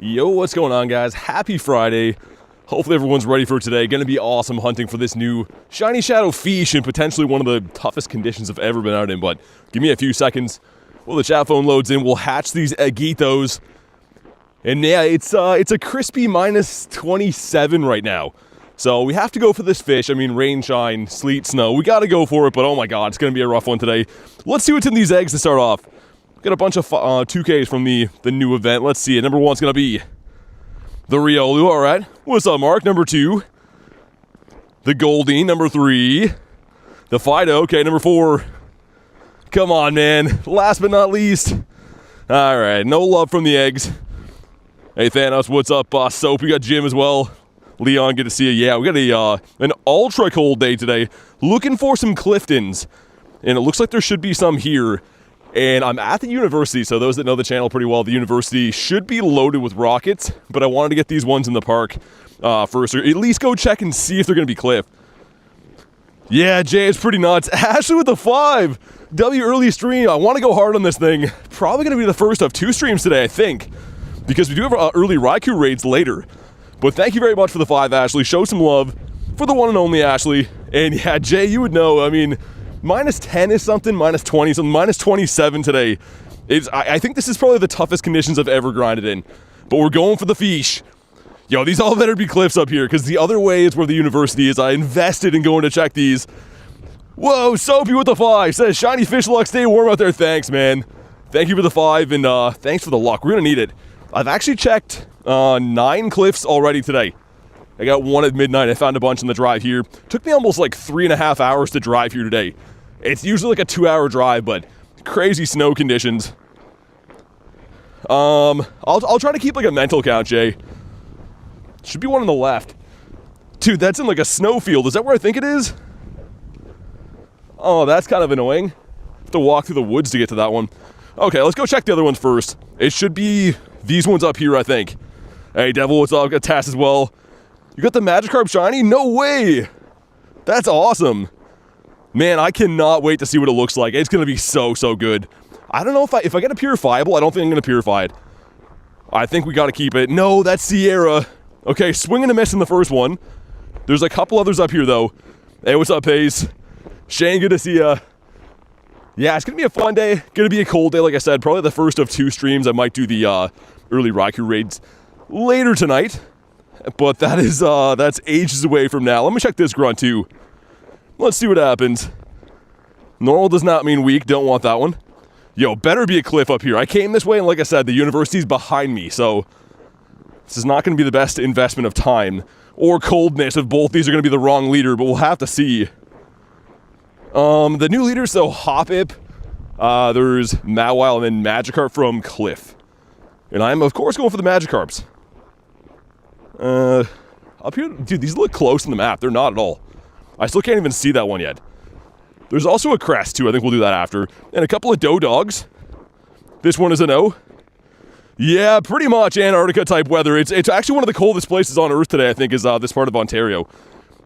Yo, what's going on, guys? Happy Friday. Hopefully everyone's ready for today. Gonna be awesome hunting for this new Shiny Shadow Fish in potentially one of the toughest conditions I've ever been out in, but give me a few seconds. While the chat phone loads in, we'll hatch these Agitos. And yeah, it's a crispy minus 27 right now. So we have to go for this fish. I mean, rain, shine, sleet, snow. We gotta go for it, but oh my god, it's gonna be a rough one today. Let's see what's in these eggs to start off. Got a bunch of 2Ks from the new event. Let's see it. Number one's gonna be the Riolu. All right. What's up, Mark? Number two, the Goldie. Number three, the Fido. Okay, number four. Come on, man. Last but not least. All right. No love from the eggs. Hey, Thanos. What's up, boss? Soap. We got Jim as well. Leon, good to see you. Yeah, we got an ultra cold day today. Looking for some Cliftons, and it looks like there should be some here. And I'm at the university, so those that know the channel pretty well, the university should be loaded with rockets, but I wanted to get these ones in the park first, or at least go check and see if they're going to be Cliff. Yeah, Jay, it's pretty nuts. Ashley with the 5. W early stream. I want to go hard on this thing. Probably going to be the first of 2 streams today, I think, because we do have early Raikou raids later. But thank you very much for the 5, Ashley. Show some love for the one and only Ashley. And yeah, Jay, you would know, I mean, minus 10 is something, minus 20 something, minus 27 today. I think this is probably the toughest conditions I've ever grinded in. But we're going for the fish. Yo, these all better be cliffs up here, because the other way is where the university is. I invested in going to check these. Whoa, Soapy with the 5 says, shiny fish luck, stay warm out there. Thanks, man. Thank you for the 5, and thanks for the luck. We're going to need it. I've actually checked 9 cliffs already today. I got one at midnight. I found a bunch on the drive here. Took me almost like 3.5 hours to drive here today. It's usually like a 2-hour drive, but crazy snow conditions. I'll try to keep like a mental count, Jay. Should be one on the left. Dude, that's in like a snowfield. Is that where I think it is? Oh, that's kind of annoying. Have to walk through the woods to get to that one. Okay, let's go check the other ones first. It should be these ones up here, I think. Hey, Devil, what's up? Got Tass as well. You got the Magikarp shiny? No way! That's awesome. Man, I cannot wait to see what it looks like. It's going to be so good. I don't know if I get a purifiable. I don't think I'm going to purify it. I think we got to keep it. No, that's Sierra. Okay, swing and a miss in the first one. There's a couple others up here, though. Hey, what's up, Hayes? Shane, good to see ya. Yeah, it's going to be a fun day. Going to be a cold day, like I said. Probably the first of 2 streams. I might do the early Raikou raids later tonight. But that is, that's ages away from now. Let me check this grunt, too. Let's see what happens. Normal does not mean weak. Don't want that one. Yo, better be a cliff up here. I came this way, and like I said, the university's behind me, so this is not going to be the best investment of time or coldness if both these are going to be the wrong leader, but we'll have to see. The new leaders, though, Hoppip, there's Mawile, and then Magikarp from Cliff. And I'm, of course, going for the Magikarps. Up here, dude, these look close in the map. They're not at all. I still can't even see that one yet. There's also a crest, too. I think we'll do that after. And a couple of Dodogs. This one is a no. Yeah, pretty much Antarctica-type weather. It's actually one of the coldest places on Earth today, I think, is this part of Ontario.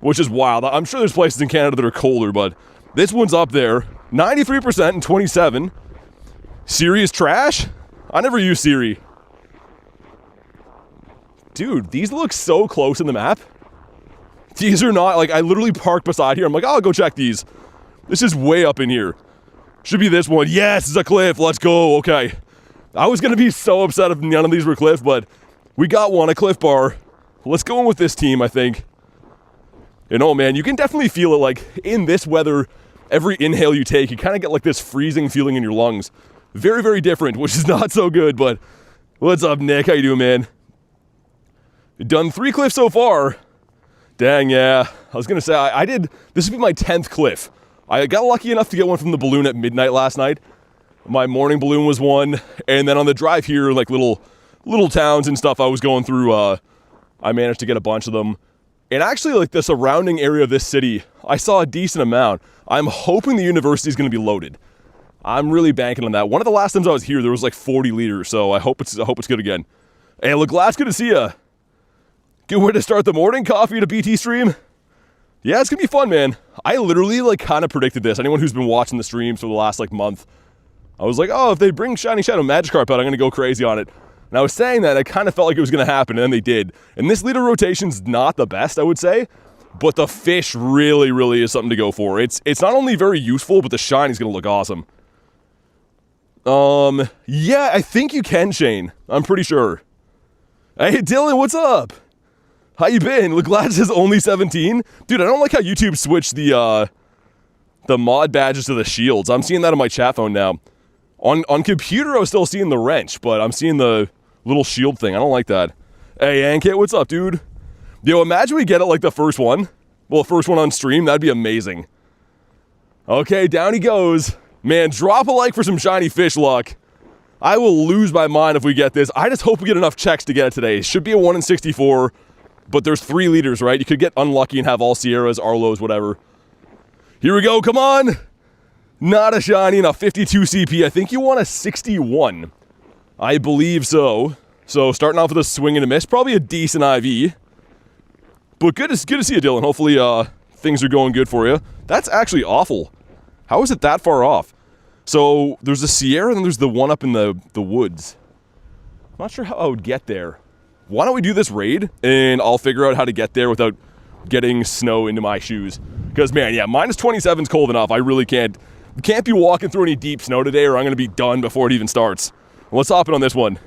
Which is wild. I'm sure there's places in Canada that are colder, but this one's up there. 93% and 27. Siri is trash? I never use Siri. Dude, these look so close in the map. These are not, like, I literally parked beside here. I'm like, oh, I'll go check these. This is way up in here. Should be this one. Yes, it's a cliff. Let's go. Okay. I was going to be so upset if none of these were cliff, but we got one, a cliff bar. Let's go in with this team, I think. And oh, man, you can definitely feel it, like, in this weather, every inhale you take, you kind of get, like, this freezing feeling in your lungs. Very different, which is not so good, but what's up, Nick? How you doing, man? Done 3 cliffs so far. Dang, yeah. I was going to say, I did, this would be my 10th cliff. I got lucky enough to get one from the balloon at midnight last night. My morning balloon was one, and then on the drive here, like little towns and stuff I was going through, I managed to get a bunch of them. And actually, like the surrounding area of this city, I saw a decent amount. I'm hoping the university is going to be loaded. I'm really banking on that. One of the last times I was here, there was like 40 liters, so I hope it's good again. Hey, look, Glass, good to see ya. Good way to start the morning. Coffee at a BT stream. Yeah, it's gonna be fun, man. I literally like kind of predicted this. Anyone who's been watching the streams for the last like month, I was like, oh, if they bring Shiny Shadow Magikarp out, I'm gonna go crazy on it. And I was saying that I kind of felt like it was going to happen, and then they did. And this leader rotation's not the best, I would say, but the fish really, really is something to go for. It's not only very useful, but the shiny's going to look awesome. Yeah, I think you can, Shane. I'm pretty sure. Hey, Dylan, what's up? How you been? Look, glad it says only 17. Dude, I don't like how YouTube switched the mod badges to the shields. I'm seeing that on my chat phone now. On computer, I was still seeing the wrench, but I'm seeing the little shield thing. I don't like that. Hey, Ankit, what's up, dude? Yo, imagine we get it like the first one. Well, the first one on stream. That'd be amazing. Okay, down he goes. Man, drop a like for some shiny fish luck. I will lose my mind if we get this. I just hope we get enough checks to get it today. It should be a 1 in 64, but there's 3 leaders, right? You could get unlucky and have all Sierras, Arlos, whatever. Here we go, come on! Not a shiny and a 52 CP. I think you want a 61. I believe so. So starting off with a swing and a miss. Probably a decent IV. But good to see you, Dylan. Hopefully things are going good for you. That's actually awful. How is it that far off? So there's a Sierra and then there's the one up in the woods. I'm not sure how I would get there. Why don't we do this raid and I'll figure out how to get there without getting snow into my shoes. Because man, yeah, minus 27 is cold enough. I really can't be walking through any deep snow today or I'm going to be done before it even starts. Let's hop in on this one.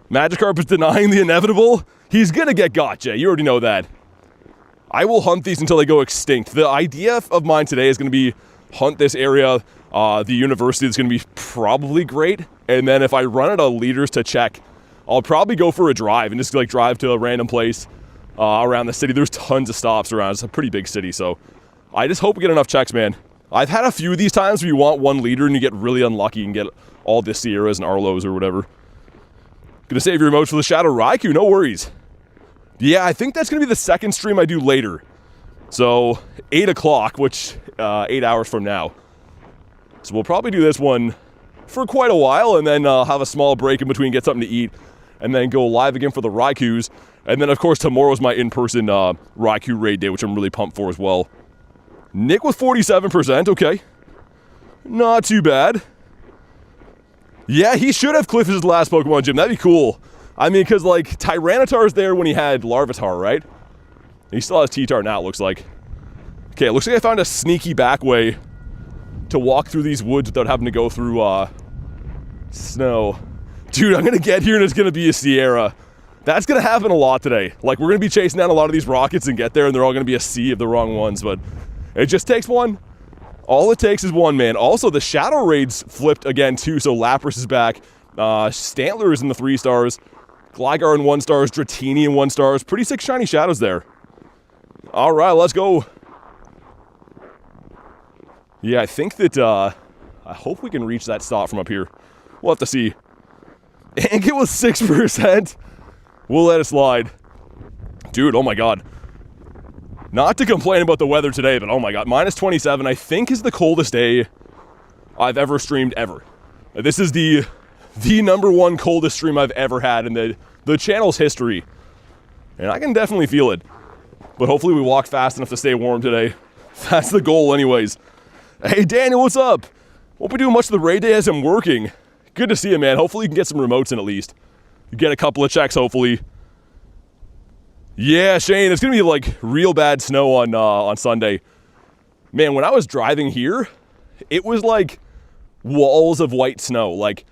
Magikarp is denying the inevitable. He's going to get gotcha. You already know that. I will hunt these until they go extinct. The idea of mine today is going to be hunt this area. The university is going to be probably great. And then if I run out of leaders to check, I'll probably go for a drive and just like drive to a random place around the city. There's tons of stops around. It's a pretty big city. So I just hope we get enough checks, man. I've had a few of these times where you want one leader and you get really unlucky and get all the Sierras and Arlos or whatever. Gonna save your emotes for the Shadow Raikou, no worries. Yeah, I think that's gonna be the second stream I do later. So 8 o'clock, which 8 hours from now. So we'll probably do this one for quite a while and then have a small break in between, get something to eat, and then go live again for the Raikous. And then of course tomorrow's my in-person Raikou raid day, which I'm really pumped for as well. Nick with 47%, okay. Not too bad. Yeah, he should have Cliff as his last Pokemon gym. That'd be cool. I mean, because, like, Tyranitar's there when he had Larvitar, right? He still has T-Tar now, it looks like. Okay, it looks like I found a sneaky back way to walk through these woods without having to go through, snow. Dude, I'm gonna get here and it's gonna be a Sierra. That's gonna happen a lot today. Like, we're gonna be chasing down a lot of these rockets and get there, and they're all gonna be a sea of the wrong ones, but it just takes one. All it takes is one, man. Also, the Shadow Raids flipped again, too, so Lapras is back. Stantler is in the 3 stars. Gligar in 1 stars. Dratini in 1 stars. Pretty sick Shiny Shadows there. All right, let's go. Yeah, I think that, I hope we can reach that stop from up here. We'll have to see. And it was 6%. We'll let it slide. Dude, oh my god. Not to complain about the weather today, but oh my god, minus 27, I think is the coldest day I've ever streamed ever. This is the #1 coldest stream I've ever had in the channel's history. And I can definitely feel it. But hopefully we walk fast enough to stay warm today. That's the goal anyways. Hey Daniel, what's up? Won't be doing much of the raid day as I'm working. Good to see you, man. Hopefully you can get some remotes in at least. You get a couple of checks, hopefully. Yeah, Shane, it's gonna be like real bad snow on Sunday. Man, when I was driving here, it was like walls of white snow. Like,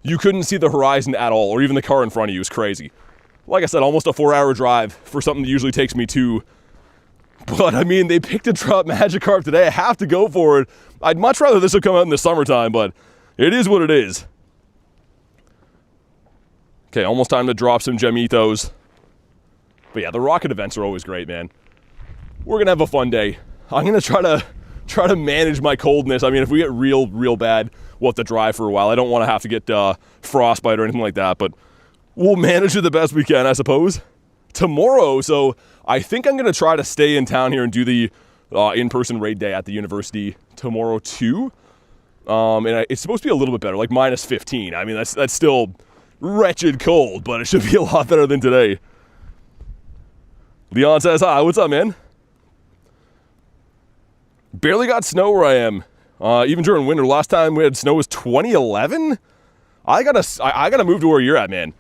you couldn't see the horizon at all, or even the car in front of you. It was crazy. Like I said, almost a 4-hour drive for something that usually takes me 2. But I mean, they picked a drop Magikarp today. I have to go for it. I'd much rather this would come out in the summertime, but it is what it is. Okay, almost time to drop some Gem Ethos. But yeah, the rocket events are always great, man. We're gonna have a fun day. I'm gonna try to manage my coldness. I mean, if we get real bad, we'll have to drive for a while. I don't want to have to get frostbite or anything like that, but we'll manage it the best we can, I suppose. Tomorrow, so I think I'm gonna try to stay in town here and do the in-person raid day at the university tomorrow too. And it's supposed to be a little bit better, like minus 15. I mean, that's still wretched cold, but it should be a lot better than today. Leon says, hi, what's up, man? Barely got snow where I am, even during winter. Last time we had snow was 2011? I gotta move to where you're at, man.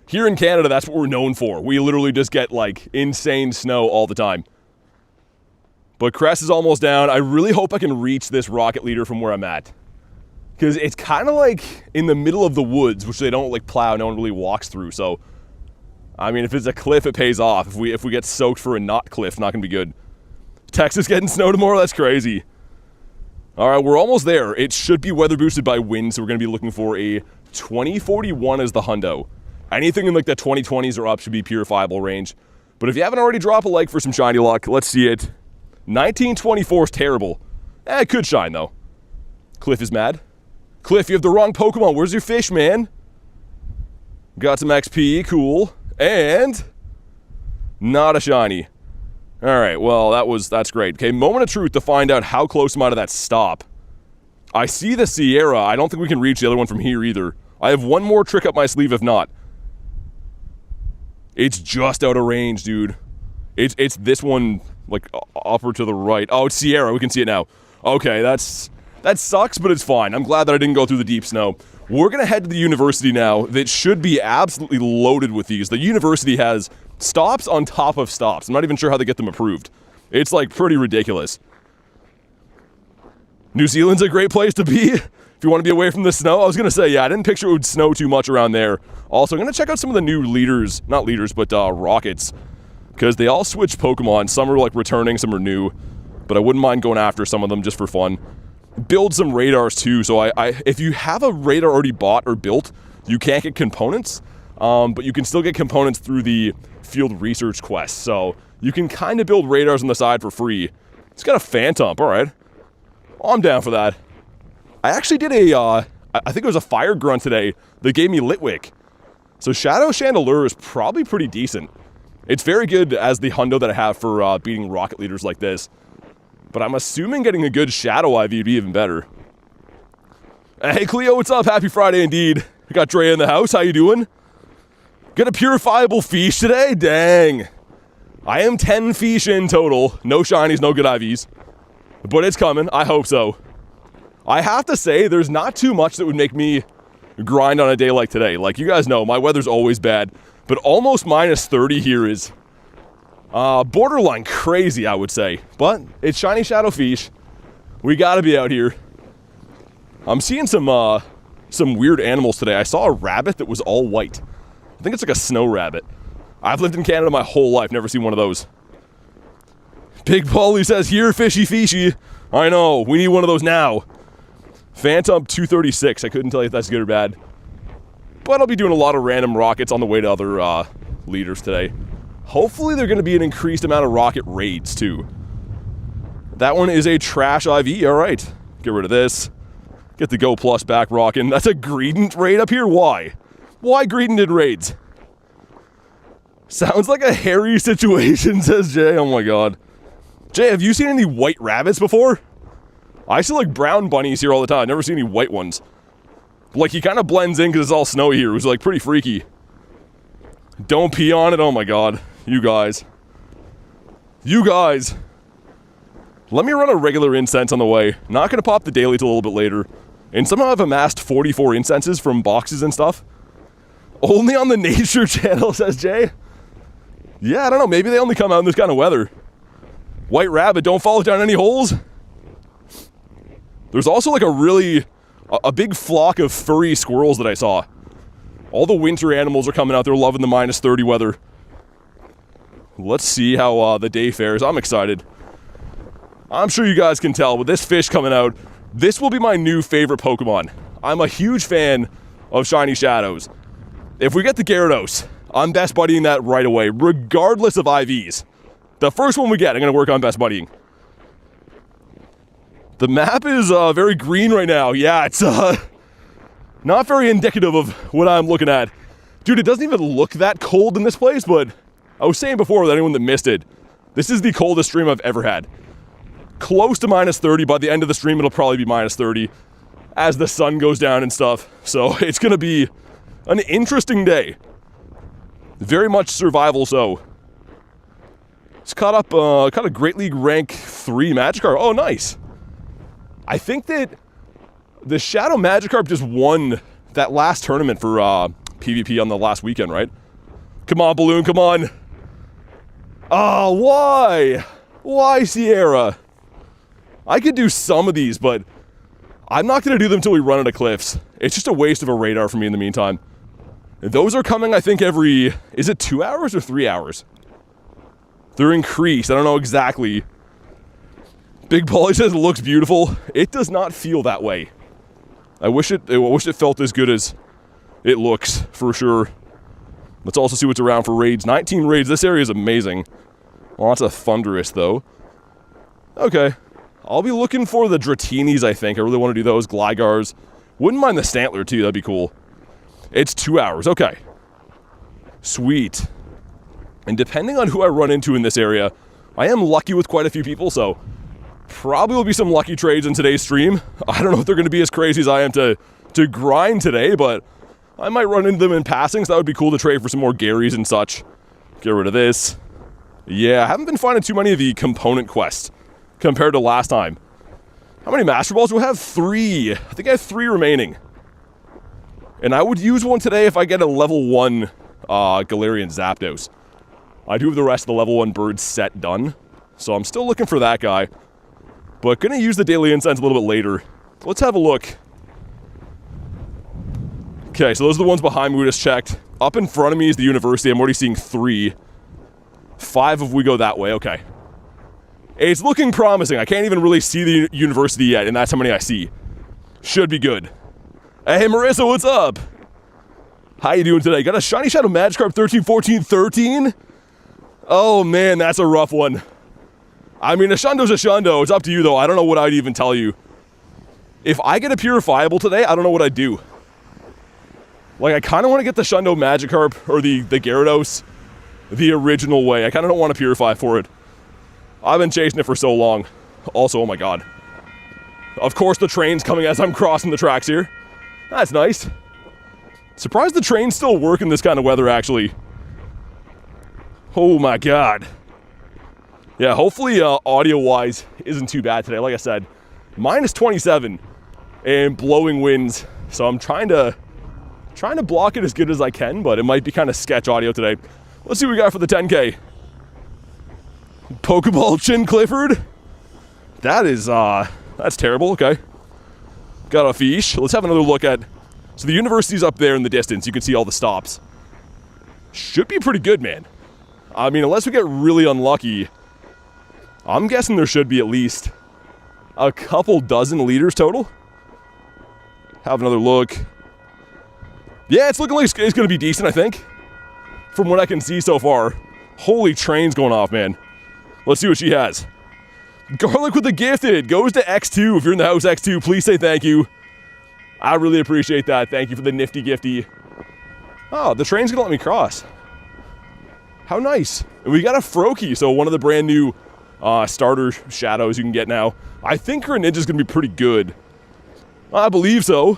Here in Canada, that's what we're known for. We literally just get, like, insane snow all the time. But Crest is almost down. I really hope I can reach this rocket leader from where I'm at. Because it's kind of like in the middle of the woods, which they don't, like, plow. No one really walks through, so... I mean, if it's a cliff, it pays off. If we get soaked for a not cliff, not gonna be good. Texas getting snow tomorrow? That's crazy. Alright, we're almost there. It should be weather boosted by wind, so we're gonna be looking for a 2041 as the hundo. Anything in like the 2020s or up should be purifiable range. But if you haven't already, drop a like for some shiny luck. Let's see it. 1924 is terrible. It could shine though. Cliff is mad. Cliff, you have the wrong Pokemon. Where's your fish, man? Got some XP, cool. And not a shiny. Alright, well, that's great. Okay, moment of truth to find out how close am I to that stop. I see the Sierra. I don't think we can reach the other one from here either. I have one more trick up my sleeve if not. It's just out of range, dude. It's this one, like, upper to the right. Oh, it's Sierra. We can see it now. Okay, that sucks, but it's fine. I'm glad that I didn't go through the deep snow. We're gonna head to the university now that should be absolutely loaded with these. The university has stops on top of stops. I'm not even sure how they get them approved. It's, like, pretty ridiculous. New Zealand's a great place to be if you want to be away from the snow. I was going to say, yeah, I didn't picture it would snow too much around there. Also, I'm going to check out some of the new leaders, not leaders, but rockets, because they all switch Pokemon. Some are, like, returning, some are new, but I wouldn't mind going after some of them just for fun. Build some radars, too, so if you have a radar already bought or built, you can't get components, but you can still get components through the field research quest, so you can kind of build radars on the side for free. It's got a Phantom, alright. I'm down for that. I actually did I think it was a Fire Grunt today that gave me Litwick. So Shadow Chandelure is probably pretty decent. It's very good as the hundo that I have for beating rocket leaders like this. But I'm assuming getting a good Shadow IV would be even better. Hey Cleo, what's up? Happy Friday indeed. I got Dre in the house. How you doing? Got a purifiable fish today? Dang. I am 10 fish in total. No shinies, no good IVs. But it's coming. I hope so. I have to say, there's not too much that would make me grind on a day like today. Like, you guys know, my weather's always bad. But almost minus 30 here is borderline crazy, I would say. But it's Shiny Shadow Fish. We gotta be out here. I'm seeing some weird animals today. I saw a rabbit that was all white. I think it's like a snow rabbit. I've lived in Canada my whole life, never seen one of those. Big Paulie says, here, fishy fishy. I know, we need one of those now. Phantom 236, I couldn't tell you if that's good or bad. But I'll be doing a lot of random rockets on the way to other leaders today. Hopefully they're going to be an increased amount of rocket raids too. That one is a trash IV, alright. Get rid of this. Get the Go Plus back rocking. That's a Greedent raid up here? Why? Why Greedent in raids? Sounds like a hairy situation, says Jay. Oh my god. Jay, have you seen any white rabbits before? I see like brown bunnies here all the time. I've never seen any white ones. Like, he kind of blends in because it's all snowy here. It was like pretty freaky. Don't pee on it. Oh my god. You guys. You guys. Let me run a regular incense on the way. Not going to pop the daily till a little bit later. And somehow I've amassed 44 incenses from boxes and stuff. Only on the nature channel, says Jay. Yeah, I don't know. Maybe they only come out in this kind of weather. White rabbit, don't fall down any holes. There's also like a big flock of furry squirrels that I saw. All the winter animals are coming out. They're loving the minus 30 weather. Let's see how the day fares. I'm excited. I'm sure you guys can tell with this fish coming out, this will be my new favorite Pokemon. I'm a huge fan of Shiny Shadows. If we get the Gyarados, I'm best buddying that right away, regardless of IVs. The first one we get, I'm going to work on best buddying. The map is very green right now. Yeah, it's not very indicative of what I'm looking at. Dude, it doesn't even look that cold in this place, but I was saying before with anyone that missed it, this is the coldest stream I've ever had. Close to minus 30. By the end of the stream, it'll probably be minus 30 as the sun goes down and stuff. So it's going to be an interesting day. Very much survival, so. It's caught a Great League rank 3 Magikarp. Oh, nice. I think that the Shadow Magikarp just won that last tournament for PvP on the last weekend, right? Come on, Balloon, come on. Oh, why? Why, Sierra? I could do some of these, but I'm not going to do them until we run into cliffs. It's just a waste of a radar for me in the meantime. And those are coming, I think, every... Is it 2 hours or 3 hours? They're increased. I don't know exactly. Big Polly says it looks beautiful. It does not feel that way. I wish it felt as good as it looks, for sure. Let's also see what's around for raids. 19 raids. This area is amazing. Lots of Thunderous, though. Okay. I'll be looking for the Dratinis, I think. I really want to do those. Glygars. Wouldn't mind the Stantler, too. That'd be cool. It's 2 hours. Okay. Sweet. And depending on who I run into in this area, I am lucky with quite a few people, so probably will be some lucky trades in today's stream. I don't know if they're going to be as crazy as I am to grind today, but I might run into them in passing, so that would be cool to trade for some more Garys and such. Get rid of this. Yeah, I haven't been finding too many of the component quests compared to last time. How many Master Balls do I have? 3. I think I have 3 remaining. And I would use one today if I get a level 1 Galarian Zapdos. I do have the rest of the level 1 bird set done, so I'm still looking for that guy. But gonna use the Daily Incense a little bit later. Let's have a look. Okay, so those are the ones behind me we just checked. Up in front of me is the university. I'm already seeing 3. 5 if we go that way, okay. It's looking promising. I can't even really see the university yet, and that's how many I see. Should be good. Hey, Marissa, what's up? How you doing today? Got a Shiny Shadow Magikarp 13, 14, 13? Oh, man, that's a rough one. I mean, a Shundo's a Shundo. It's up to you, though. I don't know what I'd even tell you. If I get a Purifiable today, I don't know what I'd do. Like, I kind of want to get the Shundo Magikarp, or the Gyarados, the original way. I kind of don't want to Purify for it. I've been chasing it for so long. Also, oh my god. Of course, the train's coming as I'm crossing the tracks here. That's nice. Surprised the trains still work in this kind of weather, actually. Oh my god. Yeah, hopefully audio-wise isn't too bad today. Like I said, minus 27 and blowing winds. So I'm trying to block it as good as I can, but it might be kind of sketch audio today. Let's see what we got for the 10K. Pokeball Chin Clifford? That is, that's terrible, okay. Got a fish. Let's have another look at... So the university's up there in the distance. You can see all the stops. Should be pretty good, man. I mean, unless we get really unlucky, I'm guessing there should be at least a couple dozen leaders total. Have another look. Yeah, it's looking like it's going to be decent, I think. From what I can see so far. Holy train's going off, man. Let's see what she has. Garlic with the gifted. Goes to X2. If you're in the house, X2, please say thank you. I really appreciate that. Thank you for the nifty gifty. Oh, the train's going to let me cross. How nice. And we got a Froakie, so one of the brand new starter shadows you can get now. I think Greninja's going to be pretty good. I believe so.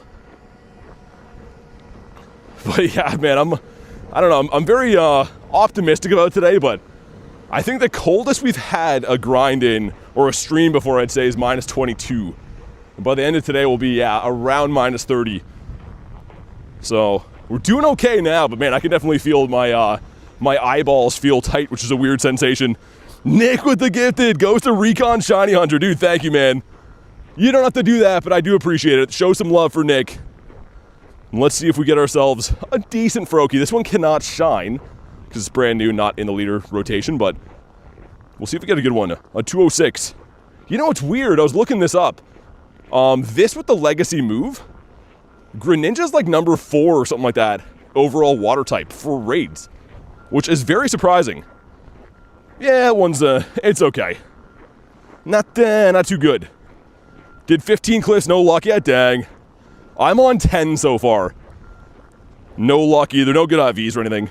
But yeah, man, I don't know. I'm very optimistic about today, but I think the coldest we've had a grind in, or a stream before, I'd say, is minus 22. And by the end of today, we'll be, yeah, around minus 30. So we're doing okay now, but man, I can definitely feel my eyeballs feel tight, which is a weird sensation. Nick with the gifted goes to Recon Shiny Hunter. Dude, thank you, man. You don't have to do that, but I do appreciate it. Show some love for Nick. And let's see if we get ourselves a decent Froakie. This one cannot shine, because it's brand new, not in the leader rotation, but we'll see if we get a good one. A 206. You know what's weird? I was looking this up. This with the legacy move, Greninja's like number 4 or something like that, overall water type for raids, which is very surprising. Yeah, it's okay. Not too good. Did 15 cliffs, no luck yet, dang. I'm on 10 so far. No luck either, no good IVs or anything.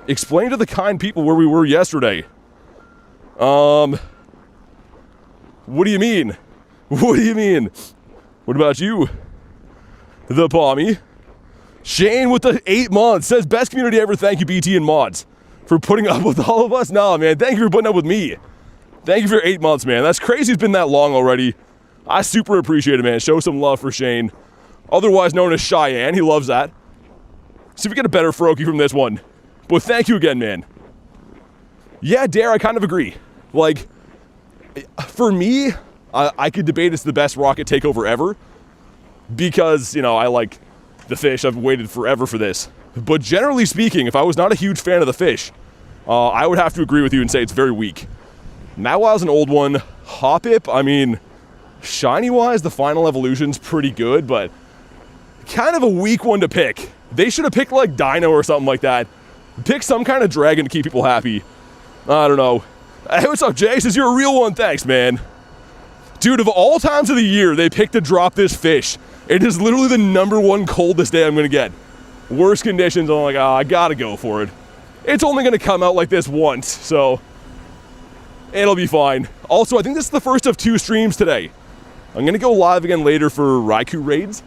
Explain to the kind people where we were yesterday. What do you mean? What do you mean? What about you? The Pommy. Shane with the 8 months says, best community ever. Thank you, BT and mods, for putting up with all of us. Nah, man, thank you for putting up with me. Thank you for 8 months, man. That's crazy it's been that long already. I super appreciate it, man. Show some love for Shane. otherwise known as Cheyenne. He loves that. See if we get a better Froakie from this one. But thank you again, man. Yeah, Dare, I kind of agree. Like, for me, I could debate it's the best Rocket Takeover ever. Because, you know, I like the fish. I've waited forever for this. But generally speaking, if I was not a huge fan of the fish, I would have to agree with you and say it's very weak. Mawow's an old one. Hoppip, I mean, shiny-wise, the final evolution's pretty good, but kind of a weak one to pick. They should have picked, like, Dino or something like that. Pick some kind of dragon to keep people happy. I don't know. Hey, what's up, Jay? Says you're a real one. Thanks, man. Dude, of all times of the year, they picked to drop this fish. It is literally the #1 coldest day I'm going to get. Worst conditions, I'm like, oh, I gotta go for it. It's only going to come out like this once, so it'll be fine. Also, I think this is the first of 2 streams today. I'm going to go live again later for Raikou raids.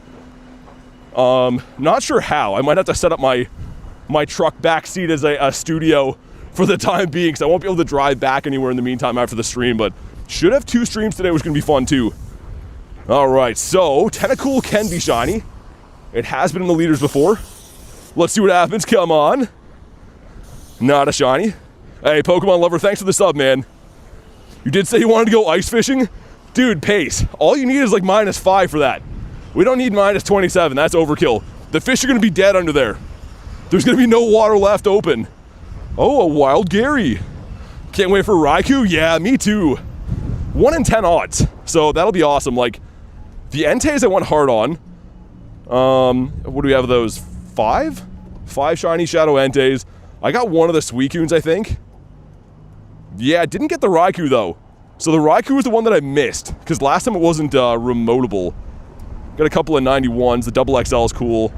Not sure how. I might have to set up my truck back seat as a studio for the time being, because I won't be able to drive back anywhere in the meantime after the stream, but should have 2 streams today, which is going to be fun too. Alright, so Tentacool can be shiny. It has been in the leaders before. Let's see what happens. Come on. Not a shiny. Hey, Pokemon lover, thanks for the sub, man. You did say you wanted to go ice fishing? Dude, pace. All you need is like -5 for that. We don't need -27. That's overkill. The fish are going to be dead under there. There's going to be no water left open. Oh, a wild Gary. Can't wait for Raikou. Yeah, me too. 1 in 10 odds. So that'll be awesome. Like, the Entei I went hard on. What do we have of those? 5? 5 Shiny Shadow Entei. I got one of the Suicunes, I think. Yeah, didn't get the Raikou, though. So the Raikou was the one that I missed, because last time it wasn't remotable. Got a couple of 91s. The double XL is cool.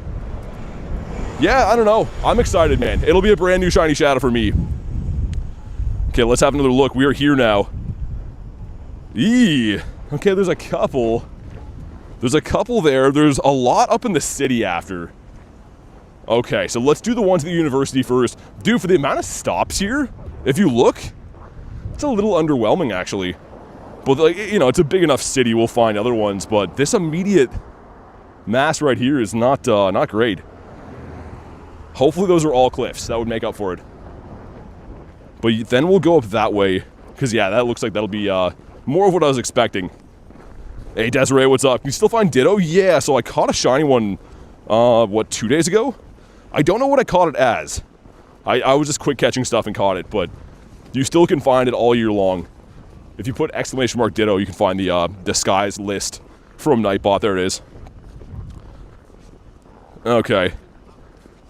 Yeah, I don't know. I'm excited, man. It'll be a brand new Shiny Shadow for me. Okay, let's have another look. We are here now. Eee. Okay, there's a couple. There's a couple there. There's a lot up in the city after. Okay, so let's do the ones at the university first. Dude, for the amount of stops here, if you look, it's a little underwhelming, actually. But, like, you know, it's a big enough city, we'll find other ones. But this immediate mass right here is not great. Hopefully those are all cliffs. That would make up for it. But then we'll go up that way. Because, yeah, that looks like that'll be more of what I was expecting. Hey, Desiree, what's up? Can you still find Ditto? Yeah, so I caught a shiny one, what, 2 days ago? I don't know what I caught it as. I was just quick catching stuff and caught it, but you still can find it all year long. If you put !Ditto, you can find the disguise list from Nightbot. There it is. Okay.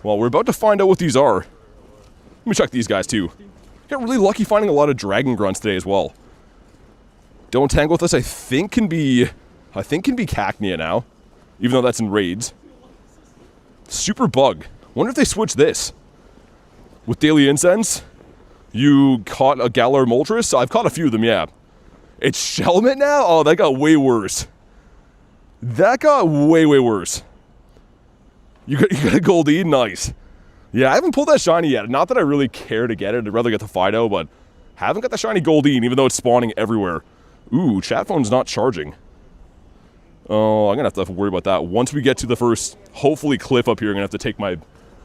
Well, we're about to find out what these are. Let me check these guys, too. Got really lucky finding a lot of Dragon Grunts today as well. Don't Tangle With Us, I think can be Cacnea now. Even though that's in raids. Super Bug. Wonder if they switch this. With Daily Incense, you caught a Galar Moltres? I've caught a few of them, yeah. It's Shelmet now? Oh, that got way worse. That got way, way worse. You got a Goldie? Nice. Yeah, I haven't pulled that shiny yet. Not that I really care to get it. I'd rather get the Fido, but haven't got the shiny Goldine, even though it's spawning everywhere. Ooh, chat phone's not charging. Oh, I'm going to have to worry about that. Once we get to the first, hopefully, cliff up here, I'm going to have to take my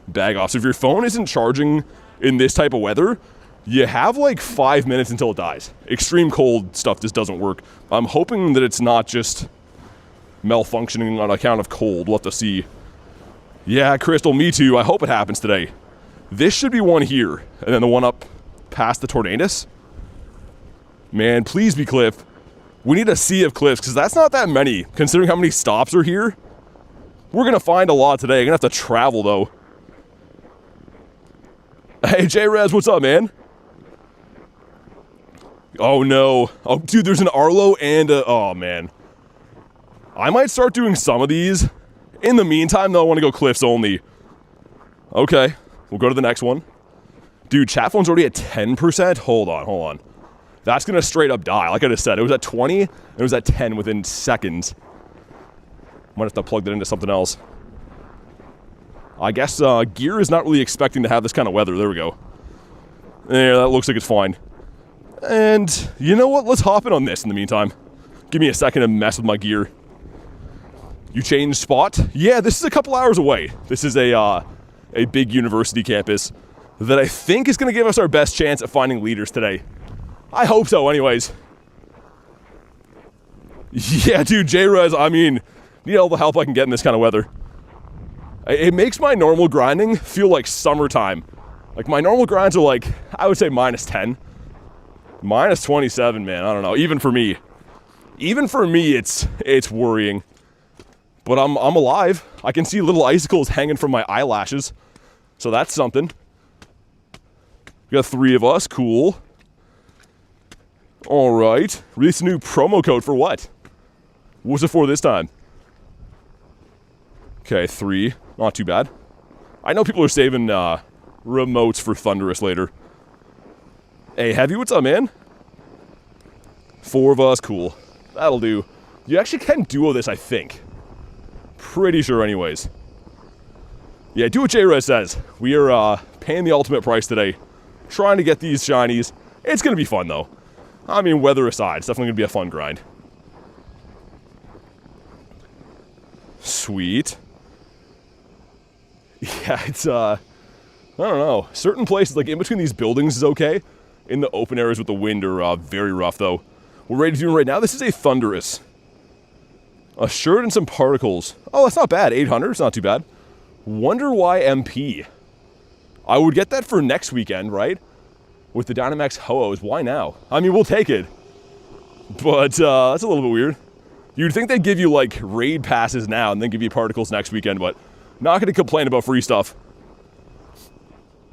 bag off. So if your phone isn't charging in this type of weather, you have like 5 minutes until it dies. Extreme cold stuff just doesn't work. I'm hoping that it's not just malfunctioning on account of cold. We'll have to see. Yeah, Crystal, me too. I hope it happens today. This should be one here, and then the one up past the Tornadus. Man, please be cliff. We need a sea of cliffs, because that's not that many, considering how many stops are here. We're going to find a lot today. I'm going to have to travel, though. Hey, J-Rez, what's up, man? Oh, no. Oh, dude, there's an Arlo and a... Oh, man. I might start doing some of these. In the meantime, though, I want to go cliffs only. Okay. We'll go to the next one. Dude, chat phone's already at 10%? Hold on. That's going to straight up die. Like I just said, it was at 20, and it was at 10 within seconds. Might have to plug that into something else. I guess Gear is not really expecting to have this kind of weather. There we go. Yeah, that looks like it's fine. And you know what? Let's hop in on this in the meantime. Give me a second to mess with my gear. You changed spot? Yeah, this is a couple hours away. This is a big university campus that I think is going to give us our best chance at finding leaders today. I hope so, anyways. Yeah, dude, J-Rez, I mean, need all the help I can get in this kind of weather. It makes my normal grinding feel like summertime. Like, my normal grinds are like, I would say -10. -27, man, I don't know. Even for me, it's worrying. But I'm alive. I can see little icicles hanging from my eyelashes. So that's something. We got 3 of us, cool. All right, release a new promo code for what? What was it for this time? Okay, 3, not too bad. I know people are saving remotes for Thundurus later. Hey, Heavy, what's up, man? 4 of us, cool. That'll do. You actually can duo this, I think. Pretty sure, anyways. Yeah, do what J-Rez says. We are paying the ultimate price today. Trying to get these shinies. It's going to be fun, though. I mean, weather aside, it's definitely going to be a fun grind. Sweet. Yeah, it's, I don't know. Certain places, like in between these buildings is okay. In the open areas with the wind are very rough, though. We're ready to do it right now. This is a Thundurus. A shirt and some particles. Oh, that's not bad. 800, it's not too bad. Wonder why MP? I would get that for next weekend, right? With the Dynamax Ho-Ohs. Why now? I mean, we'll take it. But that's a little bit weird. You'd think they'd give you, like, raid passes now and then give you particles next weekend, but not going to complain about free stuff.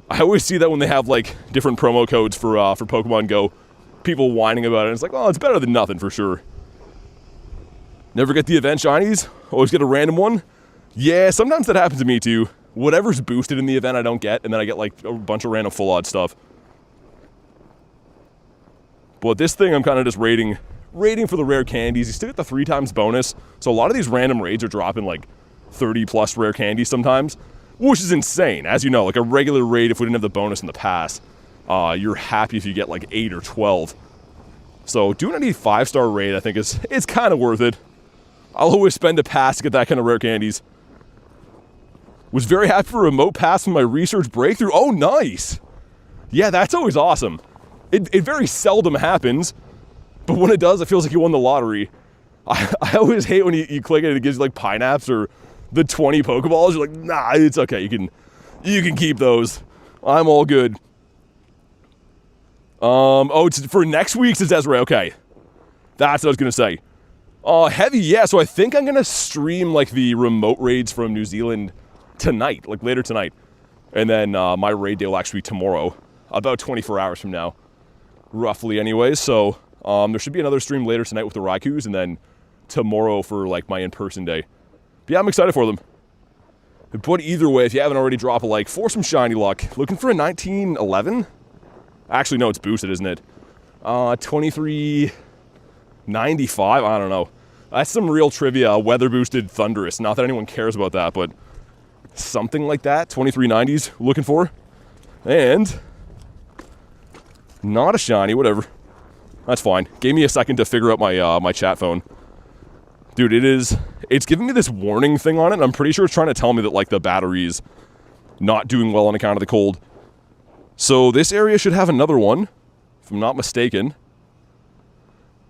I always see that when they have, like, different promo codes for Pokemon GO. People whining about it. And it's like, oh, it's better than nothing for sure. Never get the event shinies? Always get a random one? Yeah, sometimes that happens to me too. Whatever's boosted in the event I don't get, and then I get like a bunch of random full odd stuff. But this thing I'm kind of just raiding for the rare candies. You still get the 3 times bonus. So a lot of these random raids are dropping like 30 plus rare candies sometimes, which is insane. As you know, like a regular raid, if we didn't have the bonus in the past, you're happy if you get like 8 or 12. So doing any 5-star raid, I think it's kind of worth it. I'll always spend a pass to get that kind of rare candies. Was very happy for a remote pass from my research breakthrough. Oh, nice. Yeah, that's always awesome. It very seldom happens, but when it does, it feels like you won the lottery. I always hate when you click it and it gives you like Pineapps or the 20 Pokeballs. You're like, nah, it's okay. You can keep those. I'm all good. Oh, it's for next week's is Desiree. Okay. That's what I was going to say. Heavy, yeah, so I think I'm going to stream, like, the remote raids from New Zealand tonight, like, later tonight. And then my raid day will actually be tomorrow, about 24 hours from now, roughly anyways. So there should be another stream later tonight with the Raikus, and then tomorrow for, like, my in-person day. But yeah, I'm excited for them. But either way, if you haven't already, drop a like for some shiny luck. Looking for a 1911? Actually, no, it's boosted, isn't it? 2395? I don't know. That's some real trivia. Weather boosted Thundurus. Not that anyone cares about that, but something like that. 2390s looking for. And not a shiny, whatever. That's fine. Gave me a second to figure out my my chat phone. Dude, it's giving me this warning thing on it, and I'm pretty sure it's trying to tell me that like the battery's not doing well on account of the cold. So this area should have another one, if I'm not mistaken.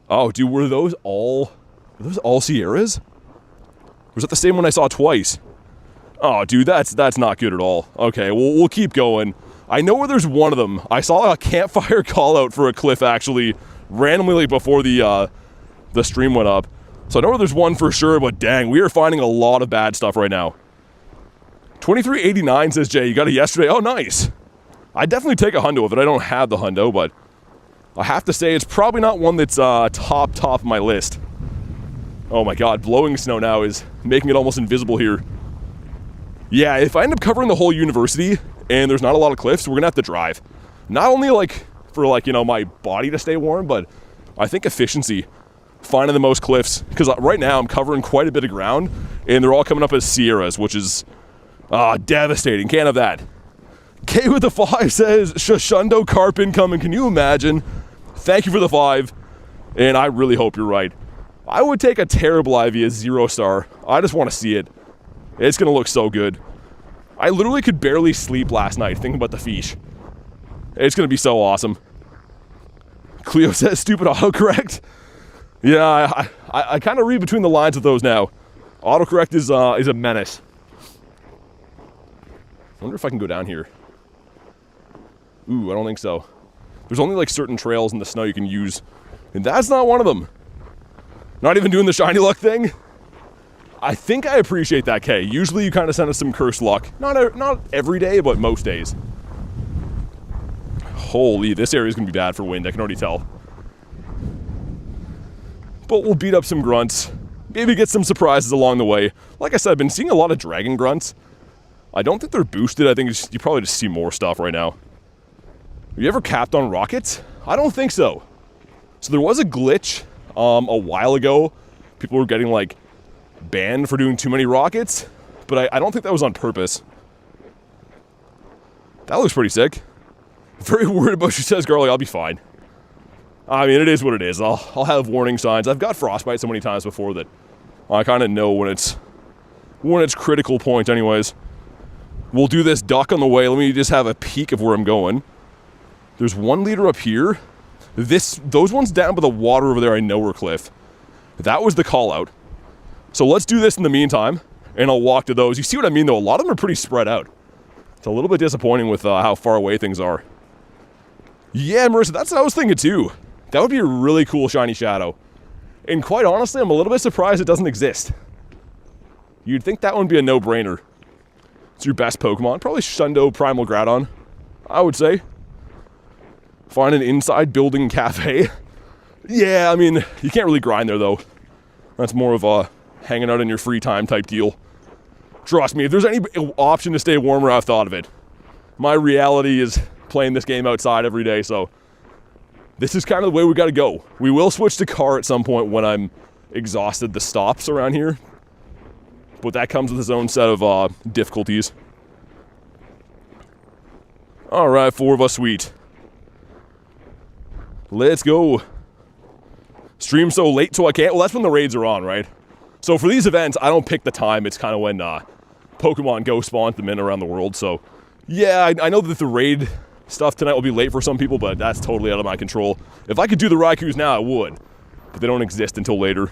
Oh, dude, were those all Sierras? Or was that the same one I saw twice? Oh, dude, that's not good at all. Okay, we'll keep going. I know where there's one of them. I saw a campfire call out for a cliff actually randomly before the stream went up. So I know where there's one for sure, but dang, we are finding a lot of bad stuff right now. 2389 says Jay, you got it yesterday. Oh, nice. I'd definitely take a hundo of it. I don't have the hundo, but I have to say it's probably not one that's top of my list. Oh my god, blowing snow now is making it almost invisible here. Yeah, if I end up covering the whole university and there's not a lot of cliffs, we're gonna have to drive. Not only like for like, you know, my body to stay warm, but I think efficiency. Finding the most cliffs, because right now I'm covering quite a bit of ground and they're all coming up as Sierras, which is devastating. Can't have that. K with the 5 says Shundo Carp incoming. Can you imagine? Thank you for the 5, and I really hope you're right. I would take a terrible IV as 0-star. I just want to see it. It's going to look so good. I literally could barely sleep last night thinking about the fish. It's going to be so awesome. Cleo says stupid autocorrect. Yeah, I kind of read between the lines of those now. Autocorrect is a menace. I wonder if I can go down here. Ooh, I don't think so. There's only like certain trails in the snow you can use, and that's not one of them. Not even doing the shiny luck thing. I think I appreciate that, Kay. Usually you kind of send us some cursed luck. Not every day, but most days. Holy, this area is going to be bad for wind, I can already tell. But we'll beat up some grunts. Maybe get some surprises along the way. Like I said, I've been seeing a lot of dragon grunts. I don't think they're boosted. I think you probably just see more stuff right now. Have you ever capped on rockets? I don't think so. So there was a glitch a while ago. People were getting like banned for doing too many rockets, but I don't think that was on purpose. That looks pretty sick. Very worried about, she says, Garlic, I'll be fine. I mean, it is what it is. I'll have warning signs. I've got frostbite so many times before that I kind of know when it's critical point anyways. We'll do this duck on the way. Let me just have a peek of where I'm going. There's 1 liter up here. Those ones down by the water over there I know are cliff. That was the call out. So let's do this in the meantime, and I'll walk to those. You see what I mean though? A lot of them are pretty spread out. It's a little bit disappointing with how far away things are. Yeah, Marissa, that's what I was thinking too. That would be a really cool shiny shadow. And quite honestly, I'm a little bit surprised it doesn't exist. You'd think that would be a no-brainer. It's your best Pokemon. Probably Shundo Primal Groudon, I would say. Find an inside building cafe. Yeah, I mean, you can't really grind there though. That's more of a hanging out in your free time type deal. Trust me, if there's any option to stay warmer, I've thought of it. My reality is playing this game outside every day, so this is kind of the way we got to go. We will switch to car at some point when I'm exhausted the stops around here, but that comes with its own set of difficulties. All right, 4 of us, sweet. Let's go. Stream so late so I can't. Well, that's when the raids are on, right? So for these events, I don't pick the time. It's kind of when Pokemon Go spawns them in around the world. So yeah, I know that the raid stuff tonight will be late for some people, but that's totally out of my control. If I could do the Raikous now, I would. But they don't exist until later.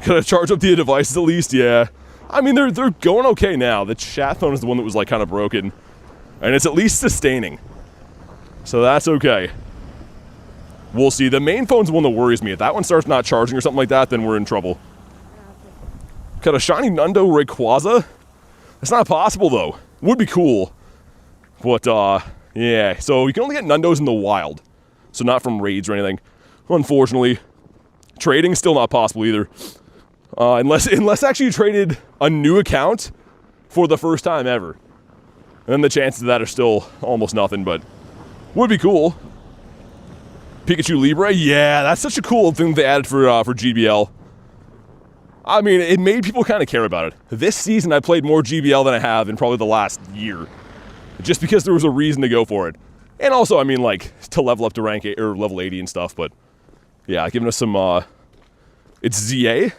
Gotta charge up the devices at least, yeah. I mean, they're going okay now. The chat phone is the one that was like kind of broken. And it's at least sustaining. So that's okay. We'll see. The main phone's the one that worries me. If that one starts not charging or something like that, then we're in trouble. Got a shiny Nundo Rayquaza? That's not possible though. Would be cool. But yeah. So you can only get Nundos in the wild. So not from raids or anything. Unfortunately. Trading's still not possible either. Unless actually you traded a new account for the first time ever. And then the chances of that are still almost nothing, but would be cool. Pikachu Libre? Yeah, that's such a cool thing they added for GBL. I mean, it made people kind of care about it. This season, I played more GBL than I have in probably the last year. Just because there was a reason to go for it. And also, I mean, like, to level up to rank 8 or level 80 and stuff, but yeah, giving us some, it's ZA?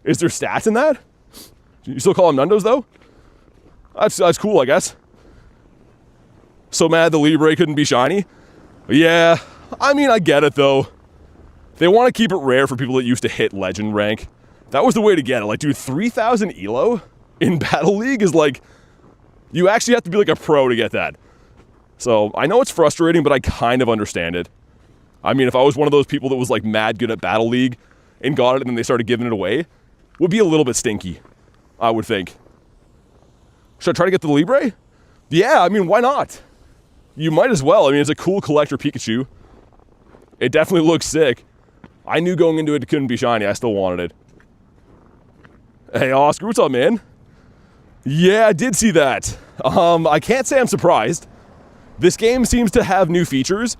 Is there stats in that? You still call them Nundos, though? That's cool, I guess. So mad the Libre couldn't be shiny? Yeah, I mean, I get it, though. They want to keep it rare for people that used to hit Legend rank. That was the way to get it. Like, dude, 3,000 ELO in Battle League is like, you actually have to be like a pro to get that. So, I know it's frustrating, but I kind of understand it. I mean, if I was one of those people that was like mad good at Battle League and got it and then they started giving it away, would be a little bit stinky, I would think. Should I try to get the Libre? Yeah, I mean, why not? You might as well. I mean, it's a cool collector Pikachu. It definitely looks sick. I knew going into it couldn't be shiny. I still wanted it. Hey, Oscar, what's up, man? Yeah, I did see that. I can't say I'm surprised. This game seems to have new features,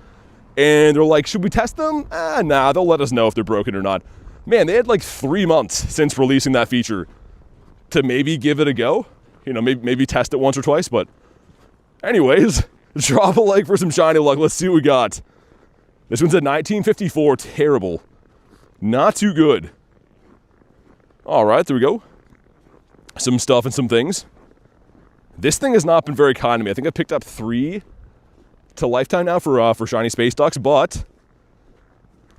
and they're like, should we test them? Nah, they'll let us know if they're broken or not. Man, they had like 3 months since releasing that feature to maybe give it a go. You know, maybe test it once or twice, but anyways, drop a like for some shiny luck. Let's see what we got. This one's a 1954, terrible. Not too good. Alright, there we go. Some stuff and some things. This thing has not been very kind to me. I think I picked up 3 to lifetime now for shiny space ducks, but...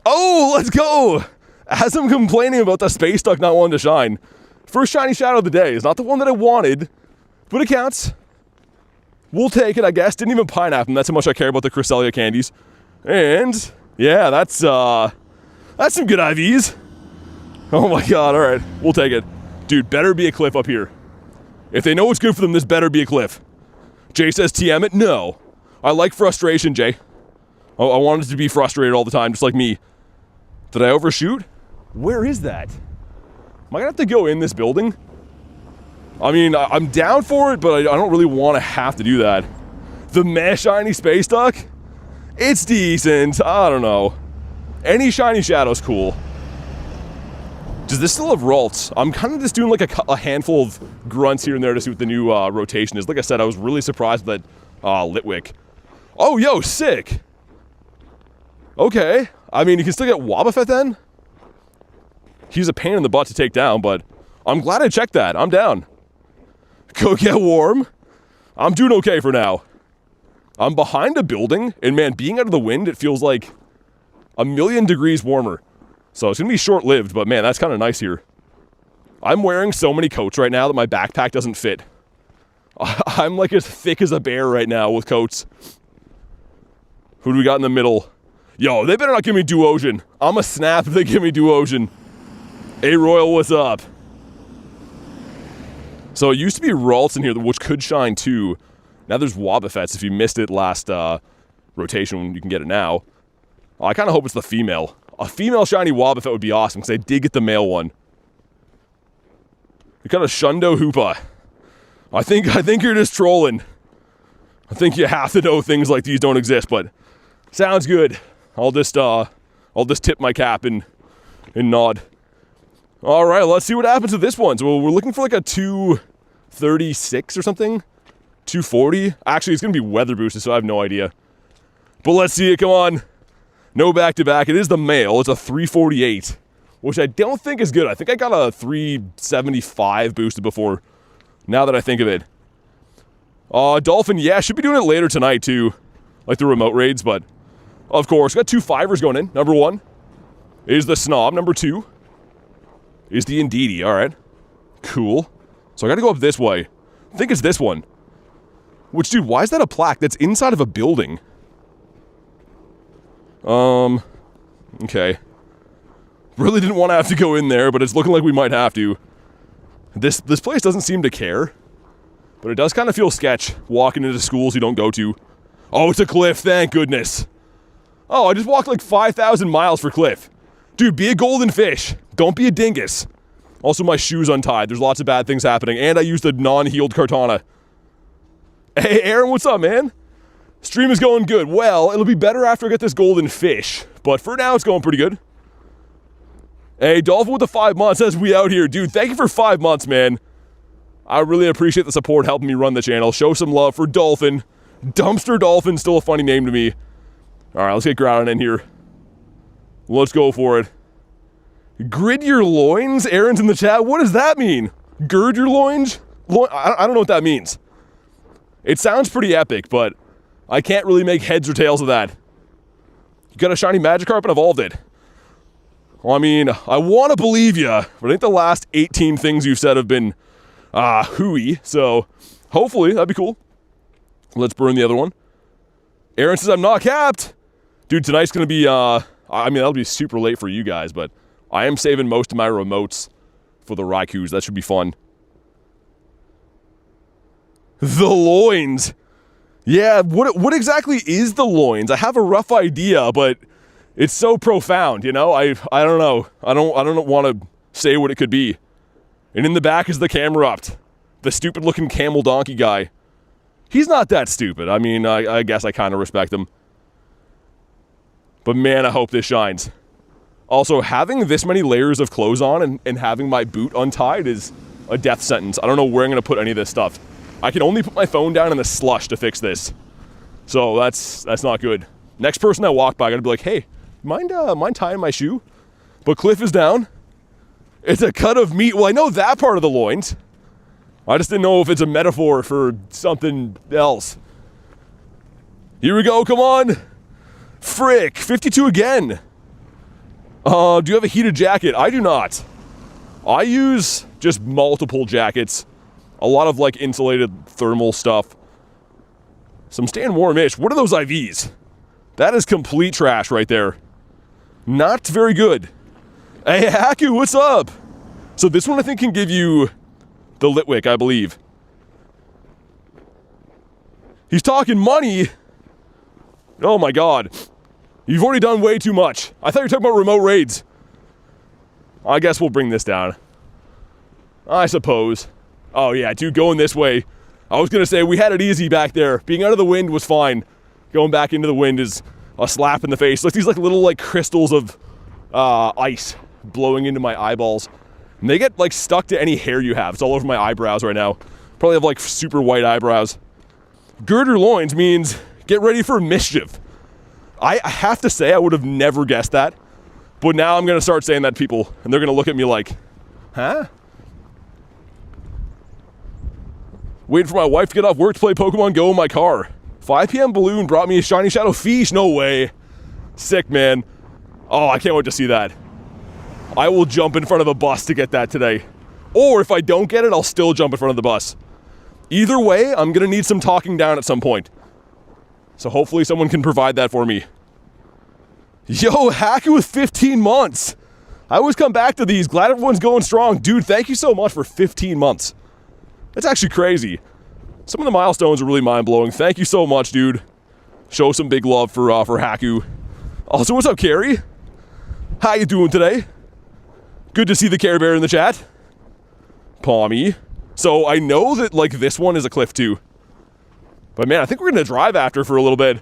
Oh, let's go! As I'm complaining about the space duck not wanting to shine, first shiny shadow of the day is not the one that I wanted, but it counts. We'll take it, I guess. Didn't even pineapple them. That's how much I care about the Cresselia candies. And, yeah, that's some good IVs. Oh my god, alright. We'll take it. Dude, better be a cliff up here. If they know what's good for them, this better be a cliff. Jay says TM it? No. I like frustration, Jay. I wanted to be frustrated all the time, just like me. Did I overshoot? Where is that? Am I gonna have to go in this building? I mean, I'm down for it, but I don't really want to have to do that. The meh shiny space duck? It's decent. I don't know. Any shiny shadow's cool. Does this still have Ralts? I'm kind of just doing like a handful of grunts here and there to see what the new rotation is. Like I said, I was really surprised with that Litwick. Oh, yo, sick. Okay. I mean, you can still get Wobbuffet then? He's a pain in the butt to take down, but I'm glad I checked that. I'm down. Go get warm. I'm doing okay for now. I'm behind a building, and man, being out of the wind, it feels like a million degrees warmer. So it's gonna be short-lived, but man, that's kind of nice here. I'm wearing so many coats right now that my backpack doesn't fit. I'm like as thick as a bear right now with coats. Who do we got in the middle? Yo, they better not give me Duosion. I'm a snap if they give me Duosion. Hey, Royal, what's up? So it used to be Ralts in here, which could shine too. Now there's Wobbuffets. If you missed it last rotation, you can get it now. I kind of hope it's the female. A female shiny Wobbuffet would be awesome, because I did get the male one. You got a Shundo Hoopa. I think you're just trolling. I think you have to know things like these don't exist, but sounds good. I'll just tip my cap and nod. All right, let's see what happens with this one. So we're looking for like a 236 or something. 240. Actually, it's gonna be weather boosted, so I have no idea. But let's see it. Come on. No back-to-back. It is the male. It's a 348, which I don't think is good. I think I got a 375 boosted before, now that I think of it. Dolphin, yeah, should be doing it later tonight, too. Like the remote raids, but of course. Got 2 5ers going in. Number 1 is the Snob. Number 2 is the Indeedee. All right. Cool. So I got to go up this way. I think it's this one. Which, dude, why is that a plaque that's inside of a building? Okay. Really didn't want to have to go in there, but it's looking like we might have to. This place doesn't seem to care. But it does kind of feel sketch, walking into schools you don't go to. Oh, it's a cliff, thank goodness. Oh, I just walked like 5,000 miles for cliff. Dude, be a golden fish. Don't be a dingus. Also, my shoe's untied. There's lots of bad things happening. And I used a non-healed Kartana. Hey, Aaron, what's up, man? Stream is going good. Well, it'll be better after I get this golden fish. But for now, it's going pretty good. Hey, Dolphin with the 5 months says we out here. Dude, thank you for 5 months, man. I really appreciate the support helping me run the channel. Show some love for Dolphin. Dumpster Dolphin, still a funny name to me. All right, let's get Groudon in here. Let's go for it. Grid your loins? Aaron's in the chat. What does that mean? Gird your loins? I don't know what that means. It sounds pretty epic, but I can't really make heads or tails of that. You got a shiny Magikarp and evolved it. Well, I mean, I want to believe you, but I think the last 18 things you've said have been hooey, so hopefully that'd be cool. Let's burn the other one. Aaron says I'm not capped. Dude, tonight's going to be, I mean, that'll be super late for you guys, but I am saving most of my remotes for the Raikus. That should be fun. The loins. Yeah, what exactly is the loins? I have a rough idea, but it's so profound, you know? I don't know. I don't want to say what it could be. And in the back is the Camerupt. The stupid-looking camel donkey guy. He's not that stupid. I mean, I guess I kind of respect him. But man, I hope this shines. Also, having this many layers of clothes on and having my boot untied is a death sentence. I don't know where I'm going to put any of this stuff. I can only put my phone down in the slush to fix this. So that's not good. Next person I walk by, I gotta be like, hey, mind tying my shoe? But Cliff is down. It's a cut of meat. Well, I know that part of the loins. I just didn't know if it's a metaphor for something else. Here we go, come on. Frick, 52 again. Do you have a heated jacket? I do not. I use just multiple jackets. A lot of like insulated thermal stuff. Some staying warm-ish. What are those IVs? That is complete trash right there. Not very good. Hey, Haku, what's up? So this one I think can give you the Litwick, I believe. He's talking money. Oh my god. You've already done way too much. I thought you were talking about remote raids. I guess we'll bring this down. I suppose. Oh yeah, dude, going this way. I was gonna say, we had it easy back there. Being out of the wind was fine. Going back into the wind is a slap in the face. Like these like little like crystals of ice blowing into my eyeballs. And they get like stuck to any hair you have. It's all over my eyebrows right now. Probably have like super white eyebrows. Girder loins means get ready for mischief. I have to say I would have never guessed that. But now I'm gonna start saying that to people and they're gonna look at me like, huh? Waiting for my wife to get off work to play Pokemon GO in my car. 5 p.m. balloon brought me a Shiny Shadow Fish. No way. Sick, man. Oh, I can't wait to see that. I will jump in front of a bus to get that today. Or if I don't get it, I'll still jump in front of the bus. Either way, I'm gonna need some talking down at some point. So hopefully someone can provide that for me. Yo, Haku with 15 months. I always come back to these. Glad everyone's going strong. Dude, thank you so much for 15 months. That's actually crazy. Some of the milestones are really mind-blowing. Thank you so much, dude. Show some big love for Haku. Also, what's up, Carrie? How you doing today? Good to see the Care Bear in the chat. Palmy. So I know that, like, this one is a cliff, too. But, man, I think we're going to drive after for a little bit.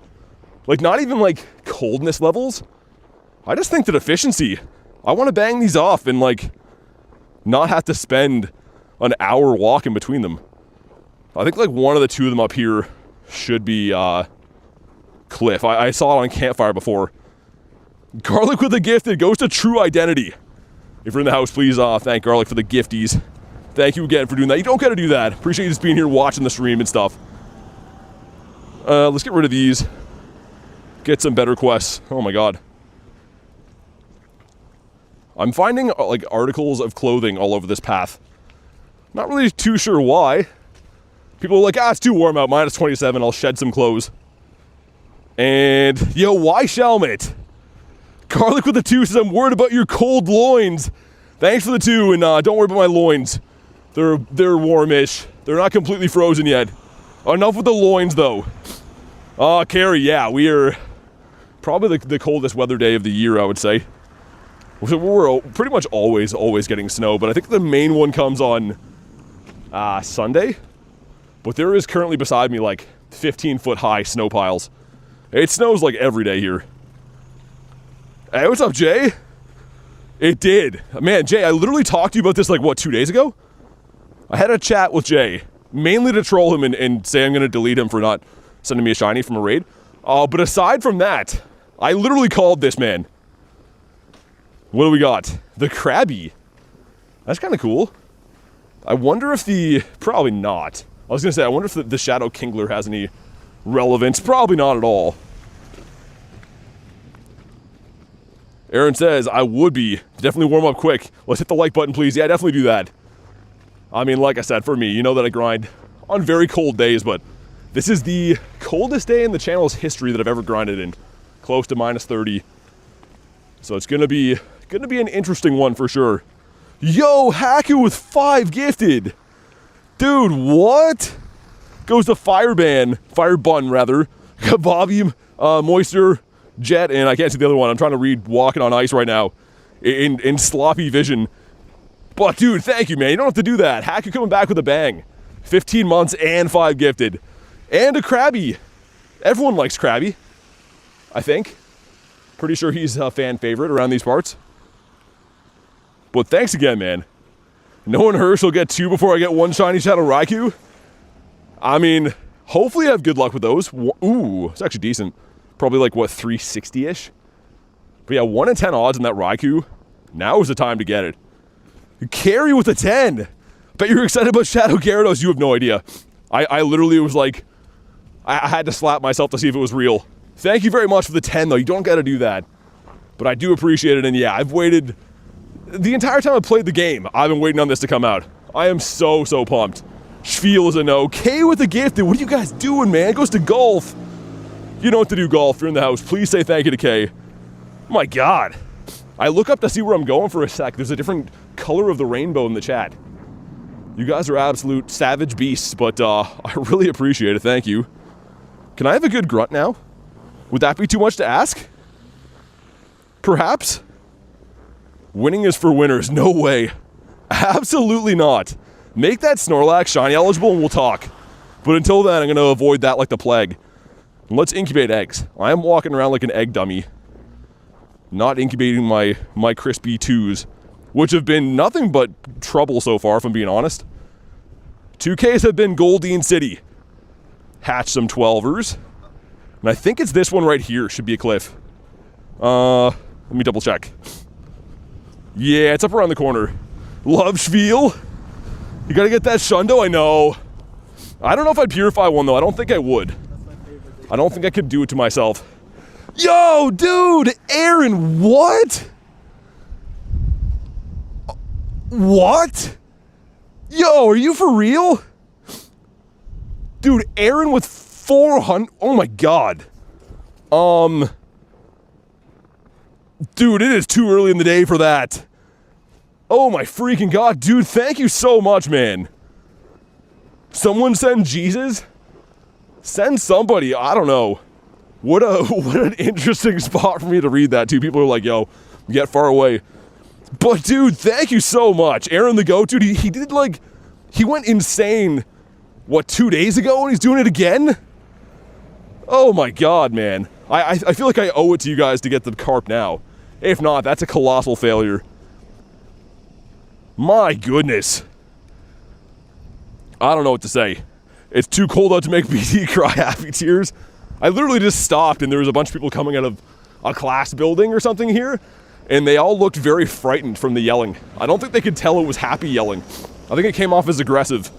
Like, not even, like, coldness levels. I just think that efficiency. I want to bang these off and, like, not have to spend an hour walk in between them. I think like one of the two of them up here should be Cliff. I saw it on Campfire before. Garlic with a gift. It goes to True Identity. If you're in the house, please thank Garlic for the gifties. Thank you again for doing that. You don't got to do that. Appreciate you just being here watching the stream and stuff. Let's get rid of these. Get some better quests. Oh my god. I'm finding like articles of clothing all over this path. Not really too sure why. People are like, it's too warm out, minus 27, I'll shed some clothes. And, yo, why Shelmet? Garlic with the 2 says, I'm worried about your cold loins. Thanks for the 2, and don't worry about my loins. They're warmish. They're not completely frozen yet. Enough with the loins, though. Carrie, yeah, we are probably the coldest weather day of the year, I would say. We're pretty much always getting snow, but I think the main one comes on Sunday. But there is currently beside me like 15-foot high snow piles. It snows like every day here. Hey, what's up, Jay? It did. Man, Jay, I literally talked to you about this like, what, 2 days ago? I had a chat with Jay, mainly to troll him and say I'm going to delete him for not sending me a shiny from a raid. But aside from that, I literally called this man. What do we got? The Krabby. That's kind of cool. I wonder if probably not. I was going to say, I wonder if the Shadow Kingler has any relevance. Probably not at all. Aaron says, I would be. Definitely warm up quick. Let's hit the like button, please. Yeah, definitely do that. I mean, like I said, for me, you know that I grind on very cold days, but this is the coldest day in the channel's history that I've ever grinded in. Close to minus 30. So it's going to be an interesting one for sure. Yo, Haku with 5 gifted. Dude, what? Goes to Firebun rather. Bobby, Moisture, Jet, and I can't see the other one. I'm trying to read Walking on Ice right now in sloppy vision. But dude, thank you, man. You don't have to do that. Haku coming back with a bang. 15 months and 5 gifted. And a Krabby. Everyone likes Krabby, I think. Pretty sure he's a fan favorite around these parts. But thanks again, man. No one Hirsch will get 2 before I get 1 Shiny Shadow Raikou. I mean, hopefully I have good luck with those. Ooh, it's actually decent. Probably like, what, 360-ish? But yeah, 1 in 10 odds on that Raikou. Now is the time to get it. Carry with a 10. Bet you're excited about Shadow Gyarados. You have no idea. I literally was like, I had to slap myself to see if it was real. Thank you very much for the 10, though. You don't got to do that. But I do appreciate it, and yeah, I've waited... The entire time I've played the game, I've been waiting on this to come out. I am so pumped. Spiel is a no. K with a gifted. What are you guys doing, man? It goes to golf. You know what to do, golf. You're in the house. Please say thank you to K. Oh my God. I look up to see where I'm going for a sec. There's a different color of the rainbow in the chat. You guys are absolute savage beasts, but I really appreciate it. Thank you. Can I have a good grunt now? Would that be too much to ask? Perhaps? Winning is for winners. No way. Absolutely not. Make that Snorlax shiny eligible and we'll talk. But until then, I'm going to avoid that like the plague. Let's incubate eggs. I am walking around like an egg dummy. Not incubating my crispy 2s, which have been nothing but trouble so far, if I'm being honest. 2Ks have been Goldeen City. Hatch some 12ers. And I think it's this one right here. Should be a cliff. Let me double check. Yeah, it's up around the corner. Love Spiel. You gotta get that Shundo, I know. I don't know if I'd purify one, though. I don't think I would. I don't think I could do it to myself. Yo, dude! Aaron, what? What? Yo, are you for real? Dude, Aaron with 400... Oh my God. Dude, it is too early in the day for that. Oh my freaking God, dude, thank you so much, man. Someone send Jesus? Send somebody, I don't know. What an interesting spot for me to read that to. People are like, yo, get far away. But dude, thank you so much. Aaron the GOAT, dude, he did like, he went insane, what, 2 days ago and he's doing it again? Oh my God, man. I feel like I owe it to you guys to get the carp now. If not, that's a colossal failure. My goodness. I don't know what to say. It's too cold out to make BT cry happy tears. I literally just stopped and there was a bunch of people coming out of a class building or something here, and they all looked very frightened from the yelling. I don't think they could tell it was happy yelling. I think it came off as aggressive.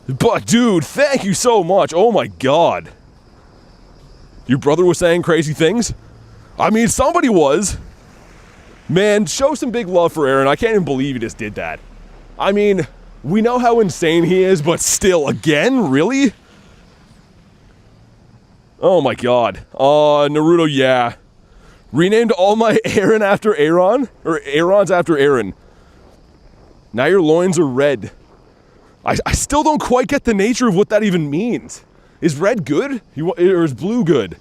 But dude, thank you so much. Oh my God. Your brother was saying crazy things? I mean, somebody was. Man, show some big love for Aaron. I can't even believe he just did that. I mean, we know how insane he is, but still, again? Really? Oh my God. Naruto, yeah. Renamed all my Aaron after Aaron? Or Aarons after Aaron. Now your loins are red. I still don't quite get the nature of what that even means. Is red good? Or is blue good?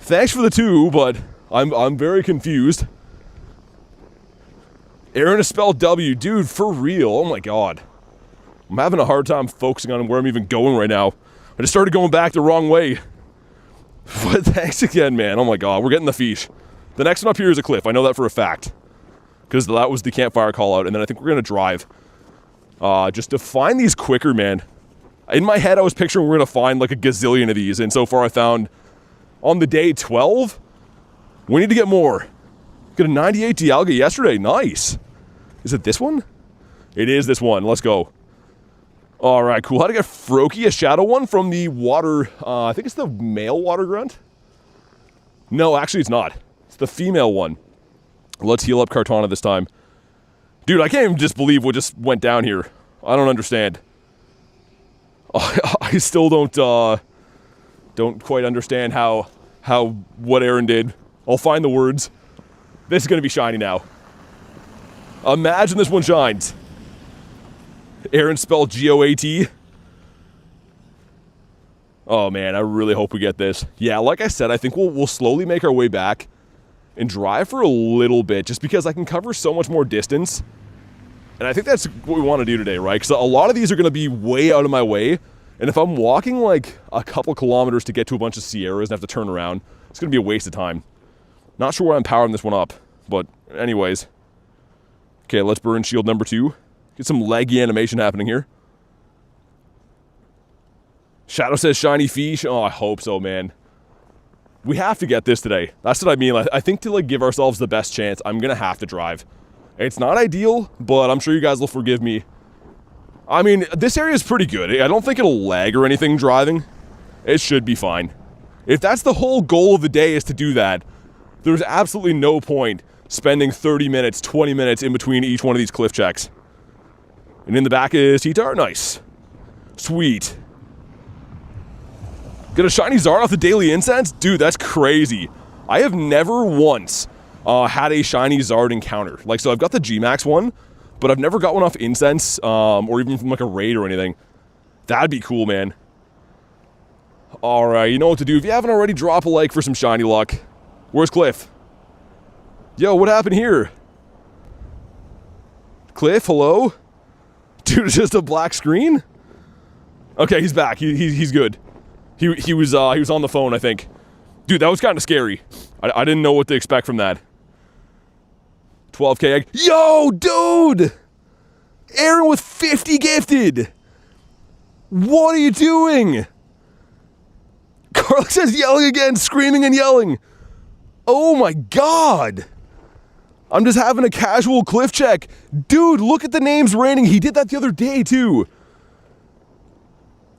Thanks for the 2, but I'm very confused. Aaron is spelled W. Dude, for real. Oh my God. I'm having a hard time focusing on where I'm even going right now. I just started going back the wrong way. But thanks again, man. Oh my God, we're getting the fish. The next one up here is a cliff. I know that for a fact. Because that was the campfire call out. And then I think we're going to drive. Just to find these quicker, man. In my head, I was picturing we're going to find like a gazillion of these. And so far I found on the day 12. We need to get more. Got a 98 Dialga yesterday. Nice. Is it this one? It is this one. Let's go. All right, cool. How to get Froakie, a shadow one from the water. I think it's the male water grunt. No, actually it's not. It's the female one. Let's heal up Kartana this time. Dude, I can't even just believe what just went down here. I don't understand. I still don't quite understand how what Aaron did. I'll find the words. This is going to be shiny now. Imagine this one shines. Aaron spelled G-O-A-T. Oh man, I really hope we get this. Yeah, like I said, I think we'll slowly make our way back and drive for a little bit, just because I can cover so much more distance. And I think that's what we want to do today, right? Because a lot of these are going to be way out of my way. And if I'm walking like a couple kilometers to get to a bunch of Sierras and have to turn around, it's going to be a waste of time. Not sure why I'm powering this one up, but anyways. Okay, let's burn shield number 2. Get some leggy animation happening here. Shadow says shiny fish. Oh, I hope so, man. We have to get this today. That's what I mean. I think to like give ourselves the best chance, I'm gonna have to drive. It's not ideal, but I'm sure you guys will forgive me. I mean, this area is pretty good. I don't think it'll lag or anything driving. It should be fine. If that's the whole goal of the day is to do that, there's absolutely no point spending 30 minutes, 20 minutes in between each one of these cliff checks. And in the back is Hitar. Nice. Sweet. Get a shiny Zard off the daily incense? Dude, that's crazy. I have never once had a shiny Zard encounter. Like, so I've got the G-Max one, but I've never got one off incense or even from like a raid or anything. That'd be cool, man. Alright, you know what to do. If you haven't already, drop a like for some shiny luck. Where's Cliff? Yo, what happened here? Cliff, hello? Dude, it's just a black screen? Okay, he's back. He's good. He was on the phone, I think. Dude, that was kind of scary. I didn't know what to expect from that. 12k egg. Yo, dude! Aaron with 50 gifted! What are you doing? Carly says yelling again, screaming and yelling. Oh my god! I'm just having a casual cliff check. Dude, look at the names raining. He did that the other day, too.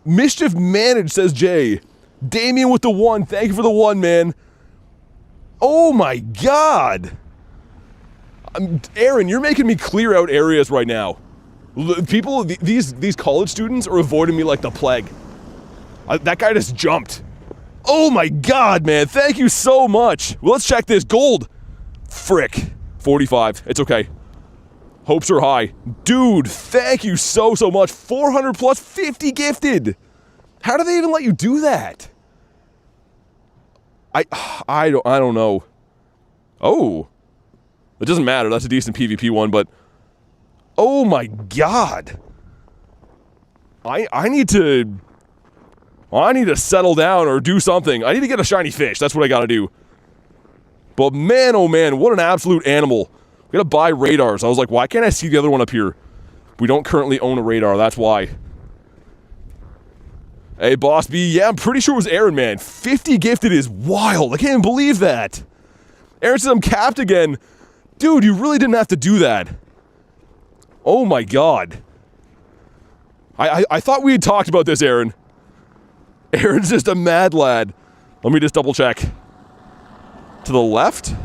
Mischief Managed, says Jay. Damien with the 1. Thank you for the 1, man. Oh my god. Aaron, you're making me clear out areas right now. People, these college students are avoiding me like the plague. That guy just jumped. Oh my god, man. Thank you so much. Well, let's check this. Gold. Frick. 45. It's okay. Hopes are high. Dude, thank you so much. 400 plus 50 gifted. How do they even let you do that? I don't know. Oh. It doesn't matter. That's a decent PvP one, but oh my god. I need to settle down or do something. I need to get a shiny fish. That's what I gotta do. But man, oh man, what an absolute animal. I'm gonna buy radars. I was like, why can't I see the other one up here? We don't currently own a radar, that's why. Hey, Boss B, yeah, I'm pretty sure it was Aaron, man. 50 gifted is wild. I can't even believe that. Aaron says I'm capped again. Dude, you really didn't have to do that. Oh my god. I thought we had talked about this, Aaron. Aaron's just a mad lad. Let me just double check. To the left?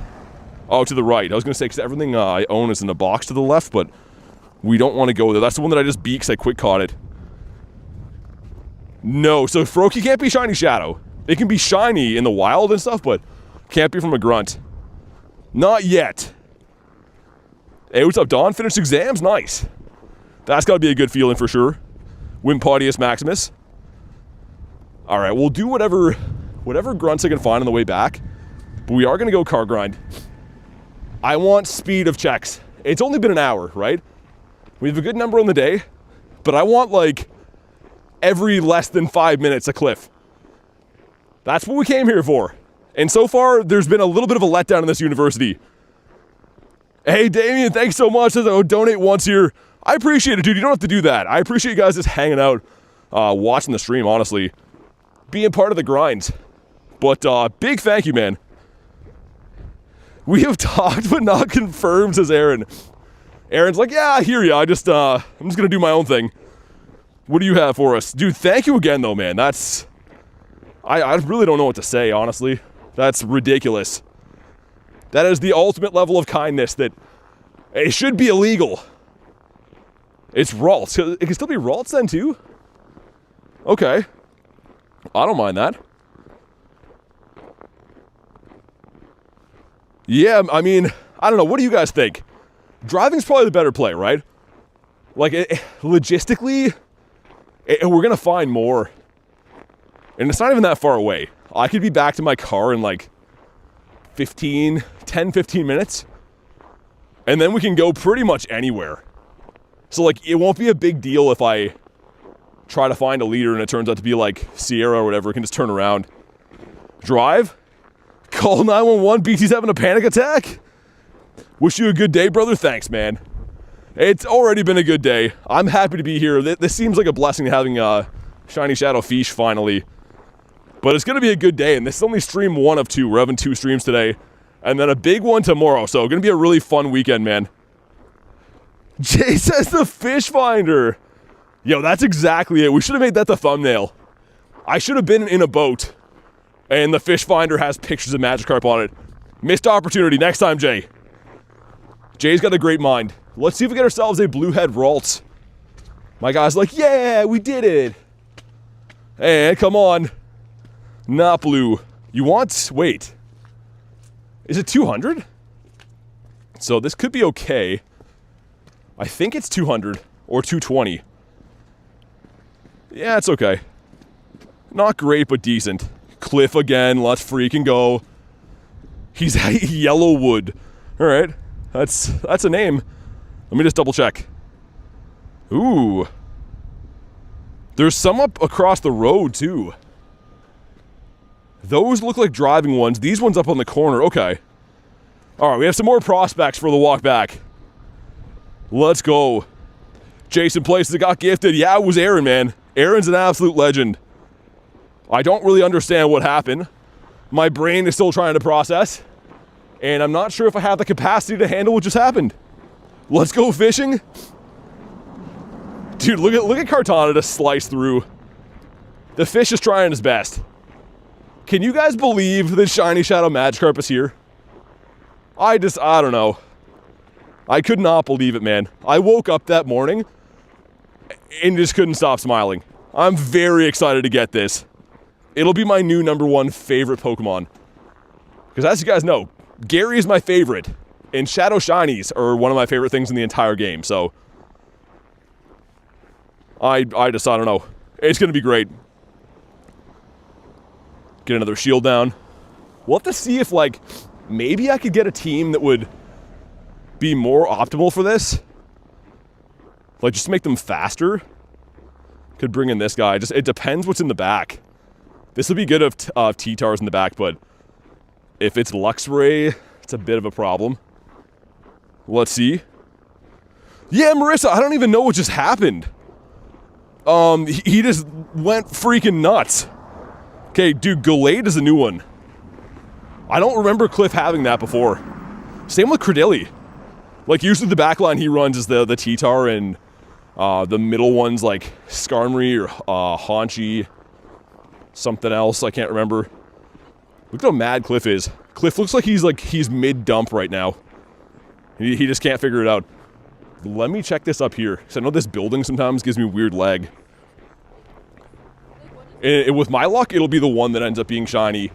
Oh, to the right. I was going to say, because everything I own is in a box to the left, but we don't want to go there. That's the one that I just beat because I quick caught it. No, so Froakie can't be Shiny Shadow. It can be shiny in the wild and stuff, but can't be from a grunt. Not yet. Hey, what's up, Don? Finished exams? Nice. That's got to be a good feeling for sure. Wimpodius Maximus. Alright, we'll do whatever grunts I can find on the way back. But we are going to go car grind. I want speed of checks. It's only been an hour, right? We have a good number on the day. But I want, like, every less than 5 minutes a cliff. That's what we came here for. And so far, there's been a little bit of a letdown in this university. Hey, Damien, thanks so much. Says, oh, donate once here. I appreciate it, dude. You don't have to do that. I appreciate you guys just hanging out, watching the stream, honestly. Being part of the grinds. But big thank you, man. We have talked but not confirmed, says Aaron. Aaron's like, yeah, I hear you. I'm just gonna do my own thing. What do you have for us? Dude, thank you again though, man. That's I really don't know what to say, honestly. That's ridiculous. That is the ultimate level of kindness that it should be illegal. It's Ralts. It can still be Ralts then too? Okay. I don't mind that. Yeah, I mean, I don't know. What do you guys think? Driving's probably the better play, right? Like, logistically, we're going to find more. And it's not even that far away. I could be back to my car in like 10, 15 minutes. And then we can go pretty much anywhere. So, like, it won't be a big deal if I try to find a leader and it turns out to be like Sierra or whatever. I can just turn around. Drive. Call 911. BT's having a panic attack. Wish you a good day, brother. Thanks, man. It's already been a good day. I'm happy to be here. This seems like a blessing having Shiny Shadow Fish finally. But it's going to be a good day, and this is only stream 1 of 2. We're having 2 streams today, and then a big one tomorrow, so going to be a really fun weekend, man. Jay says the fish finder. Yo, that's exactly it. We should have made that the thumbnail. I should have been in a boat, and the fish finder has pictures of Magikarp on it. Missed opportunity. Next time, Jay. Jay's got a great mind. Let's see if we get ourselves a Bluehead Ralts. My guy's like, yeah, we did it. And come on. Not blue. You want... Wait. Is it 200? So this could be okay. I think it's 200 or 220. Yeah, it's okay. Not great, but decent. Cliff again. Let's freaking go. He's Yellowwood. All right. That's a name. Let me just double check. Ooh. There's some up across the road, too. Those look like driving ones. These ones up on the corner. Okay. All right, we have some more prospects for the walk back. Let's go. Jason Places that got gifted. Yeah, it was Aaron, man. Aaron's an absolute legend. I don't really understand what happened. My brain is still trying to process. And I'm not sure if I have the capacity to handle what just happened. Let's go fishing. Dude, look at Kartana just slice through. The fish is trying his best. Can you guys believe that Shiny Shadow Magikarp is here? I don't know. I could not believe it, man. I woke up that morning and just couldn't stop smiling. I'm very excited to get this. It'll be my new #1 favorite Pokemon. Because as you guys know, Gary is my favorite. And Shadow Shinies are one of my favorite things in the entire game, so... I don't know. It's going to be great. Get another shield down. We'll have to see if, like, maybe I could get a team that would be more optimal for this. Like, just to make them faster. Could bring in this guy. It depends what's in the back. This would be good if T-Tar's in the back, but if it's Luxray, it's a bit of a problem. Let's see. Yeah, Marissa, I don't even know what just happened. He just went freaking nuts. Okay, dude, Gallade is a new one. I don't remember Cliff having that before. Same with Credilli. Like, usually the backline he runs is the T-Tar, and the middle ones like Skarmory or Haunchi. Something else, I can't remember. Look at how mad Cliff is. Cliff looks like he's mid-dump right now. He just can't figure it out. Let me check this up here, because I know this building sometimes gives me weird lag. And with my luck, it'll be the one that ends up being shiny,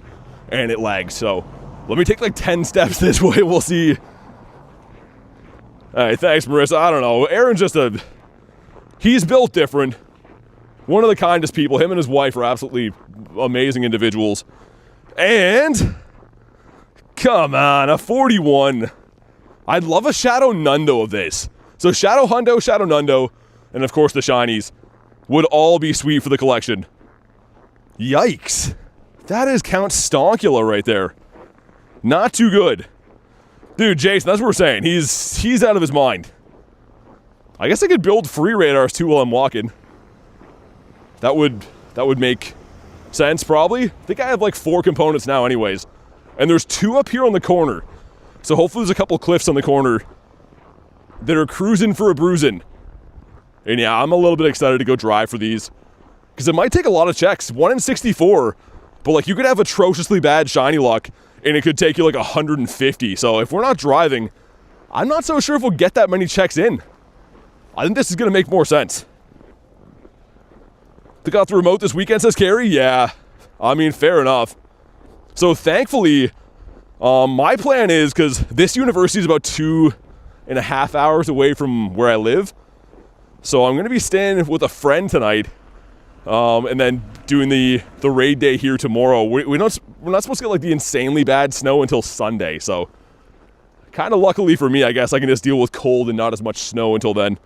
and it lags, so... Let me take like 10 steps this way, we'll see. Alright, thanks, Marissa. I don't know. Aaron's just he's built different. One of the kindest people. Him and his wife are absolutely amazing individuals. And... Come on, a 41. I'd love a Shadow Nundo of this. So Shadow Hundo, Shadow Nundo, and of course the shinies would all be sweet for the collection. Yikes. That is Count Stonkula right there. Not too good. Dude, Jason, that's what we're saying. He's out of his mind. I guess I could build free radars too while I'm walking. That would make sense, probably. I think I have like 4 components now anyways. And there's 2 up here on the corner. So hopefully there's a couple cliffs on the corner that are cruising for a bruising. And yeah, I'm a little bit excited to go drive for these. Because it might take a lot of checks. 1 in 64. But like, you could have atrociously bad shiny luck, and it could take you like 150. So if we're not driving, I'm not so sure if we'll get that many checks in. I think this is going to make more sense. Took out the remote this weekend, says Carrie? Yeah. I mean, fair enough. So thankfully, my plan is, because this university is about 2.5 hours away from where I live. So I'm going to be staying with a friend tonight. And then doing the raid day here tomorrow. We're not supposed to get like the insanely bad snow until Sunday, so kind of luckily for me, I guess I can just deal with cold and not as much snow until then.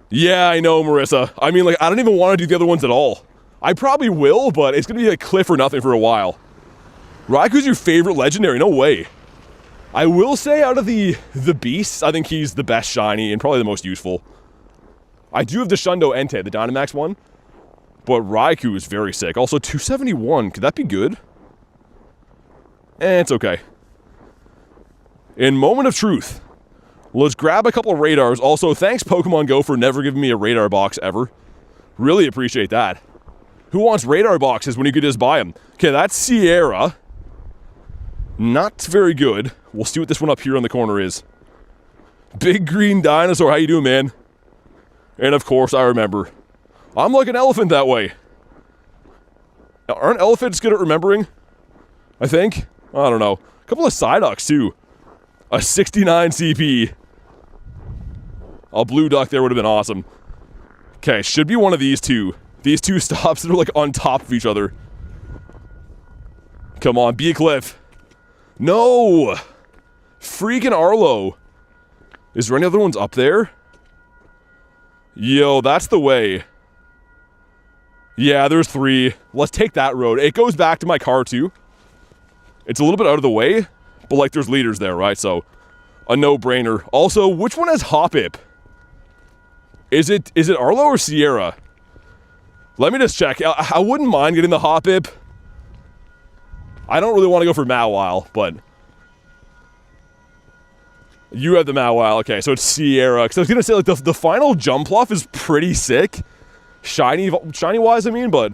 Yeah, I know, Marissa. I mean, like, I don't even want to do the other ones at all. I probably will, but it's gonna be like Cliff or nothing for a while. Raiku's your favorite legendary? No way. I will say, out of the beasts, I think he's the best shiny and probably the most useful. I do have the Shundo Entei, the Dynamax one. But Raikou is very sick. Also, 271. Could that be good? It's okay. In moment of truth, let's grab a couple of radars. Also, thanks Pokemon Go for never giving me a radar box ever. Really appreciate that. Who wants radar boxes when you could just buy them? Okay, that's Sierra. Not very good. We'll see what this one up here on the corner is. Big green dinosaur, how you doing, man? And of course, I remember. I'm like an elephant that way. Aren't elephants good at remembering? I think. I don't know. A couple of Psyducks, too. A 69 CP. A blue duck there would have been awesome. Okay, should be one of these two. These two stops that are like on top of each other. Come on, be a cliff. No! Freaking Arlo. Is there any other ones up there? Yo, that's the way. Yeah, there's 3. Let's take that road. It goes back to my car, too. It's a little bit out of the way, but like there's leaders there, right? So, a no-brainer. Also, which one has Hoppip? Is it Arlo or Sierra? Let me just check. I wouldn't mind getting the Hoppip. I don't really want to go for Mawile, but... You have the Mawile. Okay, so it's Sierra. Because I was going to say, like, the final Jumpluff is pretty sick. Shiny-wise, I mean, but...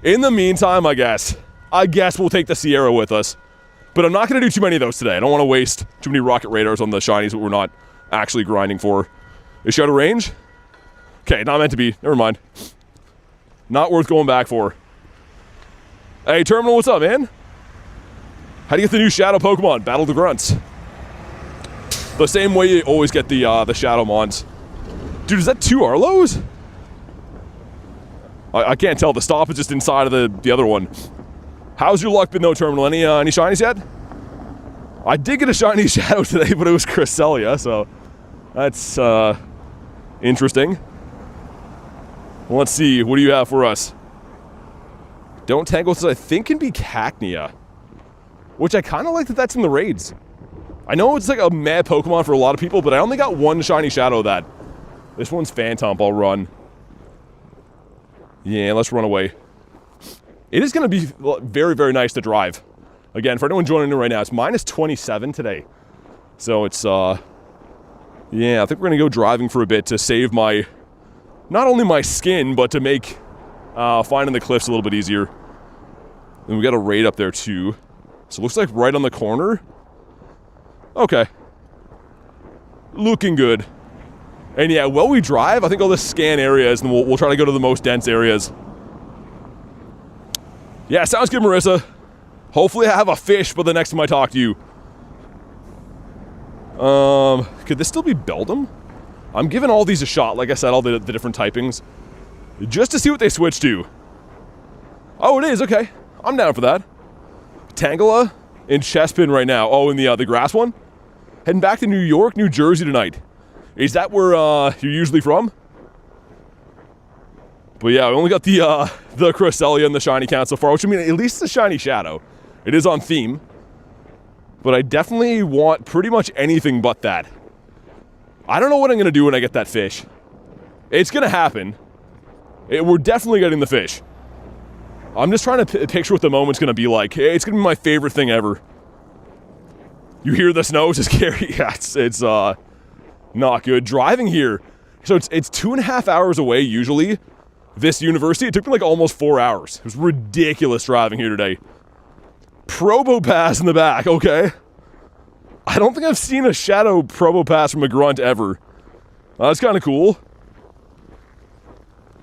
In the meantime, I guess we'll take the Sierra with us. But I'm not going to do too many of those today. I don't want to waste too many Rocket Radars on the Shinies that we're not actually grinding for. Is she out of range? Okay, not meant to be. Never mind. Not worth going back for. Hey, Terminal, what's up, man? How do you get the new Shadow Pokemon? Battle the Grunts. The same way you always get the Shadow Mons. Dude, is that 2 Arlos? I can't tell. The stop is just inside of the other one. How's your luck been, though, Terminal? Any shinies yet? I did get a Shiny Shadow today, but it was Cresselia, so... That's, interesting. Well, let's see. What do you have for us? Don't Tangle says I think can be Cacnea. Which I kind of like that that's in the raids. I know it's like a mad Pokemon for a lot of people, but I only got 1 Shiny Shadow of that. This one's Phantomp. I'll run. Yeah, let's run away. It is going to be very, very nice to drive. Again, for anyone joining in right now, it's minus 27 today. So it's, yeah, I think we're going to go driving for a bit to save my, not only my skin, but to make finding the cliffs a little bit easier. And we got a raid up there too. So it looks like right on the corner. Okay. Looking good. And yeah, while we drive, I think I'll just scan areas and we'll try to go to the most dense areas. Yeah, sounds good, Marissa. Hopefully I have a fish by the next time I talk to you. Could this still be Beldum? I'm giving all these a shot, like I said, all the different typings. Just to see what they switch to. Oh, it is, okay. I'm down for that. Tangela in Chespin right now. Oh, in the grass one? Heading back to New York, New Jersey tonight. Is that where you're usually from? But yeah, we only got the Cresselia and the Shiny count so far, which I mean, at least the Shiny Shadow. It is on theme. But I definitely want pretty much anything but that. I don't know what I'm going to do when I get that fish. It's going to happen. We're definitely getting the fish. I'm just trying to picture what the moment's going to be like. It's going to be my favorite thing ever. You hear the snow? It's scary. Yeah, it's not good. Driving here. So it's 2.5 hours away usually. This university, it took me like almost 4 hours. It was ridiculous driving here today. Probopass in the back, okay. I don't think I've seen a Shadow Probopass from a Grunt ever. That's kind of cool.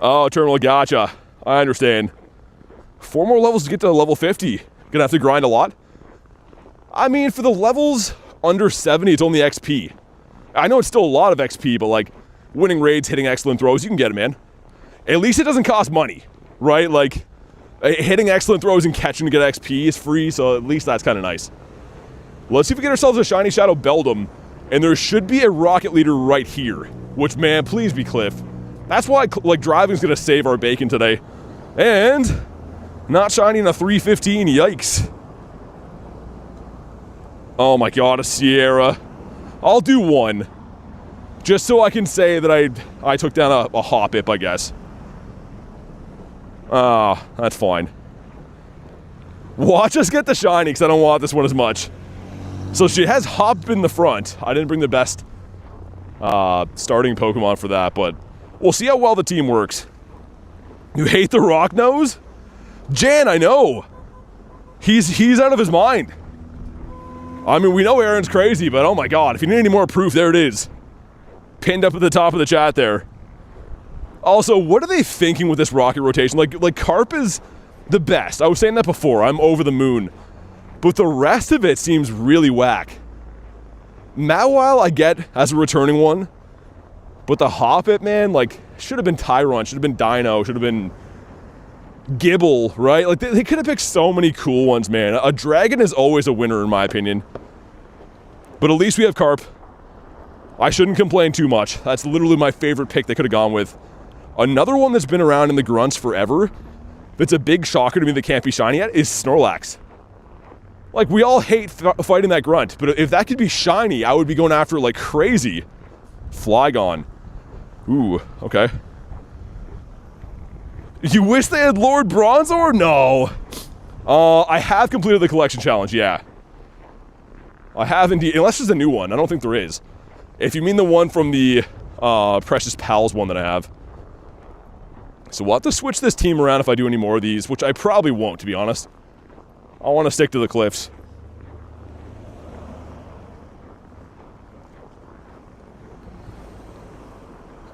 Oh, Terminal, gotcha. I understand. 4 more levels to get to level 50. Gonna have to grind a lot. I mean, for the levels under 70, it's only XP. I know it's still a lot of XP, but like, winning raids, hitting excellent throws, you can get it, man. At least it doesn't cost money, right? Like, hitting excellent throws and catching to get XP is free, so at least that's kind of nice. Let's see if we get ourselves a Shiny Shadow Beldum, and there should be a Rocket Leader right here, which, man, please be Cliff. That's why, like, driving's gonna save our bacon today. And not shining a 315, yikes. Oh my god, a Sierra. I'll do 1. Just so I can say that I took down a Hoppip, I guess. Ah, that's fine. Watch us get the shiny, because I don't want this one as much. So she has Hop in the front. I didn't bring the best starting Pokemon for that, but we'll see how well the team works. You hate the Rock Nose? Jan, I know. He's out of his mind. I mean, we know Aaron's crazy, but oh my god, if you need any more proof, there it is. Pinned up at the top of the chat there. Also, what are they thinking with this rocket rotation? Like Carp is the best. I was saying that before. I'm over the moon. But the rest of it seems really whack. Mawile, I get as a returning one. But the Hoppip, man, like, should have been Tyron, should have been Dino, should have been Gibble, right? Like, they could have picked so many cool ones, man. A Dragon is always a winner, in my opinion. But at least we have Carp. I shouldn't complain too much. That's literally my favorite pick they could have gone with. Another one that's been around in the Grunts forever, that's a big shocker to me that can't be shiny yet, is Snorlax. Like, we all hate fighting that Grunt, but if that could be shiny, I would be going after it like crazy. Flygon. Ooh, okay. You wish they had Lord Bronzor? No. I have completed the collection challenge, yeah. I have indeed, unless there's a new one. I don't think there is. If you mean the one from the Precious Pals one that I have. So we'll have to switch this team around if I do any more of these, which I probably won't, to be honest. I want to stick to the cliffs.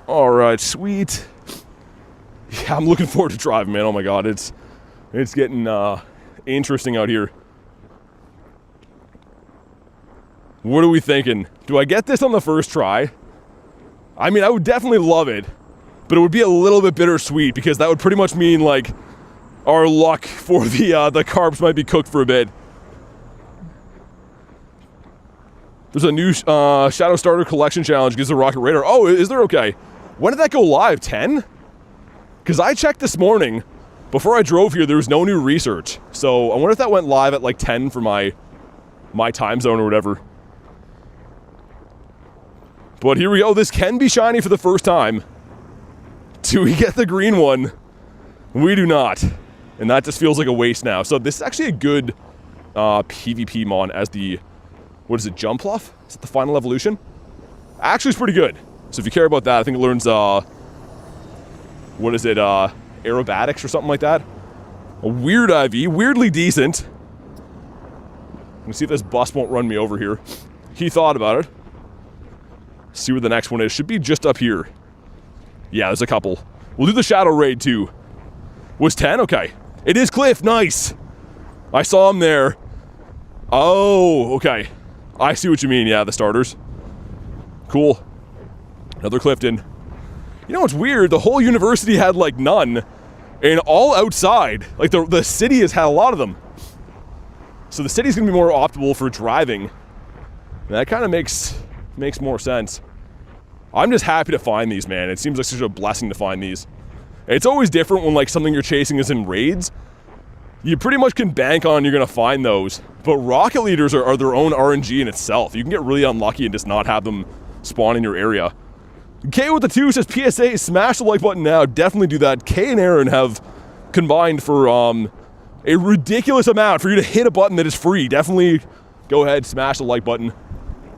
Alright, sweet. Yeah, I'm looking forward to driving, man. Oh my god, it's getting interesting out here. What are we thinking? Do I get this on the first try? I mean, I would definitely love it, but it would be a little bit bittersweet because that would pretty much mean, like, our luck for the Carps might be cooked for a bit. There's a new Shadow Starter Collection Challenge, gives a Rocket Radar. Oh, is there? Okay. When did that go live? 10? Because I checked this morning, before I drove here, there was no new research. So I wonder if that went live at like 10 for my time zone or whatever. But here we go. This can be shiny for the first time. Do we get the green one? We do not. And that just feels like a waste now. So this is actually a good PvP mon as the, what is it, Jumpluff? Is it the final evolution? Actually, it's pretty good. So if you care about that, I think it learns, what is it, aerobatics or something like that. A weird IV, weirdly decent. Let me see if this bus won't run me over here. He thought about it. See where the next one is. Should be just up here. Yeah, there's a couple. We'll do the Shadow Raid too. Was 10? Okay. It is Cliff, nice. I saw him there. Oh, okay. I see what you mean, yeah, the starters. Cool. Another Clifton. You know what's weird? The whole university had like none. And all outside. Like the city has had a lot of them. So the city's gonna be more optimal for driving. And that kind of makes more sense. I'm just happy to find these, man. It seems like such a blessing to find these. It's always different when like something you're chasing is in raids. You pretty much can bank on you're gonna find those. But rocket leaders are their own RNG in itself. You can get really unlucky and just not have them spawn in your area. K with the 2 says PSA, smash the like button now. Definitely do that. K and Aaron have combined for a ridiculous amount for you to hit a button that is free. Definitely go ahead, smash the like button.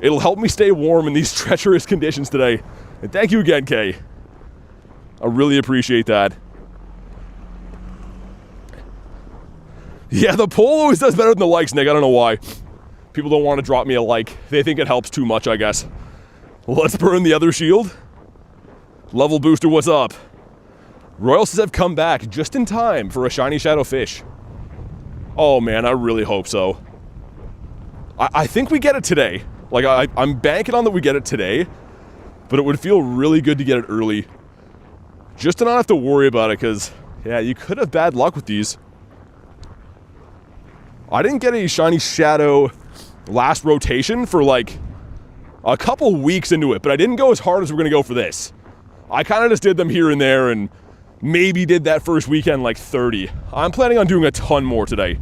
It'll help me stay warm in these treacherous conditions today. And thank you again, Kay. I really appreciate that. Yeah, the poll always does better than the likes, Nick. I don't know why. People don't want to drop me a like. They think it helps too much, I guess. Let's burn the other shield. Level booster, what's up? Royals have come back just in time for a Shiny Shadow Fish. Oh man, I really hope so. I think we get it today. Like, I'm banking on that we get it today, but it would feel really good to get it early. Just to not have to worry about it, because, yeah, you could have bad luck with these. I didn't get a Shiny Shadow last rotation for, like, a couple weeks into it, but I didn't go as hard as we're going to go for this. I kind of just did them here and there, and maybe did that first weekend like 30. I'm planning on doing a ton more today.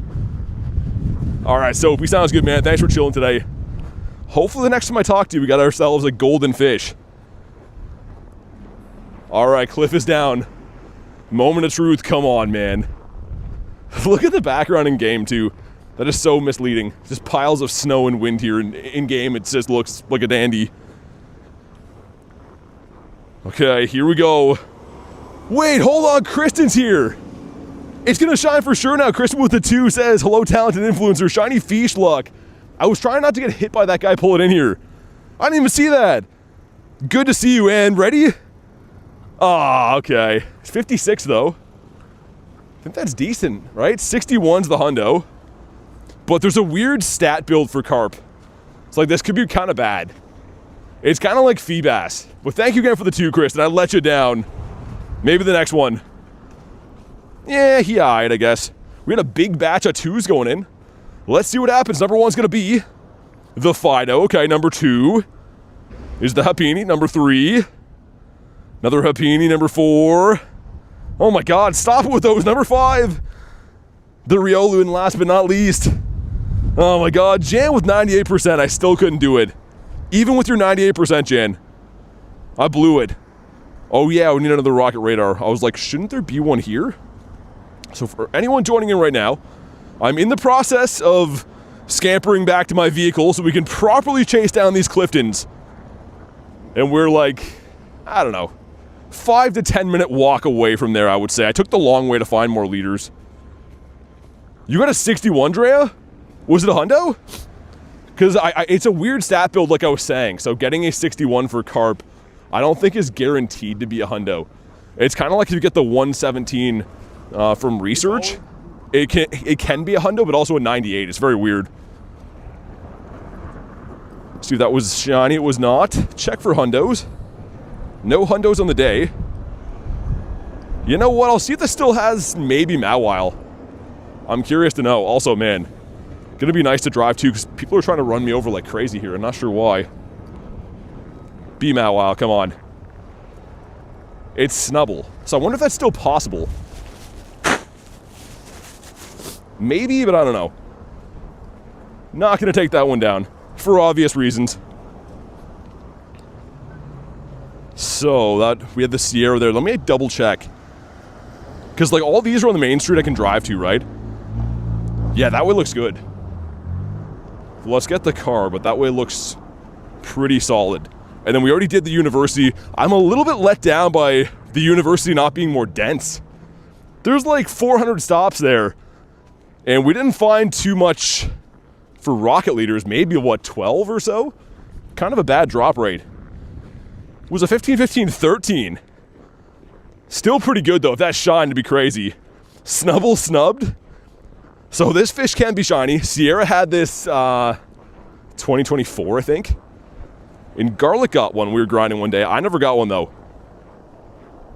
Alright, Soapy, sounds good, man. Thanks for chilling today. Hopefully the next time I talk to you, we got ourselves a golden fish. Alright, Cliff is down. Moment of truth, come on, man. Look at the background in game, too. That is so misleading. Just piles of snow and wind here. In game, it just looks like a dandy. Okay, here we go. Wait, hold on, Kristen's here. It's gonna shine for sure now. Kristen with the 2 says, hello, talented influencer, shiny fish luck. I was trying not to get hit by that guy pulling in here. I didn't even see that. Good to see you, Ann. Ready? Ah, okay. It's 56, though. I think that's decent, right? 61's the hundo. But there's a weird stat build for Carp. It's like, this could be kind of bad. It's kind of like Feebas. But thank you again for the 2, Kristen. I let you down. Maybe the next one. Yeah, he eyed, I guess. We had a big batch of 2s going in. Let's see what happens. Number 1's gonna be the Fido. Okay, number 2 is the Happiny. Number 3. Another Happiny. Number 4. Oh my god, stop it with those. Number 5. The Riolu, and last but not least. Oh my god, Jan with 98%. I still couldn't do it. Even with your 98%, Jan. I blew it. Oh yeah, we need another rocket radar. I was like, shouldn't there be one here? So for anyone joining in right now, I'm in the process of scampering back to my vehicle so we can properly chase down these Cliftons. And we're like, I don't know, 5 to 10 minute walk away from there, I would say. I took the long way to find more leaders. You got a 61, Drea? Was it a hundo? Because it's a weird stat build like I was saying. So getting a 61 for Carp, I don't think is guaranteed to be a hundo. It's kind of like if you get the 117 from research. It can be a hundo, but also a 98. It's very weird. See if that was shiny. It was not. Check for hundos. No hundos on the day. You know what? I'll see if this still has maybe Mawile. I'm curious to know. Also, man, gonna be nice to drive too, because people are trying to run me over like crazy here. I'm not sure why. Be Mawile, come on. It's Snubble. So I wonder if that's still possible. Maybe, but I don't know. Not gonna take that one down. For obvious reasons. So, we had the Sierra there. Let me double check. Because, like, all these are on the main street I can drive to, right? Yeah, that way looks good. Let's get the car, but that way looks pretty solid. And then we already did the university. I'm a little bit let down by the university not being more dense. There's like 400 stops there. And we didn't find too much for rocket leaders. Maybe, what, 12 or so? Kind of a bad drop rate. It was a 15, 15, 13. Still pretty good, though, if that's shine to be crazy. Snubble snubbed. So this fish can be shiny. Sierra had this 2024, I think. And Garlic got one. We were grinding one day. I never got one, though.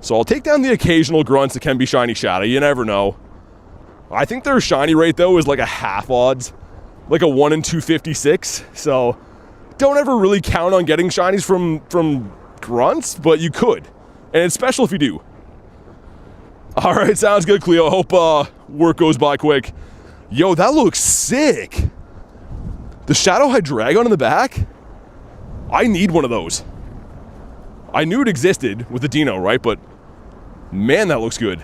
So I'll take down the occasional grunts that can be shiny shadow. You never know. I think their shiny rate, though, is like a half odds. Like a 1 in 256. So don't ever really count on getting shinies from grunts, but you could. And it's special if you do. All right, sounds good, Cleo. Hope work goes by quick. Yo, that looks sick. The Shadow Hydreigon in the back? I need one of those. I knew it existed with the Dino, right? But man, that looks good.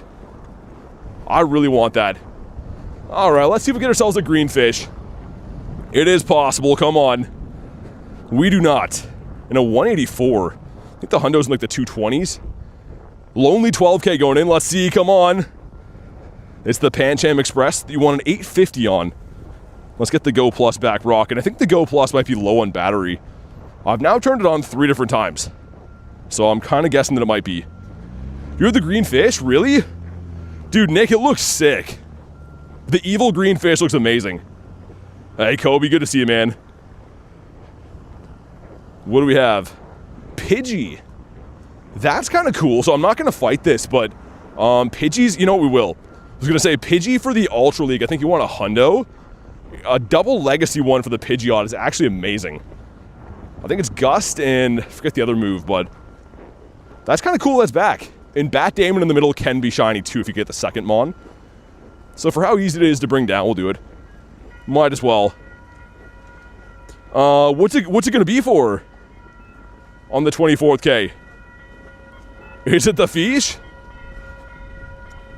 I really want that. All right, let's see if we get ourselves a green fish. It is possible, come on. We do not. In a 184. I think the hundo's in like the 220s. Lonely 12K going in, let's see, come on. It's the Pancham Express that you want an 850 on. Let's get the Go Plus back rocking. I think the Go Plus might be low on battery. I've now turned it on 3 different times. So I'm kind of guessing that it might be. You're the green fish? Really? Dude, Nick, it looks sick. The evil green fish looks amazing. Hey, Kobe, good to see you, man. What do we have? Pidgey. That's kind of cool. So I'm not going to fight this, but Pidgeys, you know what, we will. I was going to say Pidgey for the Ultra League. I think you want a hundo. A double legacy one for the Pidgeot is actually amazing. I think it's Gust and I forget the other move, but that's kind of cool that's back. And Bat Damon in the middle can be shiny too if you get the second Mon. So for how easy it is to bring down, we'll do it. Might as well. What's it going to be for? On the 24th K? Is it the fish?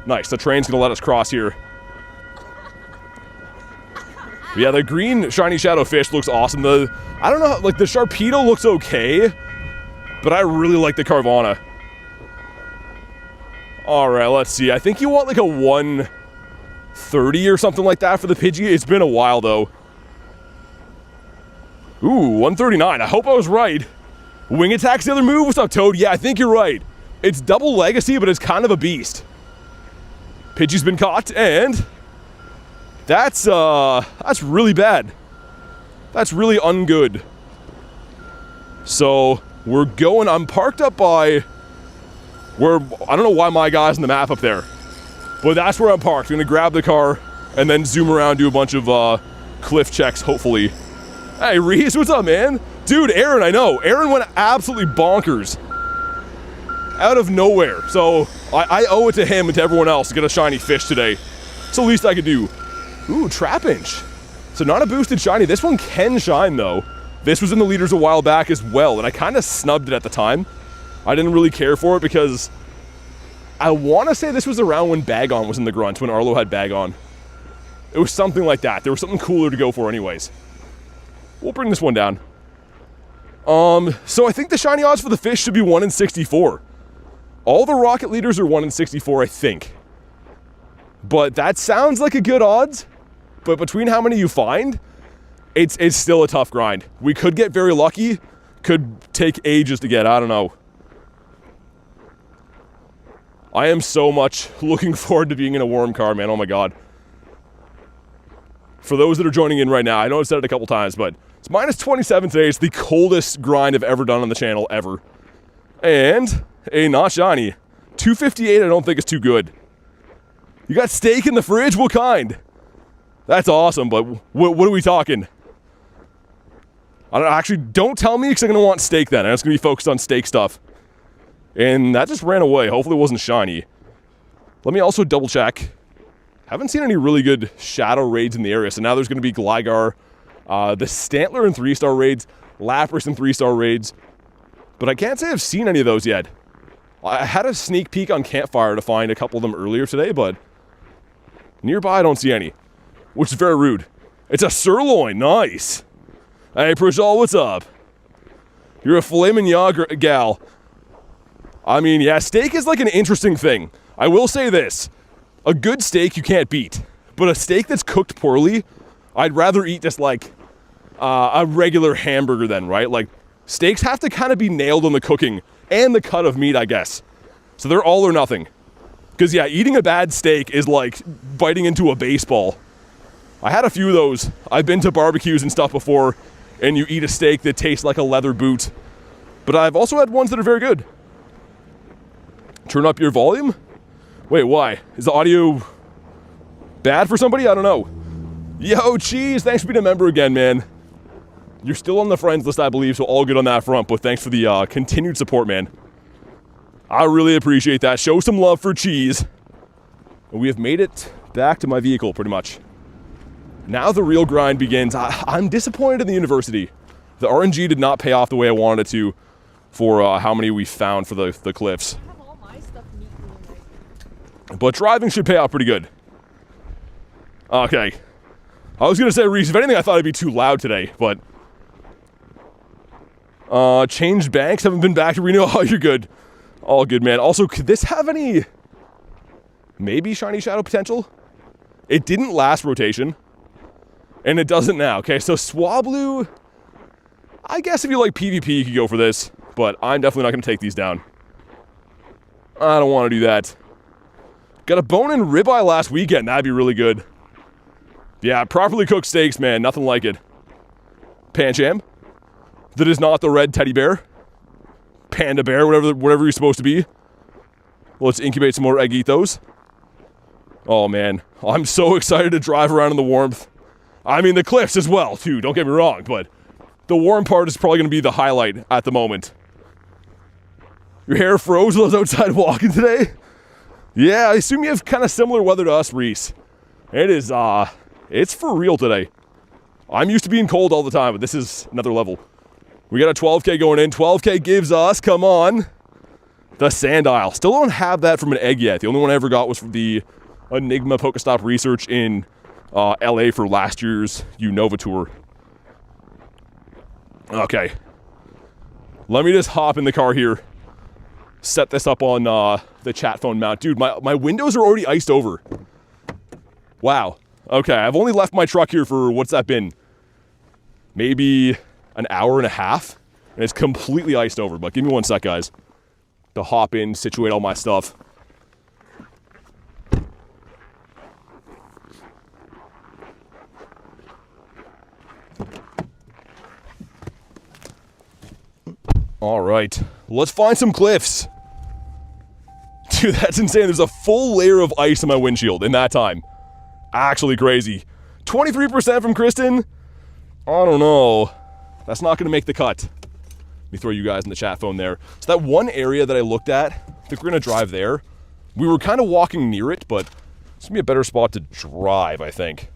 Nice, the train's gonna let us cross here. But yeah, the green Shiny Shadow fish looks awesome. I don't know, like the Sharpedo looks okay, but I really like the Carvana. Alright, let's see. I think you want like a 130 or something like that for the Pidgey. It's been a while though. Ooh, 139. I hope I was right. Wing Attack's the other move. What's up, Toad? Yeah, I think you're right. It's double legacy, but it's kind of a beast. Pidgey's been caught, and that's really bad. That's really ungood. So we're going. I'm parked up by where I don't know why my guy's on the map up there, but that's where I'm parked. I'm gonna grab the car and then zoom around, do a bunch of cliff checks, hopefully. Hey, Reese, what's up, man? Dude, Aaron, I know. Aaron went absolutely bonkers. Out of nowhere. So, I owe it to him and to everyone else to get a shiny fish today. It's the least I could do. Ooh, Trapinch. So not a boosted shiny. This one can shine, though. This was in the leaders a while back as well, and I kind of snubbed it at the time. I didn't really care for it because I want to say this was around when Bagon was in the Grunts, when Arlo had Bagon. It was something like that. There was something cooler to go for anyways. We'll bring this one down. So I think the shiny odds for the fish should be 1 in 64. All the rocket leaders are 1 in 64, I think. But that sounds like a good odds. But between how many you find, it's still a tough grind. We could get very lucky. Could take ages to get, I don't know. I am so much looking forward to being in a worm car, man. Oh my god. For those that are joining in right now, I know I've said it a couple times, but it's minus 27 today. It's the coldest grind I've ever done on the channel, ever. And a not shiny. 258 I don't think is too good. You got steak in the fridge? What kind? That's awesome, but what are we talking? I don't know, actually, don't tell me because I'm going to want steak then. I'm just going to be focused on steak stuff. And that just ran away. Hopefully it wasn't shiny. Let me also double check. Haven't seen any really good shadow raids in the area, so now there's going to be Gligar, the Stantler in 3-star raids, Lapras in 3-star raids, but I can't say I've seen any of those yet. I had a sneak peek on Campfire to find a couple of them earlier today, but nearby I don't see any, which is very rude. It's a sirloin, nice. Hey, Prajal, what's up? You're a filet mignon gal. I mean, yeah, steak is like an interesting thing. I will say this. A good steak you can't beat, but a steak that's cooked poorly, I'd rather eat just like a regular hamburger then, right? Like, steaks have to kind of be nailed on the cooking and the cut of meat, I guess. So they're all or nothing. Because yeah, eating a bad steak is like biting into a baseball. I had a few of those. I've been to barbecues and stuff before, and you eat a steak that tastes like a leather boot. But I've also had ones that are very good. Turn up your volume? Wait, why? Is the audio bad for somebody? I don't know. Yo, Cheese, thanks for being a member again, man. You're still on the friends list, I believe, so all good on that front, but thanks for the continued support, man. I really appreciate that. Show some love for Cheese. And we have made it back to my vehicle, pretty much. Now the real grind begins. I'm disappointed in the university. The RNG did not pay off the way I wanted it to for how many we found for the cliffs. But driving should pay off pretty good. Okay. I was going to say, Reese, if anything, I thought it'd be too loud today, but... changed banks, haven't been back to Reno. Oh, you're good. All good, man. Also, could this have any... maybe Shiny Shadow potential? It didn't last rotation. And it doesn't now. Okay, so Swablu... I guess if you like PvP, you could go for this. But I'm definitely not going to take these down. I don't want to do that. Got a bone-in ribeye last weekend. That'd be really good. Yeah, properly cooked steaks, man. Nothing like it. Pancham. That is not the red teddy bear. Panda bear, whatever you're supposed to be. Let's incubate some more Eggitos. Oh, man. I'm so excited to drive around in the warmth. I mean, the cliffs as well, too. Don't get me wrong, but the warm part is probably going to be the highlight at the moment. Your hair froze while I was outside walking today? Yeah, I assume you have kind of similar weather to us, Reese. It is, it's for real today. I'm used to being cold all the time, but this is another level. We got a 12K going in. 12K gives us, come on, The Sandile. Still don't have that from an egg yet. The only one I ever got was from the Enigma Pokestop research in LA for last year's Unova tour. Okay. Let me just hop in the car here. Set this up on the chat phone mount. Dude, my windows are already iced over. Wow. Okay, I've only left my truck here for, what's that been? Maybe an hour and a half? And it's completely iced over. But give me one sec, guys. To hop in, situate all my stuff. All right, let's find some cliffs. Dude, that's insane. There's a full layer of ice in my windshield in that time. Actually crazy. 23% from Kristen? I don't know. That's not going to make the cut. Let me throw you guys in the chat phone there. So that one area that I looked at, I think we're going to drive there. We were kind of walking near it, but it's going to be a better spot to drive, I think.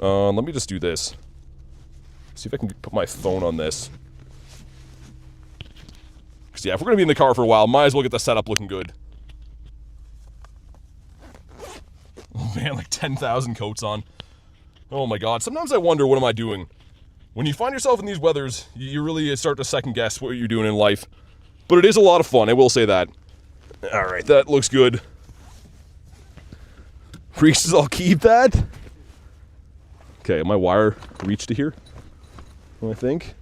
Let me just do this. See if I can put my phone on this. Because, yeah, if we're going to be in the car for a while, might as well get the setup looking good. Oh, man, like 10,000 coats on. Oh, my God. Sometimes I wonder, what am I doing? When you find yourself in these weathers, you really start to second guess what you're doing in life. But it is a lot of fun, I will say that. All right, that looks good. Reese's, I'll keep that. Okay, my wire reached to here, I think.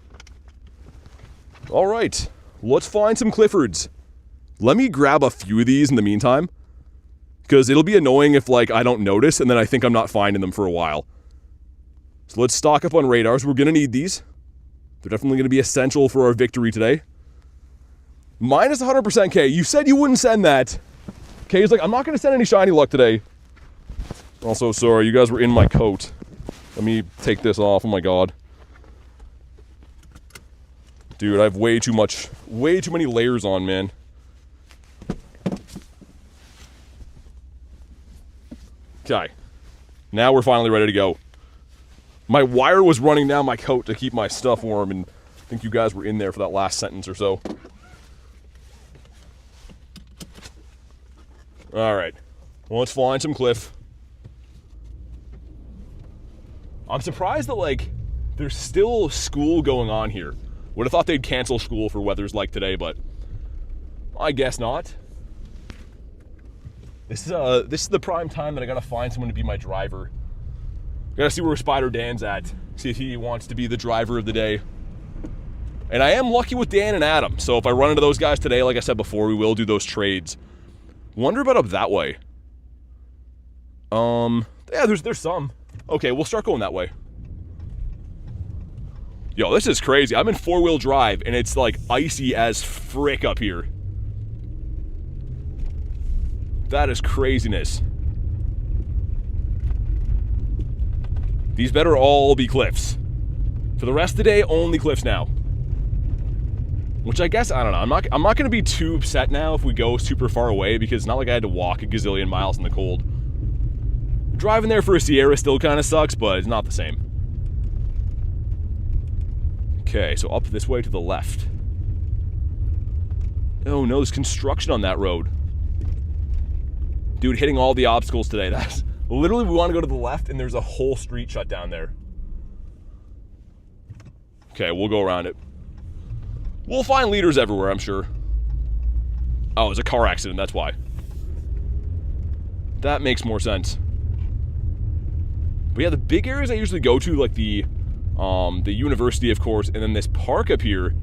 All right, let's find some Cliffords. Let me grab a few of these in the meantime, because it'll be annoying if, like, I don't notice, and then I think I'm not finding them for a while. So let's stock up on radars. We're going to need these. They're definitely going to be essential for our victory today. Minus 100% K. You said you wouldn't send that. K's like, I'm not going to send any shiny luck today. Also, sorry, you guys were in my coat. Let me take this off. Oh my God. Dude, I have way too many layers on, man. Okay. Now we're finally ready to go. My wire was running down my coat to keep my stuff warm, and I think you guys were in there for that last sentence or so. Alright. Well, let's find some cliff. I'm surprised that, like, there's still school going on here. Would have thought they'd cancel school for weathers like today, but I guess not. This is the prime time that I gotta find someone to be my driver. Gotta see where Spider Dan's at. See if he wants to be the driver of the day. And I am lucky with Dan and Adam, so if I run into those guys today, like I said before, we will do those trades. Wonder about up that way. Yeah, there's some. Okay, we'll start going that way. Yo, this is crazy. I'm in four-wheel drive, and it's like icy as frick up here. That is craziness. These better all be cliffs. For the rest of the day, only cliffs now. Which I guess, I don't know, I'm not going to be too upset now if we go super far away, because it's not like I had to walk a gazillion miles in the cold. Driving there for a Sierra still kind of sucks, but it's not the same. Okay, so up this way to the left. Oh no, there's construction on that road. Dude, hitting all the obstacles today. That's literally, we want to go to the left and there's a whole street shut down there. Okay, we'll go around it. We'll find leaders everywhere, I'm sure. Oh, it's a car accident, that's why. That makes more sense. But yeah, the big areas I usually go to, like the university, of course, and then this park up here,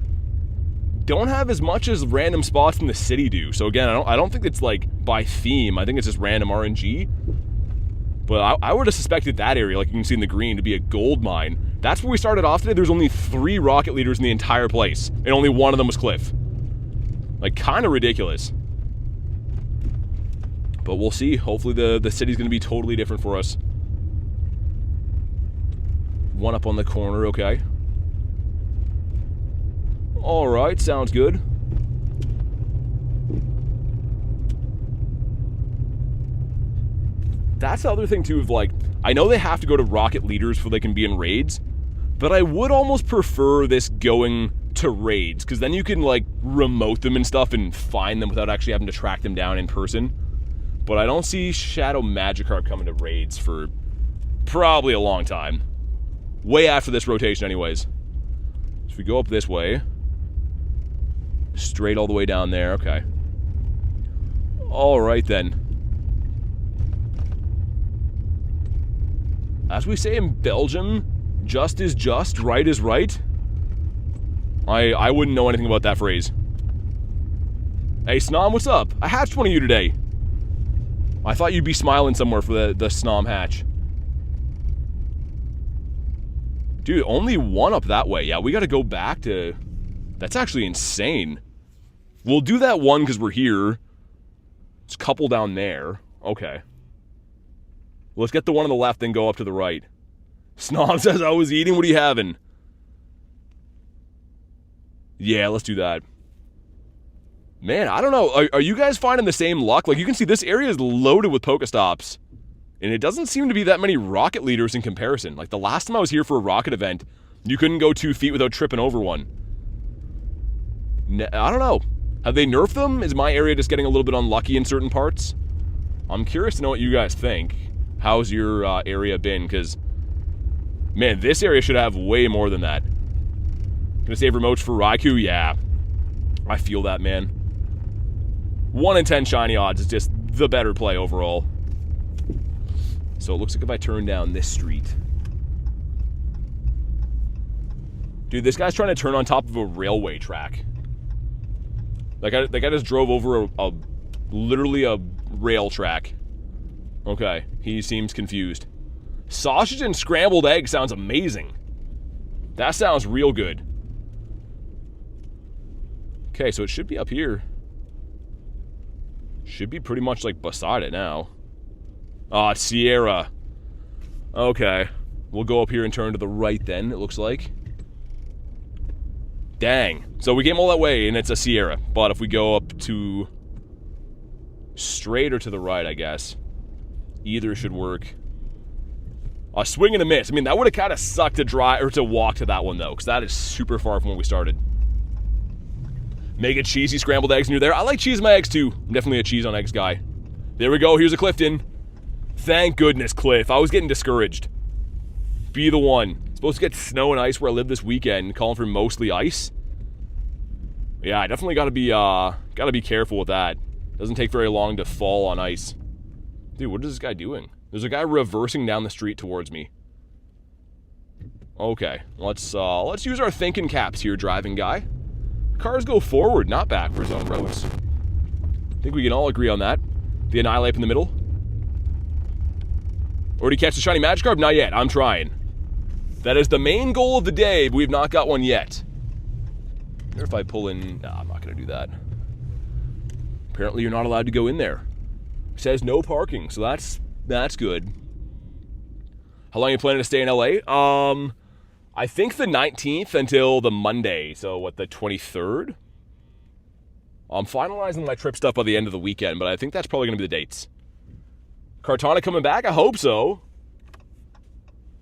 don't have as much as random spots in the city do. So again, I don't think it's like by theme. I think it's just random RNG. But I would have suspected that area, like you can see in the green, to be a gold mine. That's where we started off today. There's only 3 rocket leaders in the entire place, and only one of them was Cliff. Like, kind of ridiculous. But we'll see. Hopefully the city's going to be totally different for us. One up on the corner, okay. Alright, sounds good. That's the other thing too, of like, I know they have to go to rocket leaders before they can be in raids, but I would almost prefer this going to raids, because then you can, like, remote them and stuff and find them without actually having to track them down in person. But I don't see Shadow Magikarp coming to raids for probably a long time. Way after this rotation anyways. So if we go up this way, straight all the way down there, okay. Alright then. As we say in Belgium, just is just, right is right. I wouldn't know anything about that phrase. Hey, Snom, what's up? I hatched one of you today. I thought you'd be smiling somewhere for the Snom hatch. Dude, only one up that way. Yeah, we gotta go back to... That's actually insane. We'll do that one because we're here. It's a couple down there. Okay. Let's get the one on the left, then go up to the right. Snom says, I was eating. What are you having? Yeah, let's do that. Man, I don't know. Are you guys finding the same luck? Like, you can see this area is loaded with Pokestops. And it doesn't seem to be that many rocket leaders in comparison. Like, the last time I was here for a rocket event, you couldn't go 2 feet without tripping over one. I don't know. Have they nerfed them? Is my area just getting a little bit unlucky in certain parts? I'm curious to know what you guys think. How's your area been? Because, man, this area should have way more than that. Gonna save remotes for Raikou? Yeah. I feel that, man. 1 in 10 shiny odds is just the better play overall. So it looks like if I turn down this street... Dude, this guy's trying to turn on top of a railway track. That guy just drove over literally a rail track. Okay, he seems confused. Sausage and scrambled egg sounds amazing. That sounds real good. Okay, so it should be up here. Should be pretty much like beside it now. Ah, Sierra. Okay. We'll go up here and turn to the right then, it looks like. Dang. So we came all that way and it's a Sierra. But if we go up to... straight or to the right, I guess. Either should work. A swing and a miss. I mean, that would have kind of sucked to drive or to walk to that one though, because that is super far from where we started. Mega cheesy scrambled eggs near there. I like cheese in my eggs too. I'm definitely a cheese on eggs guy. There we go. Here's a Clifton. Thank goodness, Cliff. I was getting discouraged. Be the one. Supposed to get snow and ice where I live this weekend. Calling for mostly ice. Yeah, I definitely gotta be careful with that. Doesn't take very long to fall on ice. Dude, what is this guy doing? There's a guy reversing down the street towards me. Okay, let's use our thinking caps here, driving guy. Cars go forward, not backwards on roads. I think we can all agree on that. The Annihilate in the middle. Already catch the Shiny Magikarp? Not yet, I'm trying. That is the main goal of the day, but we've not got one yet. I wonder if I pull in... Nah, I'm not going to do that. Apparently you're not allowed to go in there. It says no parking, so that's good. How long are you planning to stay in LA? I think the 19th until the Monday, so what, the 23rd? I'm finalizing my trip stuff by the end of the weekend, but I think that's probably going to be the dates. Kartana coming back? I hope so.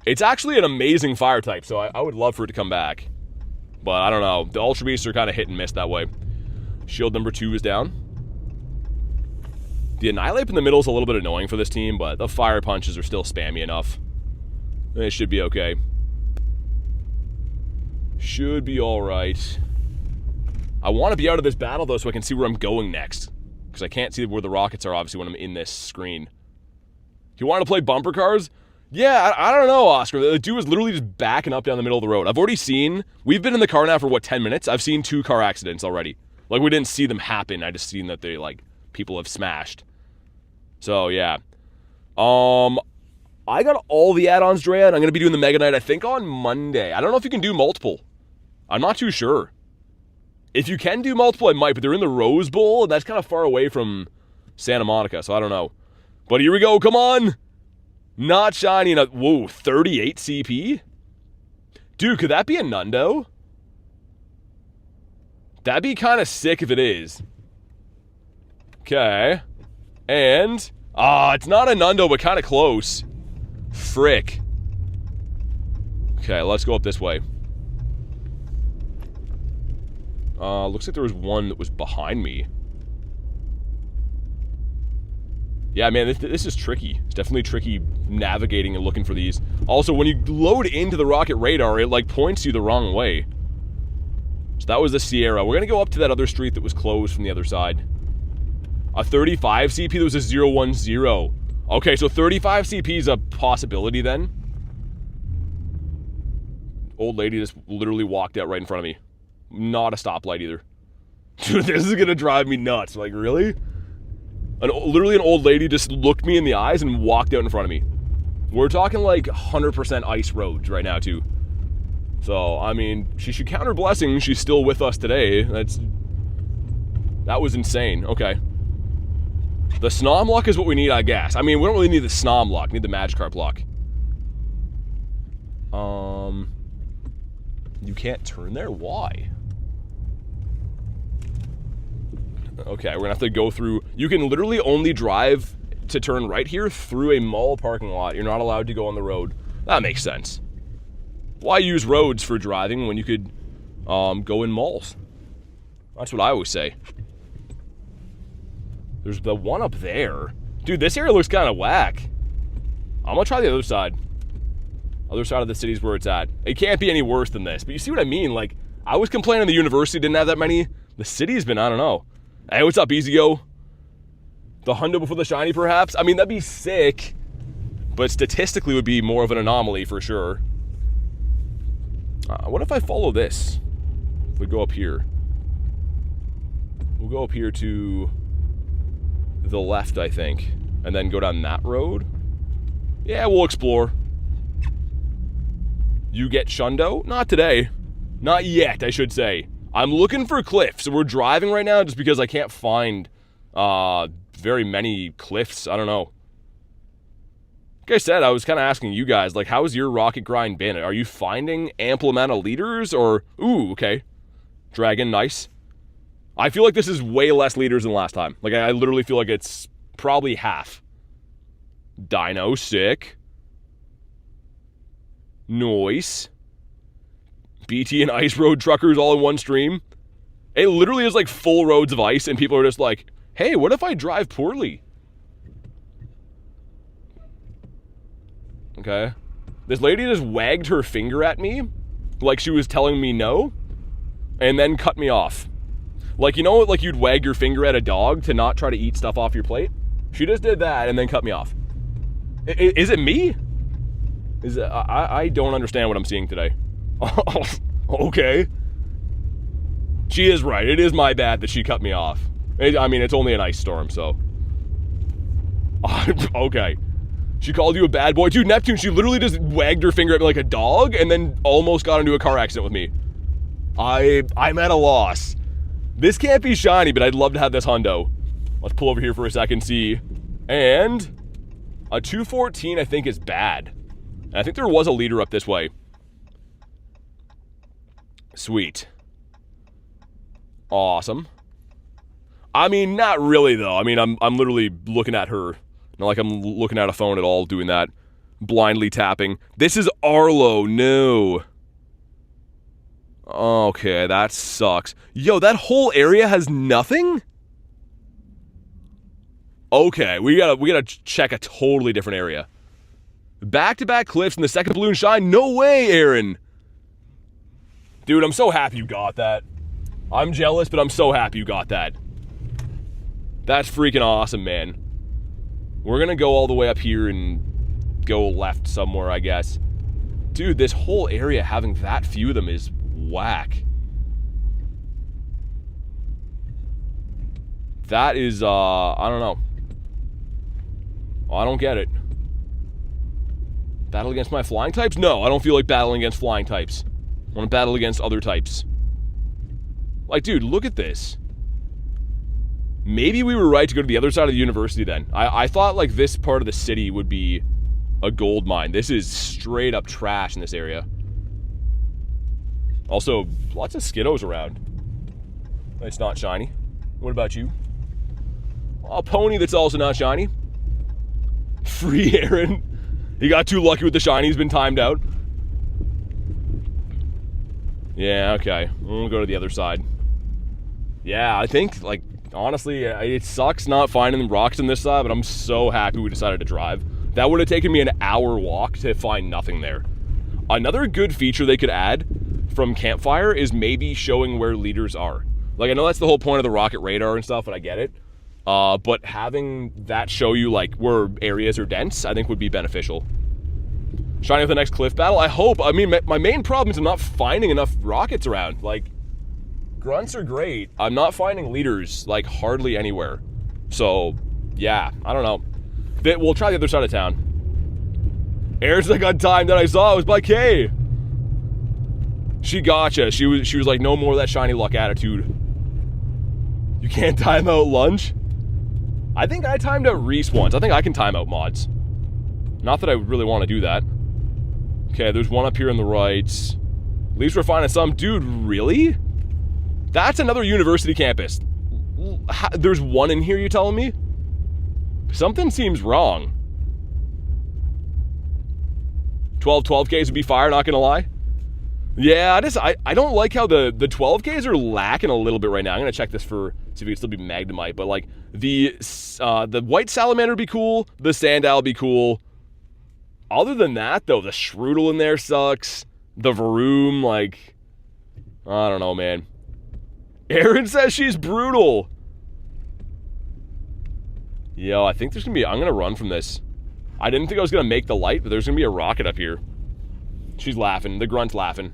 It's actually an amazing fire type, so I would love for it to come back. But I don't know. The Ultra Beasts are kind of hit and miss that way. Shield number 2 is down. The Annihilate in the middle is a little bit annoying for this team, but the fire punches are still spammy enough. It should be okay. Should be alright. I want to be out of this battle, though, so I can see where I'm going next. Because I can't see where the rockets are, obviously, when I'm in this screen. You want to play bumper cars? Yeah, I don't know, Oscar. The dude was literally just backing up down the middle of the road. I've already seen... We've been in the car now for, what, 10 minutes? I've seen 2 car accidents already. Like, we didn't see them happen. I just seen that they, like, people have smashed. So, yeah. I got all the add-ons, Drea, and I'm going to be doing the Mega Knight, I think, on Monday. I don't know if you can do multiple. I'm not too sure. If you can do multiple, I might, but they're in the Rose Bowl, and that's kind of far away from Santa Monica, so I don't know. But here we go, come on! Not shiny enough. Whoa, 38 CP? Dude, could that be a Nundo? That'd be kind of sick if it is. Okay. And... it's not a Nundo, but kind of close. Frick. Okay, let's go up this way. Looks like there was one that was behind me. Yeah, man, this is tricky. It's definitely tricky navigating and looking for these. Also, when you load into the rocket radar, it, like, points you the wrong way. So that was the Sierra. We're gonna go up to that other street that was closed from the other side. A 35 CP, there was a 010. Okay, so 35 CP is a possibility then. Old lady just literally walked out right in front of me. Not a stoplight either. Dude, this is gonna drive me nuts. Like, really? Literally an old lady just looked me in the eyes and walked out in front of me. We're talking like 100% ice roads right now too. So, I mean, she should count her blessings. She's still with us today. That was insane. Okay. The Snom luck is what we need, I guess. I mean, we don't really need the Snom luck. We need the Magikarp luck. You can't turn there? Why? Okay, we're gonna have to go through... You can literally only drive to turn right here through a mall parking lot. You're not allowed to go on the road. That makes sense. Why use roads for driving when you could go in malls? That's what I always say. There's the one up there. Dude, this area looks kind of whack. I'm gonna try the other side. Other side of the city's where it's at. It can't be any worse than this. But you see what I mean? Like, I was complaining the university didn't have that many. The city's been, I don't know. Hey, what's up, Easy Go? The hundo before the shiny, perhaps? I mean, that'd be sick. But statistically would be more of an anomaly for sure. What if I follow this? If we go up here. We'll go up here to the left, I think. And then go down that road. Yeah, we'll explore. You get Shundo? Not today. Not yet, I should say. I'm looking for cliffs. So we're driving right now just because I can't find very many cliffs. I don't know. Like I said, I was kind of asking you guys, like, how's your rocket grind been? Are you finding ample amount of leaders or... Ooh, okay. Dragon, nice. I feel like this is way less leaders than last time. Like, I literally feel like it's probably half. Dino, sick. Nice. BT and Ice Road truckers all in one stream. It literally is like full roads of ice and people are just like, hey, what if I drive poorly? Okay. This lady just wagged her finger at me like she was telling me no and then cut me off. Like, you know, like you'd wag your finger at a dog to not try to eat stuff off your plate? She just did that and then cut me off. Is it me? I don't understand what I'm seeing today. Okay. She is right. It is my bad that she cut me off. I mean, it's only an ice storm, so. Okay. She called you a bad boy. Dude, Neptune, she literally just wagged her finger at me like a dog and then almost got into a car accident with me. I'm at a loss. This can't be shiny, but I'd love to have this hundo. Let's pull over here for a second, see. And a 214, I think, is bad. And I think there was a leader up this way. Sweet. Awesome. I mean, not really, though. I mean, I'm literally looking at her. Not like I'm looking at a phone at all doing that. Blindly tapping. This is Arlo. No. Okay, that sucks. Yo, that whole area has nothing? Okay, we gotta check a totally different area. Back-to-back cliffs in the second balloon shine? No way, Aaron. Dude, I'm so happy you got that. I'm jealous, but I'm so happy you got that. That's freaking awesome, man. We're gonna go all the way up here and go left somewhere, I guess. Dude, this whole area having that few of them is whack. That is, I don't know. I don't get it. Battle against my flying types? No, I don't feel like battling against flying types. I want to battle against other types. Like, dude, look at this. Maybe we were right to go to the other side of the university then. I thought, like, this part of the city would be a gold mine. This is straight up trash in this area. Also, lots of Skiddos around. It's not shiny. What about you? A pony that's also not shiny. Free Aaron. He got too lucky with the shiny. He's been timed out. Yeah, okay. We'll go to the other side. Yeah, I think, like, honestly, it sucks not finding rocks on this side, but I'm so happy we decided to drive. That would have taken me an hour walk to find nothing there. Another good feature they could add from Campfire is maybe showing where leaders are. Like, I know that's the whole point of the rocket radar and stuff, and I get it. But having that show you, like, where areas are dense, I think would be beneficial. Shiny with the next cliff battle? I hope. I mean, my main problem is I'm not finding enough rockets around. Like, grunts are great. I'm not finding leaders, like, hardly anywhere. So, yeah, I don't know. We'll try the other side of town. Aaron's like, on time that I saw, it was by Kay. She gotcha. She was like, no more of that shiny luck attitude. You can't time out lunch? I think I timed out Reese once. I think I can time out mods. Not that I really want to do that. Okay, there's one up here on the right. At least we're finding some. Dude, really? That's another university campus. There's one in here, you telling me? Something seems wrong. 12Ks would be fire, not gonna lie. Yeah, I don't like how the 12Ks are lacking a little bit right now. I'm gonna check this for, see if it can still be Magnemite, but like the white salamander would be cool, the Sandile would be cool. Other than that, though, the Shroodle in there sucks. The Varoom, like, I don't know, man. Aaron says she's brutal. Yo, I think there's gonna be, I'm gonna run from this. I didn't think I was gonna make the light, but there's gonna be a rocket up here. She's laughing, the grunt's laughing.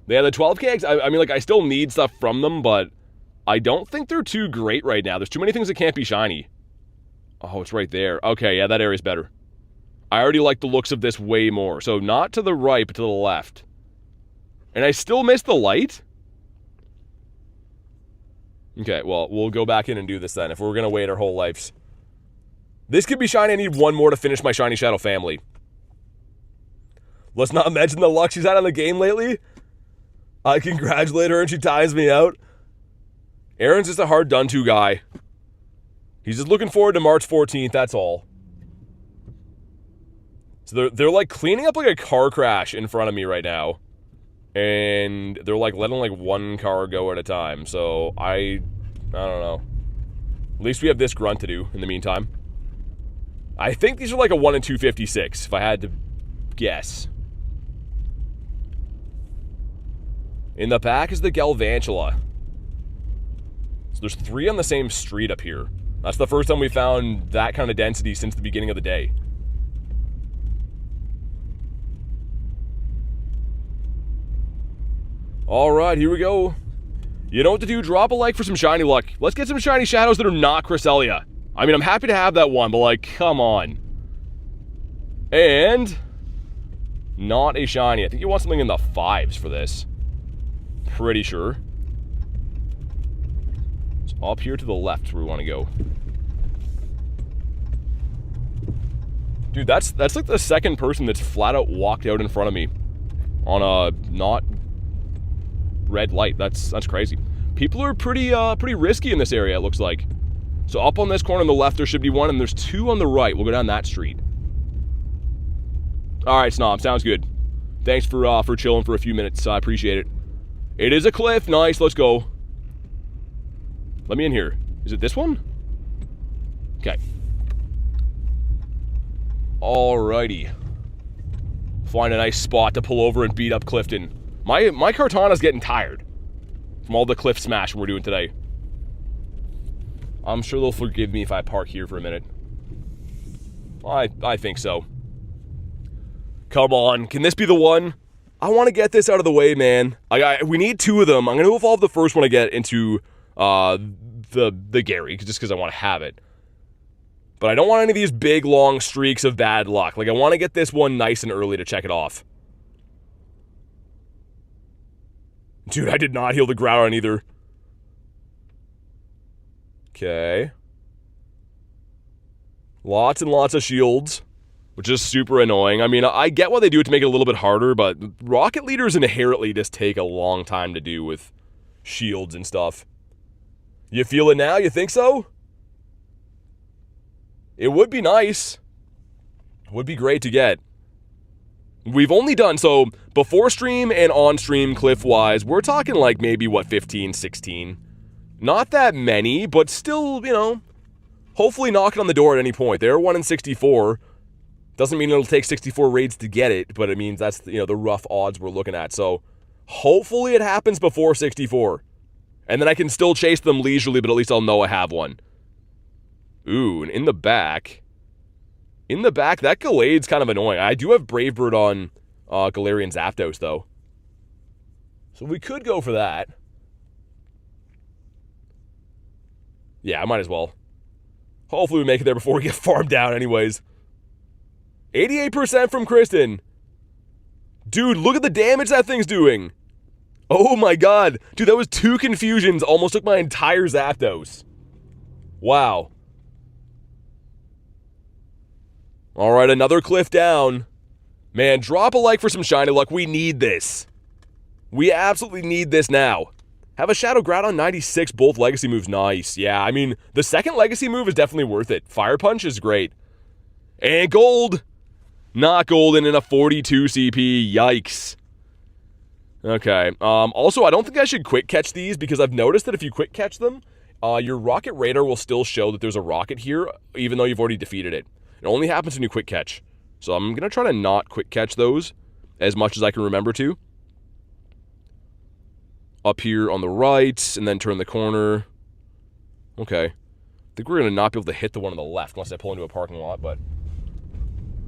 Yeah, the 12K, I mean, like, I still need stuff from them, but I don't think they're too great right now. There's too many things that can't be shiny. Oh, it's right there. Okay, yeah, that area's better. I already like the looks of this way more. So not to the right, but to the left. And I still miss the light? Okay, well, we'll go back in and do this then, if we're going to wait our whole lives. This could be shiny. I need one more to finish my Shiny Shadow family. Let's not mention the luck she's had on the game lately. I congratulate her and she ties me out. Aaron's just a hard done-to guy. He's just looking forward to March 14th, that's all. So they're like cleaning up like a car crash in front of me right now. And they're like letting like one car go at a time. So I don't know. At least we have this grunt to do in the meantime. I think these are like a 1 in 256 if I had to guess. In the back is the Galvantula. So there's 3 on the same street up here. That's the first time we found that kind of density since the beginning of the day. Alright, here we go. You know what to do, drop a like for some shiny luck. Let's get some shiny shadows that are not Cresselia. I mean, I'm happy to have that one, but like, come on. And not a shiny. I think you want something in the 5s for this. Pretty sure. So up here to the left is where we want to go. Dude, that's like the second person that's flat out walked out in front of me on a not red light. That's crazy. People are pretty risky in this area, it looks like. So up on this corner on the left there should be one, and there's 2 on the right. We'll go down that street. Alright, Snob, sounds good. Thanks for chilling for a few minutes. I appreciate it. It is a cliff. Nice, let's go. Let me in here. Is it this one? Okay. Alrighty. Find a nice spot to pull over and beat up Clifton. My Kartana's getting tired from all the cliff smashing we're doing today. I'm sure they'll forgive me if I park here for a minute. I think so. Come on, can this be the one? I want to get this out of the way, man. We need 2 of them. I'm going to evolve the first one I get into the Gary, just because I want to have it. But I don't want any of these big, long streaks of bad luck. Like, I want to get this one nice and early to check it off. Dude, I did not heal the Groudon either. Okay. Lots and lots of shields, which is super annoying. I mean, I get why they do it to make it a little bit harder, but rocket leaders inherently just take a long time to do with shields and stuff. You feel it now? You think so? It would be nice. It would be great to get. We've only done, so before stream and on stream cliff-wise, we're talking like maybe, what, 15, 16? Not that many, but still, you know, hopefully knocking on the door at any point. They're 1 in 64. Doesn't mean it'll take 64 raids to get it, but it means that's, you know, the rough odds we're looking at. So hopefully it happens before 64. And then I can still chase them leisurely, but at least I'll know I have one. Ooh, and in the back, that Gallade's kind of annoying. I do have Brave Bird on Galarian Zapdos, though. So we could go for that. Yeah, I might as well. Hopefully we make it there before we get farmed down anyways. 88% from Kristen. Dude, look at the damage that thing's doing. Oh my god. Dude, that was 2 confusions. Almost took my entire Zapdos. Wow. Alright, another cliff down. Man, drop a like for some shiny luck. We need this. We absolutely need this now. Have a Shadow Groudon 96, both legacy moves. Nice. Yeah, I mean, the second legacy move is definitely worth it. Fire Punch is great. And gold. Not golden in a 42 CP. Yikes. Okay. Also, I don't think I should quick catch these because I've noticed that if you quick catch them, your rocket radar will still show that there's a rocket here, even though you've already defeated it. It only happens when you quick catch. So I'm going to try to not quick catch those as much as I can remember to. Up here on the right, and then turn the corner. Okay. I think we're going to not be able to hit the one on the left unless I pull into a parking lot, but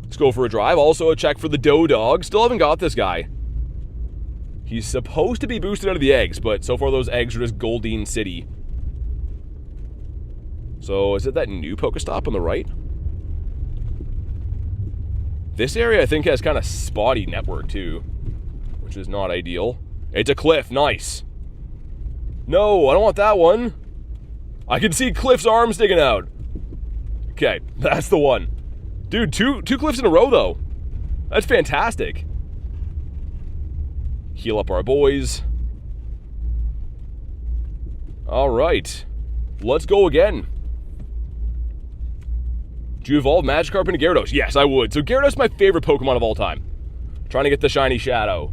let's go for a drive. Also a check for the Doe Dog. Still haven't got this guy. He's supposed to be boosted out of the eggs, but so far those eggs are just Goldeen City. So is it that new Pokestop on the right? This area, I think, has kind of spotty network, too, which is not ideal. It's a cliff. Nice. No, I don't want that one. I can see Cliff's arm sticking out. Okay, that's the one. Dude, two cliffs in a row, though. That's fantastic. Heal up our boys. All right. Let's go again. Do you evolve Magikarp into Gyarados? Yes, I would. So Gyarados is my favorite Pokemon of all time. Trying to get the Shiny Shadow.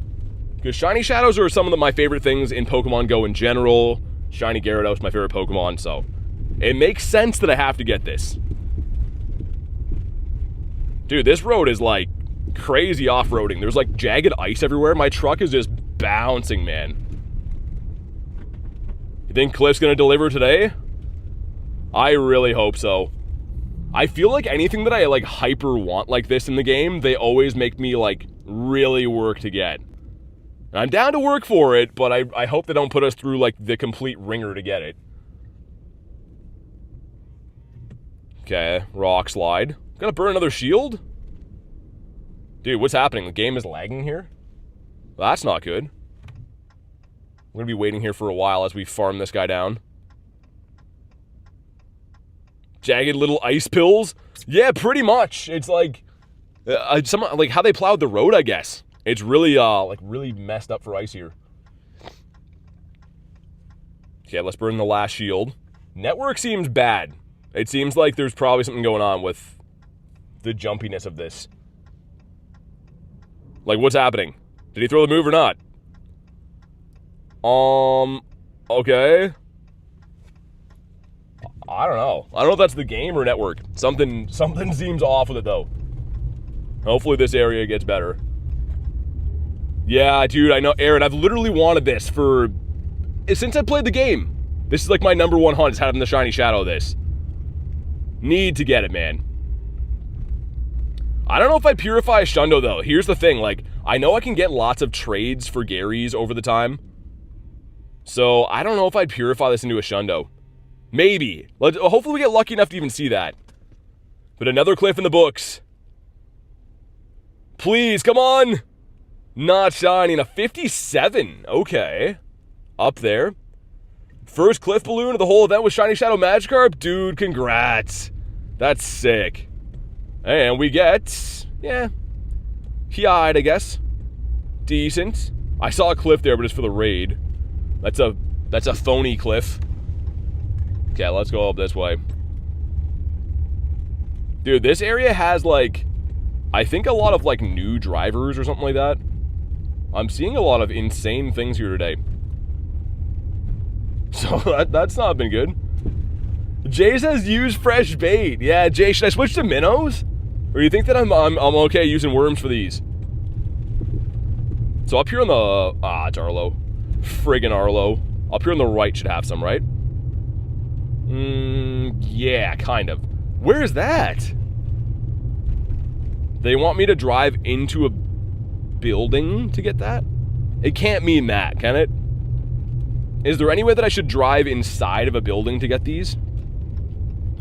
Because Shiny Shadows are some of my favorite things in Pokemon GO in general. Shiny Gyarados, my favorite Pokemon, so it makes sense that I have to get this. Dude, this road is like crazy off-roading. There's like jagged ice everywhere. My truck is just bouncing, man. You think Cliff's gonna deliver today? I really hope so. I feel like anything that I like hyper want like this in the game, they always make me like really work to get. And I'm down to work for it, but I hope they don't put us through like the complete ringer to get it. Okay, rock slide. Gonna burn another shield? Dude, what's happening? The game is lagging here? Well, that's not good. We're gonna be waiting here for a while as we farm this guy down. Jagged little ice pills? Yeah, pretty much. It's like, like how they plowed the road, I guess. It's really, like really messed up for ice here. Okay, let's burn the last shield. Network seems bad. It seems like there's probably something going on with the jumpiness of this. Like, what's happening? Did he throw the move or not? Okay. I don't know. I don't know if that's the game or network. Something seems off with it, though. Hopefully this area gets better. Yeah, dude, I know, Aaron, I've literally wanted this since I played the game. This is like my #1 hunt, is having the Shiny Shadow of this. Need to get it, man. I don't know if I'd purify a Shundo, though. Here's the thing, like, I know I can get lots of trades for Garys over the time. So, I don't know if I'd purify this into a Shundo. Maybe. Hopefully we get lucky enough to even see that. But another cliff in the books. Please, come on! Not shiny. A 57. Okay. Up there. First cliff balloon of the whole event with Shiny Shadow Magikarp? Dude, congrats. That's sick. And we get, yeah, Hiide, I guess. Decent. I saw a cliff there, but it's for the raid. That's a phony cliff. Okay, let's go up this way. Dude, this area has, like, I think a lot of, like, new drivers or something like that. I'm seeing a lot of insane things here today. So that's not been good. Jay says use fresh bait. Yeah, Jay, should I switch to minnows? Or do you think that I'm okay using worms for these? So up here on the... it's Arlo. Friggin' Arlo. Up here on the right should have some, right? Yeah, kind of. Where is that? They want me to drive into a building to get that? It can't mean that, can it? Is there any way that I should drive inside of a building to get these?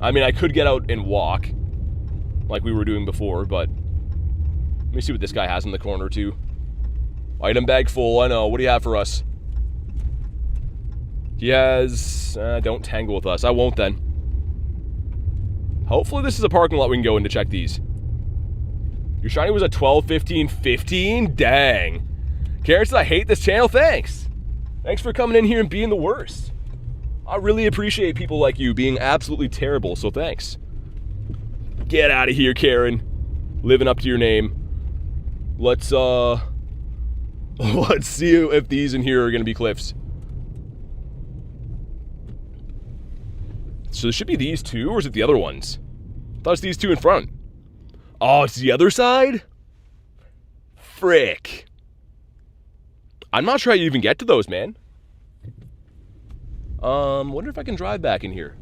I mean, I could get out and walk, like we were doing before, but... Let me see what this guy has in the corner, too. Item bag full, I know. What do you have for us? He has... don't tangle with us. I won't, then. Hopefully this is a parking lot we can go in to check these. Your shiny was a 12, 15, 15? Dang. Karen says, I hate this channel. Thanks. Thanks for coming in here and being the worst. I really appreciate people like you being absolutely terrible, so thanks. Get out of here, Karen. Living up to your name. Let's see if these in here are going to be cliffs. So there should be these two, or is it the other ones? I thought it's these two in front. Oh, it's the other side? Frick. I'm not sure how you even get to those, man. Wonder if I can drive back in here.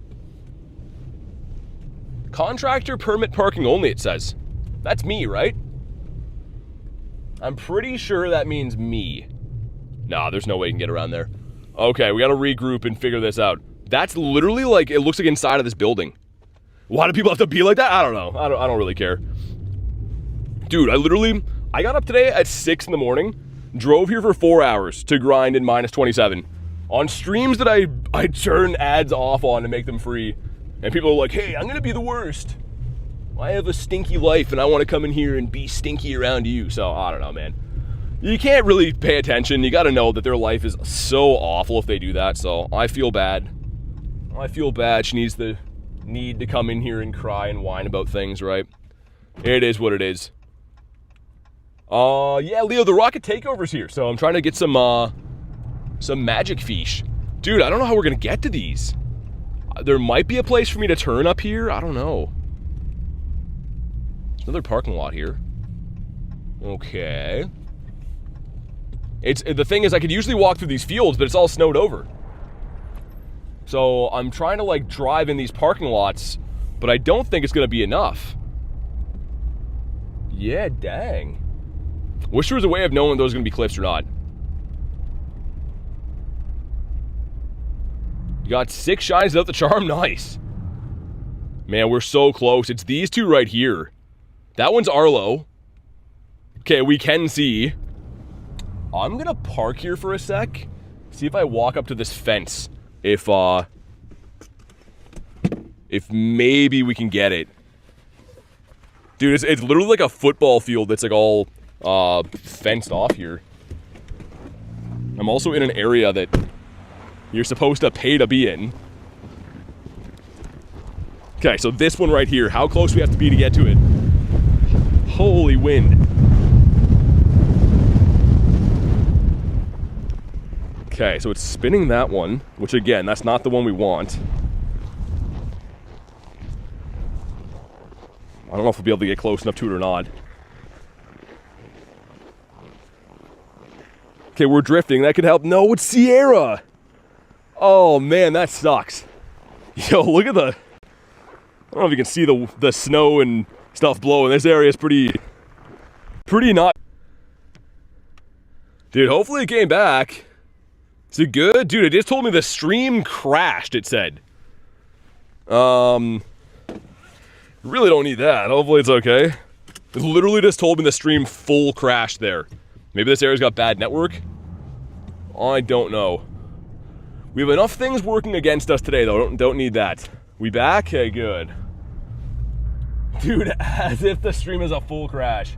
Contractor permit parking only, it says. That's me, right? I'm pretty sure that means me. Nah, there's no way you can get around there. Okay, we gotta regroup and figure this out. That's literally like, it looks like inside of this building. Why do people have to be like that? I don't know. I don't really care. Dude, I got up today at 6 in the morning, drove here for 4 hours to grind in -27. On streams that I turn ads off on to make them free. And people are like, hey, I'm gonna be the worst. I have a stinky life and I want to come in here and be stinky around you. So, I don't know, man. You can't really pay attention. You gotta know that their life is so awful if they do that. So, I feel bad. I feel bad. She needs the need to come in here and cry and whine about things, right? It is what it is. Yeah, Leo, the Rocket Takeover's here. So, I'm trying to get some magic fish. Dude, I don't know how we're gonna get to these. There might be a place for me to turn up here. I don't know. There's another parking lot here. Okay. The thing is, I could usually walk through these fields, but it's all snowed over. So I'm trying to like drive in these parking lots, but I don't think it's gonna be enough. Yeah, dang. Wish there was a way of knowing if those are gonna be cliffs or not. You got 6 shinies without the charm, nice. Man, we're so close. It's these two right here. That one's Arlo. Okay, we can see. I'm gonna park here for a sec. See if I walk up to this fence. If maybe we can get it. Dude, it's literally like a football field that's like all fenced off here. I'm also in an area that you're supposed to pay to be in. Okay, so this one right here, how close we have to be to get to it. Holy wind. Okay, so it's spinning that one, which again, that's not the one we want. I don't know if we'll be able to get close enough to it or not. Okay, we're drifting, that could help. No, it's Sierra! Oh man, that sucks. Yo, look at the... I don't know if you can see the snow and stuff blowing. This area is pretty not... Dude, hopefully it came back. Is it good? Dude, it just told me the stream crashed, it said. Really don't need that. Hopefully it's okay. It literally just told me the stream full crashed there. Maybe this area's got bad network? I don't know. We have enough things working against us today, though. Don't need that. We back? Okay, good. Dude, as if the stream is a full crash.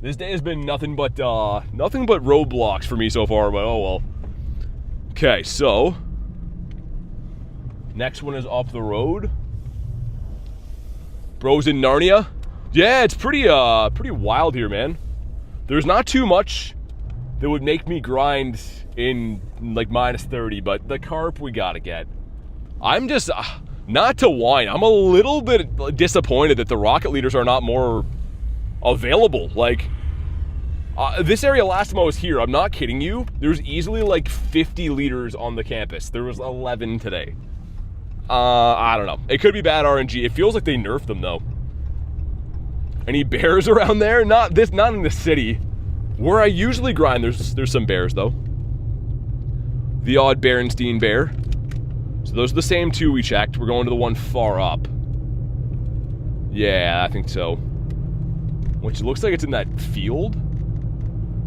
This day has been nothing but roadblocks for me so far, but oh well. Okay, so next one is up the road. Bro's in Narnia. Yeah, it's pretty wild here, man. There's not too much that would make me grind in like minus 30, but the carp we gotta get. I'm just, not to whine, I'm a little bit disappointed that the rocket leaders are not more available. Like, this area last time I was here, I'm not kidding you, there's easily like 50 leaders on the campus. There was 11 today. I don't know. It could be bad RNG. It feels like they nerfed them though. Any bears around there? Not in the city. Where I usually grind, there's some bears though. The odd Berenstein bear. So those are the same two we checked. We're going to the one far up. Yeah, I think so. Which looks like it's in that field.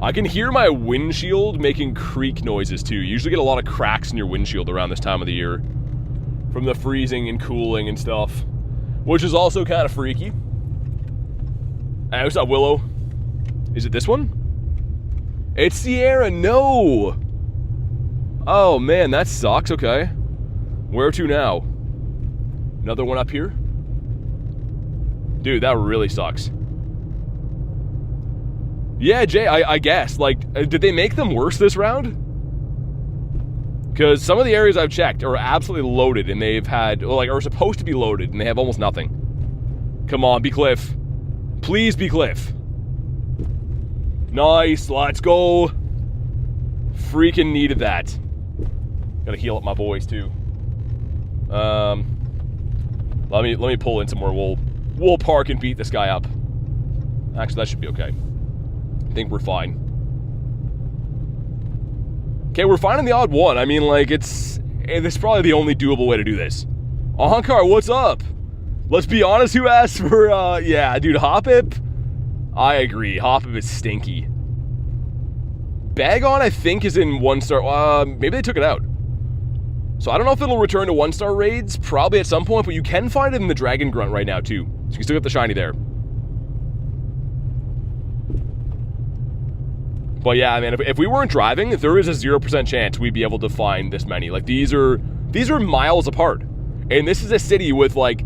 I can hear my windshield making creak noises too. You usually get a lot of cracks in your windshield around this time of the year. From the freezing and cooling and stuff. Which is also kind of freaky. Hey, what's up, Willow? Is it this one? It's Sierra, no! Oh man, that sucks, okay. Where to now? Another one up here? Dude, that really sucks. Yeah, Jay, I guess. Like, did they make them worse this round? Because some of the areas I've checked are absolutely loaded, and they've had, well, like, are supposed to be loaded, and they have almost nothing. Come on, be Cliff. Please be Cliff. Nice, let's go. Freaking needed that. Gotta heal up my boys too. Let me pull in somewhere. We'll park and beat this guy up. Actually, that should be okay. I think we're fine. Okay, we're finding the odd one. I mean, like, this is probably the only doable way to do this. Ahankar, what's up? Let's be honest, who asked for, yeah, dude, Hoppip? I agree, Hoppip is stinky. Bagon, I think, is in 1-star, maybe they took it out. So I don't know if it'll return to 1-star raids, probably at some point, but you can find it in the Dragon Grunt right now, too. So you can still get the shiny there. But yeah, man, if we weren't driving, there is a 0% chance we'd be able to find this many. Like, these are miles apart. And this is a city with, like,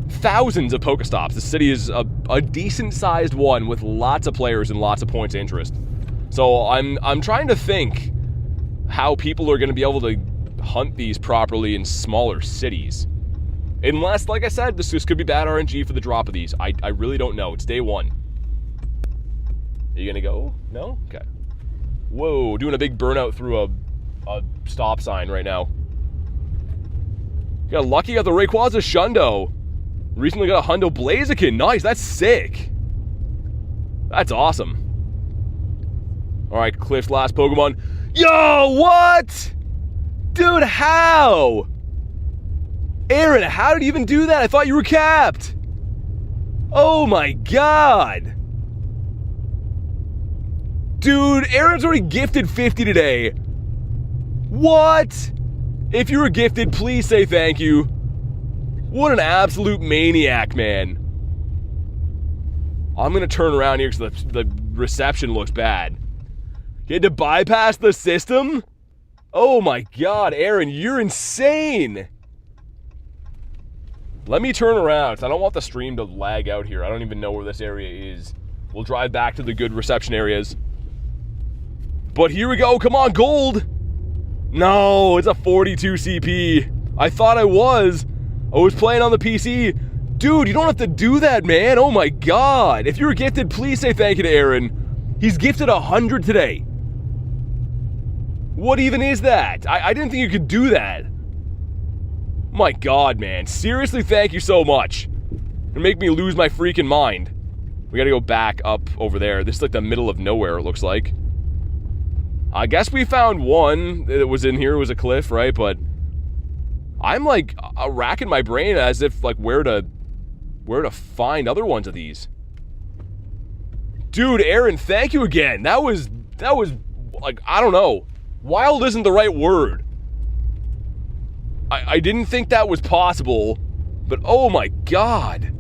thousands of Pokestops. The city is a decent-sized one with lots of players and lots of points of interest. So I'm trying to think how people are going to be able to hunt these properly in smaller cities. Unless, like I said, this could be bad RNG for the drop of these. I really don't know. It's day one. Are you going to go? No? Okay. Whoa, doing a big burnout through a stop sign right now. Got lucky, got the Rayquaza Shundo. Recently got a Hundo Blaziken. Nice, that's sick. That's awesome. Alright, Cliff's last Pokemon. Yo, what? Dude, how? Aaron, how did you even do that? I thought you were capped. Oh my god. Dude, Aaron's already gifted 50 today. What? If you were gifted, please say thank you. What an absolute maniac, man. I'm gonna turn around here because the reception looks bad. You had to bypass the system? Oh my god, Aaron, you're insane. Let me turn around, because I don't want the stream to lag out here. I don't even know where this area is. We'll drive back to the good reception areas. But here we go, come on, gold! No, it's a 42 CP. I thought I was playing on the PC. Dude, you don't have to do that, man. Oh my god. If you were gifted, please say thank you to Aaron. He's gifted 100 today. What even is that? I didn't think you could do that. My god, man. Seriously, thank you so much. It'll make me lose my freaking mind. We gotta go back up over there. This is like the middle of nowhere, it looks like. I guess we found one that was in here. It was a cliff, right? But I'm like racking my brain as if like where to find other ones of these. Dude, Aaron, thank you again. That was like, I don't know. Wild isn't the right word. I didn't think that was possible, but oh my god.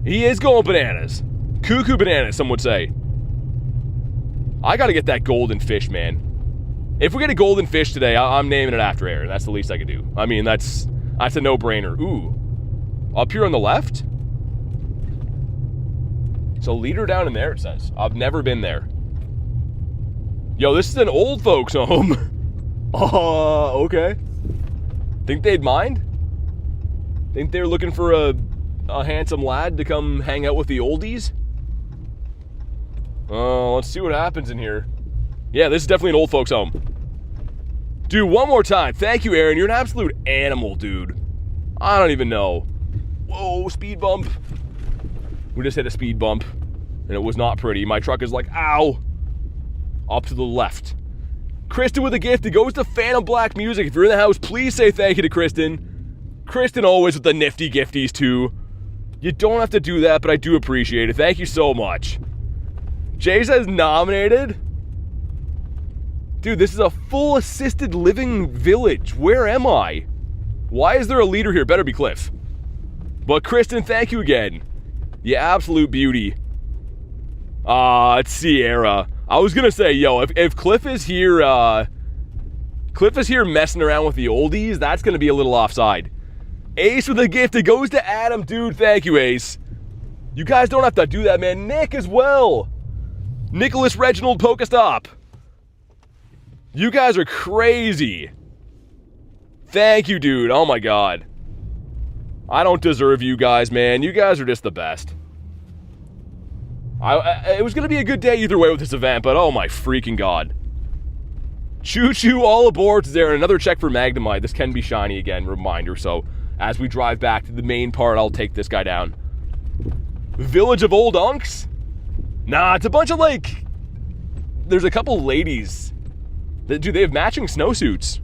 He is going bananas. Cuckoo bananas, some would say. I gotta get that golden fish, man. If we get a golden fish today, I'm naming it after Aaron. That's the least I could do. I mean, that's a no-brainer. Ooh. Up here on the left? So leader down in there, it says. I've never been there. Yo, this is an old folks home. Okay. Think they'd mind? Think they're looking for a handsome lad to come hang out with the oldies? Let's see what happens in here. Yeah, this is definitely an old folks home. Dude, one more time. Thank you, Aaron. You're an absolute animal, dude. I don't even know. Whoa, speed bump. We just hit a speed bump, and it was not pretty. My truck is like, ow. Up to the left. Kristen with a gift. It goes to Phantom Black Music. If you're in the house, please say thank you to Kristen. Kristen always with the nifty gifties, too. You don't have to do that, but I do appreciate it. Thank you so much. Jay says nominated. Dude, this is a full assisted living village. Where am I? Why is there a leader here? Better be Cliff. But Kristen, thank you again. You absolute beauty. It's Sierra. I was gonna say, yo, if Cliff is here, messing around with the oldies, that's gonna be a little offside. Ace with a gift. It goes to Adam. Dude, thank you, Ace. You guys don't have to do that, man. Nick as well. Nicholas Reginald Pokestop. You guys are crazy. Thank you, dude. Oh my god. I don't deserve you guys, man. You guys are just the best. It was going to be a good day either way with this event, but oh my freaking god. Choo-choo, all aboard. Is there another check for Magnemite? This can be shiny again, reminder. So as we drive back to the main part, I'll take this guy down. Village of Old Unks? Nah, it's a bunch of like... There's a couple ladies. Dude, they have matching snowsuits.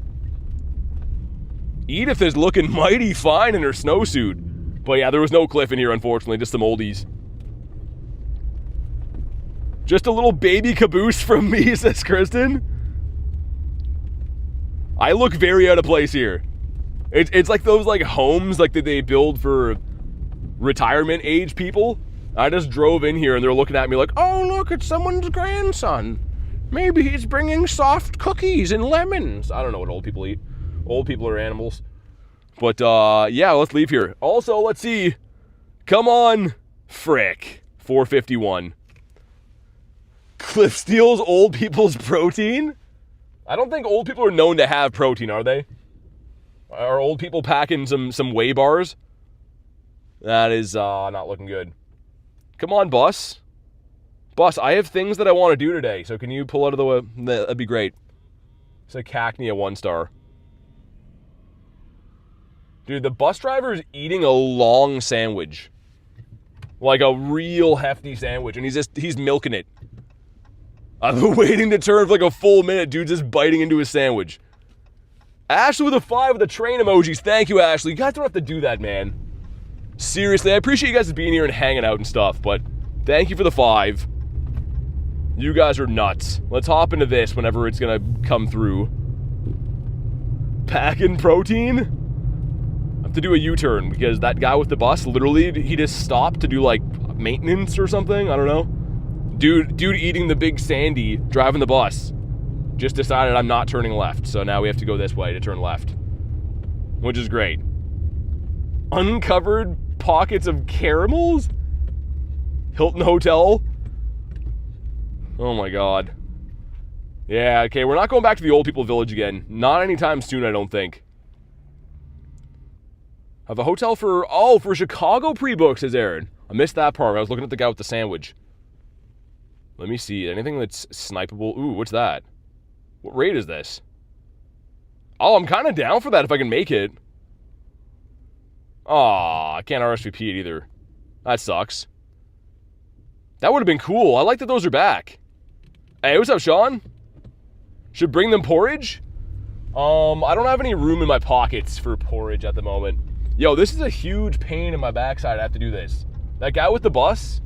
Edith is looking mighty fine in her snowsuit. But yeah, there was no Cliff in here, unfortunately. Just some oldies. Just a little baby caboose from me, says Kristen. I look very out of place here. It's like those like homes like that they build for retirement age people. I just drove in here and they're looking at me like, oh look, it's someone's grandson. Maybe he's bringing soft cookies and lemons. I don't know what old people eat. Old people are animals. But yeah, let's leave here. Also, let's see. Come on, frick. 451. Cliff steals old people's protein? I don't think old people are known to have protein, are they? Are old people packing some whey bars? That is not looking good. Come on, boss. Boss, I have things that I want to do today, so can you pull out of the way? That'd be great. It's a Cacnea 1-star. Dude, the bus driver is eating a long sandwich. Like a real hefty sandwich, and he's milking it. I've been waiting to turn for like a full minute, dude, just biting into his sandwich. Ashley with a 5 with the train emojis. Thank you, Ashley. You guys don't have to do that, man. Seriously, I appreciate you guys being here and hanging out and stuff, but thank you for the 5. You guys are nuts. Let's hop into this whenever it's gonna come through. Packing protein? I have to do a U-turn because that guy with the bus, literally, he just stopped to do like maintenance or something. I don't know. Dude eating the big Sandy, driving the bus, just decided I'm not turning left. So now we have to go this way to turn left, which is great. Uncovered pockets of caramels? Hilton Hotel? Oh my god. Yeah, okay, we're not going back to the old people village again. Not anytime soon, I don't think. Have a hotel for Chicago pre-book, says Aaron. I missed that part. I was looking at the guy with the sandwich. Let me see. Anything that's snipeable? Ooh, what's that? What raid is this? Oh, I'm kind of down for that if I can make it. Aw, I can't RSVP it either. That sucks. That would have been cool. I like that those are back. Hey, what's up, Sean? Should bring them porridge? I don't have any room in my pockets for porridge at the moment. Yo, this is a huge pain in my backside. I have to do this. That guy with the bus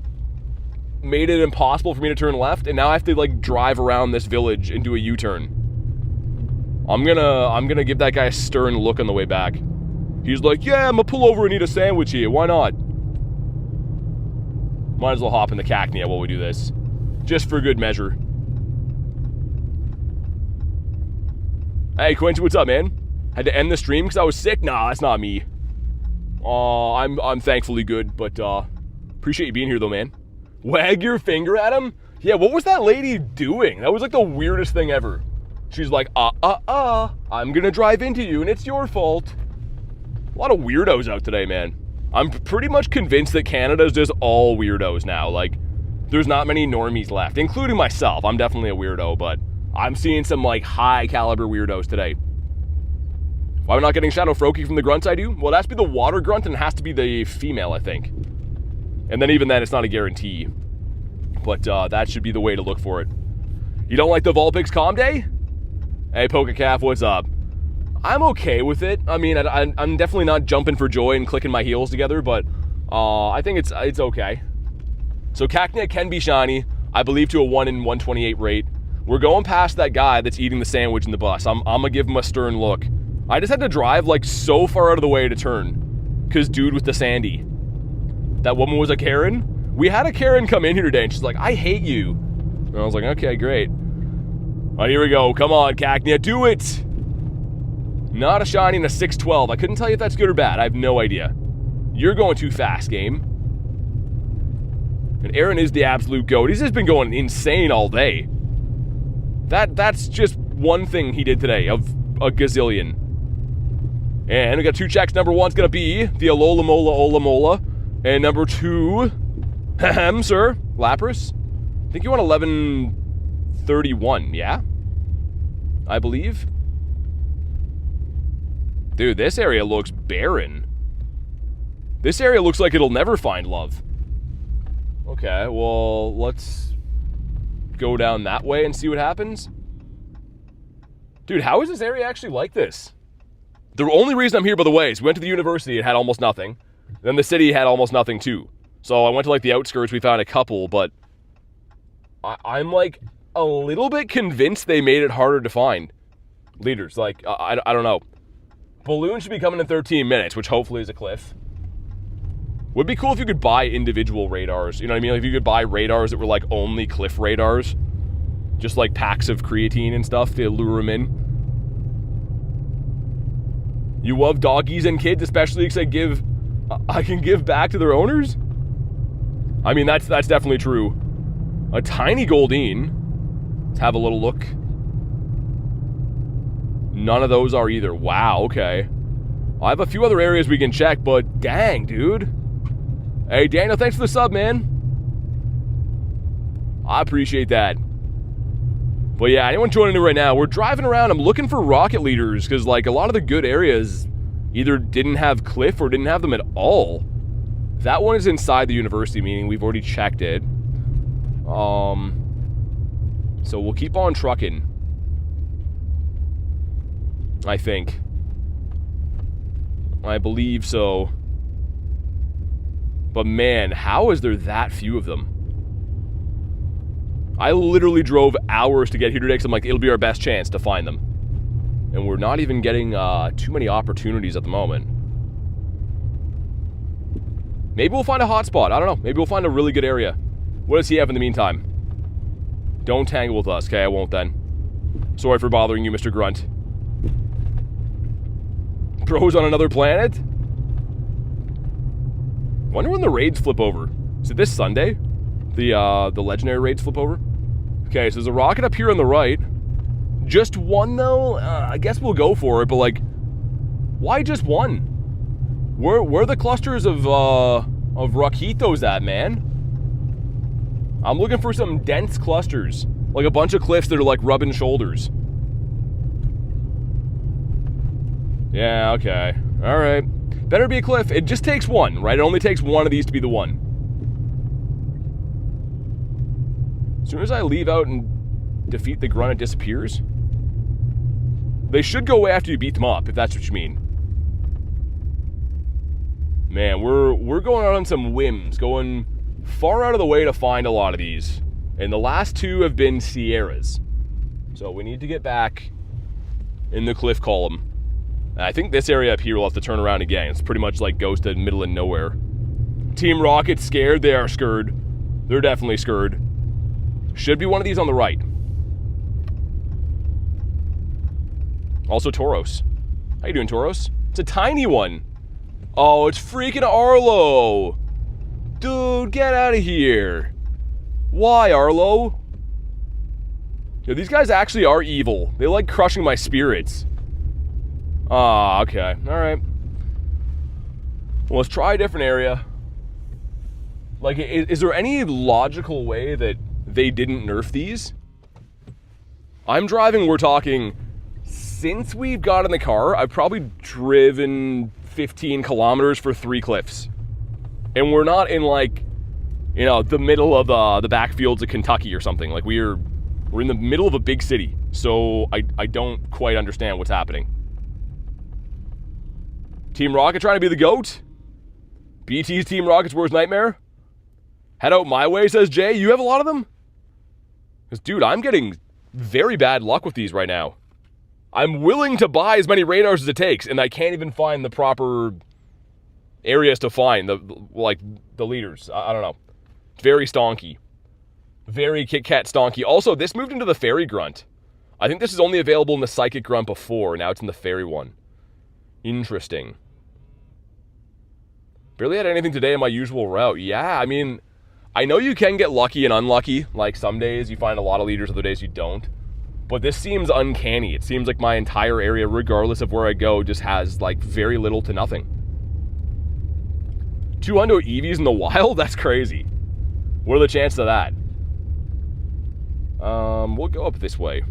made it impossible for me to turn left, and now I have to like drive around this village and do a U-turn. I'm gonna give that guy a stern look on the way back. He's like, yeah, I'm gonna pull over and eat a sandwich here. Why not? Might as well hop in the Cacnea while we do this. Just for good measure. Hey, Quincy, what's up, man? Had to end the stream because I was sick? Nah, that's not me. I'm thankfully good, but appreciate you being here, though, man. Wag your finger at him? Yeah, what was that lady doing? That was like the weirdest thing ever. She's like, I'm gonna drive into you and it's your fault. A lot of weirdos out today, man. I'm pretty much convinced that Canada's just all weirdos now. Like, there's not many normies left, including myself. I'm definitely a weirdo, but I'm seeing some, like, high-caliber weirdos today. Why am I not getting Shadow Froakie from the Grunts I do? Well, it has to be the water grunt and it has to be the female, I think. And then even then, it's not a guarantee. But that should be the way to look for it. You don't like the Vulpix Calm Day? Hey, PokeCaf, what's up? I'm okay with it. I mean, I'm definitely not jumping for joy and clicking my heels together, but I think it's okay. So Cacnea can be shiny, I believe, to a 1 in 128 rate. We're going past that guy that's eating the sandwich in the bus. I'm gonna give him a stern look. I just had to drive like so far out of the way to turn. Cause dude with the Sandy. That woman was a Karen. We had a Karen come in here today and she's like, I hate you. And I was like, okay, great. Oh, here we go. Come on, Cacnea, do it. Not a shiny and a 612. I couldn't tell you if that's good or bad. I have no idea. You're going too fast, game. And Aaron is the absolute GOAT. He's just been going insane all day. That's just one thing he did today of a gazillion. And we got 2 checks. Number 1's going to be the Alola Mola Ola Mola. And number 2, sir, Lapras. I think you want 1131, yeah? I believe. Dude, this area looks barren. This area looks like it'll never find love. Okay, well, let's go down that way and see what happens. Dude, how is this area actually like this? The only reason I'm here, by the way, is we went to the university, it had almost nothing. Then the city had almost nothing, too. So I went to, like, the outskirts, we found a couple, but I'm, like, a little bit convinced they made it harder to find leaders. Like, I don't know. Balloon should be coming in 13 minutes, which hopefully is a cliff. Would be cool if you could buy individual radars. You know what I mean? Like if you could buy radars that were like only cliff radars. Just like packs of creatine and stuff to lure them in. You love doggies and kids, especially because I can give back to their owners? I mean, that's definitely true. A tiny Goldeen. Let's have a little look. None of those are either. Wow, okay. I have a few other areas we can check, but dang, dude. Hey, Daniel, thanks for the sub, man. I appreciate that. But yeah, anyone joining in right now, we're driving around. I'm looking for rocket leaders because, like, a lot of the good areas either didn't have cliff or didn't have them at all. That one is inside the university, meaning we've already checked it. So we'll keep on trucking. I think. I believe so. But man, how is there that few of them? I literally drove hours to get here today because I'm like, it'll be our best chance to find them. And we're not even getting too many opportunities at the moment. Maybe we'll find a hotspot. I don't know. Maybe we'll find a really good area. What does he have in the meantime? Don't tangle with us. Okay, I won't then. Sorry for bothering you, Mr. Grunt. Bro's on another planet? Wonder when the raids flip over. Is it this Sunday? The legendary raids flip over? Okay, so there's a rocket up here on the right. Just one, though? I guess we'll go for it, but, like, why just one? Where are the clusters of Rockitos at, man? I'm looking for some dense clusters. Like a bunch of cliffs that are, like, rubbing shoulders. Yeah, okay. Alright. Better be a cliff. It just takes one, right? It only takes one of these to be the one. As soon as I leave out and defeat the grunt, it disappears. They should go away after you beat them up, if that's what you mean. Man, we're going out on some whims, going far out of the way to find a lot of these. And the last two have been Sierras. So we need to get back in the cliff column. And I think this area up here will have to turn around again. It's pretty much like ghosted middle of nowhere. Team Rocket scared? They are scared. They're definitely scared. Should be one of these on the right. Also Tauros. How you doing, Tauros? It's a tiny one. Oh, it's freaking Arlo. Dude, get out of here. Why, Arlo? Yo, these guys actually are evil. They like crushing my spirits. Ah, okay. Alright. Well, let's try a different area. Like, is there any logical way that they didn't nerf these? I'm driving, we're talking, since we've got in the car, I've probably driven 15 kilometers for 3 cliffs. And we're not in, like, you know, the middle of the backfields of Kentucky or something. Like, we're in the middle of a big city. So I don't quite understand what's happening. Team Rocket trying to be the GOAT? BT's Team Rocket's worst nightmare? Head out my way, says Jay. You have a lot of them? Because, dude, I'm getting very bad luck with these right now. I'm willing to buy as many radars as it takes, and I can't even find the proper areas to find the leaders. I don't know. It's very stonky. Very Kit Kat stonky. Also, this moved into the fairy grunt. I think this is only available in the psychic grunt before. Now it's in the fairy one. Interesting. Barely had anything today in my usual route. Yeah, I mean, I know you can get lucky and unlucky. Like, some days you find a lot of leaders, other days you don't. But this seems uncanny. It seems like my entire area, regardless of where I go, just has, like, very little to nothing. 200 EVs in the wild? That's crazy. What are the chances of that? We'll go up this way.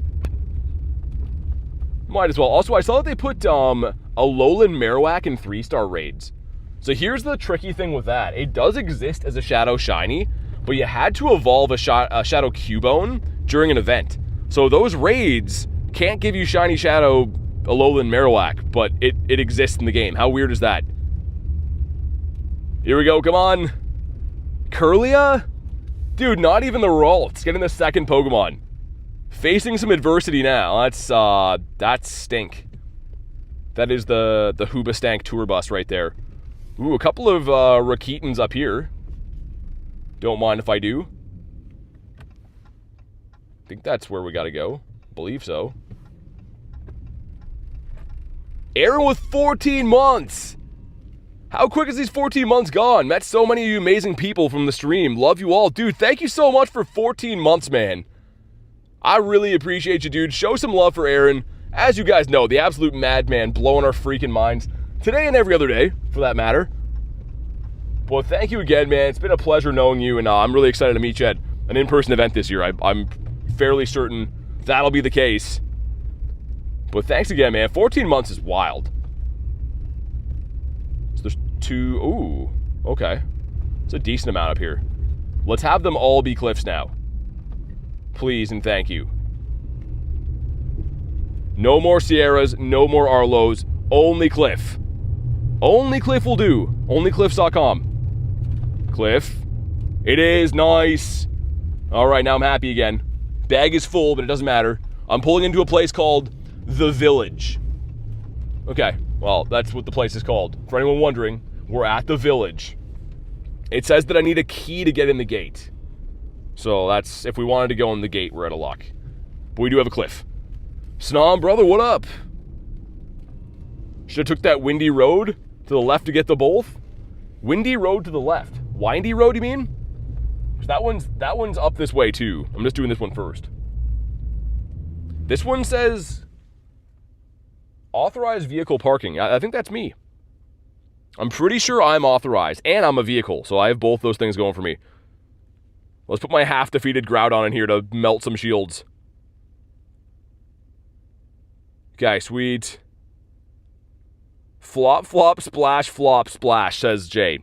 Might as well. Also, I saw that they put a Alolan Marowak in 3-star raids. So here's the tricky thing with that. It does exist as a Shadow Shiny, but you had to evolve a Shadow Cubone during an event. So those raids can't give you Shiny Shadow Alolan Marowak, but it exists in the game. How weird is that? Here we go, come on. Curlia? Dude, not even the roll. It's getting the second Pokemon. Facing some adversity now. That's stink. That is the Hoobastank tour bus right there. Ooh, a couple of Rakitans up here. Don't mind if I do. I think that's where we gotta go. Believe so. Aaron with 14 months! How quick is these 14 months gone? Met so many of you amazing people from the stream. Love you all. Dude, thank you so much for 14 months, man. I really appreciate you, dude. Show some love for Aaron. As you guys know, the absolute madman blowing our freaking minds. Today and every other day, for that matter. Well, thank you again, man. It's been a pleasure knowing you, and I'm really excited to meet you at an in-person event this year. I'm fairly certain that'll be the case. But thanks again, man. 14 months is wild. So there's 2... Ooh, okay. It's a decent amount up here. Let's have them all be cliffs now. Please and thank you. No more Sierras, no more Arlos, only Cliff. Only Cliff will do. Onlycliffs.com. Cliff. It is nice. Alright, now I'm happy again. Bag is full, but it doesn't matter. I'm pulling into a place called The Village. Okay, well, that's what the place is called. For anyone wondering, we're at The Village. It says that I need a key to get in the gate. So that's, if we wanted to go in the gate, we're out of luck. But we do have a cliff. Snom, brother, what up? Should have took that windy road to the left to get the both. Windy road to the left. Windy road, you mean? Because that one's up this way too. I'm just doing this one first. This one says authorized vehicle parking. I think that's me. I'm pretty sure I'm authorized, and I'm a vehicle, so I have both those things going for me. Let's put my half-defeated Groudon in here to melt some shields. Okay, sweet. Flop, flop, splash, flop, splash, says Jay.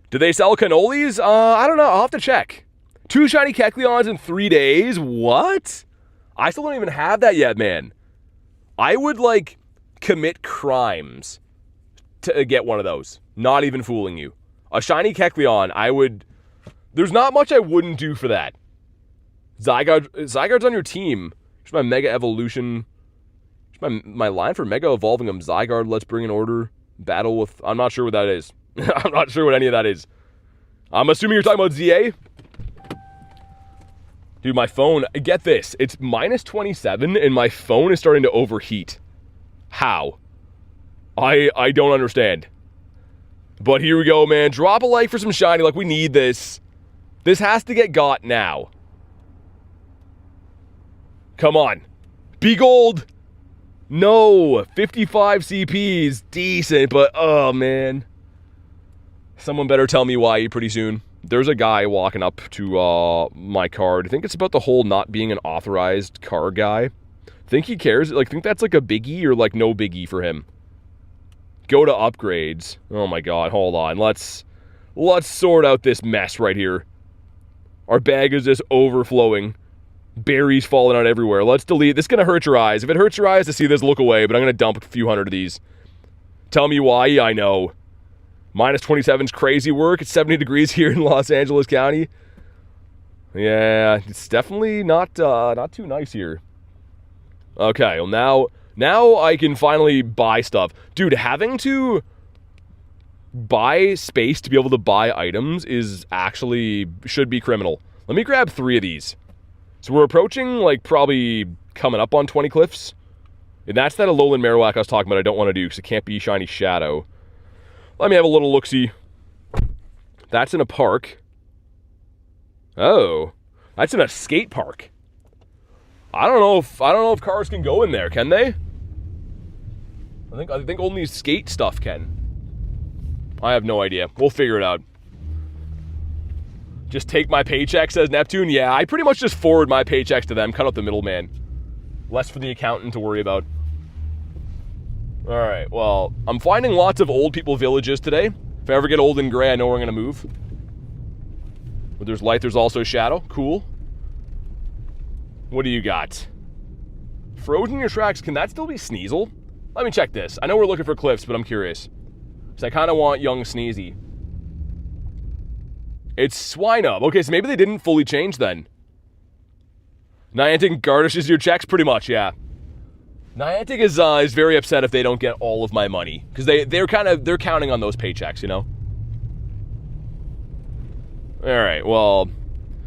Do they sell cannolis? I don't know. I'll have to check. 2 shiny Kecleons in 3 days? What? I still don't even have that yet, man. I would, like, commit crimes to get one of those. Not even fooling you. A shiny Kecleon, I would... There's not much I wouldn't do for that. Zygarde's on your team. Here's my Mega Evolution. Here's my line for Mega Evolving him. Zygarde, let's bring an order. Battle with... I'm not sure what that is. I'm not sure what any of that is. I'm assuming you're talking about ZA? Dude, my phone... Get this. It's minus 27, and my phone is starting to overheat. How? I don't understand. But here we go, man. Drop a like for some shiny. Like, we need this. This has to get got now. Come on. Be gold. No. 55 CPs. Decent, but oh, man. Someone better tell me why pretty soon. There's a guy walking up to my card. I think it's about the whole not being an authorized card guy. Think he cares? Like, think that's like a biggie or like no biggie for him? Go to upgrades. Oh my god, hold on. Let's sort out this mess right here. Our bag is just overflowing. Berries falling out everywhere. Let's delete. This is going to hurt your eyes. If it hurts your eyes to see this, look away. But I'm going to dump a few hundred of these. Tell me why. I know. Minus 27's crazy work. It's 70 degrees here in Los Angeles County. Yeah, it's definitely not too nice here. Okay, well now I can finally buy stuff. Dude, having to buy space to be able to buy items should be criminal. Let me grab 3 of these. So we're approaching, like, probably coming up on 20 cliffs. And that's that Alolan Marowak I was talking about I don't want to do because it can't be Shiny Shadow. Let me have a little look-see. That's in a park. Oh. That's in a skate park. I don't know if cars can go in there, can they? I think only skate stuff can. I have no idea. We'll figure it out. Just take my paycheck, says Neptune. Yeah, I pretty much just forward my paychecks to them. Cut out the middleman. Less for the accountant to worry about. Alright, well, I'm finding lots of old people villages today. If I ever get old and gray, I know where I'm going to move. Where there's light, there's also shadow. Cool. What do you got? Frozen your tracks. Can that still be Sneasel? Let me check this. I know we're looking for cliffs, but I'm curious. Because I kind of want young Sneezy. It's Swinub. Okay, so maybe they didn't fully change then. Niantic garnishes your checks? Pretty much, yeah. Niantic is very upset if they don't get all of my money. Because they're counting on those paychecks, you know? Alright, well...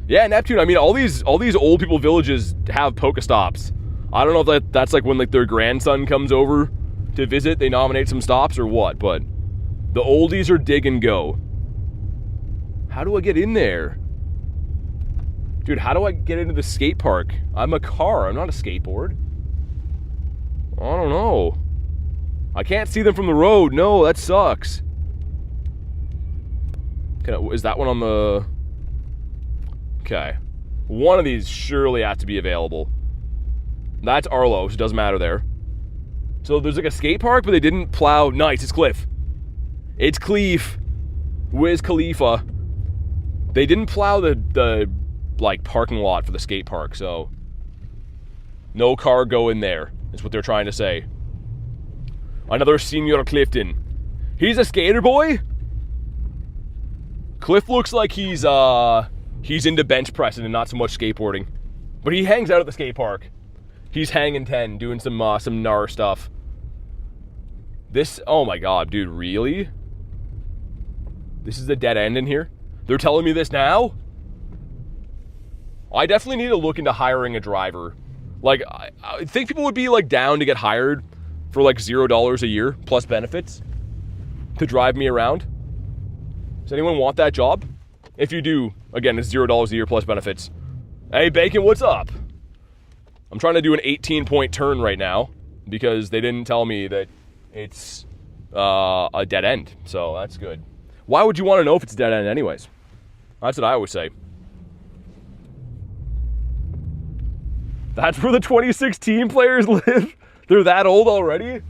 Yeah, Neptune, I mean, all these old people villages have Pokestops. I don't know if that's like when like their grandson comes over to visit, they nominate some stops or what, but the oldies are dig and go. How do I get in there? Dude, how do I get into the skate park? I'm a car, I'm not a skateboard. I don't know. I can't see them from the road. No, that sucks. Is that one on the... Okay. One of these surely has to be available. That's Arlo, so it doesn't matter there. So there's like a skate park, but they didn't plow... Nice, it's Cliff. It's Cleef. Wiz Khalifa. They didn't plow the like parking lot for the skate park, so no car go in there, is what they're trying to say. Another Senior Clifton. He's a skater boy? Cliff looks like he's into bench pressing and not so much skateboarding. But he hangs out at the skate park. He's hanging 10, doing some gnar stuff. This, oh my god, dude, really? This is a dead end in here? They're telling me this now? I definitely need to look into hiring a driver. Like, I think people would be, like, down to get hired for, like, $0 a year, plus benefits, to drive me around. Does anyone want that job? If you do, again, it's $0 a year plus benefits. Hey, Bacon, what's up? I'm trying to do an 18-point turn right now because they didn't tell me that it's a dead end, so that's good. Why would you want to know if it's a dead end anyways? That's what I always say. That's where the 2016 players live? They're that old already?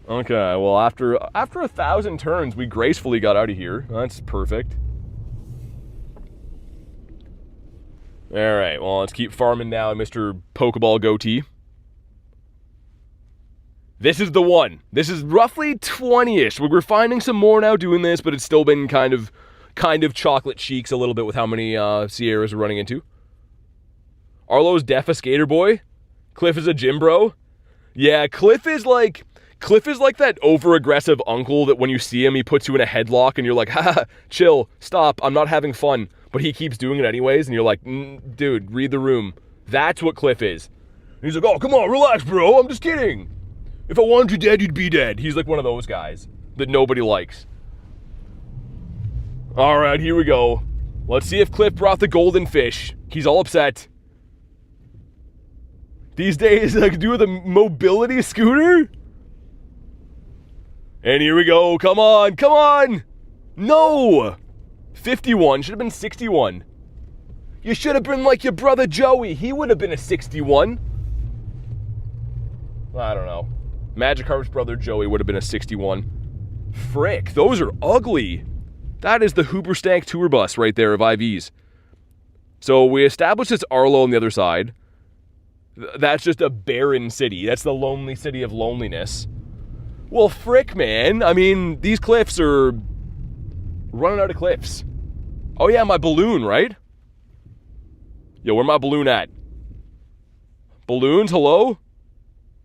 Okay, well, after 1,000 turns, we gracefully got out of here. That's perfect. Alright, well, let's keep farming now, Mr. Pokeball Goatee. This is the one. This is roughly 20-ish. We're finding some more now doing this, but it's still been kind of chocolate cheeks a little bit with how many Sierras we're running into. Arlo's def a skater boy. Cliff is a gym bro. Yeah, Cliff is like that over-aggressive uncle that when you see him, he puts you in a headlock and you're like, haha, chill, stop, I'm not having fun. But he keeps doing it anyways, and you're like, dude, read the room. That's what Cliff is. And he's like, oh, come on, relax, bro, I'm just kidding. If I wanted you dead, you'd be dead. He's like one of those guys that nobody likes. Alright, here we go. Let's see if Cliff brought the golden fish. He's all upset. These days, I could do with a mobility scooter? And here we go. Come on, come on! No! 51, should have been 61. You should have been like your brother Joey. He would have been a 61. I don't know. Magikarp's brother Joey would have been a 61. Frick, those are ugly. That is the Hooperstank tour bus right there of IVs. So we established it's Arlo on the other side. That's just a barren city. That's the lonely city of loneliness. Well, frick, man. I mean, these cliffs are running out of cliffs. Oh, yeah, my balloon, right? Yo, where my balloon at? Balloons, hello?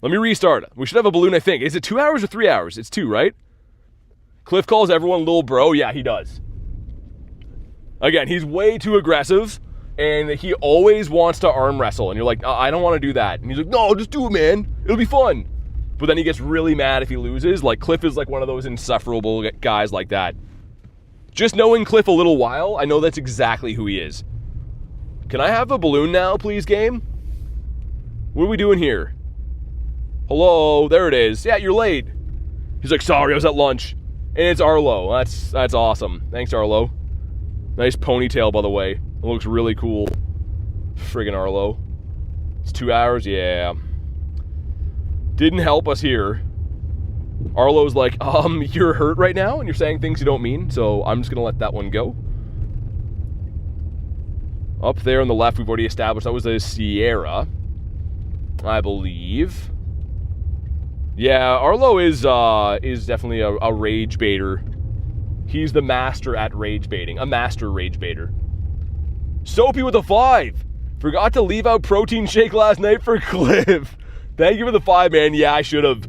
Let me restart. We should have a balloon, I think. Is it 2 hours or 3 hours? It's 2, right? Cliff calls everyone little bro. Yeah, he does. Again, he's way too aggressive. And he always wants to arm wrestle. And you're like, I don't want to do that. And he's like, no, just do it, man. It'll be fun. But then he gets really mad if he loses. Like, Cliff is like one of those insufferable guys like that. Just knowing Cliff a little while, I know that's exactly who he is. Can I have a balloon now, please, game? What are we doing here? Hello, there it is. Yeah, you're late. He's like, sorry, I was at lunch. And it's Arlo. That's awesome. Thanks, Arlo. Nice ponytail, by the way. It looks really cool. Friggin' Arlo. It's 2 hours? Yeah. Didn't help us here. Arlo's like, you're hurt right now and you're saying things you don't mean, so I'm just gonna let that one go. Up there on the left, we've already established that was a Sierra, I believe. Yeah, Arlo is definitely a rage baiter. He's the master at rage baiting. A master rage baiter. Soapy with a 5. Forgot to leave out protein shake last night for Cliff. Thank you for the 5, man. Yeah, I should have.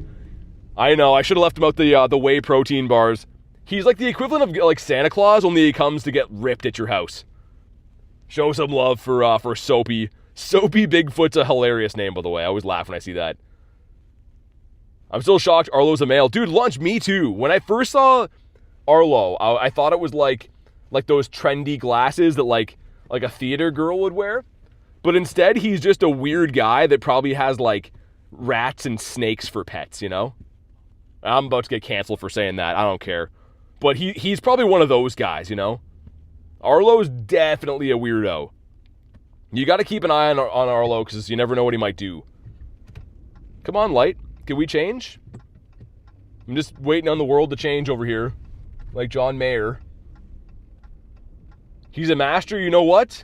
I know, I should have left him out the whey protein bars. He's like the equivalent of like Santa Claus, only he comes to get ripped at your house. Show some love for Soapy. Soapy Bigfoot's a hilarious name, by the way. I always laugh when I see that. I'm still shocked Arlo's a male. Dude, lunch, me too. When I first saw Arlo, I thought it was like those trendy glasses that like a theater girl would wear. But instead, he's just a weird guy that probably has like rats and snakes for pets, you know? I'm about to get canceled for saying that. I don't care. But he's probably one of those guys, you know? Arlo's definitely a weirdo. You got to keep an eye on Arlo because you never know what he might do. Come on, Light. Can we change? I'm just waiting on the world to change over here. Like John Mayer. He's a master, you know what?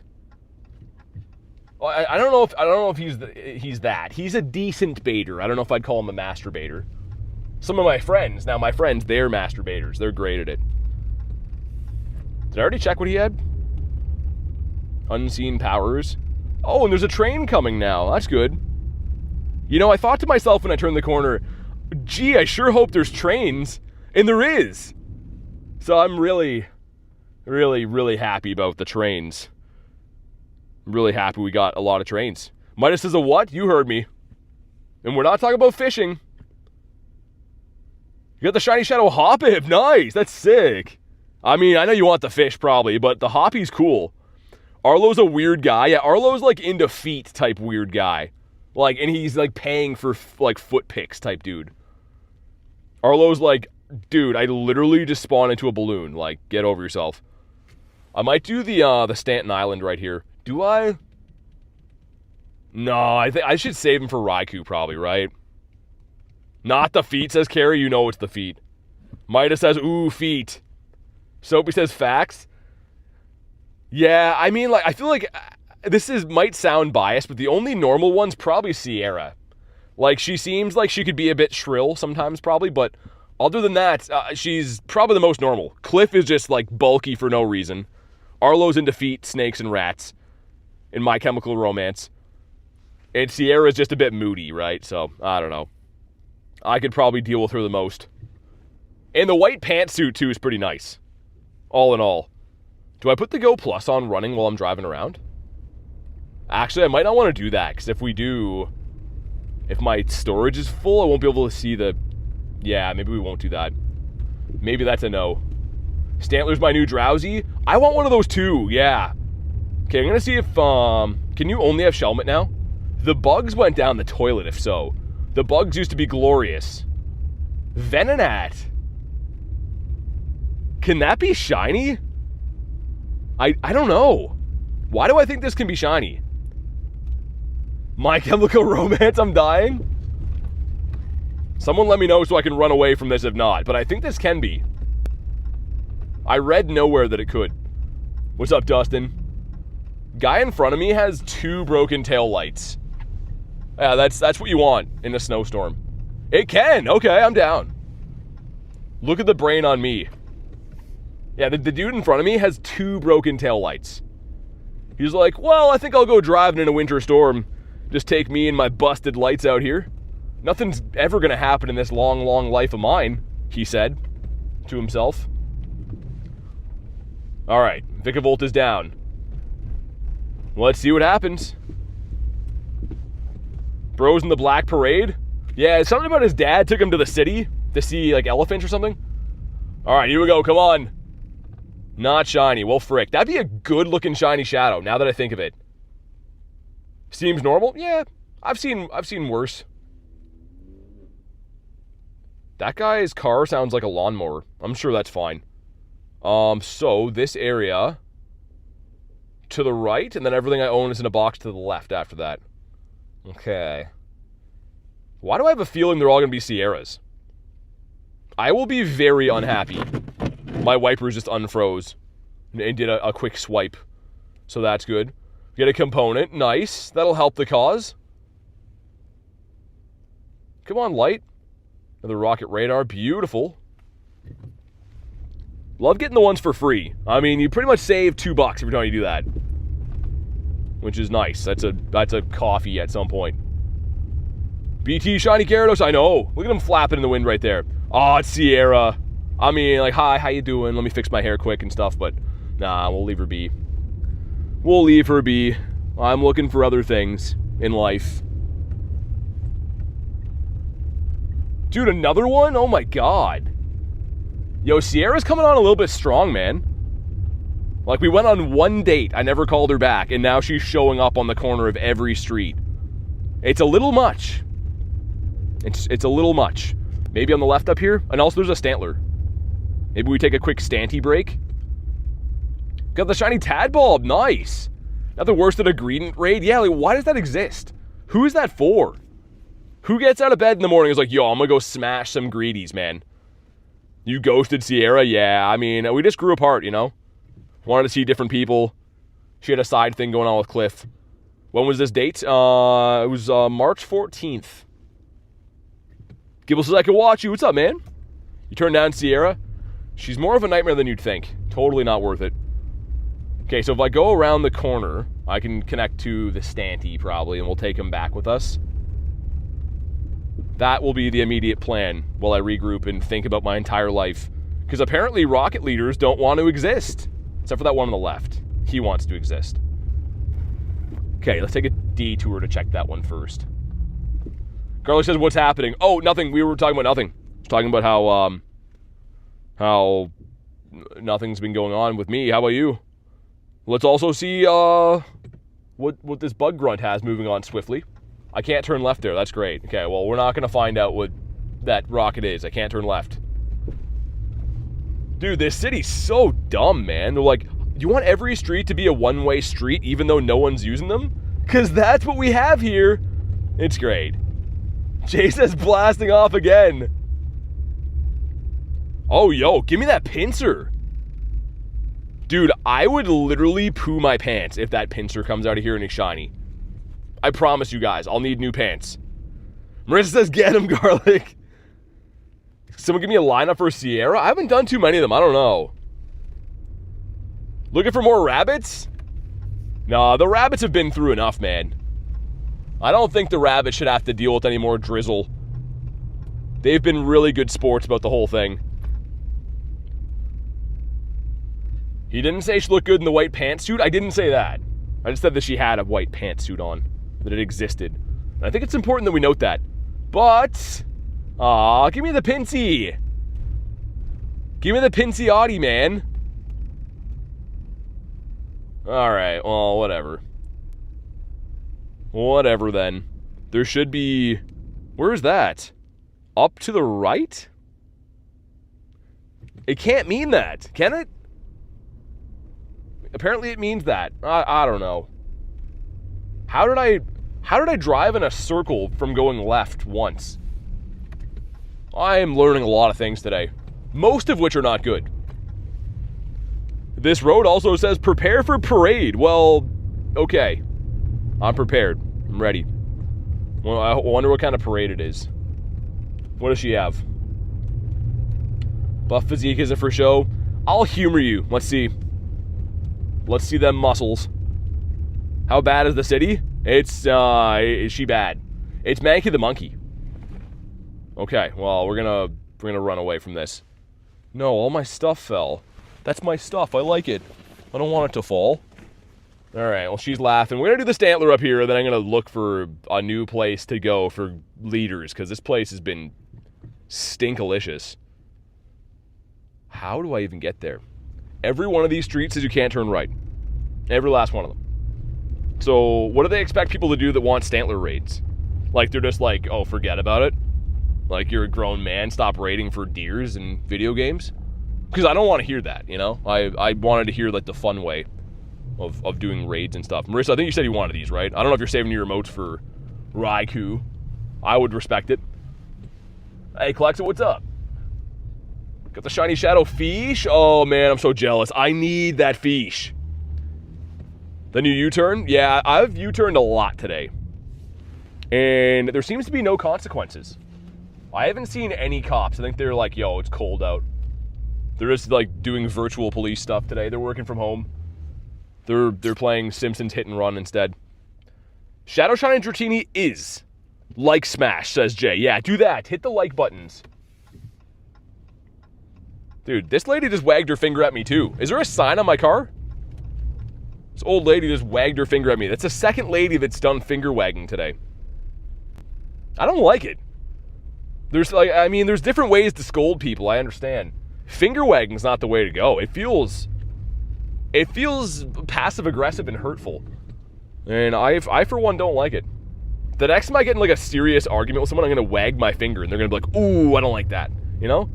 I don't know if he's that. He's a decent baiter. I don't know if I'd call him a master baiter. Some of my friends, they're master baiters. They're great at it. Did I already check what he had? Unseen powers. Oh, and there's a train coming now. That's good. You know, I thought to myself when I turned the corner, gee, I sure hope there's trains. And there is. So I'm really, really, really happy about the trains. I'm really happy we got a lot of trains. Midas is a what? You heard me. And we're not talking about fishing. You got the Shiny Shadow Hoppip. Nice. That's sick. I mean, I know you want the fish probably, but the Hoppy's cool. Arlo's a weird guy. Yeah, Arlo's like into feet type weird guy. Like, and he's like paying for like foot pics type dude. Arlo's like, dude, I literally just spawned into a balloon. Like, get over yourself. I might do the Stanton Island right here. Do I? No, I think I should save him for Raikou probably, right? Not the feet, says Carrie. You know it's the feet. Midas says, ooh, feet. Soapy says facts. Yeah, I mean, like, I feel like might sound biased, but the only normal one's probably Sierra. Like, she seems like she could be a bit shrill sometimes, probably, but other than that, she's probably the most normal. Cliff is just, like, bulky for no reason. Arlo's into feet, snakes, and rats in My Chemical Romance. And Sierra's just a bit moody, right? So, I don't know. I could probably deal with her the most. And the white pantsuit, too, is pretty nice. All in all. Do I put the Go Plus on running while I'm driving around? Actually, I might not want to do that, because if we do, if my storage is full, I won't be able to see the... Yeah, maybe we won't do that. Maybe that's a no. Stantler's my new Drowsy. I want one of those too, yeah. Okay, I'm gonna see if, can you only have Shelmet now? The bugs went down the toilet, if so. The bugs used to be glorious. Venonat. Can that be shiny? I don't know. Why do I think this can be shiny? My Chemical Romance, I'm dying? Someone let me know so I can run away from this if not, but I think this can be. I read nowhere that it could. What's up, Dustin? Guy in front of me has 2 broken tail lights. Yeah, that's what you want in a snowstorm. It can. Okay, I'm down. Look at the brain on me. Yeah, the dude in front of me has 2 broken tail lights. He's like, well, I think I'll go driving in a winter storm. Just take me and my busted lights out here. Nothing's ever gonna happen in this long, long life of mine, he said to himself. Alright, Vikavolt is down. Let's see what happens. Bros in the Black Parade? Yeah, something about his dad took him to the city to see, like, elephants or something. Alright, here we go, come on. Not shiny, well frick. That'd be a good-looking shiny Shadow, now that I think of it. Seems normal? Yeah, I've seen worse. That guy's car sounds like a lawnmower. I'm sure that's fine. So this area to the right, and then everything I own is in a box to the left after that. Okay. Why do I have a feeling they're all going to be Sierras? I will be very unhappy. My wipers just unfroze and did a quick swipe. So that's good. Get a component. Nice. That'll help the cause. Come on, light. Another rocket radar. Beautiful. Love getting the ones for free. I mean, you pretty much save $2 every time you do that. Which is nice. That's a coffee at some point. BT Shiny Gyarados. I know. Look at him flapping in the wind right there. Oh, it's Sierra. I mean, like, hi, how you doing? Let me fix my hair quick and stuff, but nah, we'll leave her be. We'll leave her be. I'm looking for other things in life. Dude, another one? Oh my god. Yo, Sierra's coming on a little bit strong, man. Like, we went on one date, I never called her back, and now she's showing up on the corner of every street. It's a little much. It's a little much. Maybe on the left up here? And also there's a Stantler. Maybe we take a quick Stanty break? Got the shiny Tadbulb, nice! Nothing worse than a Greedent raid? Yeah, like, why does that exist? Who is that for? Who gets out of bed in the morning and is like, yo, I'm gonna go smash some Greedies, man. You ghosted Sierra? Yeah, I mean, we just grew apart, you know? Wanted to see different people. She had a side thing going on with Cliff. When was this date? It was March 14th. Gibble says, I can watch you. What's up, man? You turned down Sierra? She's more of a nightmare than you'd think. Totally not worth it. Okay, so if I go around the corner, I can connect to the Stanty probably, and we'll take him back with us. That will be the immediate plan while I regroup and think about my entire life. Because apparently rocket leaders don't want to exist. Except for that one on the left. He wants to exist. Okay, let's take a detour to check that one first. Carly says, what's happening? Oh, nothing. We were talking about nothing. Talking about how nothing's been going on with me. How about you? Let's also see what this bug grunt has moving on swiftly. I can't turn left there. That's great. Okay, well, we're not going to find out what that rocket is. I can't turn left. Dude, this city's so dumb, man. They're like, you want every street to be a one-way street even though no one's using them? Because that's what we have here. It's great. Jay says blasting off again. Oh, yo, give me that pincer. Dude, I would literally poo my pants if that pincer comes out of here and it's shiny. I promise you guys, I'll need new pants. Marissa says, get him, Garlic. Someone give me a lineup for Sierra? I haven't done too many of them. I don't know. Looking for more rabbits? Nah, the rabbits have been through enough, man. I don't think the rabbits should have to deal with any more drizzle. They've been really good sports about the whole thing. He didn't say she looked good in the white pantsuit. I didn't say that. I just said that she had a white pantsuit on. That it existed. And I think it's important that we note that. But... aw, give me the Pinsy. Give me the Pinsy Audi, man. Alright, well, whatever. Whatever, then. There should be... Where is that? Up to the right? It can't mean that, can it? Apparently it means that. I don't know. How did I drive in a circle from going left once? I am learning a lot of things today, most of which are not good. This road also says prepare for parade. Well, okay. I'm prepared. I'm ready. Well, I wonder what kind of parade it is. What does she have? Buff physique isn't for show. I'll humor you. Let's see. Let's see them muscles. How bad is the city? Is she bad? It's Mankey the monkey. Okay, well, we're gonna run away from this. No, all my stuff fell. That's my stuff. I like it. I don't want it to fall. Alright, well, she's laughing. We're gonna do the Stantler up here, then I'm gonna look for a new place to go for leaders, because this place has been stinkalicious. How do I even get there? Every one of these streets says you can't turn right. Every last one of them. So, what do they expect people to do that want Stantler raids? Like, they're just like, oh, forget about it? Like, you're a grown man, stop raiding for deers in video games? Because I don't want to hear that, you know? I wanted to hear, like, the fun way of doing raids and stuff. Marissa, I think you said you wanted these, right? I don't know if you're saving your emotes for Raikou. I would respect it. Hey, Klexa, what's up? Got the Shiny Shadow Fish? Oh, man, I'm so jealous. I need that fish. The new U-turn? Yeah, I've U-turned a lot today. And there seems to be no consequences. I haven't seen any cops. I think they're like, yo, it's cold out. They're just, like, doing virtual police stuff today. They're working from home. They're playing Simpsons Hit and Run instead. Shadow Shine and Dratini is like Smash, says Jay. Yeah, do that. Hit the like buttons. Dude, this lady just wagged her finger at me, too. Is there a sign on my car? This old lady just wagged her finger at me. That's the second lady that's done finger wagging today. I don't like it. There's, like, I mean, there's different ways to scold people, I understand. Finger wagging's not the way to go. It feels passive-aggressive and hurtful. And I, for one, don't like it. The next time I get in, like, a serious argument with someone, I'm going to wag my finger, and they're going to be like, ooh, I don't like that. You know?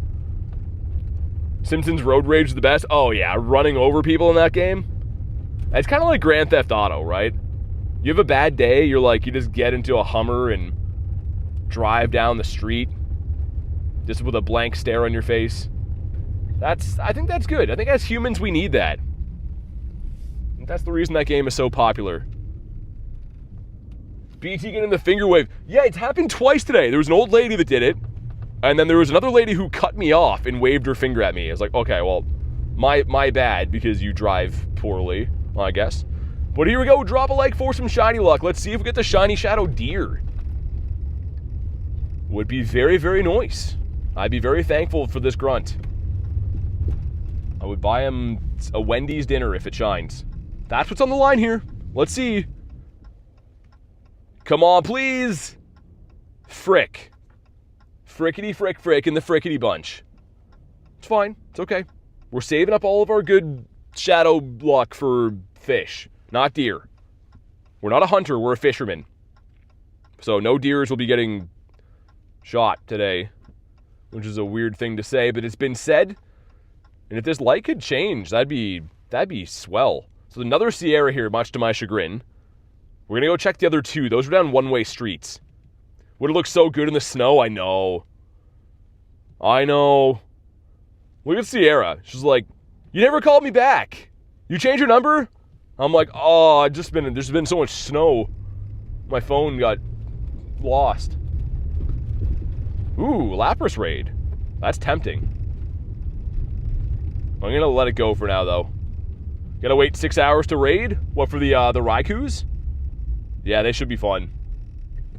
Simpsons Road Rage is the best. Oh, yeah, running over people in that game. It's kind of like Grand Theft Auto, right? You have a bad day, you're like, you just get into a Hummer and drive down the street just with a blank stare on your face. I think that's good. I think as humans, we need that. That's the reason that game is so popular. BT getting the finger wave. Yeah, it's happened twice today. There was an old lady that did it, and then there was another lady who cut me off and waved her finger at me. I was like, okay, well, my bad, because you drive poorly, I guess. But here we go. Drop a like for some shiny luck. Let's see if we get the Shiny Shadow Deer. Would be very, very nice. I'd be very thankful for this grunt. I would buy him a Wendy's dinner if it shines. That's what's on the line here. Let's see. Come on, please. Frick. Frickety frick frick in the frickety bunch. It's fine. It's okay. We're saving up all of our good shadow luck for fish, not deer. We're not a hunter, we're a fisherman. So no deers will be getting shot today, which is a weird thing to say, but it's been said. And if this light could change, that'd be swell. So another Sierra here, much to my chagrin. We're gonna go check the other two. Those are down one-way streets. Would it look so good in the snow? I know. Look at Sierra. She's like, you never called me back. You changed your number? I'm like, oh, there's been so much snow. My phone got lost. Ooh, Lapras raid. That's tempting. I'm gonna let it go for now, though. Gotta wait 6 hours to raid? What, for the Raikous? Yeah, they should be fun.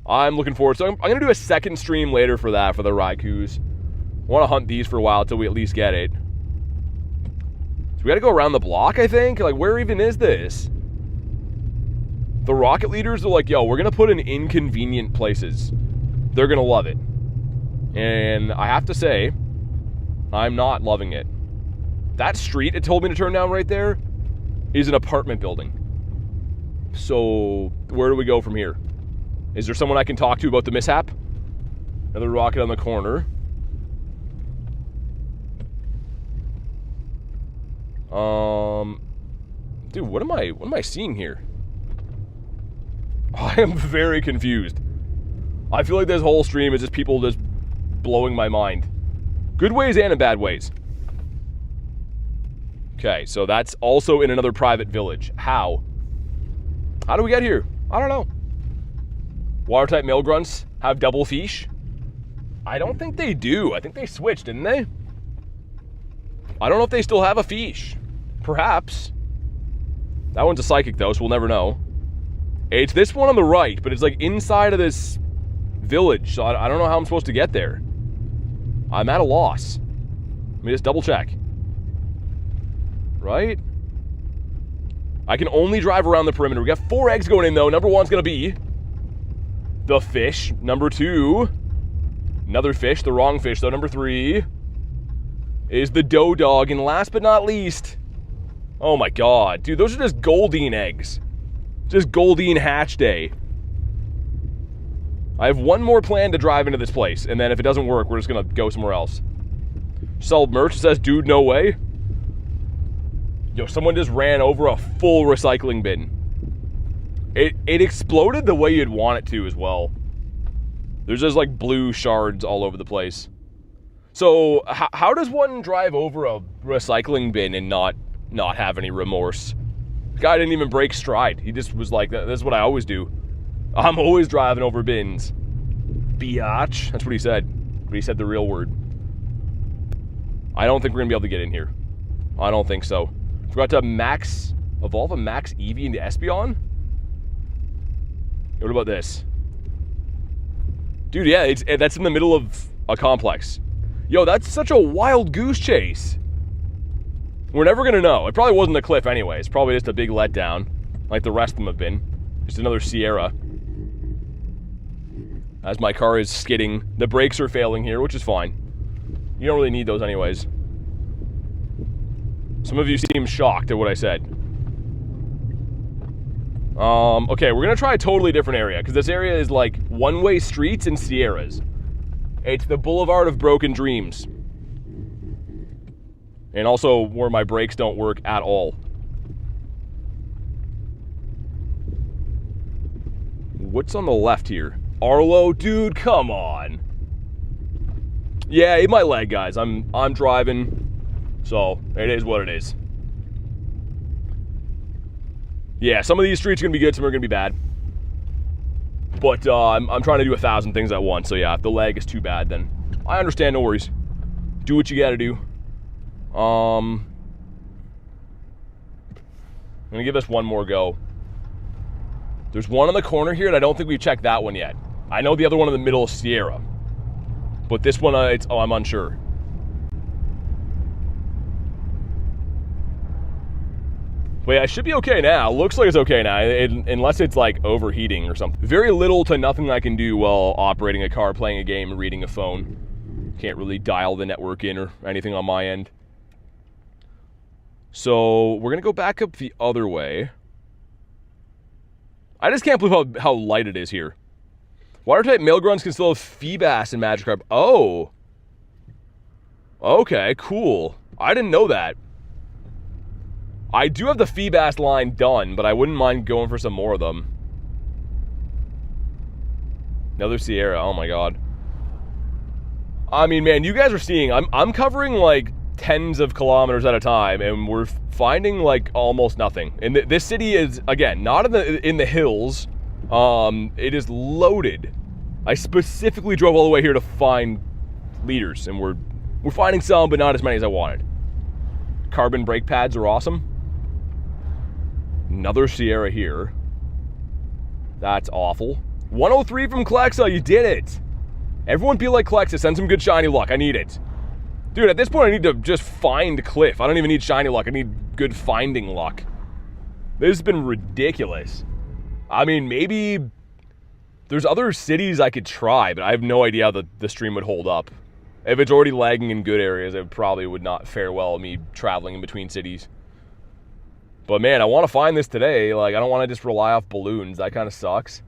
I'm looking forward. So I'm gonna do a second stream later for that, for the Raikous. I want to hunt these for a while until we at least get it. So we gotta go around the block, I think? Like, where even is this? The rocket leaders are like, yo, we're gonna put in inconvenient places. They're gonna love it. And I have to say, I'm not loving it. That street it told me to turn down right there, is an apartment building. So where do we go from here? Is there someone I can talk to about the mishap? Another rocket on the corner. Dude, what am I seeing here? I am very confused. I feel like this whole stream is just people just blowing my mind. Good ways and in bad ways. Okay, so that's also in another private village. How? How do we get here? I don't know. Water-type male grunts have double fish? I don't think they do. I think they switched, didn't they? I don't know if they still have a fish. Perhaps. That one's a psychic, though, so we'll never know. It's this one on the right, but it's like inside of this village, so I don't know how I'm supposed to get there. I'm at a loss. Let me just double check. Right? I can only drive around the perimeter. We got 4 eggs going in, though. Number 1's going to be the fish. Number 2, another fish. The wrong fish, though. Number 3 is the dough dog. And last but not least, oh my god. Dude, those are just Goldeen eggs. Just Goldeen hatch day. I have one more plan to drive into this place, and then if it doesn't work, we're just gonna go somewhere else. Sell merch that says, dude, no way. Yo, someone just ran over a full recycling bin. It exploded the way you'd want it to as well. There's just like blue shards all over the place. So, how does one drive over a recycling bin and not have any remorse? The guy didn't even break stride. He just was like, this is what I always do. I'm always driving over bins. Biatch. That's what he said. But he said the real word. I don't think we're going to be able to get in here. I don't think so. Forgot to evolve a Max Eevee into Espeon? What about this? Dude, yeah, that's in the middle of a complex. Yo, that's such a wild goose chase. We're never going to know. It probably wasn't a cliff anyway. It's probably just a big letdown, like the rest of them have been. Just another Sierra. As my car is skidding. The brakes are failing here, which is fine. You don't really need those anyways. Some of you seem shocked at what I said. Okay, we're gonna try a totally different area, because this area is like one-way streets and Sierras. It's the Boulevard of Broken Dreams. And also where my brakes don't work at all. What's on the left here? Arlo? Dude, come on. Yeah, it might lag, guys. I'm driving, so it is what it is. Yeah, some of these streets are going to be good, some are going to be bad. But I'm trying to do 1,000 things at once, so yeah, if the lag is too bad, then I understand, no worries. Do what you got to do. I'm going to give this one more go. There's one on the corner here, and I don't think we've checked that one yet. I know the other one in the middle is Sierra. But this one, I'm unsure. But yeah, it should be okay now. Looks like it's okay now, unless it's like overheating or something. Very little to nothing I can do while operating a car, playing a game, and reading a phone. Can't really dial the network in or anything on my end. So we're gonna go back up the other way. I just can't believe how light it is here. Water-type male grunts can still have Feebas in Magikarp. Oh. Okay, cool. I didn't know that. I do have the Feebas line done, but I wouldn't mind going for some more of them. Another Sierra, oh my god. I mean, man, you guys are seeing, I'm covering like tens of kilometers at a time, and we're finding like almost nothing. And this city is, again, not in the hills. It is loaded. I specifically drove all the way here to find leaders, and we're finding some, but not as many as I wanted. Carbon brake pads are awesome. Another Sierra here. That's awful. 103 from Klexa, you did it. Everyone be like Klexa, send some good shiny luck, I need it. Dude, at this point I need to just find Cliff. I don't even need shiny luck, I need good finding luck. This has been ridiculous. I mean, maybe there's other cities I could try, but I have no idea how the stream would hold up. If it's already lagging in good areas, it probably would not fare well me traveling in between cities. But man, I want to find this today. Like, I don't want to just rely off balloons. That kind of sucks.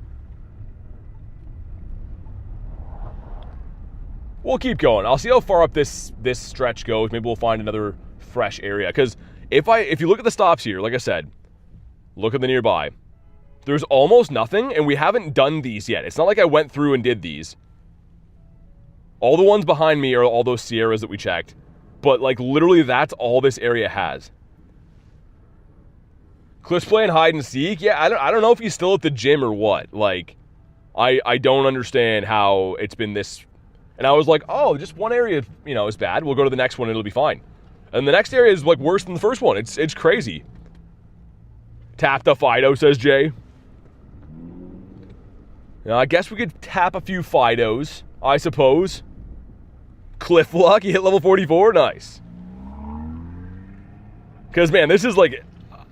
We'll keep going. I'll see how far up this stretch goes. Maybe we'll find another fresh area. Because if you look at the stops here, like I said, look at the nearby. There's almost nothing, and we haven't done these yet. It's not like I went through and did these. All the ones behind me are all those Sierras that we checked. But, like, literally that's all this area has. Cliff's playing hide and seek? Yeah, I don't know if he's still at the gym or what. Like, I don't understand how it's been this... And I was like, oh, just one area, you know, is bad. We'll go to the next one and it'll be fine. And the next area is, like, worse than the first one. It's crazy. Tap the Fido, says Jay. Now, I guess we could tap a few Fidos, I suppose. Cliff luck, you hit level 44? Nice. Because, man, this is, like...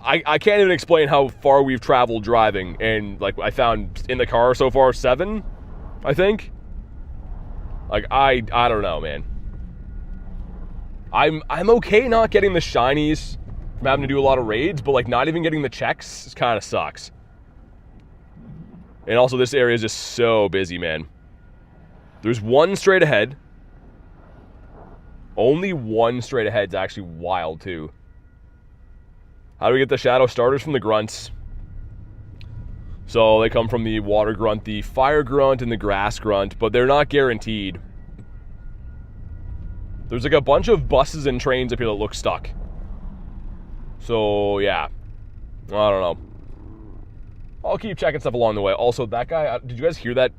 I can't even explain how far we've traveled driving. And, like, I found in the car so far 7, I think. Like, I don't know, man. I'm okay not getting the shinies from having to do a lot of raids, but, like, not even getting the checks kind of sucks. And also, this area is just so busy, man. There's one straight ahead. Only one straight ahead is actually wild, too. How do we get the shadow starters? From the grunts? So they come from the water grunt, the fire grunt, and the grass grunt, but they're not guaranteed. There's like a bunch of buses and trains up here that look stuck. So yeah, I don't know. I'll keep checking stuff along the way. Also, that guy, did you guys hear that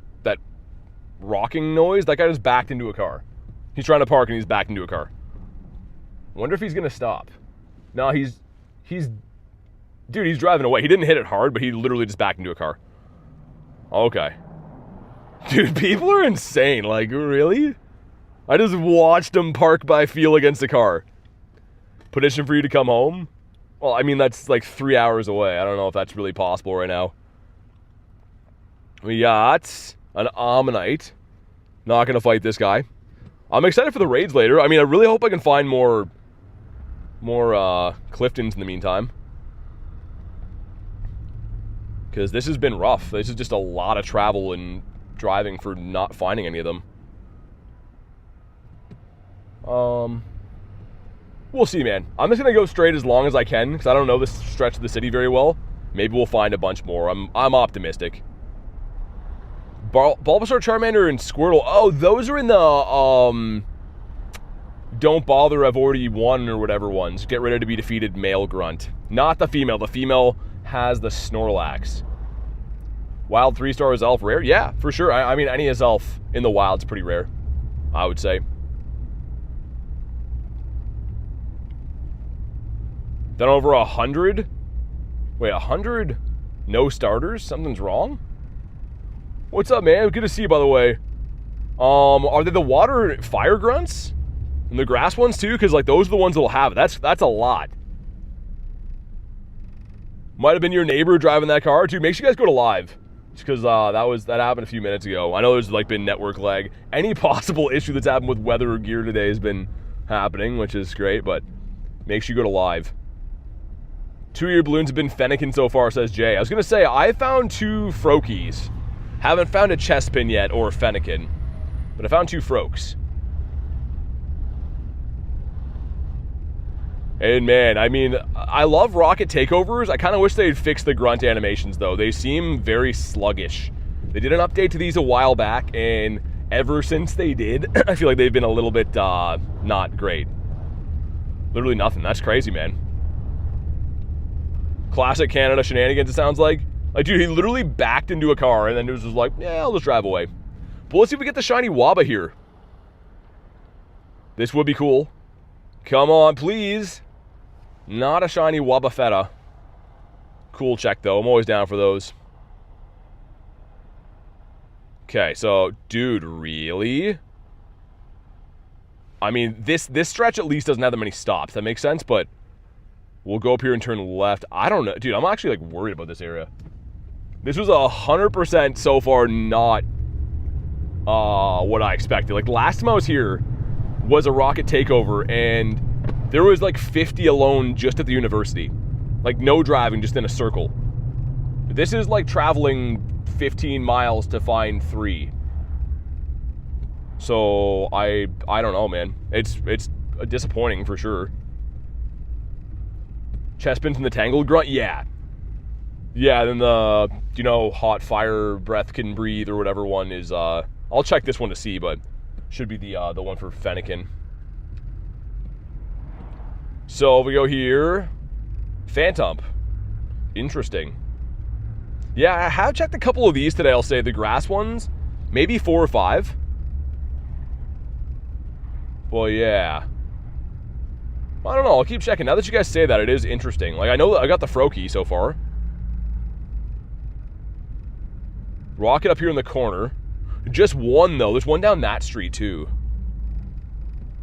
rocking noise? That guy just backed into a car. He's trying to park and he's backed into a car. Wonder if he's gonna stop. No, dude, he's driving away. He didn't hit it hard, but he literally just backed into a car. Okay. Dude, people are insane. Like, really? I just watched him park by feel against a car. Petition for you to come home? Well, I mean, that's like 3 hours away. I don't know if that's really possible right now. We got an Ammonite. Not going to fight this guy. I'm excited for the raids later. I mean, I really hope I can find more Cliftons in the meantime. Because this has been rough. This is just a lot of travel and driving for not finding any of them. We'll see, man. I'm just going to go straight as long as I can, because I don't know this stretch of the city very well. Maybe we'll find a bunch more. I'm optimistic. Bulbasaur, Charmander, and Squirtle. Oh, those are in the, don't bother, I've already won, or whatever ones. Get ready to be defeated male grunt. Not the female. The female has the Snorlax. Wild 3-star is elf rare? Yeah, for sure. I mean, any is elf in the wild's pretty rare, I would say. Then over 100? Wait, 100 no starters? Something's wrong? What's up, man? Good to see you, by the way. Are they the water fire grunts? And the grass ones too? Because, like, those are the ones that'll have it. That's a lot. Might have been your neighbor driving that car. Dude, make sure you guys go to live. Just because that happened a few minutes ago. I know there's, like, been network lag. Any possible issue that's happened with weather or gear today has been happening, which is great, but make sure you go to live. 2-year balloons have been Fennekin so far, says Jay. I was going to say, I found 2 Froakies. Haven't found a Chespin yet, or Fennekin. But I found 2 Froaks. And man, I mean, I love Rocket Takeovers. I kind of wish they'd fix the grunt animations, though. They seem very sluggish. They did an update to these a while back, and ever since they did, I feel like they've been a little bit, not great. Literally nothing. That's crazy, man. Classic Canada shenanigans, it sounds like. Like, dude, he literally backed into a car, and then it was just like, yeah, I'll just drive away. But let's see if we get the shiny Waba here. This would be cool. Come on, please. Not a shiny Wabafetta. Cool check, though. I'm always down for those. Okay, so, dude, really? I mean, this stretch at least doesn't have that many stops. That makes sense, but we'll go up here and turn left. I don't know. Dude, I'm actually, like, worried about this area. This was 100% so far not what I expected. Like, last time I was here was a Rocket Takeover, and there was, like, 50 alone just at the university. Like, no driving, just in a circle. This is like traveling 15 miles to find 3. So, I don't know, man. It's disappointing for sure. Chestpins in the Tangled Grunt? Yeah. Yeah, then the, you know, Hot Fire Breath Can Breathe or whatever one is, I'll check this one to see, but should be the one for Fennekin. So, we go here. Phantomp. Interesting. Yeah, I have checked a couple of these today, I'll say. The grass ones. Maybe 4 or 5. Well, yeah. I don't know, I'll keep checking. Now that you guys say that, it is interesting. Like, I know that I got the Froakie so far. Rocket up here in the corner. Just one, though. There's one down that street, too.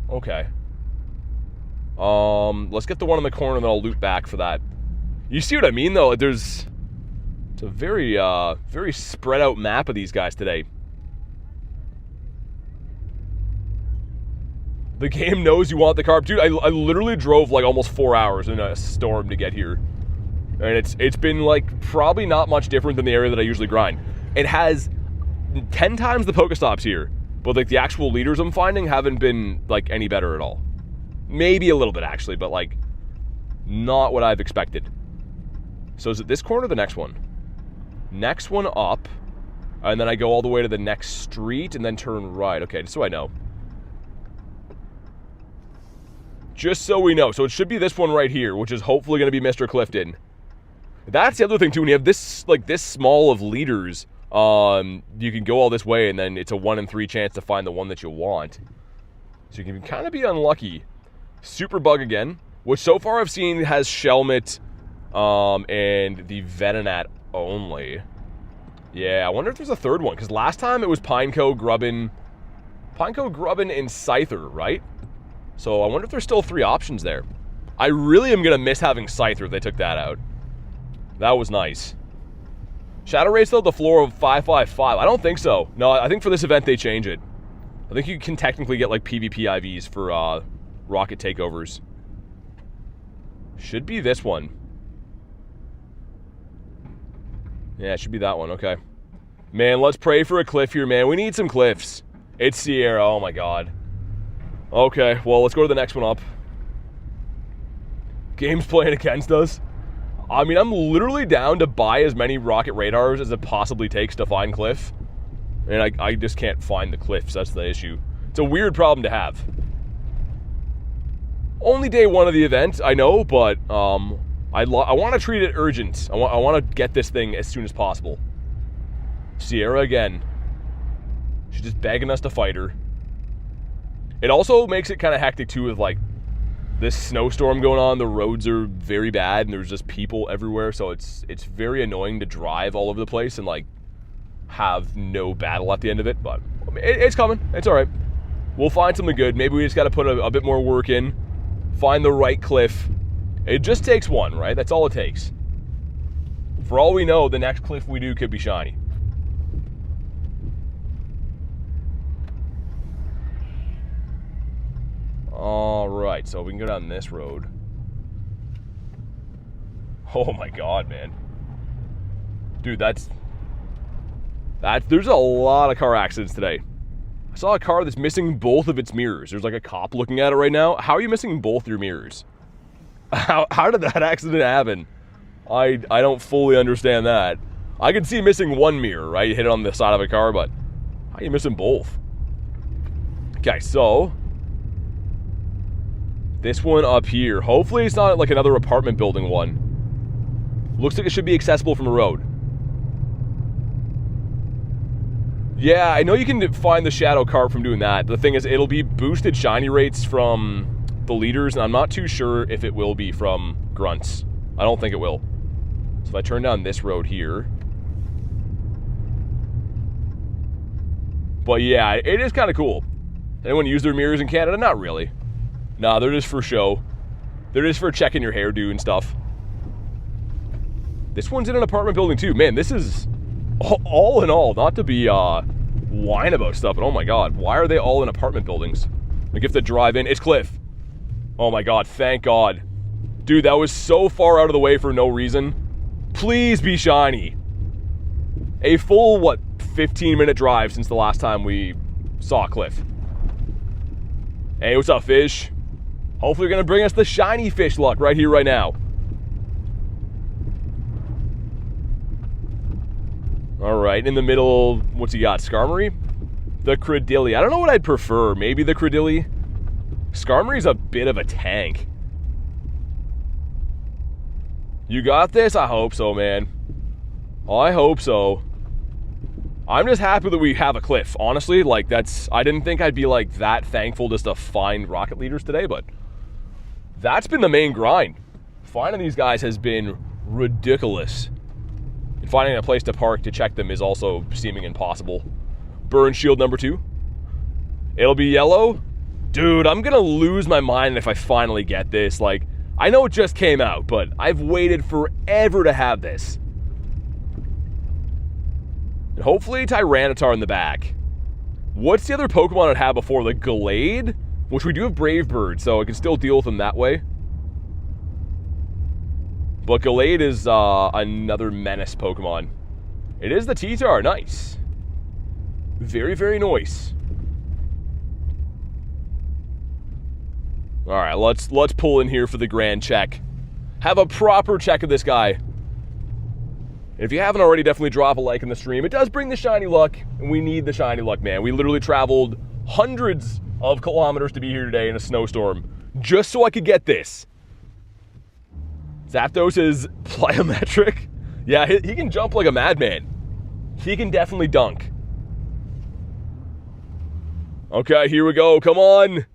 Okay. Let's get the one in the corner, and then I'll loot back for that. You see what I mean, though? It's a very, very spread out map of these guys today. The game knows you want the carp. Dude, I literally drove like almost 4 hours in a storm to get here. And it's been like probably not much different than the area that I usually grind. It has 10 times the Pokestops here. But like the actual leaders I'm finding haven't been like any better at all. Maybe a little bit actually, but like not what I've expected. So is it this corner or the next one? Next one up. And then I go all the way to the next street and then turn right. Okay, just so I know. Just so we know. So it should be this one right here, which is hopefully going to be Mr. Clifton. That's the other thing, too. When you have this, like, this small of leaders, you can go all this way, and then it's a 1 in 3 chance to find the one that you want. So you can kind of be unlucky. Super Bug again, which so far I've seen has Shelmet and the Venonat only. Yeah, I wonder if there's a third one, because last time it was Pineco, Grubbin, and Scyther, right? So I wonder if there's still 3 options there. I really am going to miss having Scyther if they took that out. That was nice. Shadow Race, though, the floor of 555. I don't think so. No, I think for this event they change it. I think you can technically get, like, PvP IVs for Rocket Takeovers. Should be this one. Yeah, it should be that one. Okay. Man, let's pray for a cliff here, man. We need some cliffs. It's Sierra. Oh, my God. Okay, well, let's go to the next one up. Game's playing against us. I mean, I'm literally down to buy as many rocket radars as it possibly takes to find cliff. And I just can't find the cliffs, that's the issue. It's a weird problem to have. Only day 1 of the event, I know, but I want to treat it urgent. I want to get this thing as soon as possible. Sierra again. She's just begging us to fight her. It also makes it kind of hectic, too, with, like, this snowstorm going on. The roads are very bad, and there's just people everywhere, so it's very annoying to drive all over the place and, like, have no battle at the end of it, but it's coming. It's all right. We'll find something good. Maybe we just got to put a bit more work in, find the right cliff. It just takes one, right? That's all it takes. For all we know, the next cliff we do could be shiny. Alright, so we can go down this road. Oh my God, man. Dude, there's a lot of car accidents today. I saw a car that's missing both of its mirrors. There's like a cop looking at it right now. How are you missing both your mirrors? How did that accident happen? I don't fully understand that. I can see missing one mirror, right? You hit it on the side of a car, but how are you missing both? Okay, so this one up here. Hopefully it's not like another apartment building one. Looks like it should be accessible from a road. Yeah, I know you can find the Shadow Carp from doing that. The thing is, it'll be boosted shiny rates from the leaders, and I'm not too sure if it will be from Grunts. I don't think it will. So if I turn down this road here. But yeah, it is kind of cool. Anyone use their mirrors in Canada? Not really. Nah, they're just for show. They're just for checking your hairdo and stuff. This one's in an apartment building too. Man, this is all in all, not to be whine about stuff, but oh my God, why are they all in apartment buildings? Like if they drive in, it's Cliff. Oh my God, thank God. Dude, that was so far out of the way for no reason. Please be shiny. A full, what, 15-minute drive since the last time we saw Cliff. Hey, what's up, fish? Hopefully you're going to bring us the shiny fish luck right here, right now. All right, in the middle, what's he got? Skarmory? The Credilli. I don't know what I'd prefer. Maybe the Credilli. Skarmory's a bit of a tank. You got this? I hope so, man. I hope so. I'm just happy that we have a Cliff. Honestly, like, that's... I didn't think I'd be, like, that thankful just to find Rocket Leaders today, but... that's been the main grind. Finding these guys has been ridiculous. And finding a place to park to check them is also seeming impossible. Burn Shield number 2. It'll be yellow. Dude, I'm gonna lose my mind if I finally get this. Like, I know it just came out, but I've waited forever to have this. And hopefully Tyranitar in the back. What's the other Pokemon I'd have before? The Gallade? Which we do have Brave Bird, so I can still deal with them that way. But Gallade is another menace Pokemon. It is the T-Tar. Nice. Very, very nice. Alright, let's pull in here for the grand check. Have a proper check of this guy. And if you haven't already, definitely drop a like in the stream. It does bring the shiny luck, and we need the shiny luck, man. We literally traveled hundreds of kilometers to be here today in a snowstorm, just so I could get this. Zapdos is plyometric. Yeah, he can jump like a madman. He can definitely dunk. Okay, here we go. Come on.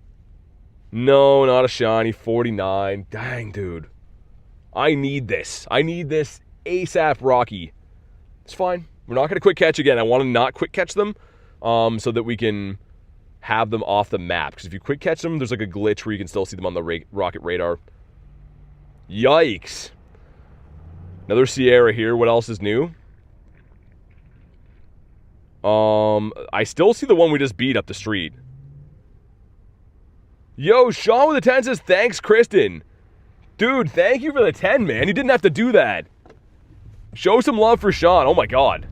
No, not a shiny. 49. Dang, dude. I need this. I need this ASAP, Rocky. It's fine. We're not going to quick catch again. I want to not quick catch them so that we can have them off the map. Because if you quick catch them, there's like a glitch where you can still see them on the rocket radar. Yikes. Another Sierra here. What else is new? I still see the one we just beat up the street. Yo, Sean with the 10 says, thanks, Kristen. Dude, thank you for the 10, man. You didn't have to do that. Show some love for Sean. Oh, my God.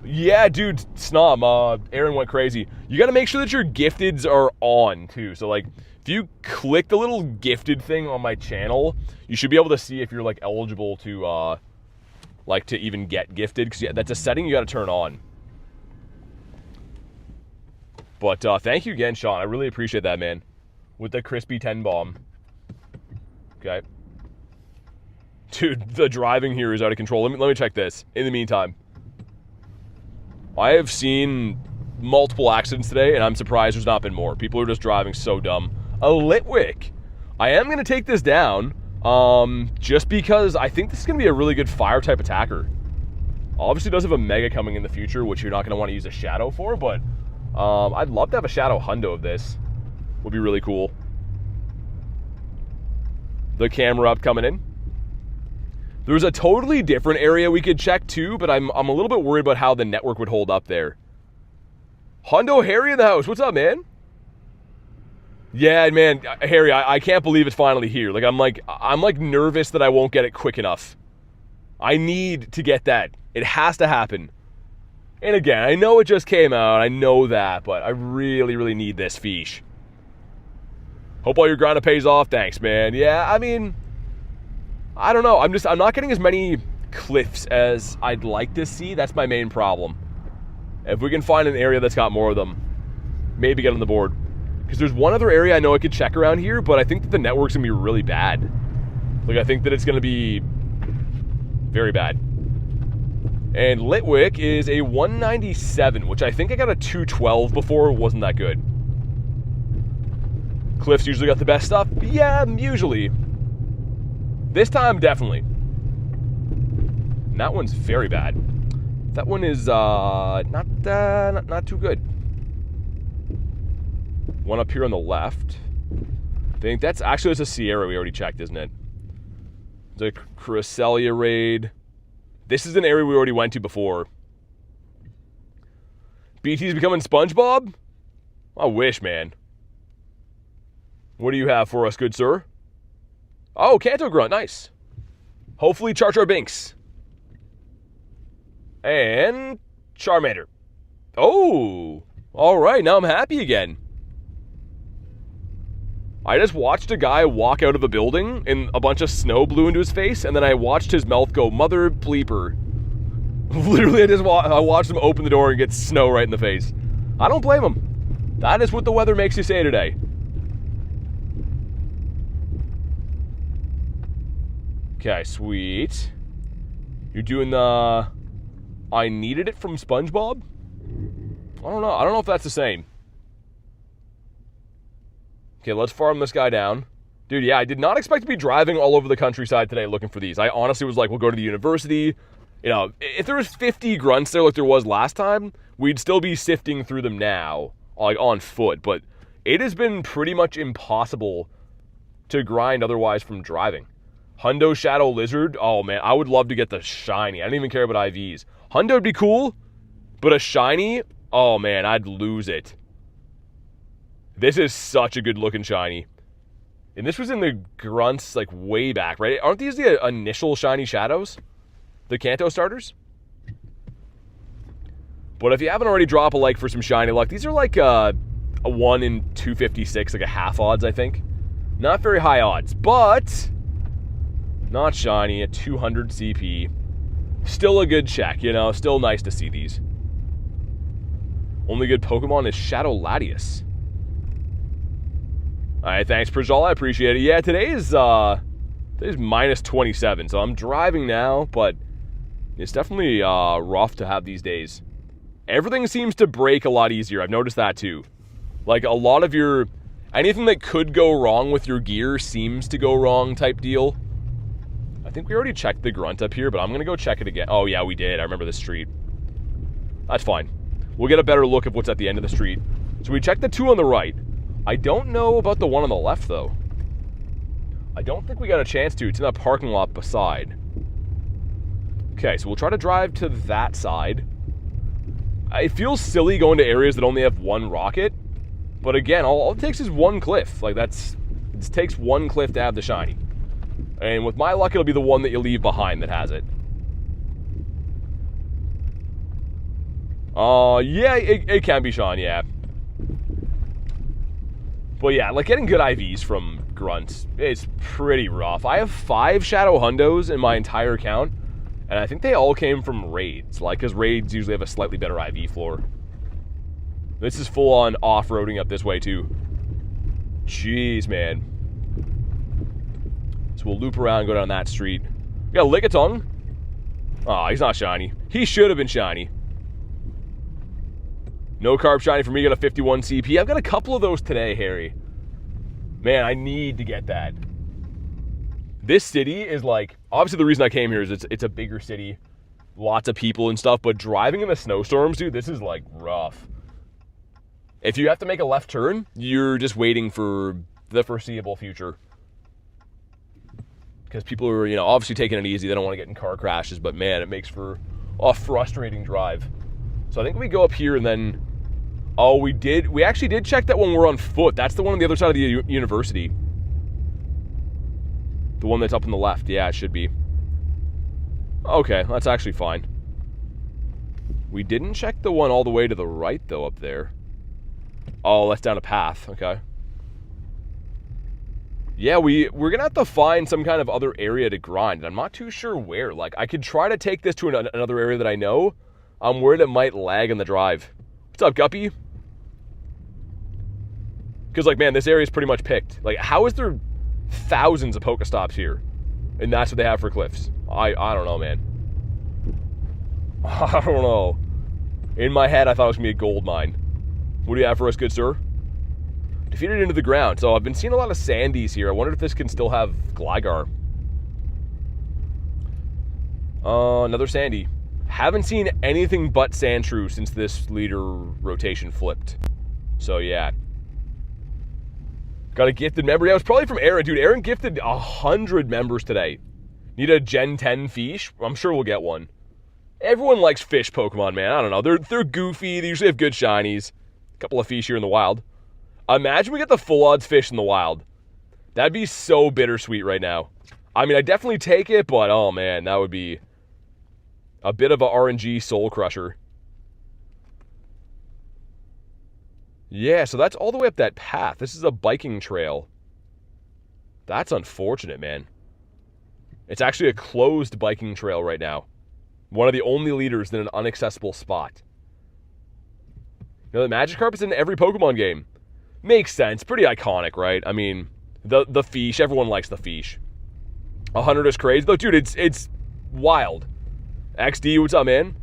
Yeah, dude, Snom, Aaron went crazy. You got to make sure that your gifteds are on, too. So, like, if you click the little gifted thing on my channel, you should be able to see if you're, like, eligible to, to even get gifted. Because, yeah, that's a setting you got to turn on. But thank you again, Sean. I really appreciate that, man. With the crispy 10 bomb. Okay. Dude, the driving here is out of control. Let me check this. In the meantime, I have seen multiple accidents today, and I'm surprised there's not been more. People are just driving so dumb. A Litwick. I am going to take this down, just because I think this is going to be a really good fire-type attacker. Obviously, it does have a Mega coming in the future, which you're not going to want to use a Shadow for, but I'd love to have a Shadow Hundo of this. Would be really cool. The camera up coming in. There's a totally different area we could check too, but I'm a little bit worried about how the network would hold up there. Hundo Harry in the house. What's up, man? Yeah, man, Harry, I can't believe it's finally here. Like I'm like nervous that I won't get it quick enough. I need to get that. It has to happen. And again, I know it just came out. I know that, but I really, really need this fish. Hope all your grind pays off. Thanks, man. Yeah, I mean, I don't know. I'm not getting as many cliffs as I'd like to see. That's my main problem. If we can find an area that's got more of them, maybe get on the board. Because there's one other area I know I could check around here, but I think that the network's going to be really bad. Like, I think that it's going to be very bad. And Litwick is a 197, which I think I got a 212 before. Wasn't that good. Cliff's usually got the best stuff. Yeah, usually. This time, definitely. And that one's very bad. That one is not too good. One up here on the left. I think that's actually it's a Sierra we already checked, isn't it? The Cresselia raid. This is an area we already went to before. BT's becoming SpongeBob? I wish, man. What do you have for us, good sir? Oh, Kanto Grunt, nice. Hopefully Char Binks. And Charmander. Oh, all right, now I'm happy again. I just watched a guy walk out of a building and a bunch of snow blew into his face, and then I watched his mouth go, mother bleeper. Literally, I watched him open the door and get snow right in the face. I don't blame him. That is what the weather makes you say today. Okay, sweet. You're doing the... I needed it from SpongeBob? I don't know. I don't know if that's the same. Okay, let's farm this guy down. Dude, yeah, I did not expect to be driving all over the countryside today looking for these. I honestly was like, we'll go to the university. You know, if there was 50 grunts there like there was last time, we'd still be sifting through them now, like on foot. But it has been pretty much impossible to grind otherwise from driving. Hundo Shadow Lizard. Oh, man, I would love to get the shiny. I don't even care about IVs. Hundo would be cool, but a shiny, oh, man, I'd lose it. This is such a good-looking shiny. And this was in the grunts, like, way back, right? Aren't these the initial shiny shadows? The Kanto starters? But if you haven't already, drop a like for some shiny luck. These are like a 1 in 256, like a half odds, I think. Not very high odds, but not shiny, a 200 CP. Still a good check, you know? Still nice to see these. Only good Pokemon is Shadow Latias. Alright, thanks, Prijal. I appreciate it. Yeah, today's minus 27, so I'm driving now, but it's definitely rough to have these days. Everything seems to break a lot easier. I've noticed that too. Like, a lot of your... anything that could go wrong with your gear seems to go wrong type deal. I think we already checked the grunt up here, but I'm going to go check it again. Oh, yeah, we did. I remember the street. That's fine. We'll get a better look at what's at the end of the street. So we checked the two on the right. I don't know about the one on the left, though. I don't think we got a chance to. It's in that parking lot beside. Okay, so we'll try to drive to that side. It feels silly going to areas that only have one rocket. But again, all it takes is one cliff. Like, it takes one cliff to have the shiny. And with my luck, it'll be the one that you leave behind that has it. Yeah, it can be Sean, yeah. But yeah, like getting good IVs from Grunts is pretty rough. I have 5 Shadow Hundos in my entire account, and I think they all came from raids, like, because raids usually have a slightly better IV floor. This is full-on off-roading up this way, too. Jeez, man. So we'll loop around and go down that street. We got Lickitung. Aw, he's not shiny. He should have been shiny. No carb shiny for me, got a 51 CP. I've got a couple of those today, Harry. Man, I need to get that. This city is like, obviously the reason I came here is it's a bigger city. Lots of people and stuff, but driving in the snowstorms, dude, this is like rough. If you have to make a left turn, you're just waiting for the foreseeable future. Because people are, you know, obviously taking it easy. They don't want to get in car crashes, but man, it makes for a frustrating drive. So I think we go up here and then... Oh, we actually did check that when we're on foot. That's the one on the other side of the university. The one that's up on the left. Yeah, it should be. Okay, that's actually fine. We didn't check the one all the way to the right, though, up there. Oh, that's down a path. Okay. Yeah, we're going to have to find some kind of other area to grind. I'm not too sure where. Like, I could try to take this to another area that I know. I'm worried it might lag in the drive. What's up, Guppy? Because, like, man, this area is pretty much picked. Like, how is there thousands of Pokestops here? And that's what they have for cliffs. I don't know, man. I don't know. In my head, I thought it was going to be a gold mine. What do you have for us, good sir? Defeated into the ground. So I've been seeing a lot of Sandies here. I wonder if this can still have Gligar. Another Sandy. Haven't seen anything but Sandshrew since this leader rotation flipped. So, yeah. Got a gifted member. Yeah, it was probably from Aaron. Dude, Aaron gifted 100 members today. Need a Gen 10 fish? I'm sure we'll get one. Everyone likes fish Pokemon, man. I don't know. They're goofy. They usually have good shinies. A couple of fish here in the wild. Imagine we get the full odds fish in the wild. That'd be so bittersweet right now. I mean, I'd definitely take it, but oh man, that would be a bit of a RNG soul crusher. Yeah, so that's all the way up that path. This is a biking trail. That's unfortunate, man. It's actually a closed biking trail right now. One of the only leaders in an inaccessible spot. You know, the Magikarp is in every Pokemon game. Makes sense. Pretty iconic, right? I mean, the fish. Everyone likes the fish. 100 is crazy. Though, dude, it's wild. XD, what's up, man?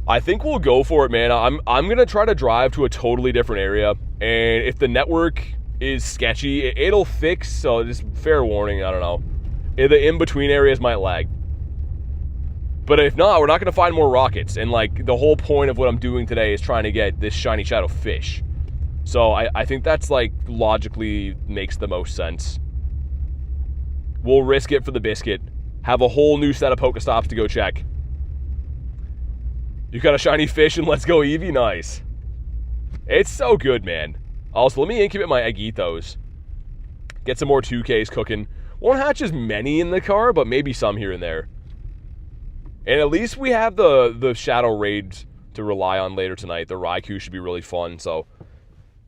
I think we'll go for it, man. I'm going to try to drive to a totally different area. And if the network is sketchy, it'll fix. So just fair warning, I don't know. The in-between areas might lag. But if not, we're not going to find more rockets. And, like, the whole point of what I'm doing today is trying to get this Shiny Shadow fish. So I think that's, like, logically makes the most sense. We'll risk it for the biscuit. Have a whole new set of Pokestops to go check. You got a shiny fish and let's go Eevee? Nice. It's so good, man. Also, let me incubate my Agithos. Get some more 2Ks cooking. Won't hatch as many in the car, but maybe some here and there. And at least we have the Shadow Raids to rely on later tonight. The Raikou should be really fun. So,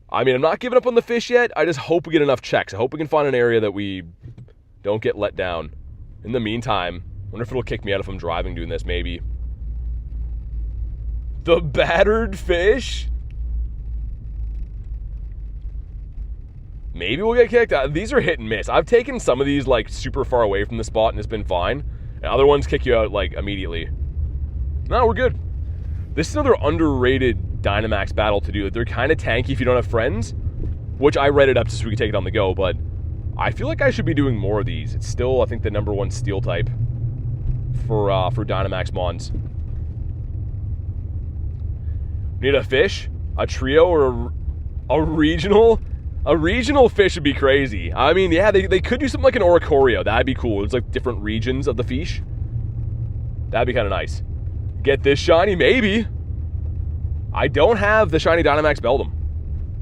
I mean, I'm not giving up on the fish yet. I just hope we get enough checks. I hope we can find an area that we don't get let down. In the meantime, I wonder if it'll kick me out if I'm driving doing this, maybe. The battered fish? Maybe we'll get kicked out. These are hit and miss. I've taken some of these, like, super far away from the spot and it's been fine. And other ones kick you out, like, immediately. No, we're good. This is another underrated Dynamax battle to do. They're kind of tanky if you don't have friends, which I read it up just so we can take it on the go, but I feel like I should be doing more of these. It's still, I think, the #1 steel type for Dynamax Mons. Need a fish, a trio, or a regional? A regional fish would be crazy. I mean, yeah, they could do something like an Oricorio. That'd be cool. It's like different regions of the fish. That'd be kind of nice. Get this shiny? Maybe. I don't have the shiny Dynamax Beldum.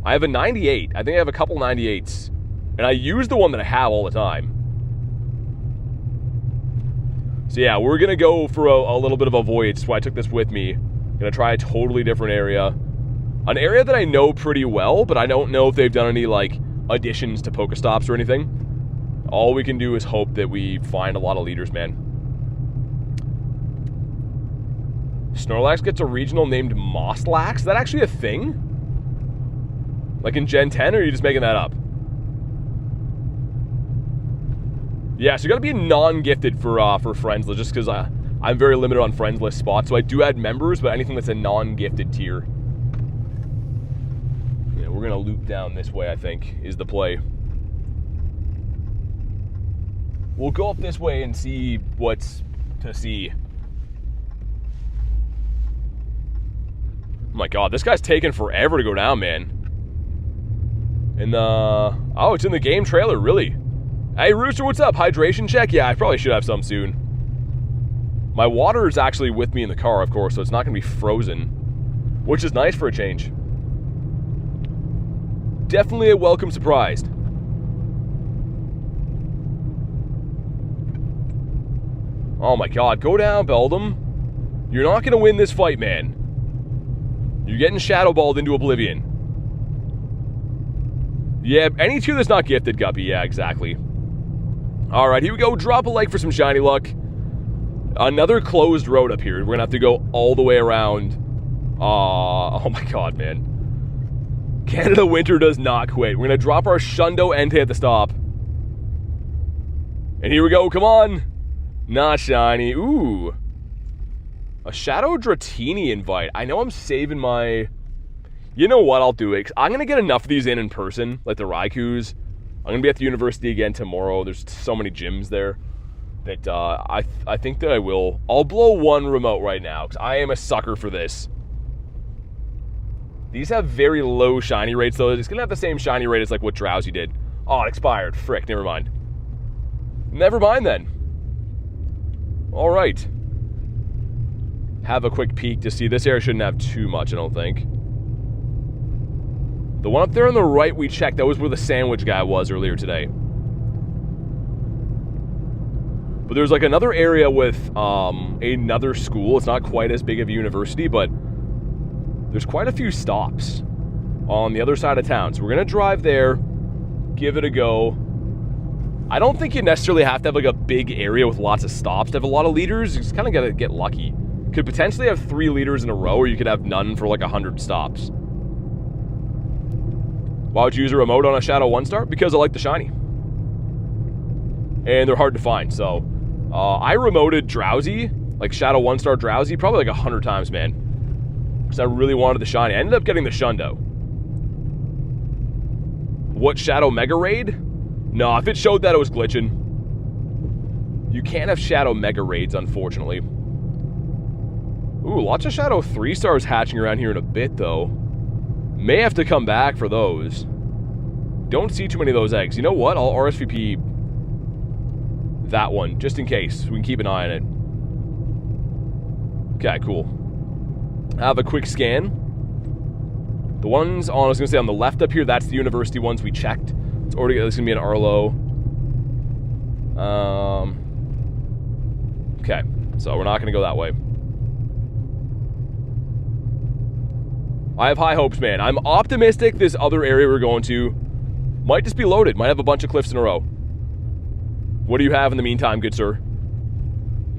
I have a 98. I think I have a couple 98s. And I use the one that I have all the time. So yeah, we're going to go for a little bit of a voyage. That's why I took this with me. Gonna try a totally different area. An area that I know pretty well, but I don't know if they've done any, like, additions to Pokestops or anything. All we can do is hope that we find a lot of leaders, man. Snorlax gets a regional named Mosslax? Is that actually a thing? Like in Gen 10, or are you just making that up? Yeah, so you gotta be non-gifted for friends list, just because I'm very limited on friends list spots, so I do add members, but anything that's a non-gifted tier. Yeah, we're gonna loop down this way, I think, is the play. We'll go up this way and see what's to see. Oh my god, this guy's taking forever to go down, man. And oh, it's in the game trailer, really? Hey, Rooster, what's up? Hydration check? Yeah, I probably should have some soon. My water is actually with me in the car, of course, so it's not going to be frozen, which is nice for a change. Definitely a welcome surprise. Oh my god, go down, Beldum. You're not going to win this fight, man. You're getting Shadow Balled into oblivion. Yeah, any tier that's not gifted, Guppy. Yeah, exactly. Alright, here we go. Drop a like for some shiny luck. Another closed road up here. We're going to have to go all the way around. Oh my god, man. Canada Winter does not quit. We're going to drop our Shundo Entei at the stop. And here we go. Come on. Not shiny. Ooh. A Shadow Dratini invite. I know I'm saving my... You know what? I'll do it. I'm going to get enough of these in person, like the Raikous. I'm going to be at the university again tomorrow. There's so many gyms there that I think that I will. I'll blow one remote right now because I am a sucker for this. These have very low shiny rates, though. It's going to have the same shiny rate as like what Drowsy did. Oh, it expired. Frick, never mind. Never mind then. All right. Have a quick peek to see. This area shouldn't have too much, I don't think. The one up there on the right we checked, that was where the sandwich guy was earlier today. But there's like another area with another school. It's not quite as big of a university, but there's quite a few stops on the other side of town. So we're going to drive there, give it a go. I don't think you necessarily have to have like a big area with lots of stops to have a lot of leaders. You just kind of got to get lucky. Could potentially have 3 leaders in a row, or you could have none for like 100 stops. Why would you use a remote on a Shadow 1-star? Because I like the shiny. And they're hard to find, so... I remoted Drowsy, like Shadow 1-star Drowsy, probably like 100 times, man. Because I really wanted the shiny. I ended up getting the Shundo. What, Shadow Mega Raid? No, if it showed that, it was glitching. You can't have Shadow Mega Raids, unfortunately. Ooh, lots of Shadow 3-stars hatching around here in a bit, though. May have to come back for those. Don't see too many of those eggs. You know what? I'll RSVP that one, just in case. We can keep an eye on it. Okay, cool. Have a quick scan. The ones on, I was going to say on the left up here, that's the university ones we checked. It's already, there's going to be an Arlo. Okay, so we're not going to go that way. I have high hopes, man. I'm optimistic this other area we're going to might just be loaded. Might have a bunch of cliffs in a row. What do you have in the meantime, good sir?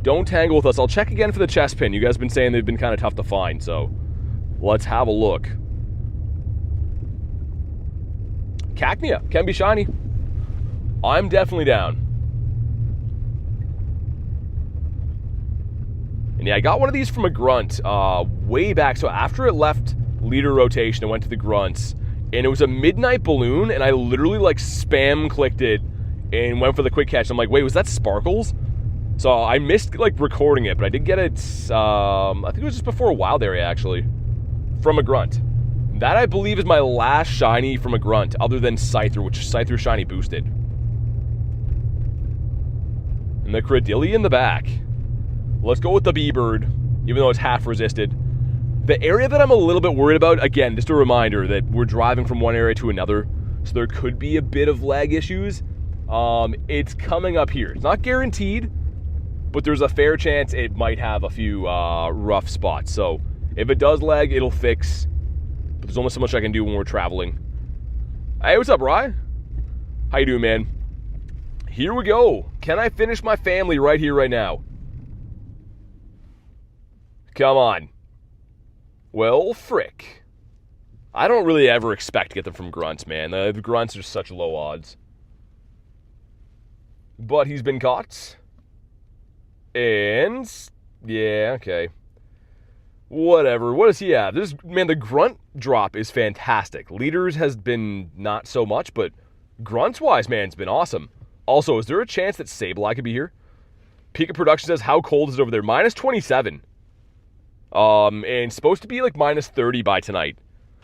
Don't tangle with us. I'll check again for the chest pin. You guys have been saying they've been kind of tough to find, so let's have a look. Cacnea can be shiny. I'm definitely down. And yeah, I got one of these from a grunt way back. So after it left leader rotation, I went to the grunts, and it was a midnight balloon, and I literally like spam clicked it and went for the quick catch. I'm like, wait, was that Sparkles? So I missed like recording it, but I did get it, I think it was just before Wild Area actually, from a grunt. That I believe is my last shiny from a grunt, other than Scyther, which Scyther shiny boosted. And the Credilli in the back. Let's go with the B-Bird, even though it's half resisted. The area that I'm a little bit worried about, again, just a reminder that we're driving from one area to another, so there could be a bit of lag issues. It's coming up here. It's not guaranteed, but there's a fair chance it might have a few rough spots. So if it does lag, it'll fix. But there's only so much I can do when we're traveling. Hey, what's up, Rye? How you doing, man? Here we go. Can I finish my family right here, right now? Come on. Well, frick. I don't really ever expect to get them from grunts, man. The grunts are such low odds. But he's been caught. And yeah, okay. Whatever. What does he have? Man, the grunt drop is fantastic. Leaders has been not so much, but grunts wise, man, it's been awesome. Also, is there a chance that Sableye could be here? Pika Production says, how cold is it over there? Minus 27. And supposed to be like minus 30 by tonight.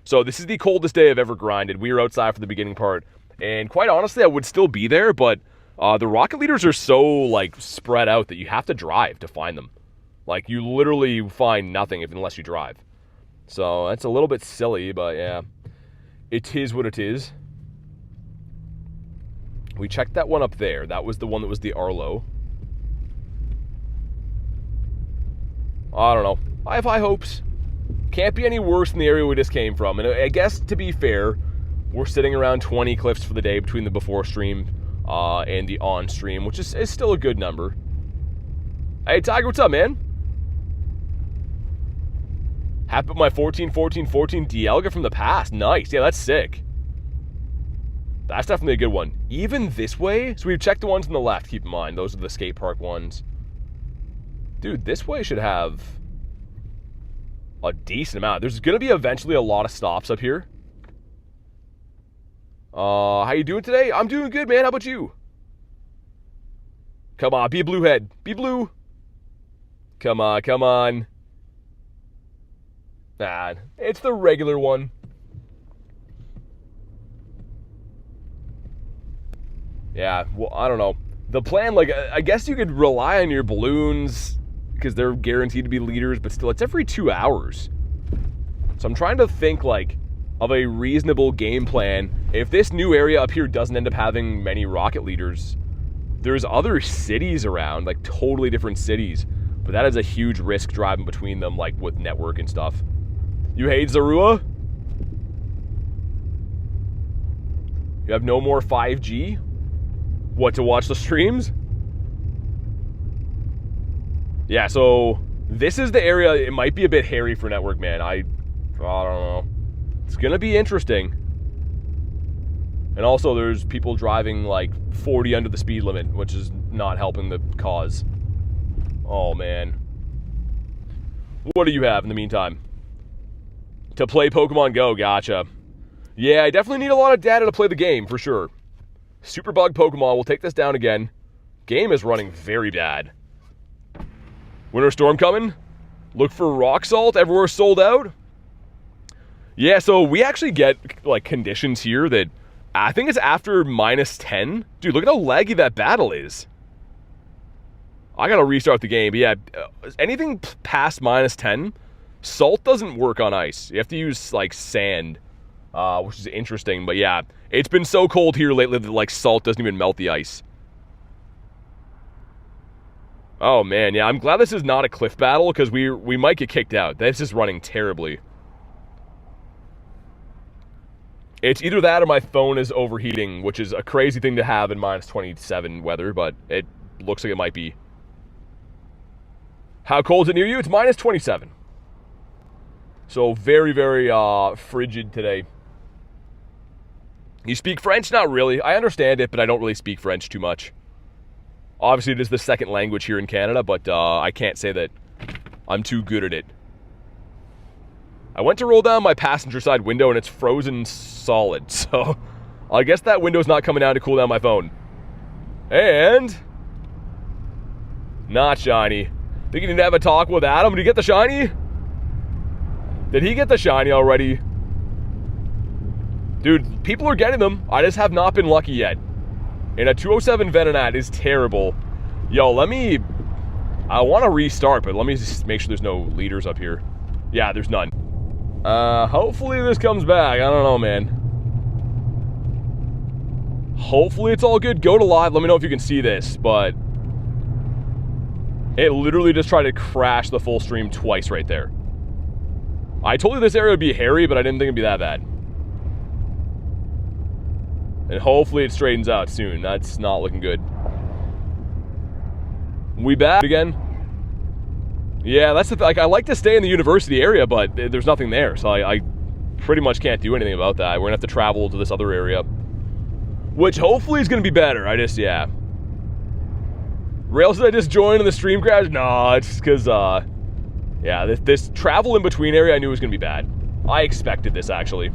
So this is the coldest day I've ever grinded. We were outside for the beginning part. And quite honestly, I would still be there, but the rocket leaders are so like spread out that you have to drive to find them. Like you literally find nothing unless you drive. So that's a little bit silly, but yeah. It is what it is. We checked that one up there. That was the one that was the Arlo. I don't know. I have high hopes. Can't be any worse than the area we just came from. And I guess, to be fair, we're sitting around 20 cliffs for the day between the before stream and the on stream, which is still a good number. Hey, Tiger, what's up, man? Happy with my 14-14-14 Dialga from the past. Nice. Yeah, that's sick. That's definitely a good one. Even this way, so we've checked the ones on the left, keep in mind. Those are the skate park ones. Dude, this way should have a decent amount. There's going to be eventually a lot of stops up here. How you doing today? I'm doing good, man. How about you? Come on, be a blue head. Be blue. Come on, come on. Nah, it's the regular one. Yeah, well, I don't know. The plan, like, I guess you could rely on your balloons because they're guaranteed to be leaders, but still, it's every 2 hours. So I'm trying to think, like, of a reasonable game plan. If this new area up here doesn't end up having many rocket leaders, there's other cities around, like totally different cities. But that is a huge risk driving between them, like with network and stuff. You hate Zorua? You have no more 5G? What, to watch the streams? Yeah, so this is the area. It might be a bit hairy for network, man. I don't know. It's gonna be interesting. And also there's people driving like 40 under the speed limit, which is not helping the cause. Oh man. What do you have in the meantime? To play Pokemon Go, gotcha. Yeah, I definitely need a lot of data to play the game, for sure. Super bug Pokemon, we'll take this down again. Game is running very bad. Winter Storm coming? Look for Rock Salt, everywhere sold out? Yeah, so we actually get, like, conditions here that, I think it's after -10. Dude, look at how laggy that battle is. I gotta restart the game, but yeah, anything past -10, salt doesn't work on ice. You have to use, like, sand, which is interesting, but yeah, it's been so cold here lately that, like, salt doesn't even melt the ice. Oh, man, yeah, I'm glad this is not a cliff battle, because we might get kicked out. This is running terribly. It's either that or my phone is overheating, which is a crazy thing to have in -27 weather, but it looks like it might be. How cold is it near you? It's -27. So very, very frigid today. You speak French? Not really. I understand it, but I don't really speak French too much. Obviously, it is the second language here in Canada, but I can't say that I'm too good at it. I went to roll down my passenger side window and it's frozen solid, so I guess that window's not coming down to cool down my phone. And not shiny. Think you need to have a talk with Adam? Did he get the shiny? Did he get the shiny already? Dude, people are getting them. I just have not been lucky yet. And a 207 Venonat is terrible. Yo, I want to restart, but let me just make sure there's no leaders up here. Yeah, there's none. Hopefully this comes back. I don't know, man. Hopefully it's all good. Go to live. Let me know if you can see this, but it literally just tried to crash the full stream twice right there. I told you this area would be hairy, but I didn't think it'd be that bad. And hopefully it straightens out soon. That's not looking good. We back again? Yeah, that's the thing. Like, I like to stay in the university area, but there's nothing there, so I pretty much can't do anything about that. We're gonna have to travel to this other area, which hopefully is gonna be better. Yeah. Rails, did I just join in the stream crash? No, it's because, yeah, this travel in between area I knew was gonna be bad. I expected this, actually.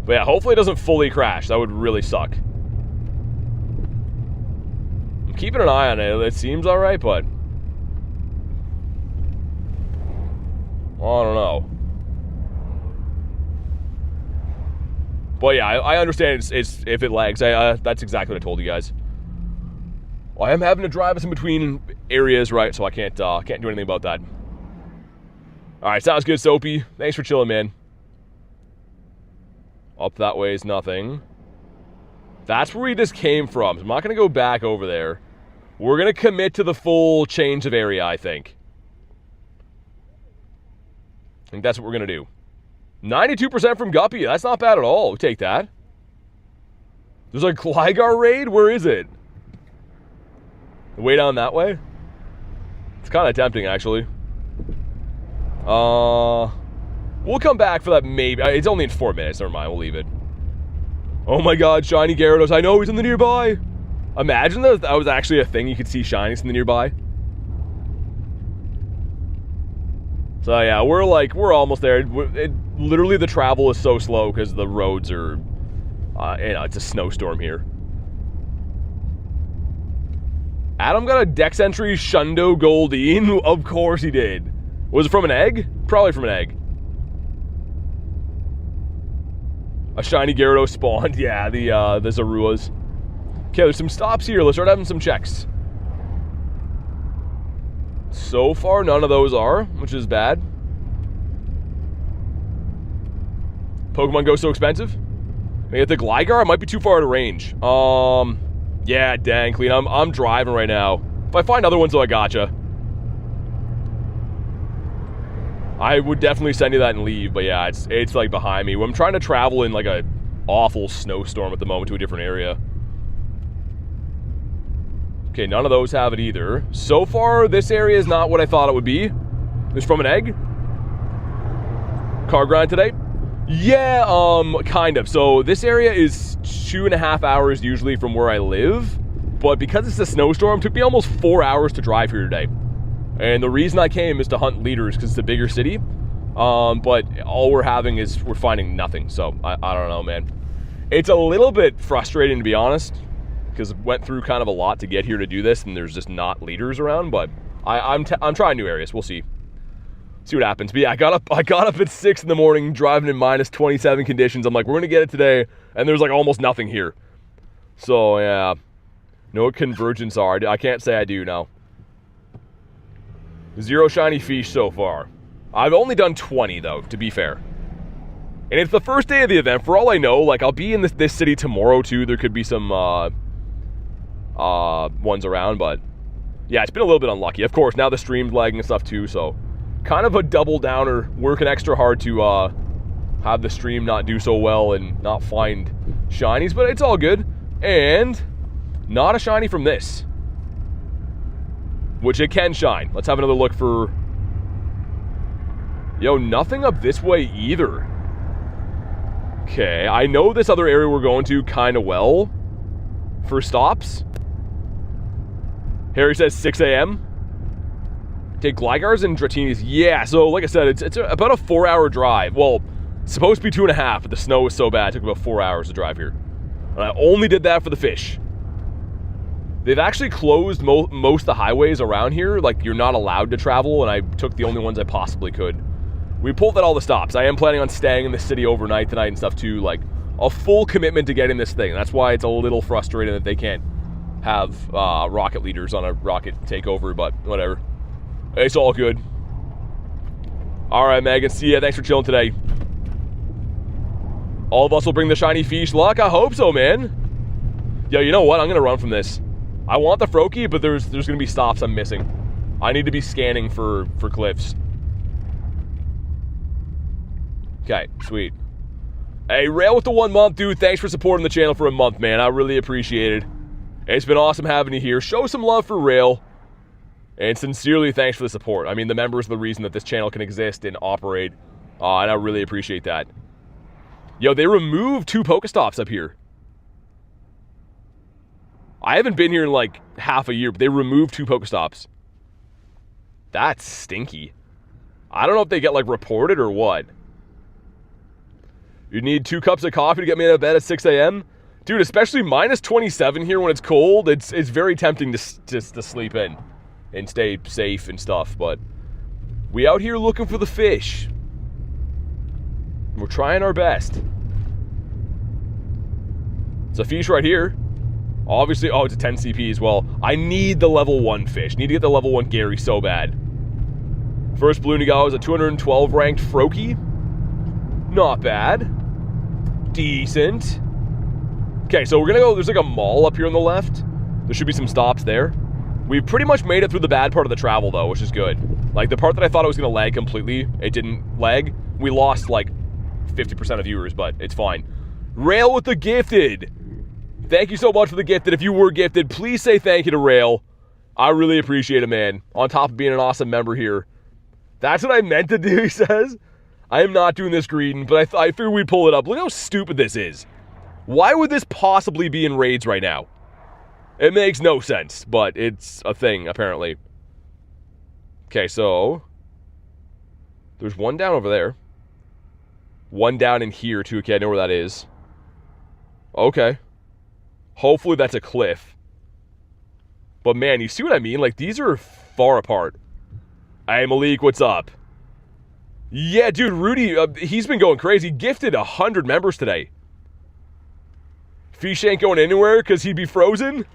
But yeah, hopefully it doesn't fully crash. That would really suck. I'm keeping an eye on it. It seems alright, but I don't know. But yeah, I understand it's if it lags. That's exactly what I told you guys. Well, I am having to drive us in between areas, right? So I can't do anything about that. All right, sounds good, Soapy. Thanks for chilling, man. Up that way is nothing. That's where we just came from. So I'm not going to go back over there. We're going to commit to the full change of area, I think. I think that's what we're going to do. 92% from Guppy. That's not bad at all. We'll take that. There's a Gligar raid? Where is it? Way down that way? It's kind of tempting, actually. We'll come back for that maybe. It's only in 4 minutes. Never mind. We'll leave it. Oh my god, Shiny Gyarados. I know he's in the nearby. Imagine that was actually a thing. You could see Shinies in the nearby. So yeah, we're almost there. Literally the travel is so slow because the roads are, it's a snowstorm here. Adam got a Dex entry, Shundo Goldeen. Of course he did. Was it from an egg? Probably from an egg. A Shiny Gyarados spawned. Yeah, the Zoruas. Okay, there's some stops here. Let's start having some checks. So far, none of those are, which is bad. Pokemon Go so expensive? I get the Gligar? It might be too far out of range. Yeah, dang, Clean. I'm driving right now. If I find other ones, though, I gotcha. I would definitely send you that and leave, but yeah, it's like behind me. I'm trying to travel in like a awful snowstorm at the moment to a different area. Okay, none of those have it either. So far, this area is not what I thought it would be. It's from an egg. Car grind today? Yeah, kind of. So this area is 2.5 hours usually from where I live, but because it's a snowstorm, it took me almost 4 hours to drive here today. And the reason I came is to hunt leaders because it's a bigger city. But all we're having is we're finding nothing. So I don't know, man. It's a little bit frustrating, to be honest, because went through kind of a lot to get here to do this, and there's just not leaders around. But I'm trying new areas. We'll see what happens. But yeah, I got up at 6 in the morning, driving in minus 27 conditions. I'm like, we're gonna get it today, and there's like almost nothing here. So yeah, know what convergence are. I can't say I do now. 0 shiny fish so far. I've only done 20 though, to be fair. And it's the first day of the event. For all I know, like I'll be in this city tomorrow too. There could be some ones around, but yeah, it's been a little bit unlucky. Of course, now the stream's lagging and stuff too, so kind of a double downer. Working extra hard to have the stream not do so well and not find shinies, but it's all good. And not a shiny from this, which it can shine. Let's have another look for... Yo, nothing up this way either. Okay, I know this other area we're going to kind of well for stops. Harry says 6 a.m. Okay, Glygars and Dratinis. Yeah, so like I said, it's about a 4-hour drive. Well, it's supposed to be 2.5, but the snow was so bad, it took about 4 hours to drive here. And I only did that for the fish. They've actually closed most of the highways around here. Like, you're not allowed to travel, and I took the only ones I possibly could. We pulled at all the stops. I am planning on staying in the city overnight tonight and stuff too. Like, a full commitment to getting this thing. That's why it's a little frustrating that they can't have rocket leaders on a rocket takeover, but whatever. It's all good. All right, Megan. See ya. Thanks for chilling today. All of us will bring the shiny fish luck. I hope so, man. Yo, you know what? I'm going to run from this. I want the Froakie, but there's going to be stops I'm missing. I need to be scanning for cliffs. Okay, sweet. Hey, Rail with the 1 month, dude. Thanks for supporting the channel for a month, man. I really appreciate it. It's been awesome having you here. Show some love for Rail. And sincerely, thanks for the support. I mean, the members are the reason that this channel can exist and operate. And I really appreciate that. Yo, they removed 2 Pokestops up here. I haven't been here in like half a year, but they removed 2 Pokestops. That's stinky. I don't know if they get like reported or what. You need 2 cups of coffee to get me out of bed at 6 a.m.? Dude, especially minus 27 here when it's cold, it's very tempting to sleep in and stay safe and stuff, but we out here looking for the fish. We're trying our best. It's a fish right here. Obviously, oh, it's a 10 CP as well. I need the level 1 fish. Need to get the level 1 Gary so bad. First Balloony Guy was a 212 ranked Froakie. Not bad. Decent. Okay, so we're gonna go, there's like a mall up here on the left. There should be some stops there. We've pretty much made it through the bad part of the travel though, which is good. Like the part that I thought it was gonna lag completely, it didn't lag. We lost like 50% of viewers, but it's fine. Rail with the gifted. Thank you so much for the gifted. If you were gifted, please say thank you to Rail. I really appreciate it, man. On top of being an awesome member here. That's what I meant to do, he says. I am not doing this greeting, but I figured we'd pull it up. Look how stupid this is. Why would this possibly be in raids right now? It makes no sense, but it's a thing, apparently. Okay, so there's one down over there. One down in here, too. Okay, I know where that is. Okay. Hopefully that's a cliff. But, man, you see what I mean? Like, these are far apart. Hey, Malik, what's up? Yeah, dude, Rudy, he's been going crazy. Gifted 100 members today. Fish ain't going anywhere because he'd be frozen?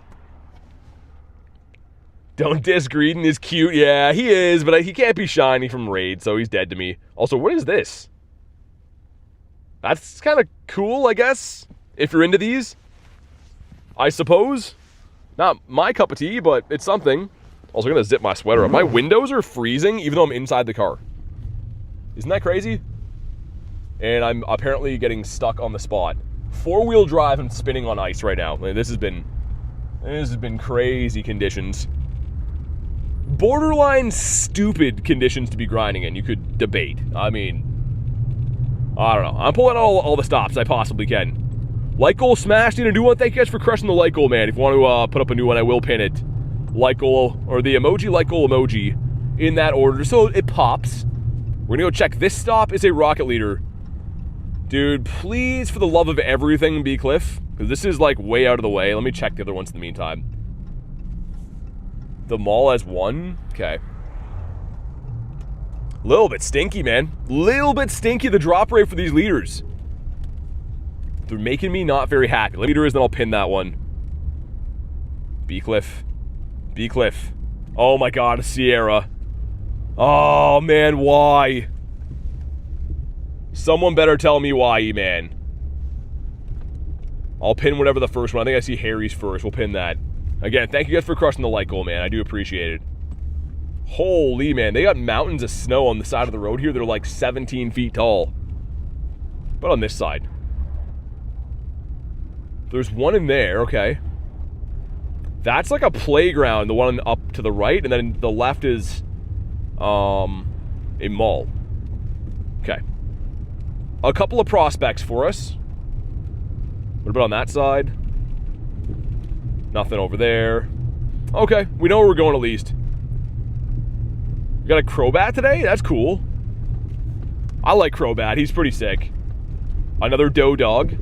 Don't diss Greedon is cute. Yeah, he is, but he can't be shiny from Raid, so he's dead to me. Also, what is this? That's kind of cool, I guess, if you're into these. I suppose. Not my cup of tea, but it's something. Also, I'm going to zip my sweater up. My windows are freezing, even though I'm inside the car. Isn't that crazy? And I'm apparently getting stuck on the spot. 4-wheel drive and spinning on ice right now. This has been crazy conditions. Borderline stupid conditions to be grinding in. You could debate. I mean, I don't know. I'm pulling all the stops I possibly can. Like goal smashed in a new one. Thank you guys for crushing the like goal, man. If you want to put up a new one, I will pin it. Like goal, or the emoji like goal emoji, in that order, so it pops. We're gonna go check. This stop is a rocket leader. Dude, please, for the love of everything, be Cliff. Because this is, like, way out of the way. Let me check the other ones in the meantime. The mall has one? Okay. Little bit stinky, man. Little bit stinky, the drop rate for these leaders. They're making me not very happy. Leader is, then I'll pin that one. Be Cliff. Be Cliff. Oh, my God, a Sierra. Oh, man, why? Someone better tell me why, man. I'll pin whatever the first one. I think I see Harry's first. We'll pin that. Again, thank you guys for crushing the like goal, man. I do appreciate it. Holy, man. They got mountains of snow on the side of the road here. They're like 17 feet tall. But on this side. There's one in there. Okay. That's like a playground. The one up to the right. And then the left is a mall. Okay. A couple of prospects for us. What about on that side? Nothing over there. Okay, we know where we're going at least. We got a Crobat today? That's cool. I like Crobat. He's pretty sick. Another Doe Dog.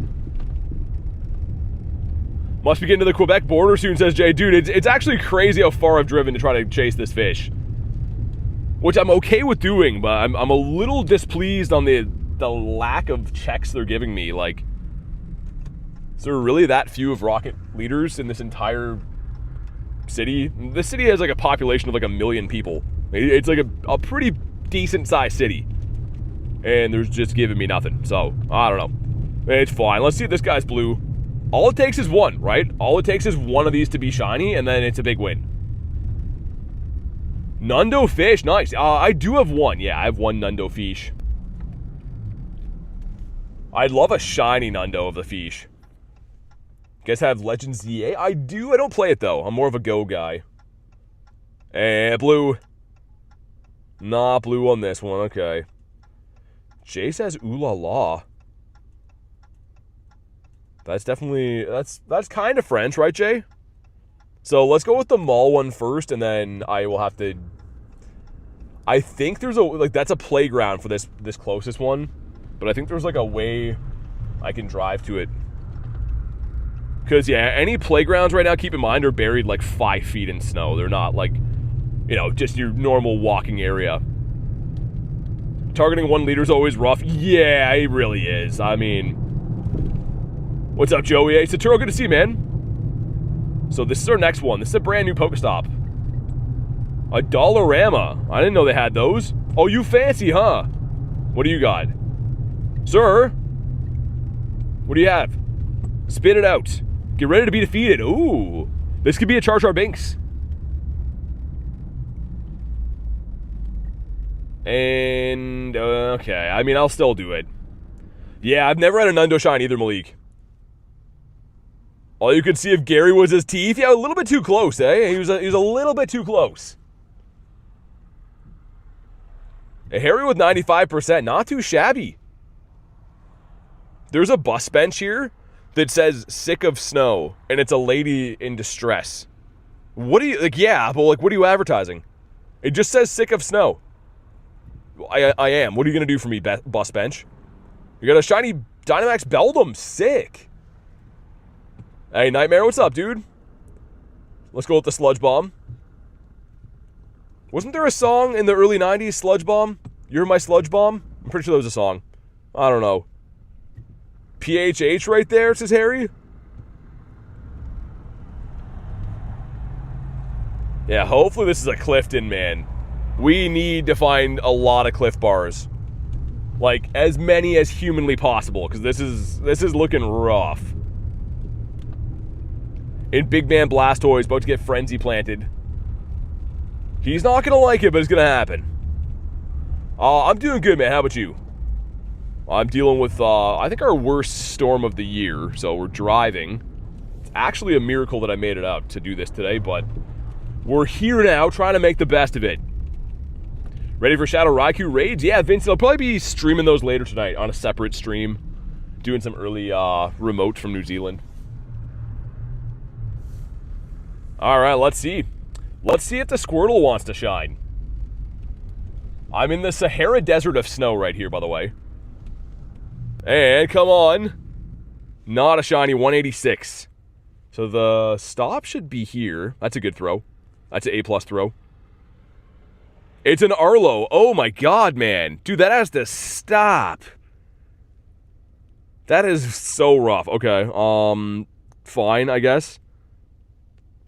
Must be getting to the Quebec border soon, says Jay. Dude, it's actually crazy how far I've driven to try to chase this fish. Which I'm okay with doing, but I'm a little displeased on the lack of checks they're giving me. Like, is there really that few of rocket leaders in this entire city? This city has like a population of like 1 million people. It's like a pretty decent sized city. And there's just giving me nothing. So, I don't know. It's fine. Let's see if this guy's blue. All it takes is one, right? All it takes is one of these to be shiny, and then it's a big win. Nundo fish, nice. I do have one. Yeah, I have one Nundo fish. I'd love a shiny Nundo of the fish. Guys have Legends ZA? I do. I don't play it, though. I'm more of a Go guy. And blue. Nah, blue on this one. Okay. Jay says, ooh la la. That's definitely... That's kind of French, right, Jay? So let's go with the mall one first, and then I will have to... I think there's a... Like, that's a playground for this closest one. But I think there's, like, a way I can drive to it. Because, yeah, any playgrounds right now, keep in mind, are buried, like, 5 feet in snow. They're not, like, you know, just your normal walking area. Targeting one leader is always rough. Yeah, it really is. I mean... What's up, Joey? Hey, Saturo, good to see you, man. So this is our next one. This is a brand new Pokestop. A Dollarama. I didn't know they had those. Oh, you fancy, huh? What do you got? Sir? What do you have? Spit it out. Get ready to be defeated. Ooh. This could be a Char Binks. And, okay. I mean, I'll still do it. Yeah, I've never had a Nundo Shine either, Malik. All you could see of Gary was his teeth. Yeah, a little bit too close, eh? He was a little bit too close. A Harry with 95%. Not too shabby. There's a bus bench here that says sick of snow, and it's a lady in distress. What do you, like, yeah, but, like, what are you advertising? It just says sick of snow. I am. What are you going to do for me, bus bench? You got a shiny Dynamax Beldum. Sick. Hey, Nightmare, what's up, dude? Let's go with the Sludge Bomb. Wasn't there a song in the early 90s, Sludge Bomb? You're my Sludge Bomb? I'm pretty sure there was a song. I don't know. PHH right there, says Harry. Yeah, hopefully this is a Clifton, man. We need to find a lot of Cliff Bars. Like, as many as humanly possible, because this is looking rough. And Big Man Blastoise about to get Frenzy planted. He's not going to like it, but it's going to happen. I'm doing good, man. How about you? I'm dealing with, I think, our worst storm of the year, so we're driving. It's actually a miracle that I made it out to do this today, but we're here now, trying to make the best of it. Ready for Shadow Raikou raids? Yeah, Vincent, I'll probably be streaming those later tonight on a separate stream. Doing some early remote from New Zealand. Alright, let's see. Let's see if the Squirtle wants to shine. I'm in the Sahara Desert of snow right here, by the way. And, come on. Not a shiny, 186. So the stop should be here. That's a good throw. That's an A+ throw. It's an Arlo. Oh my god, man. Dude, that has to stop. That is so rough. Okay, fine, I guess.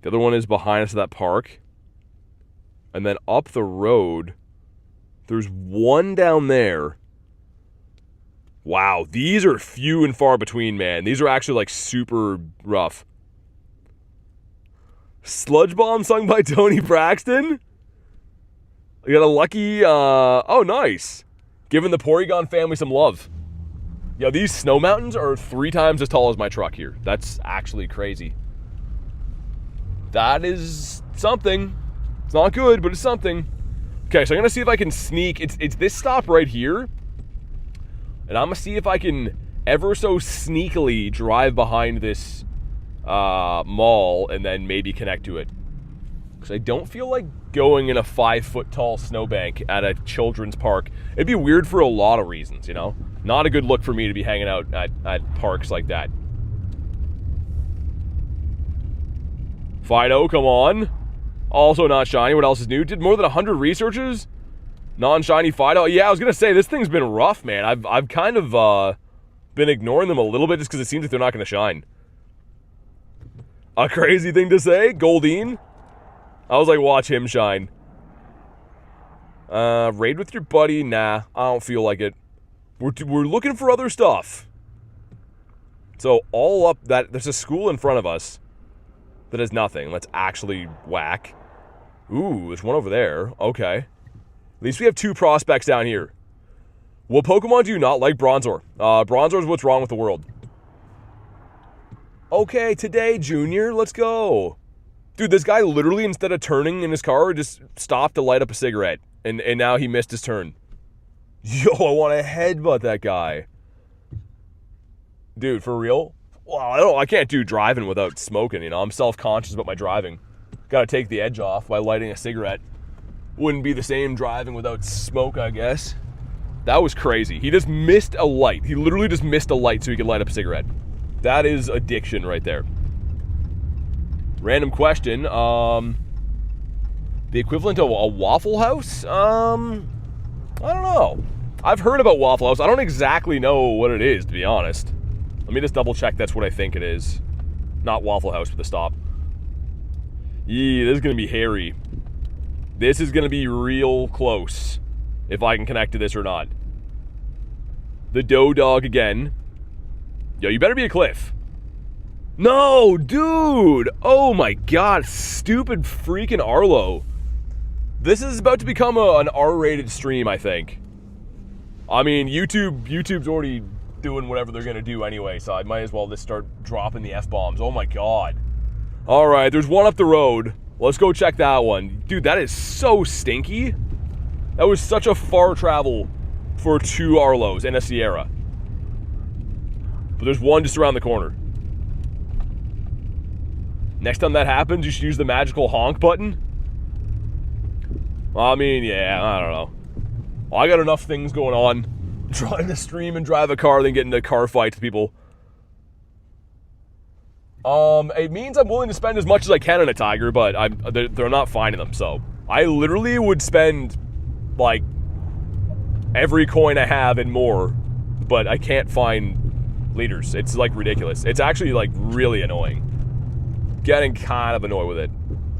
The other one is behind us at that park. And then up the road, there's one down there. Wow, these are few and far between, man. These are actually, like, super rough. Sludge Bomb sung by Tony Braxton? We got a lucky, oh, nice. Giving the Porygon family some love. Yo, these snow mountains are 3 times as tall as my truck here. That's actually crazy. That is something. It's not good, but it's something. Okay, so I'm going to see if I can sneak. It's this stop right here. And I'm going to see if I can ever so sneakily drive behind this mall and then maybe connect to it. Because I don't feel like going in a 5-foot-tall snowbank at a children's park. It'd be weird for a lot of reasons, you know? Not a good look for me to be hanging out at parks like that. Fido, come on. Also not shiny. What else is new? Did more than 100 researches? Non-shiny Fido. Yeah, I was going to say, this thing's been rough, man. I've kind of been ignoring them a little bit just because it seems like they're not going to shine. A crazy thing to say? Goldeen? I was like, watch him shine. Raid with your buddy? Nah, I don't feel like it. We're looking for other stuff. So all up that, there's a school in front of us that has nothing. Let's actually whack. Ooh, there's one over there. Okay. At least we have 2 prospects down here. What Pokemon do you not like? Bronzor. Bronzor is what's wrong with the world. Okay, today, Junior, let's go. Dude, this guy literally, instead of turning in his car, just stopped to light up a cigarette. And now he missed his turn. Yo, I want to headbutt that guy. Dude, for real? Well, I can't do driving without smoking, you know? I'm self-conscious about my driving. Gotta take the edge off by lighting a cigarette. Wouldn't be the same driving without smoke, I guess. That was crazy. He just missed a light. He literally just missed a light so he could light up a cigarette. That is addiction right there. Random question. The equivalent of a Waffle House? I don't know. I've heard about Waffle House. I don't exactly know what it is, to be honest. Let me just double check that's what I think it is. Not Waffle House with a stop. Yee, this is going to be hairy. This is going to be real close. If I can connect to this or not. The Dough Dog again. Yo, you better be a Cliff. No, dude! Oh my god, stupid freaking Arlo. This is about to become an R-rated stream, I think. I mean, YouTube's already doing whatever they're gonna do anyway, so I might as well just start dropping the F-bombs. Oh my god. Alright, there's one up the road. Let's go check that one. Dude, that is so stinky. That was such a far travel for 2 Arlos and a Sierra. But there's one just around the corner. Next time that happens, you should use the magical honk button. I mean, yeah, I don't know. Well, I got enough things going on. Trying to stream and drive a car than get into car fights with people. It means I'm willing to spend as much as I can on a Tiger, but they're not finding them, so. I literally would spend, like, every coin I have and more, but I can't find leaders. It's, like, ridiculous. It's actually, like, really annoying. Getting kind of annoyed with it.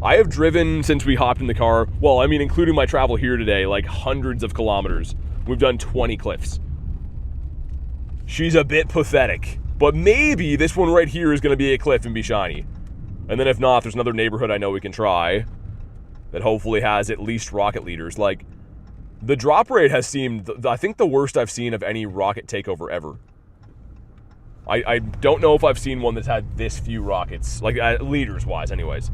I have driven since we hopped in the car, well, I mean, including my travel here today, like hundreds of kilometers. We've done 20 cliffs. She's a bit pathetic, but maybe this one right here is going to be a cliff and be shiny. And then if not, there's another neighborhood I know we can try that hopefully has at least rocket leaders. Like, the drop rate has seemed, I think, the worst I've seen of any rocket takeover ever. I don't know if I've seen one that's had this few rockets, like leaders-wise anyways.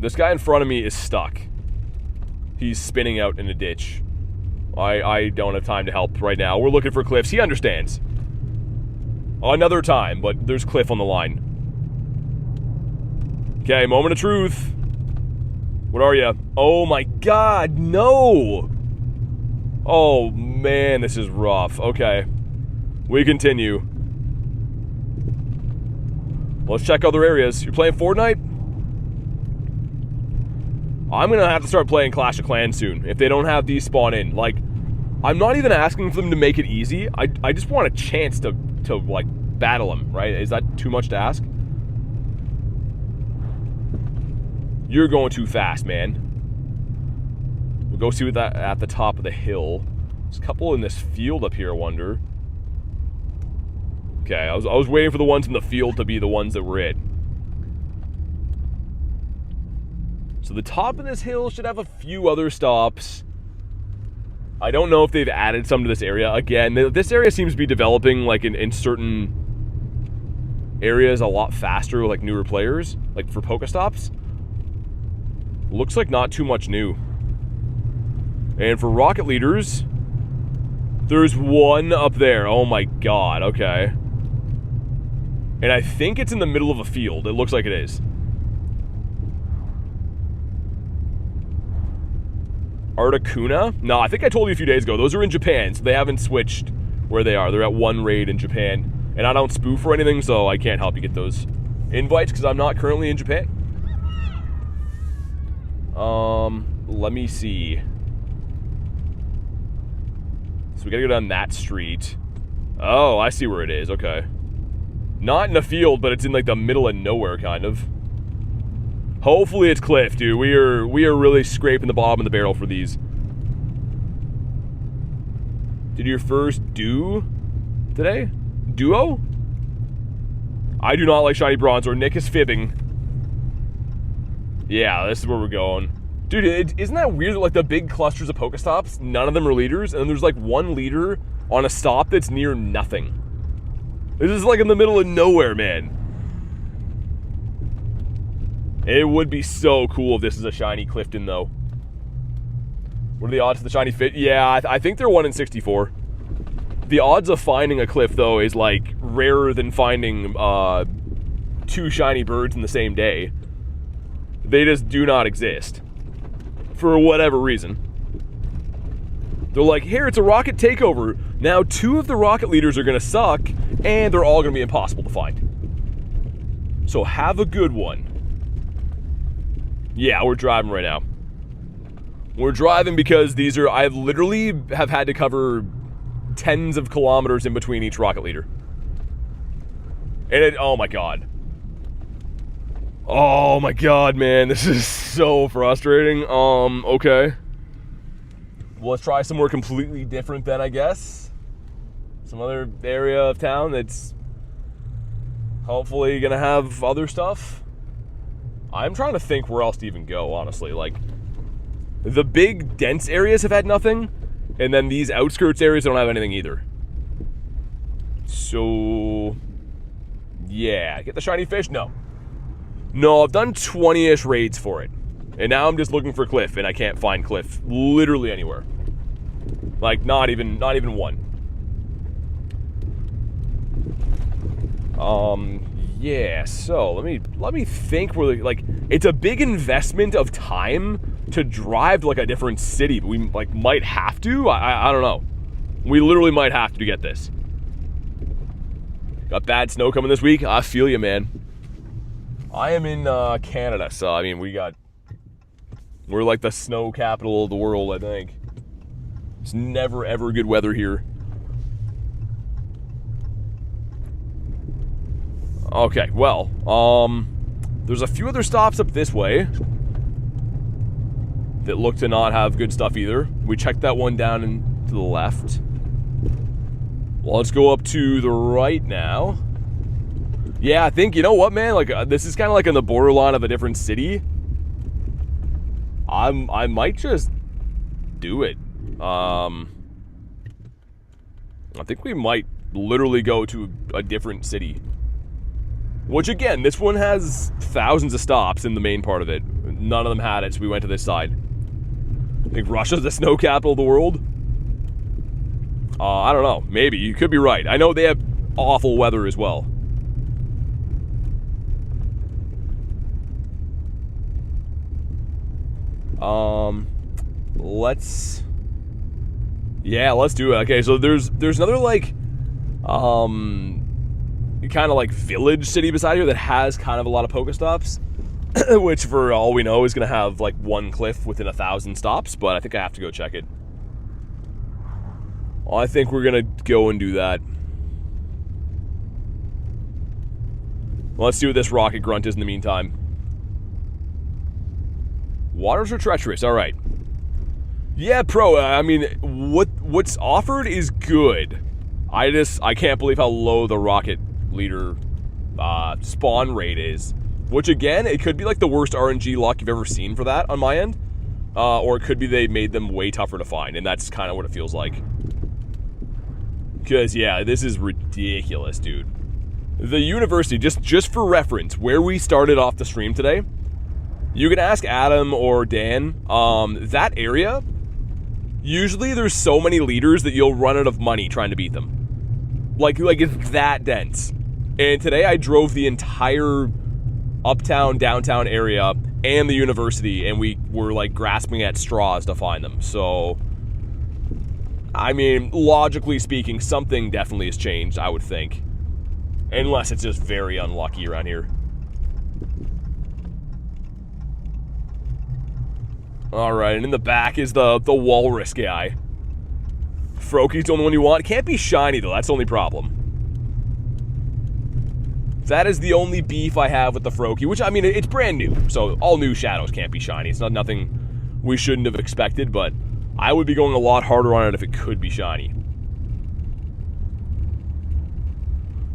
This guy in front of me is stuck. He's spinning out in a ditch. I don't have time to help right now. We're looking for cliffs. He understands. Another time, but there's cliff on the line. Okay, moment of truth. What are you? Oh my god, no! Oh man, this is rough. Okay. We continue. Let's check other areas. You're playing Fortnite? I'm gonna have to start playing Clash of Clans soon if they don't have these spawn in. Like, I'm not even asking for them to make it easy. I just want a chance to like battle them, right? Is that too much to ask? You're going too fast, man. We'll go see what that at the top of the hill. There's a couple in this field up here, I wonder. Okay, I was waiting for the ones in the field to be the ones that were it. So the top of this hill should have a few other stops. I don't know if they've added some to this area. Again, this area seems to be developing like in certain areas a lot faster with like newer players, like for Pokestops. Looks like not too much new. And for rocket leaders, there's one up there. Oh my god, okay. And I think it's in the middle of a field. It looks like it is. Articuno? No, I think I told you a few days ago. Those are in Japan, so they haven't switched where they are. They're at one raid in Japan. And I don't spoof or anything, so I can't help you get those invites because I'm not currently in Japan. Let me see. So we gotta go down that street. Oh, I see where it is, okay. Not in a field, but it's in like the middle of nowhere, kind of. Hopefully it's cliff, dude. We are really scraping the bottom of the barrel for these. Did your first today? Duo? I do not like shiny bronze, or Nick is fibbing. Yeah, this is where we're going. Dude, isn't that weird that like the big clusters of Pokestops, none of them are leaders, and then there's like one leader on a stop that's near nothing. This is like in the middle of nowhere, man. It would be so cool if this is a shiny Clifton, though. What are the odds of the shiny fit? Yeah, I think they're 1 in 64. The odds of finding a cliff, though, is like rarer than finding 2 shiny birds in the same day. They just do not exist. For whatever reason. They're like, here, it's a rocket takeover. Now 2 of the rocket leaders are gonna suck, and they're all gonna be impossible to find. So have a good one. Yeah, we're driving right now. We're driving because these are, I literally have had to cover tens of kilometers in between each rocket leader. And it, oh my god. Oh my god, man, this is so frustrating. Okay. Well, let's try somewhere completely different then, I guess. Some other area of town that's hopefully gonna have other stuff. I'm trying to think where else to even go, honestly. Like, the big dense areas have had nothing, and then these outskirts areas don't have anything either. So, yeah. Get the shiny fish? No. No, I've done 20-ish raids for it. And now I'm just looking for Cliff, and I can't find Cliff literally anywhere. Like, not even one. Yeah, so let me think where, like, it's a big investment of time to drive to, like, a different city, but we, like, might have to? I don't know. We literally might have to get this. Got bad snow coming this week? I feel you, man. I am in Canada, so, I mean, we're like the snow capital of the world, I think. It's never, ever good weather here. Okay, well, There's a few other stops up this way that look to not have good stuff either. We checked that one down and to the left. Well, let's go up to the right now. Yeah, I think, you know what, man? Like, this is kind of like on the borderline of a different city. I might just do it. I think we might literally go to a different city. Which, again, this one has thousands of stops in the main part of it. None of them had it, so we went to this side. I think Russia's the snow capital of the world. I don't know. Maybe. You could be right. I know they have awful weather as well. Let's... Yeah, let's do it. Okay, so there's another, like, kind of like village city beside here that has kind of a lot of Pokestops, which for all we know is going to have like one cliff within 1,000 stops, but I think I have to go check it. I think we're going to go and do that. Well, let's see what this rocket grunt is in the meantime. Waters are treacherous, alright. Yeah, pro, I mean, what's offered is good. I can't believe how low the rocket leader spawn rate is. Which, again, it could be like the worst RNG luck you've ever seen for that on my end. Or it could be they made them way tougher to find, and that's kind of what it feels like. Because, yeah, this is ridiculous, dude. The university, just for reference, where we started off the stream today, you can ask Adam or Dan, that area, usually there's so many leaders that you'll run out of money trying to beat them. Like it's that dense. And today I drove the entire uptown, downtown area and the university, and we were like grasping at straws to find them. So, I mean, logically speaking, something definitely has changed, I would think. Unless it's just very unlucky around here. Alright, and in the back is the walrus guy. Froaky's the only one you want. It can't be shiny, though. That's the only problem. That is the only beef I have with the Froaky, which, I mean, it's brand new. So all new shadows can't be shiny. It's not nothing we shouldn't have expected, but I would be going a lot harder on it if it could be shiny.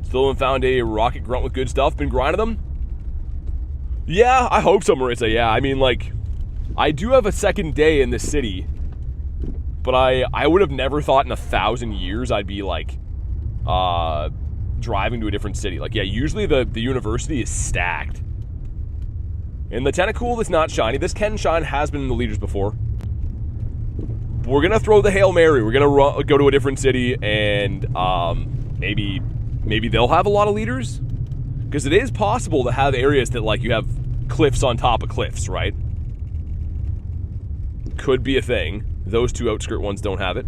Still haven't found a rocket grunt with good stuff. Been grinding them? Yeah, I hope so, Marissa. Yeah, I mean, like, I do have a second day in this city, but I would have never thought in 1,000 years I'd be, like, driving to a different city. Like, yeah, usually the university is stacked. And the Tentacool that's not shiny, this Ken Shine has been in the leaders before. We're going to throw the Hail Mary. We're going to go to a different city, and maybe they'll have a lot of leaders. Because it is possible to have areas that, like, you have cliffs on top of cliffs, right? Could be a thing. Those two outskirt ones don't have it.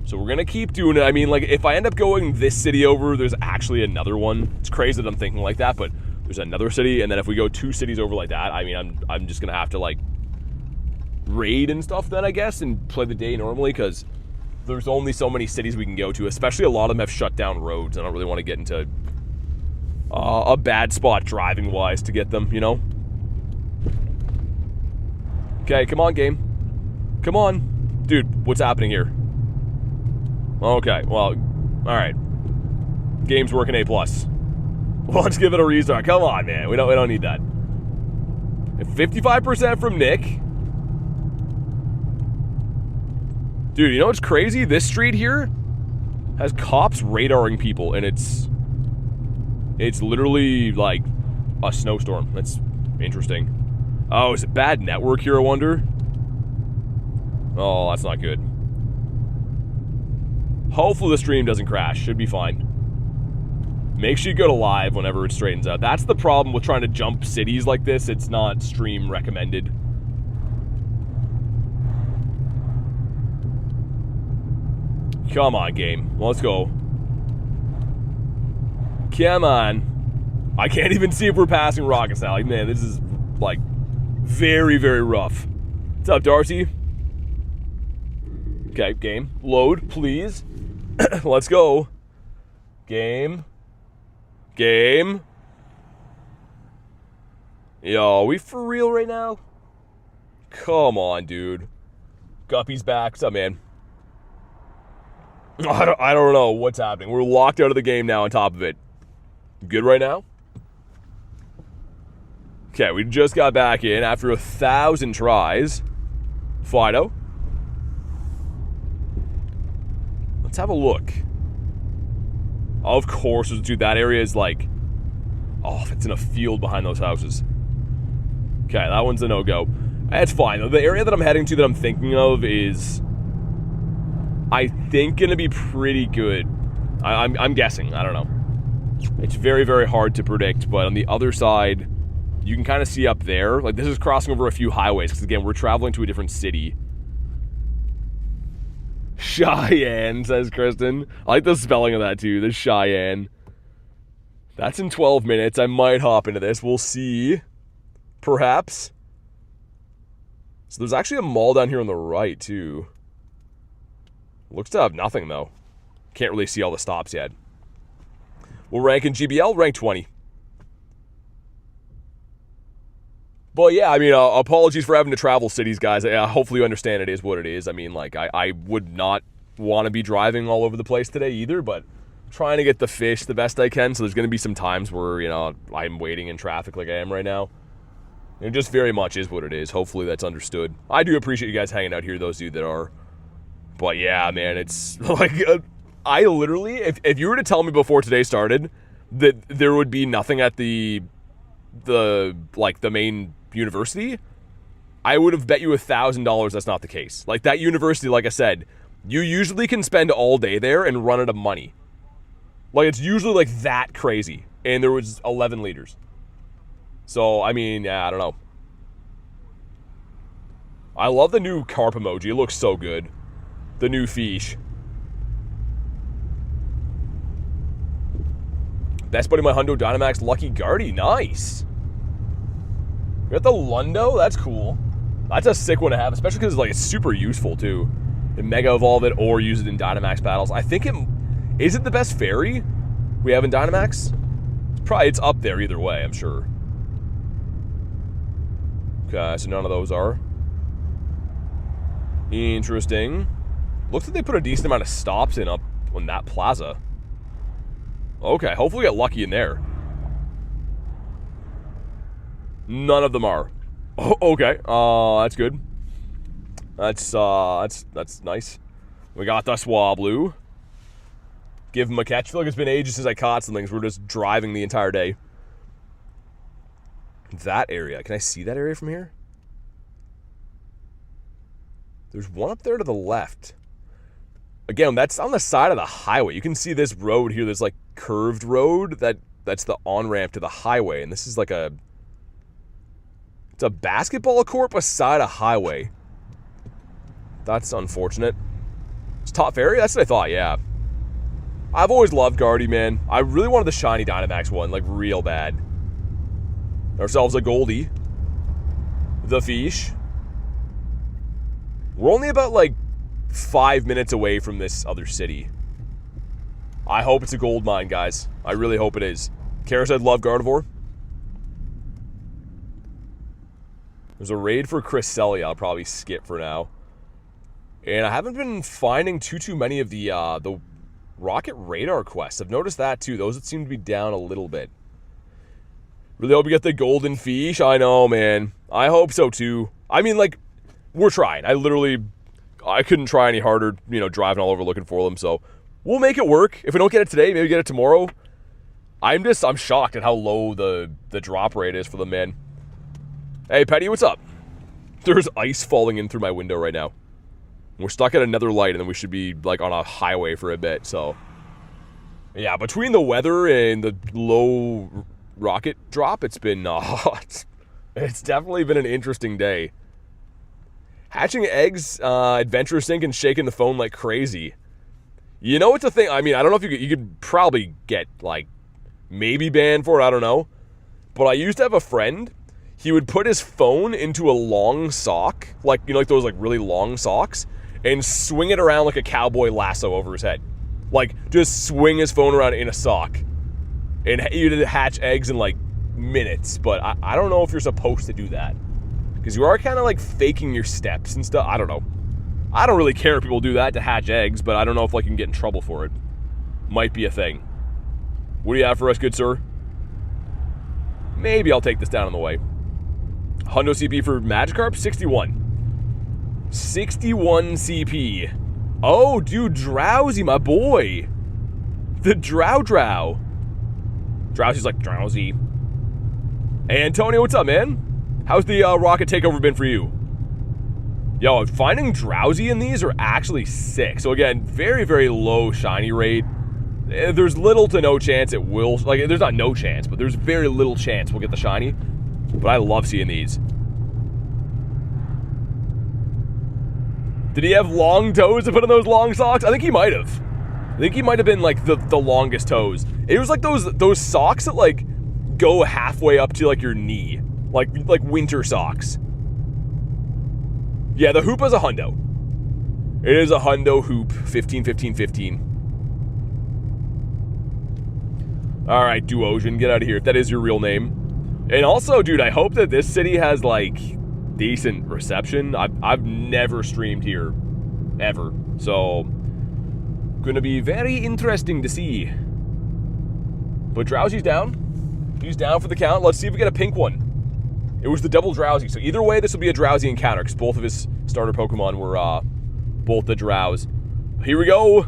So we're gonna keep doing it. I mean, like, if I end up going this city over, there's actually another one. It's crazy that I'm thinking like that, but there's another city, and then if we go 2 cities over like that, I mean, I'm just gonna have to, like, raid and stuff then, I guess, and play the day normally, because there's only so many cities we can go to, especially a lot of them have shut down roads. I don't really want to get into a bad spot driving-wise to get them, you know? Okay, come on, game. Come on. Dude, what's happening here? Okay, well, alright. Game's working A+. Well, let's give it a restart. Come on, man. We don't need that. 55% from Nick. Dude, you know what's crazy? This street here has cops radaring people, and it's literally like a snowstorm. That's interesting. Oh, is it bad network here, I wonder? Oh, that's not good. Hopefully the stream doesn't crash. Should be fine. Make sure you go to live whenever it straightens out. That's the problem with trying to jump cities like this. It's not stream recommended. Come on, game. Let's go. Come on. I can't even see if we're passing rockets now. Like, man, this is, like, very, very rough. What's up, Darcy? Okay, game. Load, please. Let's go. Game. Game. Yo, are we for real right now? Come on, dude. Guppy's back. What's up, man? I don't know what's happening. We're locked out of the game now on top of it. Good right now? Okay, we just got back in after 1,000 tries. Fido. Let's have a look. Of course, dude, that area is like... Oh, it's in a field behind those houses. Okay, that one's a no-go. That's fine. The area that I'm heading to that I'm thinking of is... I think gonna be pretty good. I'm guessing. I don't know. It's very, very hard to predict, but on the other side, you can kind of see up there. Like, this is crossing over a few highways, because again, we're traveling to a different city. Cheyenne, says Kristen. I like the spelling of that, too. The Cheyenne. That's in 12 minutes. I might hop into this. We'll see. Perhaps. So there's actually a mall down here on the right, too. Looks to have nothing, though. Can't really see all the stops yet. We'll rank in GBL, rank 20. But yeah, I mean, apologies for having to travel cities, guys. Hopefully you understand it is what it is. I mean, like, I would not want to be driving all over the place today either, but trying to get the fish the best I can. So there's going to be some times where, you know, I'm waiting in traffic like I am right now. It just very much is what it is. Hopefully that's understood. I do appreciate you guys hanging out here, those of you that are. But yeah, man, it's like... I literally, if you were to tell me before today started that there would be nothing at the main university, I would have bet you $1,000 that's not the case. Like, that university, like I said, you usually can spend all day there and run out of money. Like, it's usually like that crazy. And there was 11 liters. So, I mean, yeah, I don't know. I love the new carp emoji. It looks so good. The new fish. Best buddy, my Hundo Dynamax, Lucky Guardy. Nice. You got the Lundo? That's cool. That's a sick one to have, especially because it's super useful, too. And Mega Evolve it or use it in Dynamax battles. I think it... Is it the best fairy we have in Dynamax? It's up there either way, I'm sure. Okay, so none of those are. Interesting. Looks like they put a decent amount of stops in up on that plaza. Okay, hopefully we get lucky in there. None of them are. Oh, okay, that's good. That's nice. We got the Swablu. Give him a catch. I feel like it's been ages since I caught some things. We're just driving the entire day. That area. Can I see that area from here? There's one up there to the left. Again, that's on the side of the highway. You can see this road here. There's like curved road that's the on-ramp to the highway. And this is like it's a basketball court beside a highway. That's unfortunate. It's top fairy? That's what I thought, yeah. I've always loved Guardy, man. I really wanted the shiny Dynamax one, like real bad. Ourselves a Goldie. The fish. We're only about like 5 minutes away from this other city. I hope it's a gold mine, guys. I really hope it is. Kara said love Gardevoir. There's a raid for Cresselia I'll probably skip for now. And I haven't been finding too many of the Rocket Radar quests. I've noticed that too. Those that seem to be down a little bit. Really hope you get the golden fish. I know, man. I hope so too. I mean, like, we're trying. I couldn't try any harder, you know, driving all over looking for them. So we'll make it work. If we don't get it today, maybe get it tomorrow. I'm shocked at how low the drop rate is for them, man. Hey, Petty, what's up? There's ice falling in through my window right now. We're stuck at another light, and then we should be, like, on a highway for a bit, so... Yeah, between the weather and the low rocket drop, it's been... it's definitely been an interesting day. Hatching eggs, Adventure Sync, and shaking the phone like crazy. You know what's the thing? I mean, I don't know if you could probably get, like, maybe banned for it, I don't know. But I used to have a friend... He would put his phone into a long sock, like, you know, like those, like, really long socks, and swing it around like a cowboy lasso over his head. Like, just swing his phone around in a sock. And you did hatch eggs in like minutes, but I don't know if you're supposed to do that. Because you are kind of like faking your steps and stuff. I don't know. I don't really care if people do that to hatch eggs, but I don't know if like you can get in trouble for it. Might be a thing. What do you have for us, good sir? Maybe I'll take this down on the way. Hundo CP for Magikarp, 61. 61 CP. Oh, dude, Drowsy, my boy. The Drow. Drowsy's like, drowsy. Hey, Antonio, what's up, man? How's the Rocket Takeover been for you? Yo, finding Drowsy in these are actually sick. So again, very, very low shiny rate. There's little to no chance it will, like, there's not no chance, but there's very little chance we'll get the shiny. But I love seeing these. Did he have long toes to put in those long socks? I think he might have. I think he might have been, like, the longest toes. It was like those socks that, like, go halfway up to, like, your knee. Like winter socks. Yeah, the hoop is a hundo. It is a hundo hoop. 15, 15, 15. Alright, Duosion, get out of here if that is your real name. And also, dude, I hope that this city has, like, decent reception. I've never streamed here. Ever. So, gonna be very interesting to see. But Drowsy's down. He's down for the count. Let's see if we get a pink one. It was the double Drowsy. So either way, this will be a Drowsy encounter, because both of his starter Pokemon were both the Drows. Here we go.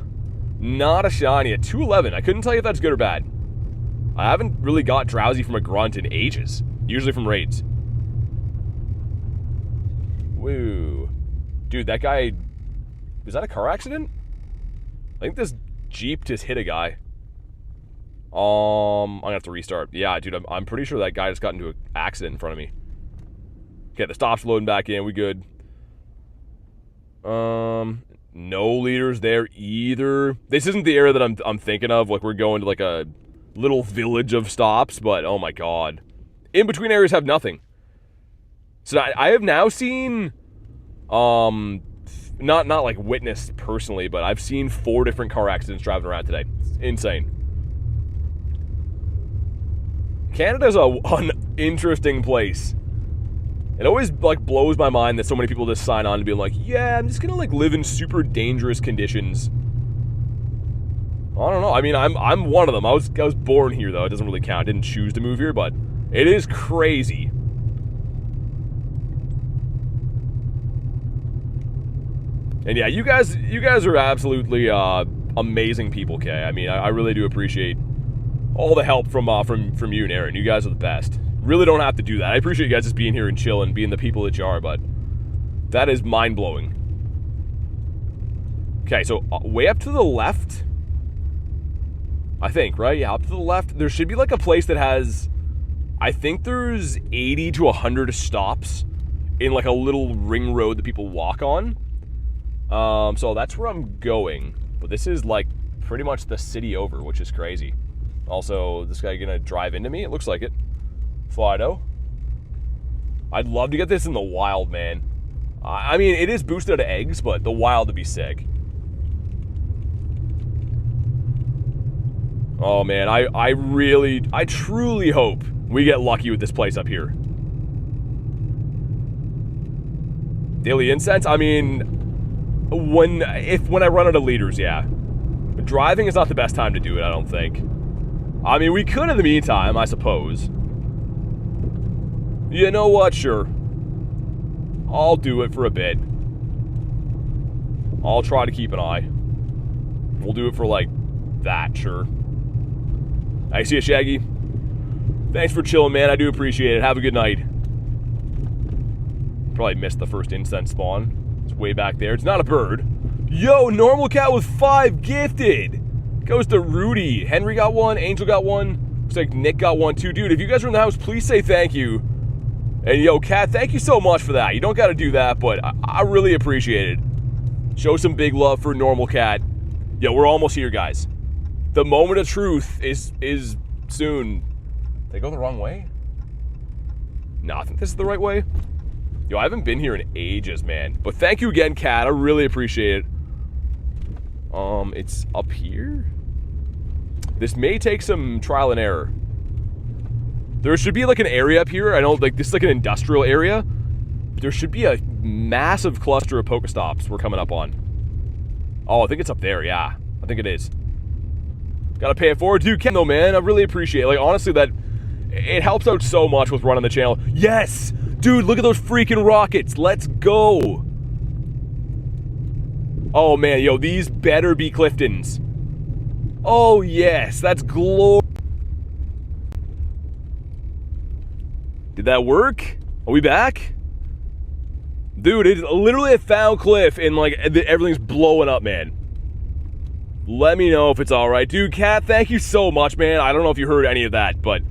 Not a shiny at 211. I couldn't tell you if that's good or bad. I haven't really got Drowsy from a Grunt in ages. Usually from raids. Woo. Dude, that guy... Was that a car accident? I think this Jeep just hit a guy. I'm gonna have to restart. Yeah, dude, I'm pretty sure that guy just got into an accident in front of me. Okay, the stop's loading back in. We good. No leaders there either. This isn't the area that I'm thinking of. Like, we're going to like a little village of stops, but oh my god. In between areas have nothing. So I have now seen, not like witnessed personally, but I've seen 4 different car accidents driving around today. It's insane. Canada's an interesting place. It always like blows my mind that so many people just sign on to be like, yeah, I'm just gonna like live in super dangerous conditions. I don't know. I mean, I'm one of them. I was born here though. It doesn't really count. I didn't choose to move here, but it is crazy. And yeah, you guys are absolutely amazing people, Kay. I mean, I really do appreciate all the help from you and Aaron. You guys are the best. Really don't have to do that. I appreciate you guys just being here and chilling, being the people that you are, but that is mind-blowing. Okay, so way up to the left, I think, right? Yeah, up to the left. There should be like a place that has, I think there's 80 to 100 stops in like a little ring road that people walk on. So that's where I'm going. But this is like pretty much the city over, which is crazy. Also, this guy gonna drive into me? It looks like it. Fido. I'd love to get this in the wild, man. I mean, it is boosted out of eggs, but the wild would be sick. Oh, man, I truly hope we get lucky with this place up here. Daily incense? I mean, when I run out of leaders, yeah. But driving is not the best time to do it, I don't think. I mean, we could in the meantime, I suppose. You know what? Sure. I'll do it for a bit. I'll try to keep an eye. We'll do it for, like, that, sure. I see you, Shaggy. Thanks for chilling, man. I do appreciate it. Have a good night. Probably missed the first incense spawn. It's way back there. It's not a bird. Yo, normal cat with 5 gifted. Goes to Rudy. Henry got 1. Angel got 1. Looks like Nick got 1 too. Dude, if you guys are in the house, please say thank you. And yo, Cat, thank you so much for that. You don't got to do that, but I really appreciate it. Show some big love for normal Cat. Yo, we're almost here, guys. The moment of truth is soon. Did I go the wrong way? No, I think this is the right way. Yo, I haven't been here in ages, man. But thank you again, Cat. I really appreciate it. It's up here? This may take some trial and error. There should be like an area up here. I know like this is like an industrial area. There should be a massive cluster of Pokestops we're coming up on. Oh, I think it's up there, yeah. I think it is. Gotta pay it forward. Dude, Ken, though, man, I really appreciate it. Like, honestly, it helps out so much with running the channel. Yes! Dude, look at those freaking rockets. Let's go. Oh, man, yo, these better be Cliftons. Oh, yes, that's glorious. Did that work? Are we back? Dude, it's literally a found cliff and like everything's blowing up, man. Let me know if it's alright. Dude, Kat, thank you so much, man. I don't know if you heard any of that, but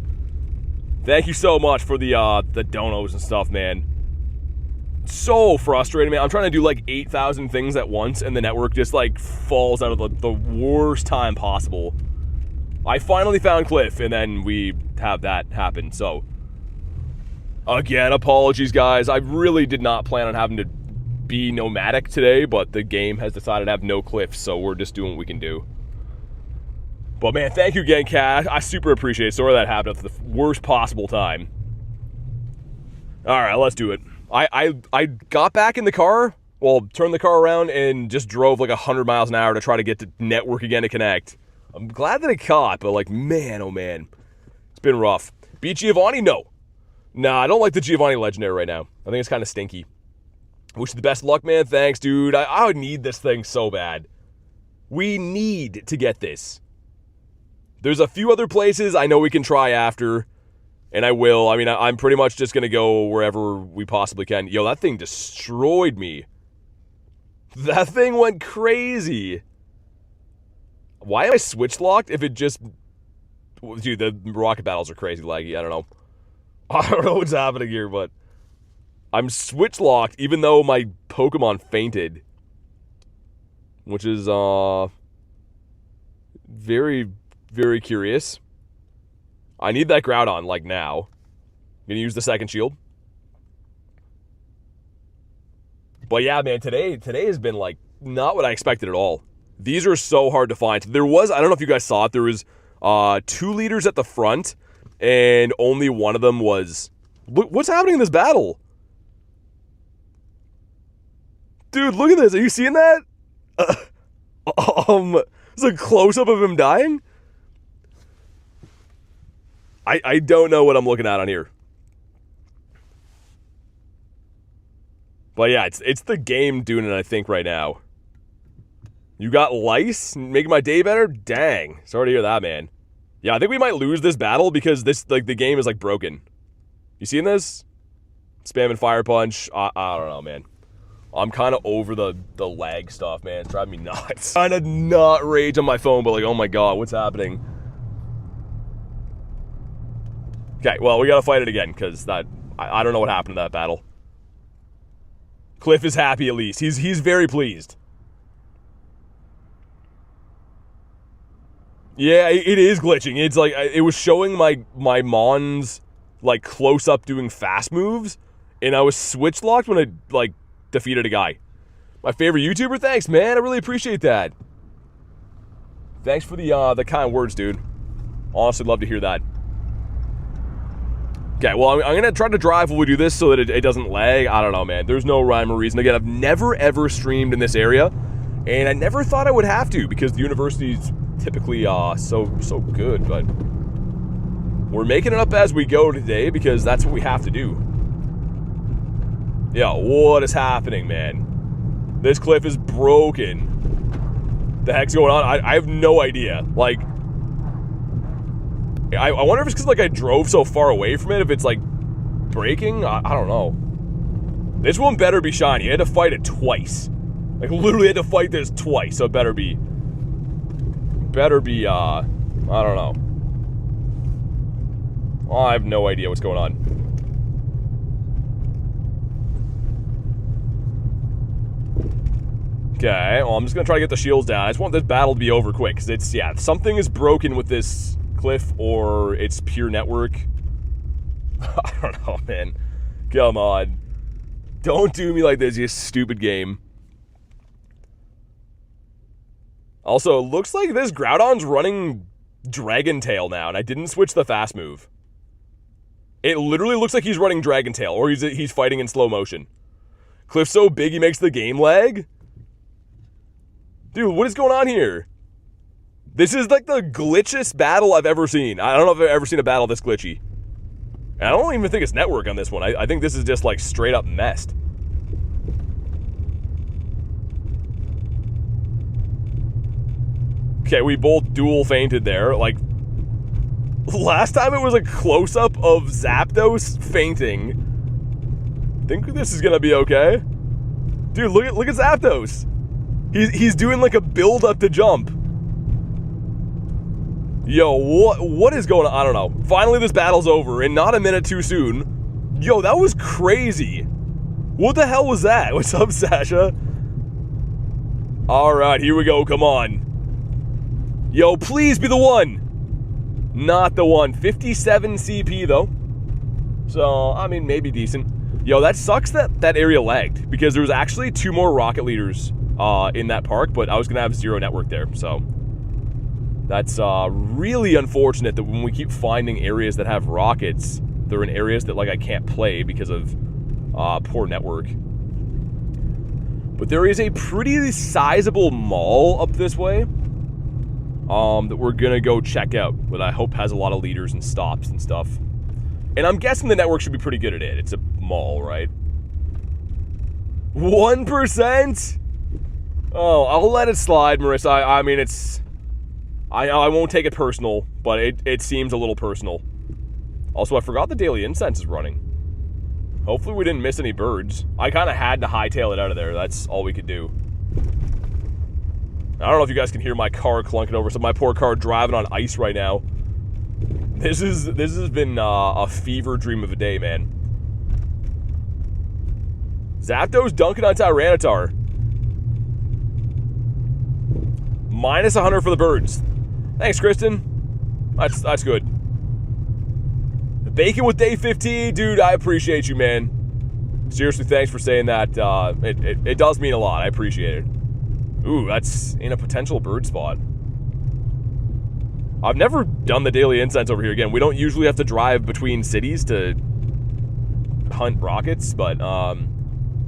thank you so much for the donos and stuff, man. So frustrating, man. I'm trying to do like 8,000 things at once and the network just like falls out of the worst time possible. I finally found Cliff and then we have that happen, so again, apologies, guys. I really did not plan on having to be nomadic today, but the game has decided to have no cliffs, so we're just doing what we can do. But man, thank you again, Kat. I super appreciate it. Sorry that happened at the worst possible time. Alright, let's do it. I got back in the car, well, turned the car around and just drove like 100 miles an hour to try to get to network again to connect. I'm glad that it caught, but like, man, oh man. It's been rough. Beat Giovanni? No. Nah, I don't like the Giovanni Legendary right now. I think it's kind of stinky. Wish you the best luck, man. Thanks, dude. I would need this thing so bad. We need to get this. There's a few other places I know we can try after, and I will. I mean, I'm pretty much just going to go wherever we possibly can. Yo, that thing destroyed me. That thing went crazy. Why am I switch locked if it just... Dude, the rocket battles are crazy laggy. I don't know. I don't know what's happening here, but I'm switch locked even though my Pokemon fainted. Which is, very, very curious. I need that Groudon, like, now. Gonna use the second shield. But yeah, man, today has been, like, not what I expected at all. These are so hard to find. There was, I don't know if you guys saw it, there was 2 leaders at the front, and only one of them was... Look, what's happening in this battle? Dude, look at this. Are you seeing that? It's a close-up of him dying? I don't know what I'm looking at on here. But yeah, it's the game doing it, I think, right now. You got lice? Making my day better? Dang. Sorry to hear that, man. Yeah, I think we might lose this battle because this, like, the game is, like, broken. You seeing this? Spamming Fire Punch. I don't know, man. I'm kind of over the lag stuff, man. It's driving me nuts. Kind of not rage on my phone, but, like, oh my god, what's happening? Okay, well, we gotta fight it again, because that... I don't know what happened to that battle. Cliff is happy, at least. He's very pleased. Yeah, it is glitching. It's like, it was showing my Mons, like, close up doing fast moves, and I was switch locked when I, like, defeated a guy. My favorite YouTuber? Thanks, man. I really appreciate that. Thanks for the kind words, dude. Honestly, love to hear that. Okay, well, I'm gonna try to drive while we do this so that it doesn't lag. I don't know, man. There's no rhyme or reason. Again, I've never, ever streamed in this area, and I never thought I would have to because the university's typically so good, but we're making it up as we go today because that's what we have to do. Yeah, what is happening, man? This cliff is broken. The heck's going on? I have no idea. Like, I wonder if it's because, like, I drove so far away from it, if it's, like, breaking? I don't know. This one better be shiny. I had to fight it twice. Like, literally had to fight this twice, so it better be, I don't know. I have no idea what's going on. Okay, well, I'm just gonna try to get the shields down. I just want this battle to be over quick, because it's, yeah, something is broken with this cliff, or it's pure network. I don't know, man. Come on. Don't do me like this, you stupid game. Also, it looks like this Groudon's running Dragon Tail now, and I didn't switch the fast move. It literally looks like he's running Dragon Tail, or he's fighting in slow motion. Cliff's so big he makes the game lag? Dude, what is going on here? This is like the glitchiest battle I've ever seen. I don't know if I've ever seen a battle this glitchy. And I don't even think it's network on this one. I think this is just like straight up messed. Okay, we both dual fainted there. Like, last time it was a close-up of Zapdos fainting. Think this is gonna be okay. Dude, look at Zapdos. He's doing like a build-up to jump. Yo, what is going on? I don't know. Finally, this battle's over, and not a minute too soon. Yo, that was crazy. What the hell was that? What's up, Sasha? All right, here we go. Come on. Yo, please be the one. Not the one. 57 CP, though. So, I mean, maybe decent. Yo, that sucks that area lagged, because there was actually 2 more rocket leaders in that park, but I was going to have 0 network there, so... That's really unfortunate that when we keep finding areas that have rockets, they're in areas that, like, I can't play because of poor network. But there is a pretty sizable mall up this way that we're going to go check out, that I hope has a lot of leaders and stops and stuff. And I'm guessing the network should be pretty good at it. It's a mall, right? 1%? Oh, I'll let it slide, Marissa. I mean, it's... I won't take it personal, but it seems a little personal. Also, I forgot the daily incense is running. Hopefully we didn't miss any birds. I kind of had to hightail it out of there. That's all we could do. I don't know if you guys can hear my car clunking over. So my poor car driving on ice right now. This has been a fever dream of a day, man. Zapdos dunking on Tyranitar. Minus 100 for the birds. Thanks, Kristen. That's good. Bacon with day 15, dude. I appreciate you, man. Seriously, thanks for saying that. It does mean a lot. I appreciate it. Ooh, that's in a potential bird spot. I've never done the daily incense over here again. We don't usually have to drive between cities to hunt rockets, but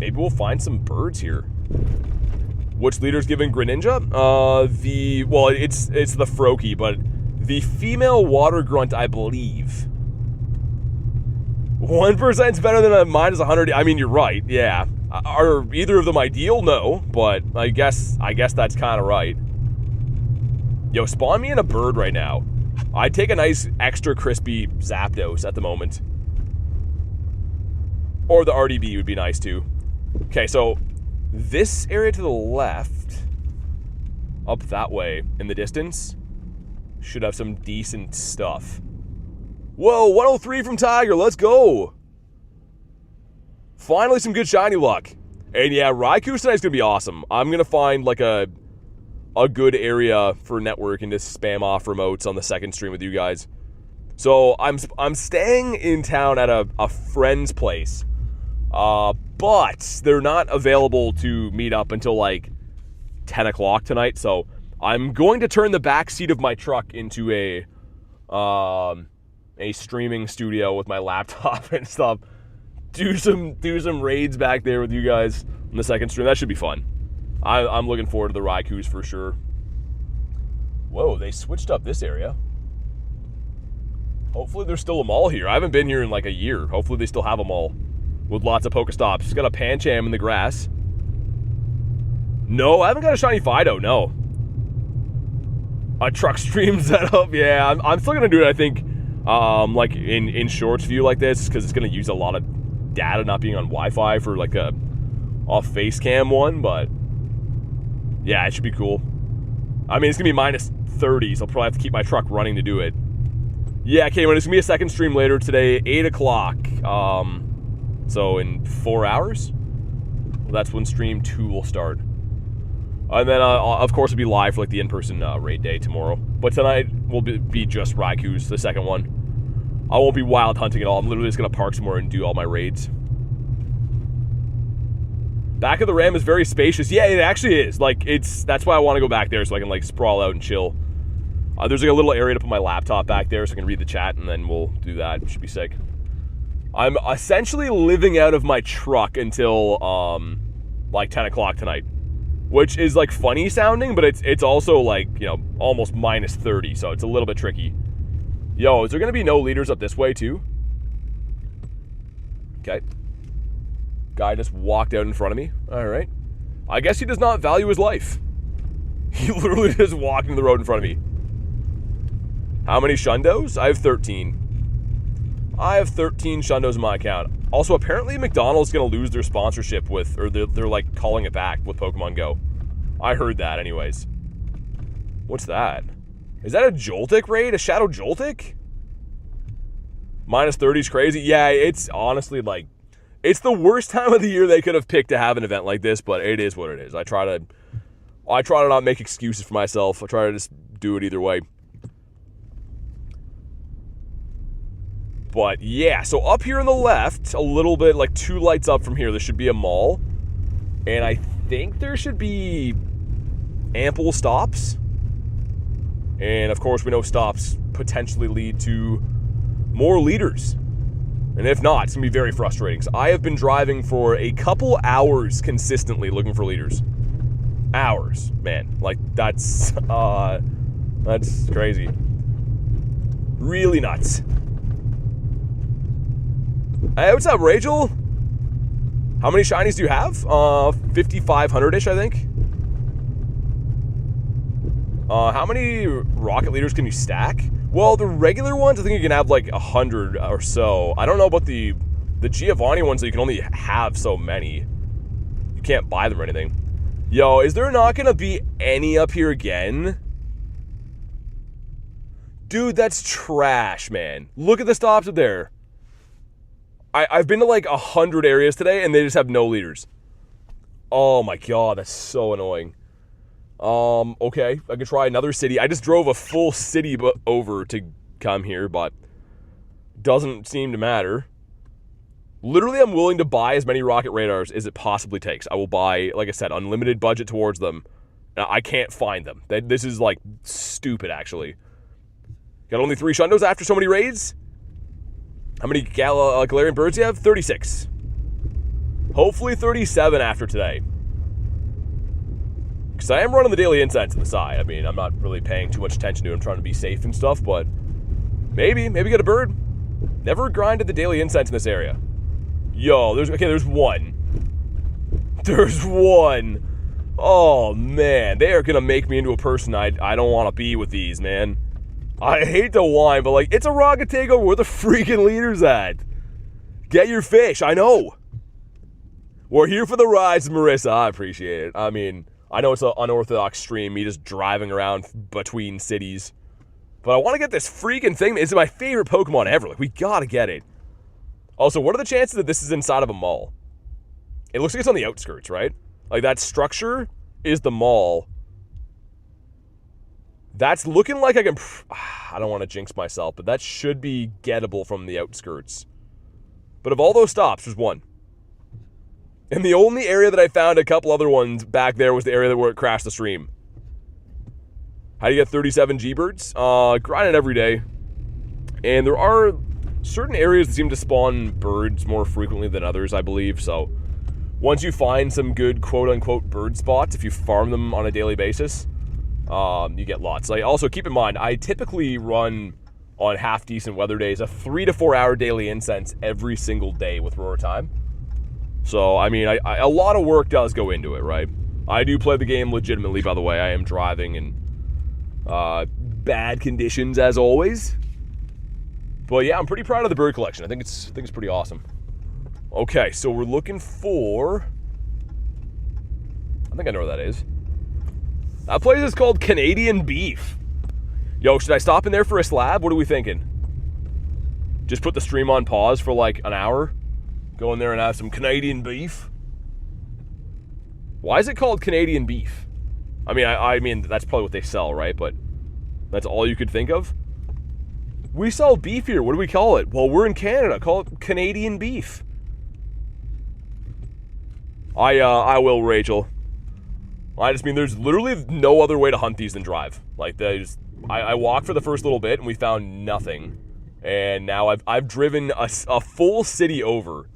maybe we'll find some birds here. Which leader's giving Greninja? Well, it's the Froakie, but the female water grunt, I believe. 1% is better than a minus 100. I mean, you're right. Yeah. Are either of them ideal? No, but I guess that's kind of right. Yo, spawn me in a bird right now. I'd take a nice extra crispy Zapdos at the moment. Or the RDB would be nice too. Okay, so this area to the left, up that way in the distance, should have some decent stuff. Whoa, 103 from Tiger, let's go. Finally some good shiny luck. And yeah, Raikou tonight's gonna be awesome. I'm gonna find like a good area for network and just spam off remotes on the second stream with you guys. So I'm staying in town at a friend's place. But they're not available to meet up until like 10 o'clock tonight. So I'm going to turn the back seat of my truck into a streaming studio with my laptop and stuff. Do some raids back there with you guys on the second stream. That should be fun. I'm looking forward to the Raikous for sure. Whoa, they switched up this area. Hopefully there's still a mall here. I haven't been here in like a year. Hopefully they still have a mall with lots of Pokestops. Just got a Pancham in the grass. No, I haven't got a shiny Fido, no. A truck stream setup, yeah. I'm still gonna do it, I think, like in shorts view like this, because it's gonna use a lot of data not being on Wi-Fi for like a face cam one, but yeah, it should be cool. I mean, it's gonna be minus 30, so I'll probably have to keep my truck running to do it. Yeah, okay, it's gonna be a second stream later today, 8 o'clock. So in 4 hours, well, that's when stream 2 will start. And then, of course, it'll be live for like the in-person raid day tomorrow. But tonight will be just Raikous, the second one. I won't be wild hunting at all. I'm literally just gonna park somewhere and do all my raids. Back of the Ram is very spacious. Yeah, it actually is. Like, that's why I want to go back there so I can like sprawl out and chill. There's like a little area to put my laptop back there so I can read the chat, and then we'll do that. It should be sick. I'm essentially living out of my truck until like 10 o'clock tonight, which is like funny sounding, but it's also like, you know, almost minus 30, so it's a little bit tricky. Yo, is there gonna be no leaders up this way too? Okay. Guy just walked out in front of me. All right. I guess he does not value his life. He literally just walked into the road in front of me. How many Shundos? I have 13. I have 13 Shundos in my account. Also, apparently McDonald's going to lose their sponsorship with, or they're like calling it back with Pokemon Go. I heard that anyways. What's that? Is that a Joltik raid? A Shadow Joltik? Minus 30 is crazy. Yeah, it's honestly like, it's the worst time of the year they could have picked to have an event like this, but it is what it is. I try to not make excuses for myself. I try to just do it either way. But yeah, so up here on the left, a little bit, like 2 lights up from here, there should be a mall. And I think there should be ample stops. And of course, we know stops potentially lead to more leaders. And if not, it's going to be very frustrating. So I have been driving for a couple hours consistently looking for leaders. Hours, man. Like, that's crazy. Really nuts. Hey, what's up, Rachel? How many shinies do you have? 5,500-ish, I think. How many rocket leaders can you stack? Well, the regular ones, I think you can have like 100 or so. I don't know about the Giovanni ones that you can only have so many. You can't buy them or anything. Yo, is there not gonna be any up here again? Dude, that's trash, man. Look at the stops up there. I've been to like 100 areas today, and they just have no leaders. Oh my god, that's so annoying. Okay, I could try another city. I just drove a full city over to come here, but doesn't seem to matter. Literally, I'm willing to buy as many rocket radars as it possibly takes. I will buy, like I said, unlimited budget towards them. I can't find them. This is like stupid, actually. Got only 3 Shundos after so many raids? How many Galarian birds do you have? 36. Hopefully 37 after today. Because I am running the daily incense on the side. I mean, I'm not really paying too much attention to it. I'm trying to be safe and stuff, but maybe get a bird. Never grinded the daily incense in this area. Yo, there's one. There's one. Oh, man. They are going to make me into a person I don't want to be with these, man. I hate to whine, but like, it's a rocket takeover. Where the freaking leaders at? Get your fish. I know. We're here for the rides, Marissa. I appreciate it. I mean, I know it's an unorthodox stream, me just driving around between cities. But I want to get this freaking thing. It's my favorite Pokemon ever. Like, we gotta get it. Also, what are the chances that this is inside of a mall? It looks like it's on the outskirts, right? Like, that structure is the mall. That's looking like I can... I don't want to jinx myself, but that should be gettable from the outskirts. But of all those stops, there's one. And the only area that I found a couple other ones back there was the area where it crashed the stream. How do you get 37 G-Birds? Grind it every day. And there are certain areas that seem to spawn birds more frequently than others, I believe. So once you find some good quote-unquote bird spots, if you farm them on a daily basis... you get lots. Like, also, keep in mind, I typically run on half-decent weather days a 3 to 4 hour daily incense every single day with roar time. So, I mean, a lot of work does go into it, right? I do play the game legitimately, by the way. I am driving in bad conditions, as always. But yeah, I'm pretty proud of the bird collection. I think it's pretty awesome. Okay, so we're looking for... I think I know where that is. That place is called Canadian Beef. Yo, should I stop in there for a slab? What are we thinking? Just put the stream on pause for like an hour? Go in there and have some Canadian beef? Why is it called Canadian Beef? I mean, that's probably what they sell, right? But that's all you could think of? We sell beef here. What do we call it? Well, we're in Canada. Call it Canadian Beef. I will, Rachel. I just mean there's literally no other way to hunt these than drive. Like, I walked for the first little bit, and we found nothing. And now I've driven a full city over.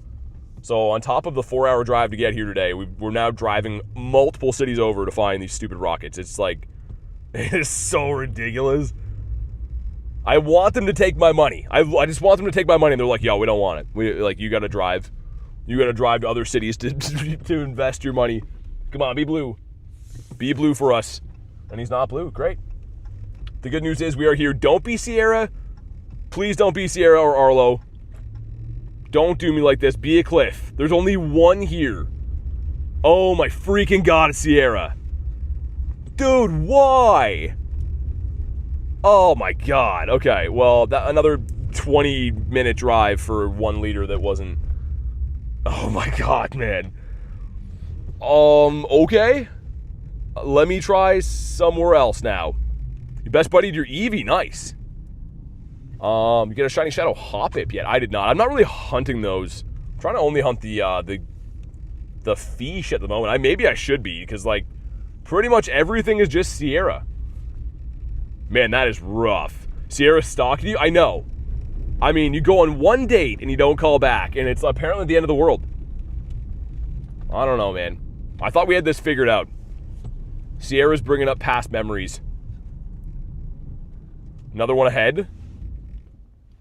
So on top of the 4-hour drive to get here today, we're now driving multiple cities over to find these stupid rockets. It's like, it is so ridiculous. I want them to take my money. I just want them to take my money, and they're like, yo, we don't want it. You gotta drive. You gotta drive to other cities to invest your money. Come on, be blue. Be blue for us. And he's not blue. Great. The good news is we are here. Don't be Sierra. Please don't be Sierra or Arlo. Don't do me like this. Be a Cliff. There's only one here. Oh my freaking god, it's Sierra. Dude, why? Oh my god. Okay, well, another 20-minute drive for 1 liter that wasn't... Oh my god, man. Okay. Let me try somewhere else now. You best buddied your Eevee. Nice. You get a Shiny Shadow Hoppip yet? I did not. I'm not really hunting those. I'm trying to only hunt the fish at the moment. Maybe I should be, because, like, pretty much everything is just Sierra. Man, that is rough. Sierra stalking you? I know. I mean, you go on one date and you don't call back, and it's apparently the end of the world. I don't know, man. I thought we had this figured out. Sierra's bringing up past memories. Another one ahead.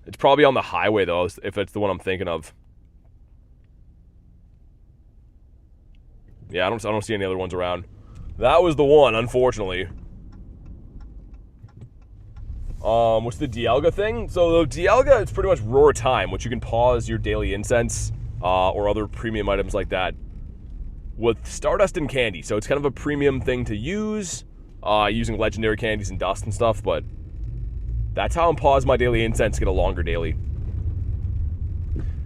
It's probably on the highway, though, if it's the one I'm thinking of. Yeah, I don't see any other ones around. That was the one, unfortunately. What's the Dialga thing? So the Dialga is pretty much Roar Time, which you can pause your daily incense or other premium items like that with Stardust and Candy. So it's kind of a premium thing to use, using legendary candies and dust and stuff, but that's how I'm pause my daily incense to get a longer daily.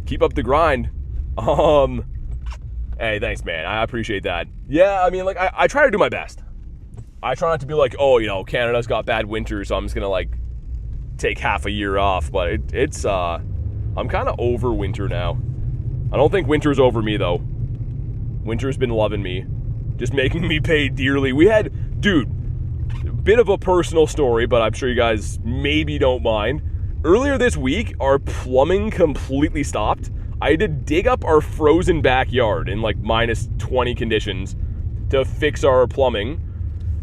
Keep up the grind. Hey, thanks, man. I appreciate that. Yeah, I mean, like, I try to do my best. I try not to be like, oh, you know, Canada's got bad winter, so I'm just gonna, like, take half a year off, but I'm kind of over winter now. I don't think winter's over me, though. Winter's been loving me. Just making me pay dearly. We had, dude, a bit of a personal story, but I'm sure you guys maybe don't mind. Earlier this week, our plumbing completely stopped. I had to dig up our frozen backyard in, like, minus 20 conditions to fix our plumbing.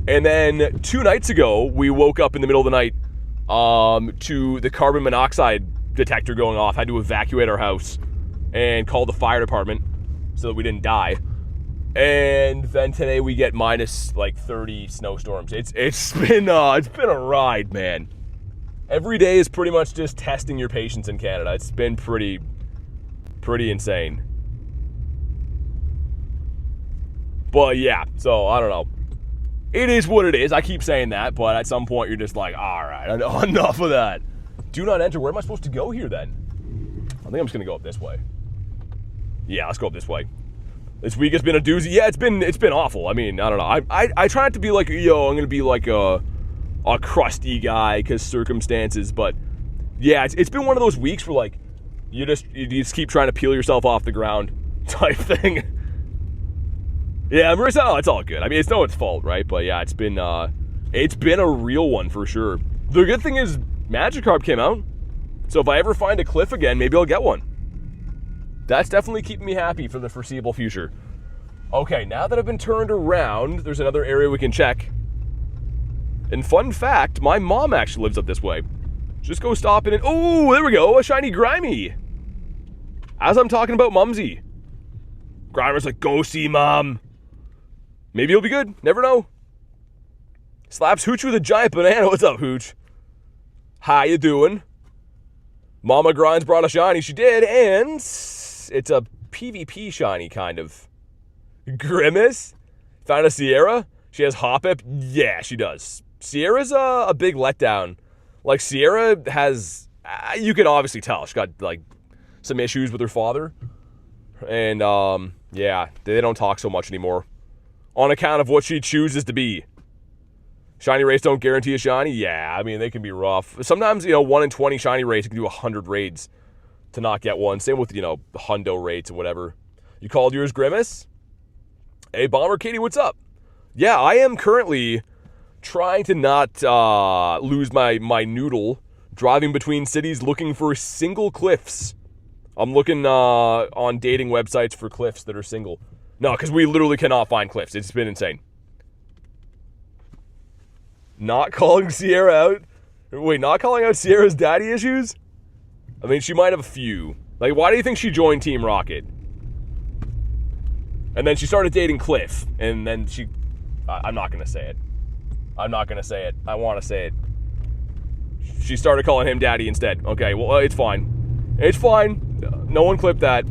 And then 2 nights ago, we woke up in the middle of the night to the carbon monoxide detector going off. Had to evacuate our house and call the fire department so that we didn't die. And then today we get minus like 30 snowstorms. It's been a ride, man. Every day is pretty much just testing your patience in Canada. It's been pretty insane. But yeah, so I don't know. It is what it is. I keep saying that, but at some point you're just like, all right, enough of that. Do not enter. Where am I supposed to go here then? I think I'm just gonna go up this way. Yeah, let's go up this way. This week has been a doozy. Yeah, it's been awful. I mean, I don't know. I try not to be like, yo, I'm gonna be like a crusty guy because circumstances, but yeah, it's been one of those weeks where like you just keep trying to peel yourself off the ground type thing. Yeah, Marissa, it's all good. I mean, it's no one's fault, right? But yeah, it's been a real one for sure. The good thing is Magikarp came out, so if I ever find a cliff again, maybe I'll get one. That's definitely keeping me happy for the foreseeable future. Okay, now that I've been turned around, there's another area we can check. And fun fact, my mom actually lives up this way. Just go stop in and... Oh, there we go, a shiny Grimy. As I'm talking about Mumsy. Grimer's like, go see Mom. Maybe he'll be good, never know. Slaps Hooch with a giant banana. What's up, Hooch? How you doing? Mama Grindz brought a shiny, she did, and it's a PvP shiny, kind of. Grimace? Found a Sierra? She has Hoppip? Yeah, she does. Sierra's a big letdown. Like, Sierra has... you can obviously tell. She got, like, some issues with her father. And, yeah, they don't talk so much anymore. On account of what she chooses to be. Shiny raids don't guarantee a shiny? Yeah, I mean, they can be rough. Sometimes, 1 in 20 shiny raids, you can do 100 raids to not get one. Same with, hundo raids and whatever. You called yours Grimace? Hey, Bomber Katie, what's up? yeah, I am currently trying to not lose my noodle, driving between cities looking for single cliffs. I'm looking on dating websites for cliffs that are single. No, because we literally cannot find cliffs. It's been insane. Not calling Sierra out? Wait, not calling out Sierra's daddy issues? I mean, she might have a few. Like, why do you think she joined Team Rocket? And then she started dating Cliff. And then she... I'm not going to say it. I'm not going to say it. I want to say it. She started calling him daddy instead. Okay, well, it's fine. It's fine. No one clipped that.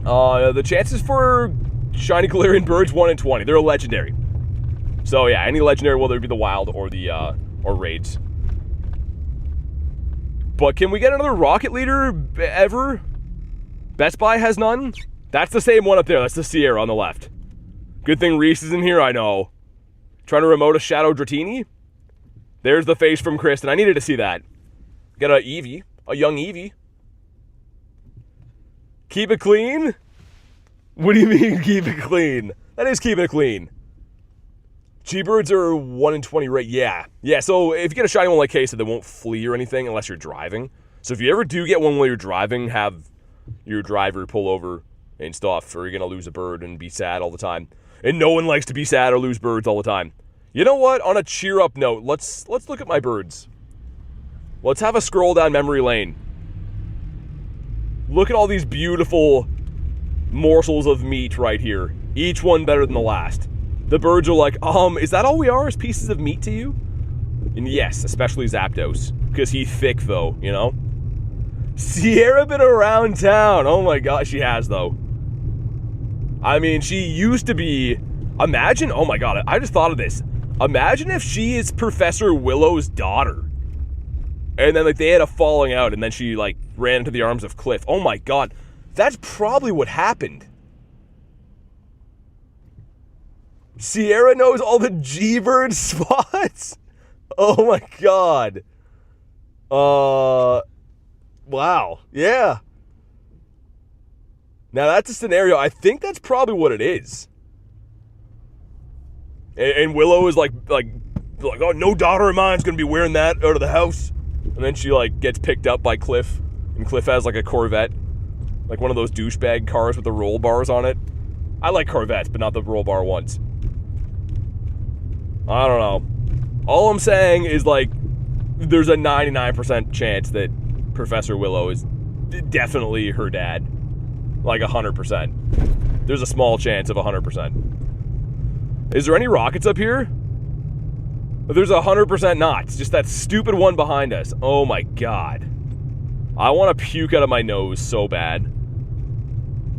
The chances for Shiny Galarian birds, 1 in 20. They're a legendary. So yeah, any legendary, whether it be the wild or the or raids. But can we get another rocket leader ever? Best Buy has none? That's the same one up there. That's the Sierra on the left. Good thing Reese is in here, I know. Trying to remote a Shadow Dratini? There's the face from Kristen. I needed to see that. Got a Eevee. A young Eevee. Keep it clean? What do you mean, keep it clean? That is keeping it clean. G-Birds are 1 in 20 rate. Yeah. Yeah, so if you get a shiny one like Queso, they won't flee or anything unless you're driving. So if you ever do get one while you're driving, have your driver pull over and stuff, or you're going to lose a bird and be sad all the time. And no one likes to be sad or lose birds all the time. You know what? On a cheer-up note, let's look at my birds. Let's have a scroll down memory lane. Look at all these beautiful morsels of meat right here. Each one better than the last. The birds are like, is that all we are, is pieces of meat to you? And yes, especially Zapdos. Because he's thick, though, you know? Sierra been around town. Oh my god, she has, though. I mean, she used to be... Imagine, oh my god, I just thought of this. Imagine if she is Professor Willow's daughter. And then, like, they had a falling out, and then she, like, ran into the arms of Cliff. Oh my god. That's probably what happened. Sierra knows all the G-Bird spots? Oh my god. Wow. Yeah. Now that's a scenario. I think that's probably what it is. And Willow is like, oh, no daughter of mine's gonna be wearing that out of the house. And then she, like, gets picked up by Cliff. And Cliff has, like, a Corvette. Like one of those douchebag cars with the roll bars on it. I like Corvettes, but not the roll bar ones. I don't know. All I'm saying is, like, there's a 99% chance that Professor Willow is definitely her dad. Like 100%. There's a small chance of 100%. Is there any rockets up here? There's 100% not. It's just that stupid one behind us. Oh my god. I want to puke out of my nose so bad.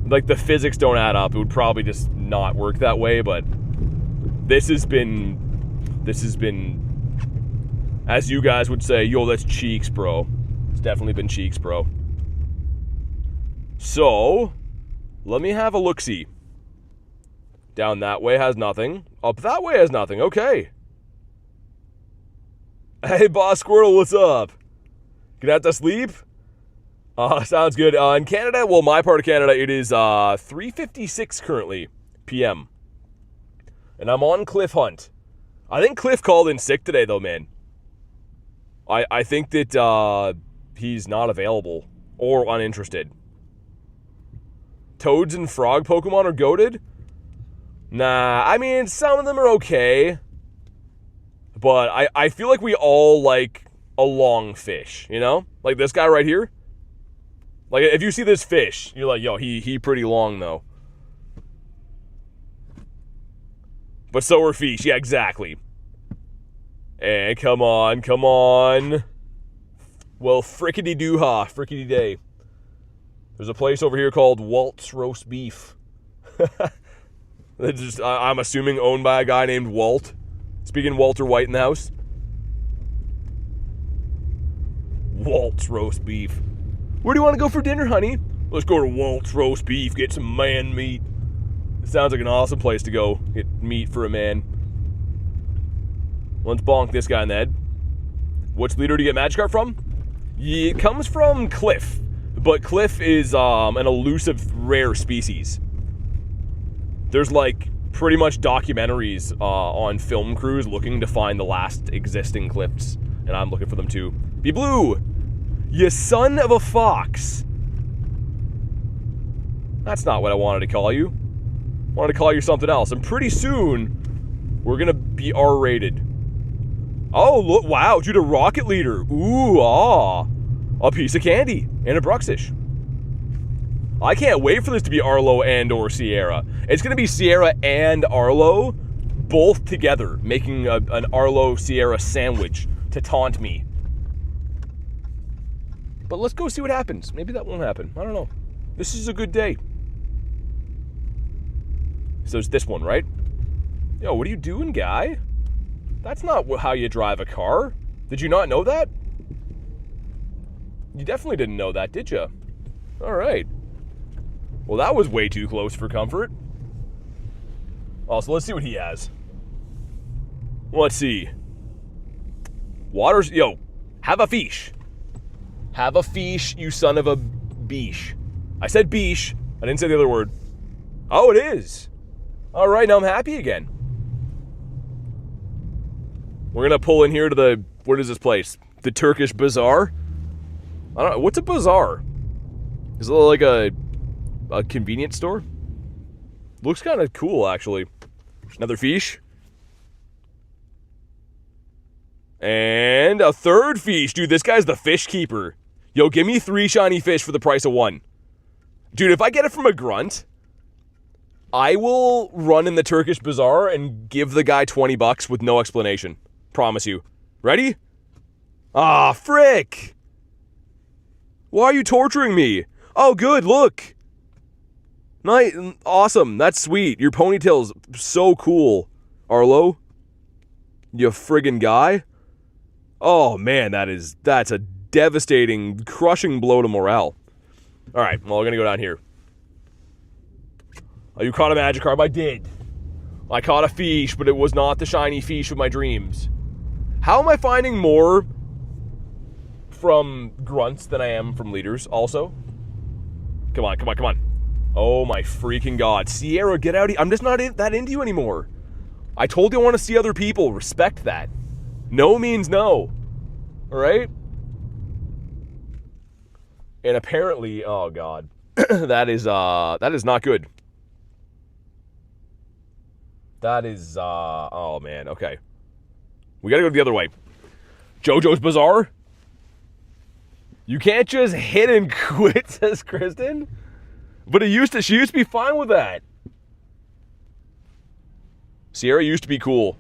Like, the physics don't add up. It would probably just not work that way, but this has been, as you guys would say, yo, that's cheeks, bro. It's definitely been cheeks, bro. So, let me have a look-see. Down that way has nothing. Up that way has nothing. Okay. Hey, Boss Squirtle, what's up? Gonna have to sleep? Sounds good. In Canada, well, my part of Canada, it is 3:56 currently p.m. And I'm on Cliff Hunt. I think Cliff called in sick today, though, man. I think that he's not available or uninterested. Toads and frog Pokemon are goated? Nah, I mean, some of them are okay. But I feel like we all like a long fish, you know? Like this guy right here. Like, if you see this fish, you're like, yo, he pretty long, though. But so are fish. Yeah, exactly. And come on, come on. Well, frickety-doo-ha, frickety-day. There's a place over here called Walt's Roast Beef. It's just, I'm assuming owned by a guy named Walt. Speaking Walter White in the house. Walt's Roast Beef. Where do you want to go for dinner, honey? Let's go to Walt's Roast Beef, get some man meat. It sounds like an awesome place to go get meat for a man. Let's bonk this guy in the head. Which leader do you get Magikarp from? Yeah, it comes from Cliff. But Cliff is an elusive rare species. There's like pretty much documentaries on film crews looking to find the last existing clips, and I'm looking for them too. Be blue, you son of a fox. That's not what I wanted to call you. I wanted to call you something else. And pretty soon, we're gonna be R-rated. Oh, look, wow, due to Rocket Leader. Ooh, a piece of candy and a Bruxish. I can't wait for this to be Arlo and or Sierra. It's gonna be Sierra and Arlo, both together, making an Arlo-Sierra sandwich to taunt me. But let's go see what happens. Maybe that won't happen. I don't know. This is a good day. So it's this one, right? Yo, what are you doing, guy? That's not how you drive a car. Did you not know that? You definitely didn't know that, did you? All right. Well, that was way too close for comfort. Oh, so let's see what he has. Let's see. Waters, yo, have a fish. Have a fish, you son of a beesh. I said beesh. I didn't say the other word. Oh, it is. All right, now I'm happy again. We're gonna pull in here to the, what is this place? The Turkish Bazaar? I don't know, what's a bazaar? Is it like a convenience store? Looks kind of cool, actually. Another fish. And a third fish. Dude, this guy's the fish keeper. Yo, give me 3 shiny fish for the price of 1. Dude, if I get it from a grunt, I will run in the Turkish Bazaar and give the guy 20 bucks with no explanation. Promise you. Ready? Ah, frick! Why are you torturing me? Oh, good, look! Nice, awesome, that's sweet. Your ponytail's so cool, Arlo. You friggin' guy. Oh, man, that's a devastating, crushing blow to morale. Alright, well, we're gonna go down here. Oh, you caught a Magikarp? I did. I caught a fish, but it was not the shiny fish of my dreams. How am I finding more from grunts than I am from leaders, also? Come on, come on, come on. Oh my freaking god. Sierra, get out of here. I'm just not that into you anymore. I told you I want to see other people. Respect that. No means no. Alright? And apparently, oh god. that is not good. That is, oh man, okay. We gotta go the other way. JoJo's Bazaar? You can't just hit and quit, says Kristen. But she used to be fine with that. Sierra used to be cool.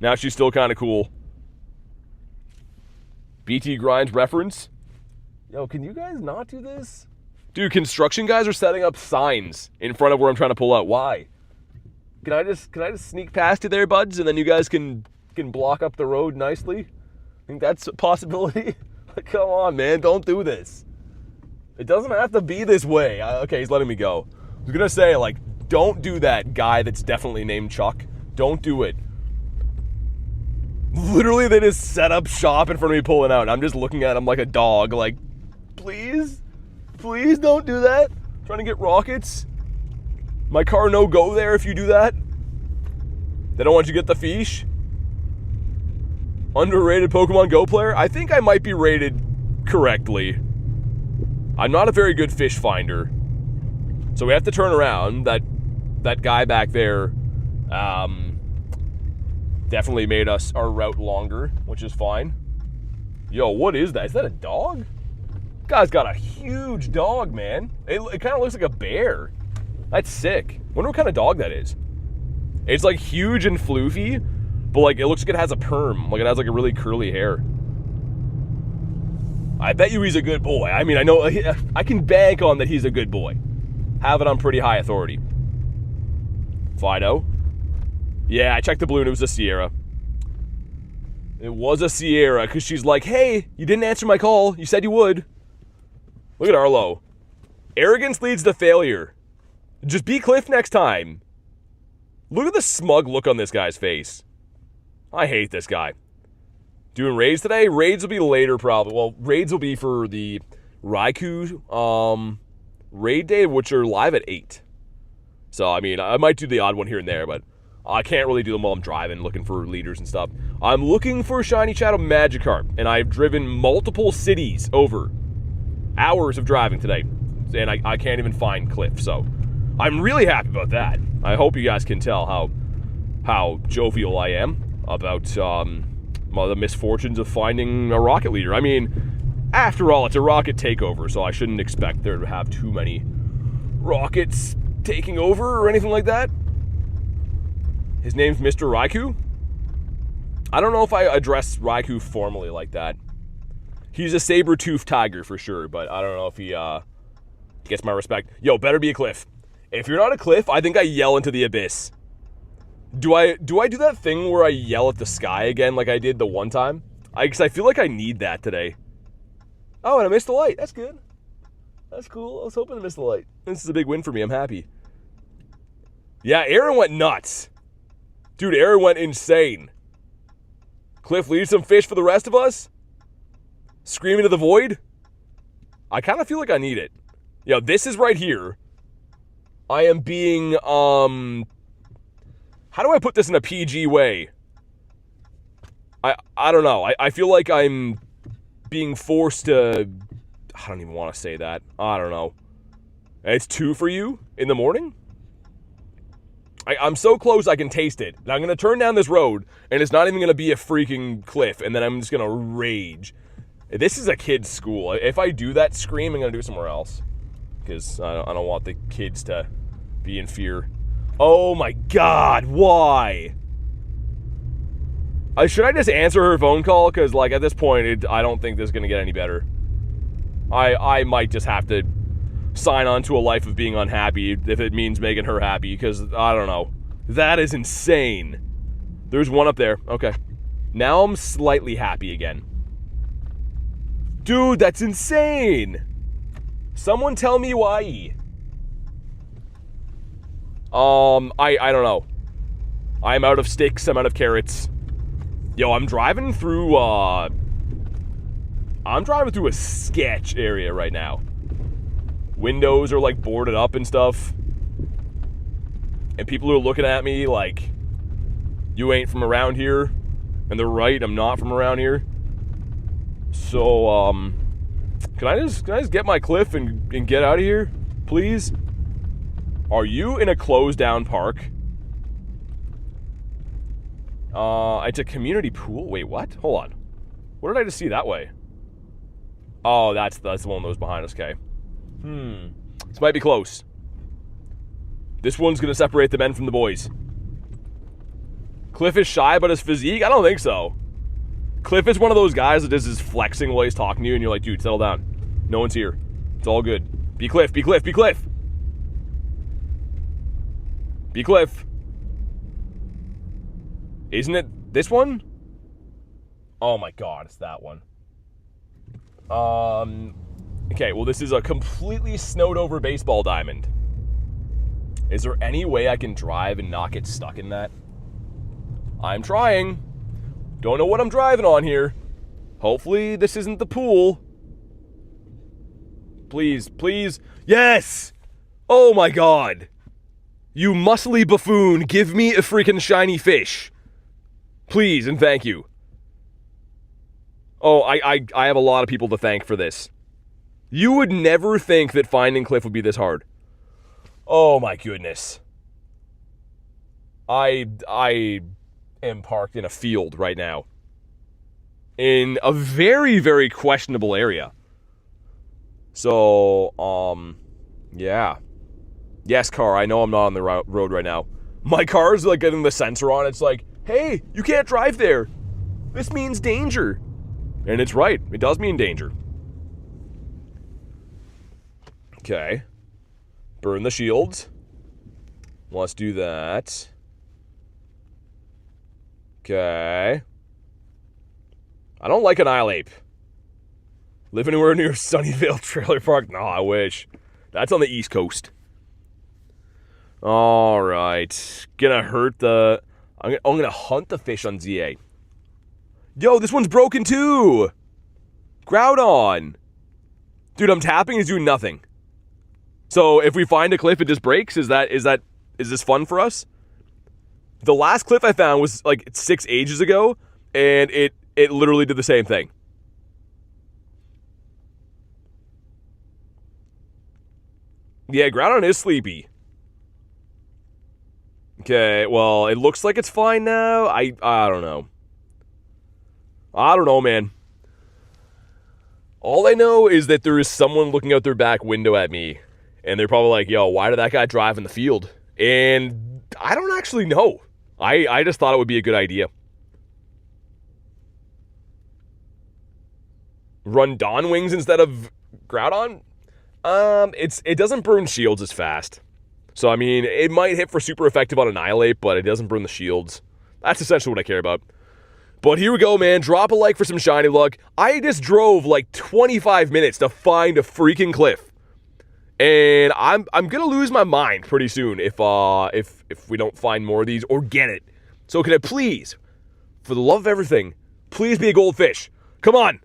Now she's still kind of cool. BT Grindz reference. Yo, can you guys not do this? Dude, construction guys are setting up signs in front of where I'm trying to pull out. Why? Can I just sneak past you there, buds, and then you guys can block up the road nicely? Think that's a possibility? Come on, man, don't do this. It doesn't have to be this way. Okay, he's letting me go. I was gonna say, like, don't do that, guy that's definitely named Chuck. Don't do it. Literally, they just set up shop in front of me pulling out. I'm just looking at him like a dog, like, please? Please don't do that. I'm trying to get rockets. My car no go there if you do that. They don't want you to get the fish. Underrated Pokemon Go player? I think I might be rated correctly. I'm not a very good fish finder. So we have to turn around. That guy back there definitely made our route longer, which is fine. Yo, what is that? Is that a dog? Guy's got a huge dog, man. It kind of looks like a bear. That's sick. Wonder what kind of dog that is. It's like huge and floofy, but like it looks like it has a perm. Like it has like a really curly hair. I bet you he's a good boy. I mean, I know I can bank on that he's a good boy. Have it on pretty high authority. Fido. Yeah, I checked the balloon. It was a Sierra. It was a Sierra because she's like, hey, you didn't answer my call. You said you would. Look at Arlo. Arrogance leads to failure. Just be Cliff next time. Look at the smug look on this guy's face. I hate this guy. Doing raids today? Raids will be later probably. Well, raids will be for the Raikou raid day, which are live at 8. So, I mean, I might do the odd one here and there, but I can't really do them while I'm driving, looking for leaders and stuff. I'm looking for Shiny Shadow Magikarp, and I've driven multiple cities over. Hours of driving today, and I can't even find Cliff, so I'm really happy about that. I hope you guys can tell how jovial I am about the misfortunes of finding a rocket leader. I mean, after all, it's a rocket takeover, so I shouldn't expect there to have too many rockets taking over or anything like that. His name's Mr. Raikou. I don't know if I address Raikou formally like that. He's a saber-toothed tiger for sure, but I don't know if he gets my respect. Yo, better be a Cliff. If you're not a Cliff, I think I yell into the abyss. Do I do that thing where I yell at the sky again like I did the one time? Because I feel like I need that today. Oh, and I missed the light. That's good. That's cool. I was hoping to miss the light. This is a big win for me. I'm happy. Yeah, Aaron went nuts. Dude, Aaron went insane. Cliff, leave some fish for the rest of us? Scream into the void? I kind of feel like I need it. Yo, this is right here. I am being, how do I put this in a PG way? I don't know. I feel like I'm being forced to, I don't even want to say that. I don't know. It's 2 for you in the morning? I'm so close I can taste it. And I'm going to turn down this road, and it's not even going to be a freaking cliff, and then I'm just going to rage. This is a kid's school. If I do that scream, I'm going to do it somewhere else. Because I don't want the kids to be in fear. Oh my god, why? Should I just answer her phone call? Because, like, at this point, I don't think this is going to get any better. I might just have to sign on to a life of being unhappy if it means making her happy. Because, I don't know. That is insane. There's one up there. Okay. Now I'm slightly happy again. Dude, that's insane. Someone tell me why. I don't know. I'm out of sticks, I'm out of carrots. Yo, I'm driving through a sketch area right now. Windows are like boarded up and stuff. And people are looking at me like, you ain't from around here. And they're right, I'm not from around here. So, can I just get my Cliff and get out of here, please? Are you in a closed down park? It's a community pool. Wait, what? Hold on. What did I just see that way? Oh, that's the one that was behind us. Okay. This might be close. This one's gonna separate the men from the boys. Cliff is shy about his physique? I don't think so. Cliff is one of those guys that does his flexing while he's talking to you, and you're like, dude, settle down. No one's here. It's all good. Be Cliff, be Cliff, be Cliff. Be Cliff. Isn't it this one? Oh my god, it's that one. Okay, well, this is a completely snowed over baseball diamond. Is there any way I can drive and not get stuck in that? I'm trying. Don't know what I'm driving on here. Hopefully this isn't the pool. Please, please. Yes! Oh my god. You muscly buffoon, give me a freaking shiny fish. Please and thank you. Oh, I have a lot of people to thank for this. You would never think that finding Cliff would be this hard. Oh my goodness. I am parked in a field right now. In a very, very questionable area. So, yeah. Yes, car, I know I'm not on the road right now. My car's like getting the sensor on. It's like, hey, you can't drive there. This means danger. And it's right. It does mean danger. Okay. Burn the shields. Let's do that. Okay. I don't like Annihilate. Live anywhere near Sunnyvale Trailer Park? No, I wish. That's on the East Coast. Alright. Gonna hurt the... I'm gonna hunt the fish on ZA. Yo, this one's broken too! Groudon! Dude, I'm tapping, it's doing nothing. So, if we find a cliff, it just breaks? Is that Is this fun for us? The last cliff I found was like 6 ages ago, and it literally did the same thing. Yeah, Groudon is sleepy. Okay, well, it looks like it's fine now. I don't know. I don't know, man. All I know is that there is someone looking out their back window at me, and they're probably like, yo, why did that guy drive in the field? And I don't actually know. I just thought it would be a good idea. Run Dawn Wings instead of Groudon? It doesn't burn shields as fast. So, I mean, it might hit for super effective on Annihilate, but it doesn't burn the shields. That's essentially what I care about. But here we go, man. Drop a like for some shiny luck. I just drove like 25 minutes to find a freaking cliff. And I'm gonna lose my mind pretty soon if we don't find more of these or get it. So can I please, for the love of everything, please be a goldfish? Come on.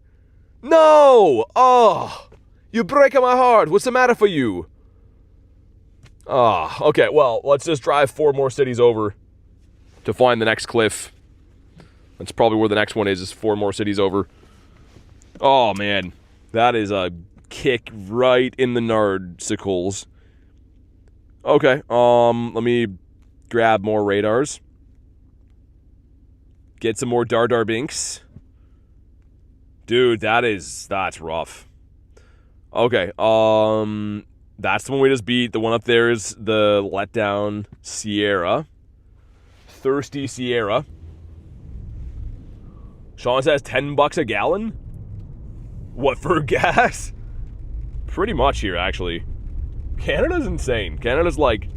No! Oh, you're breaking my heart. What's the matter for you? Ah, okay, well, let's just drive 4 more cities over to find the next cliff. That's probably where the next one is 4 more cities over. Oh, man. That is a kick right in the nardsicles. Okay, let me grab more radars. Get some more Dardarbinks. Dude, that's rough. Okay, that's the one we just beat. The one up there is the letdown Sierra. Thirsty Sierra. Sean says $10 a gallon? What, for gas? Pretty much here, actually. Canada's insane. Canada's like,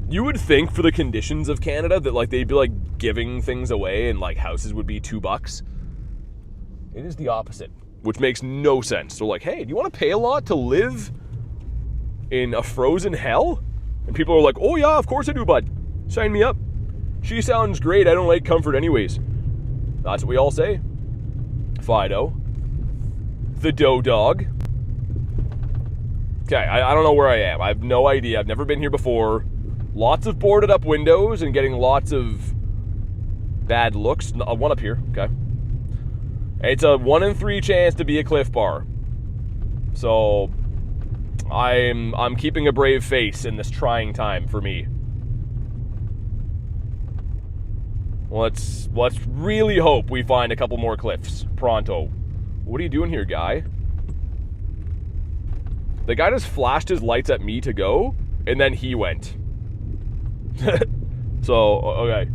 you would think for the conditions of Canada that like they'd be like giving things away and like houses would be $2. It is the opposite, which makes no sense. They're like, hey, do you want to pay a lot to live in a frozen hell? And people are like, oh yeah, of course I do, bud. Sign me up. She sounds great. I don't like comfort anyways. That's what we all say. Fido. The Dough Dog. Okay, I don't know where I am. I have no idea. I've never been here before. Lots of boarded up windows and getting lots of bad looks. One up here. Okay. It's a 1 in 3 chance to be a cliff bar. So I'm keeping a brave face in this trying time for me. Let's really hope we find a couple more cliffs pronto. What are you doing here, guy? The guy just flashed his lights at me to go, and then he went. So, okay.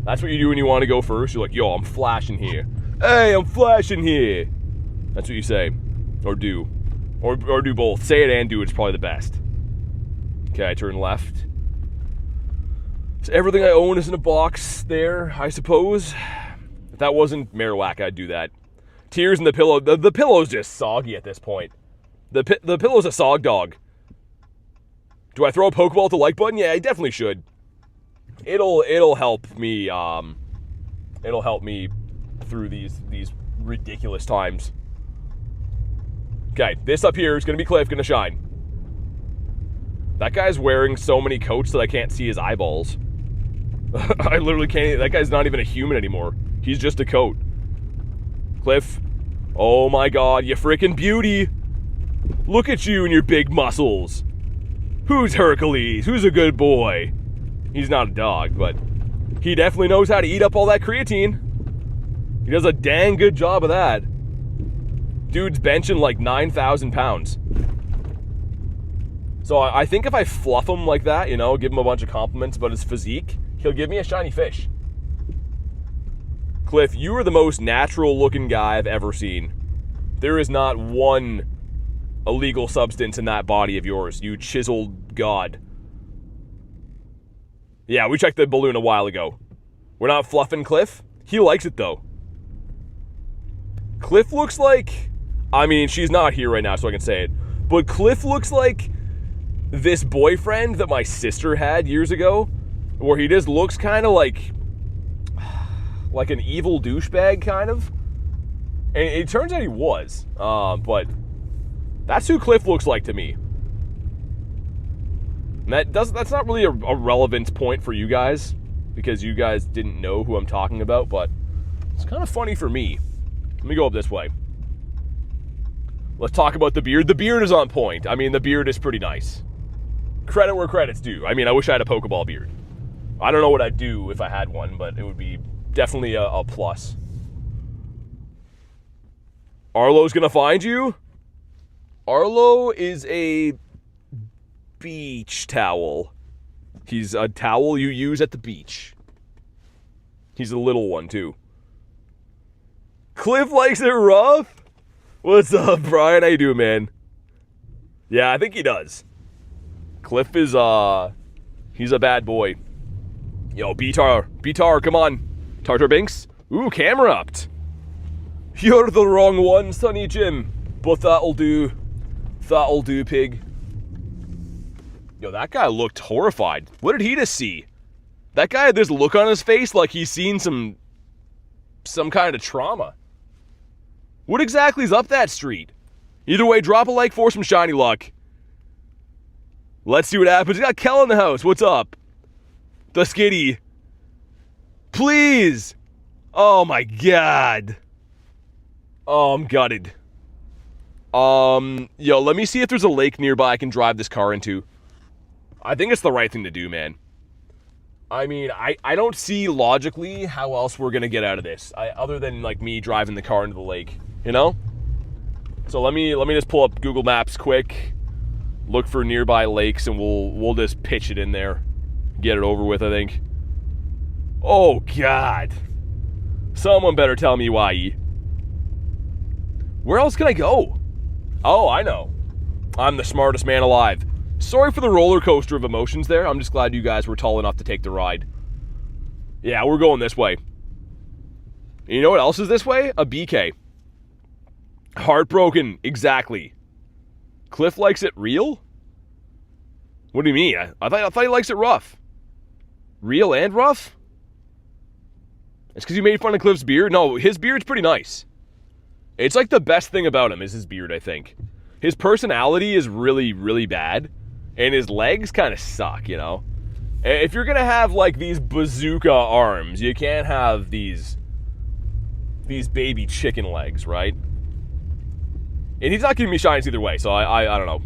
That's what you do when you want to go first. You're like, yo, I'm flashing here. Hey, I'm flashing here. That's what you say. Or do. Or do both. Say it and do it's probably the best. Okay, I turn left. So everything I own is in a box there, I suppose. If that wasn't Marowak, I'd do that. Tears in the pillow. The pillow's just soggy at this point. The pillow's a sog dog. Do I throw a Pokeball at the like button? Yeah, I definitely should. It'll help me. It'll help me through these ridiculous times. Okay, this up here is gonna be Cliff, gonna shine. That guy's wearing so many coats that I can't see his eyeballs. I literally can't. That guy's not even a human anymore. He's just a coat. Cliff. Oh my god, you freaking beauty. Look at you and your big muscles. Who's Hercules? Who's a good boy? He's not a dog, but he definitely knows how to eat up all that creatine. He does a dang good job of that. Dude's benching like 9,000 pounds. So I think if I fluff him like that, you know, give him a bunch of compliments about his physique, he'll give me a shiny fish. Cliff, you are the most natural looking guy I've ever seen. There is not one illegal substance in that body of yours, you chiseled god. Yeah, we checked the balloon a while ago. We're not fluffing Cliff. He likes it though. Cliff looks like, I mean, she's not here right now so I can say it, but Cliff looks like this boyfriend that my sister had years ago, where he just looks kind of like an evil douchebag, kind of. And it turns out he was, but that's who Cliff looks like to me. And that's not really a relevant point for you guys, because you guys didn't know who I'm talking about, but it's kind of funny for me. Let me go up this way. Let's talk about the beard. The beard is on point. I mean, the beard is pretty nice. Credit where credit's due. I mean, I wish I had a Pokeball beard. I don't know what I'd do if I had one, but it would be definitely a plus. Arlo's gonna find you? Arlo is a beach towel. He's a towel you use at the beach. He's a little one, too. Cliff likes it rough? What's up, Brian? How you doing, man? Yeah, I think he does. Cliff is, he's a bad boy. Yo, Beatar, come on. Tartar Binks? Ooh, camera upped. You're the wrong one, Sonny Jim. But that'll do. That'll do, pig. Yo, that guy looked horrified. What did he just see? That guy had this look on his face like he's seen some kind of trauma. What exactly is up that street? Either way, drop a like for some shiny luck. Let's see what happens. We got Kel in the house. What's up? The Skitty. Please. Oh my god. Oh, I'm gutted. Yo, let me see if there's a lake nearby I can drive this car into. I think it's the right thing to do, man. I mean, I don't see logically how else we're gonna get out of this, other than like me driving the car into the lake, you know? So let me just pull up Google Maps quick, look for nearby lakes, and we'll just pitch it in there, get it over with. I think. Oh God! Someone better tell me why. Where else can I go? Oh, I know. I'm the smartest man alive. Sorry for the roller coaster of emotions there. I'm just glad you guys were tall enough to take the ride. Yeah, we're going this way. And you know what else is this way? A BK. Heartbroken. Exactly. Cliff likes it real? What do you mean? I thought he likes it rough. Real and rough? It's because you made fun of Cliff's beard? No, his beard's pretty nice. It's like the best thing about him is his beard, I think. His personality is really, really bad. And his legs kind of suck, you know? If you're going to have, like, these bazooka arms, you can't have these baby chicken legs, right? And he's not giving me shines either way, so I don't know.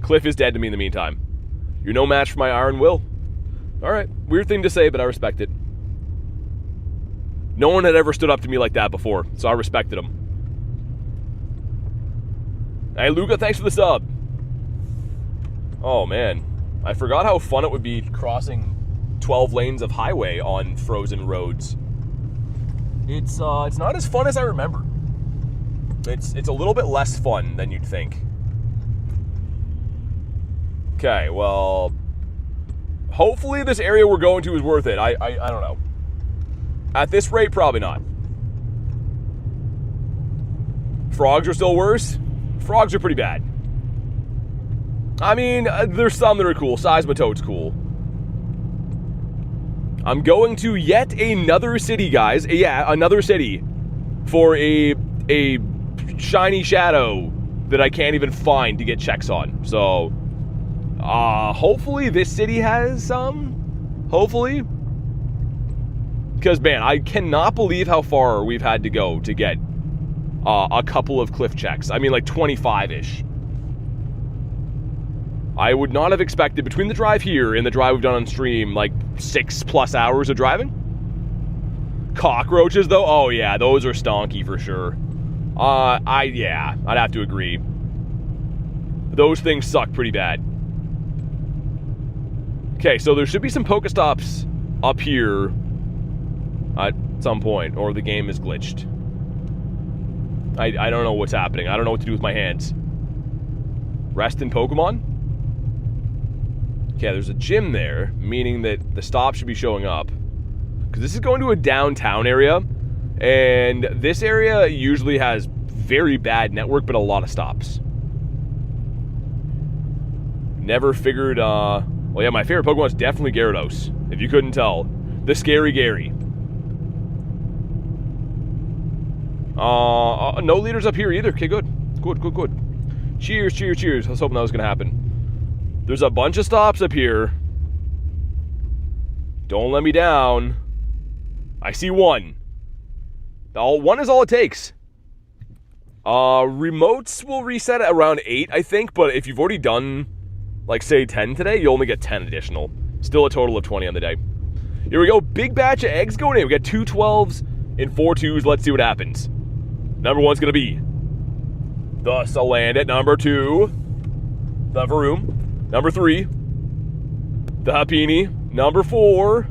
Cliff is dead to me in the meantime. You're no match for my Iron Will. Alright, weird thing to say, but I respect it. No one had ever stood up to me like that before, so I respected him. Hey, Luca, thanks for the sub. Oh, man. I forgot how fun it would be crossing 12 lanes of highway on frozen roads. It's not as fun as I remember. It's a little bit less fun than you'd think. Okay, well... hopefully this area we're going to is worth it. I don't know. At this rate, probably not. Frogs are still worse? Frogs are pretty bad. I mean, there's some that are cool. Seismitoad's cool. I'm going to yet another city, guys. Yeah, another city. For a shiny shadow that I can't even find to get checks on. So, hopefully this city has some. Hopefully. Because, man, I cannot believe how far we've had to go to get a couple of cliff checks. I mean, like 25-ish. I would not have expected, between the drive here and the drive we've done on stream, like 6+ hours of driving. Cockroaches, though? Oh, yeah, those are stonky for sure. Yeah, I'd have to agree. Those things suck pretty bad. Okay, so there should be some Pokestops up here at some point, or the game is glitched. I don't know what's happening. I don't know what to do with my hands. Rest in Pokemon? Okay, there's a gym there, meaning that the stop should be showing up. Because this is going to a downtown area, and this area usually has very bad network, but a lot of stops. Never figured, well, yeah, my favorite Pokemon is definitely Gyarados, if you couldn't tell. The Scary Gary. No leaders up here either. Okay, good. Good. Cheers. I was hoping that was going to happen. There's a bunch of stops up here. Don't let me down. I see one. One is all it takes. Remotes will reset at around 8, I think, but if you've already done, like, say, 10 today, you only get 10 additional. Still a total of 20 on the day. Here we go. Big batch of eggs going in. We got 2 12s and 4 2s. Let's see what happens. Number 1's going to be the Salandit. Number 2, the Varoom. Number 3, the Happiny. Number 4,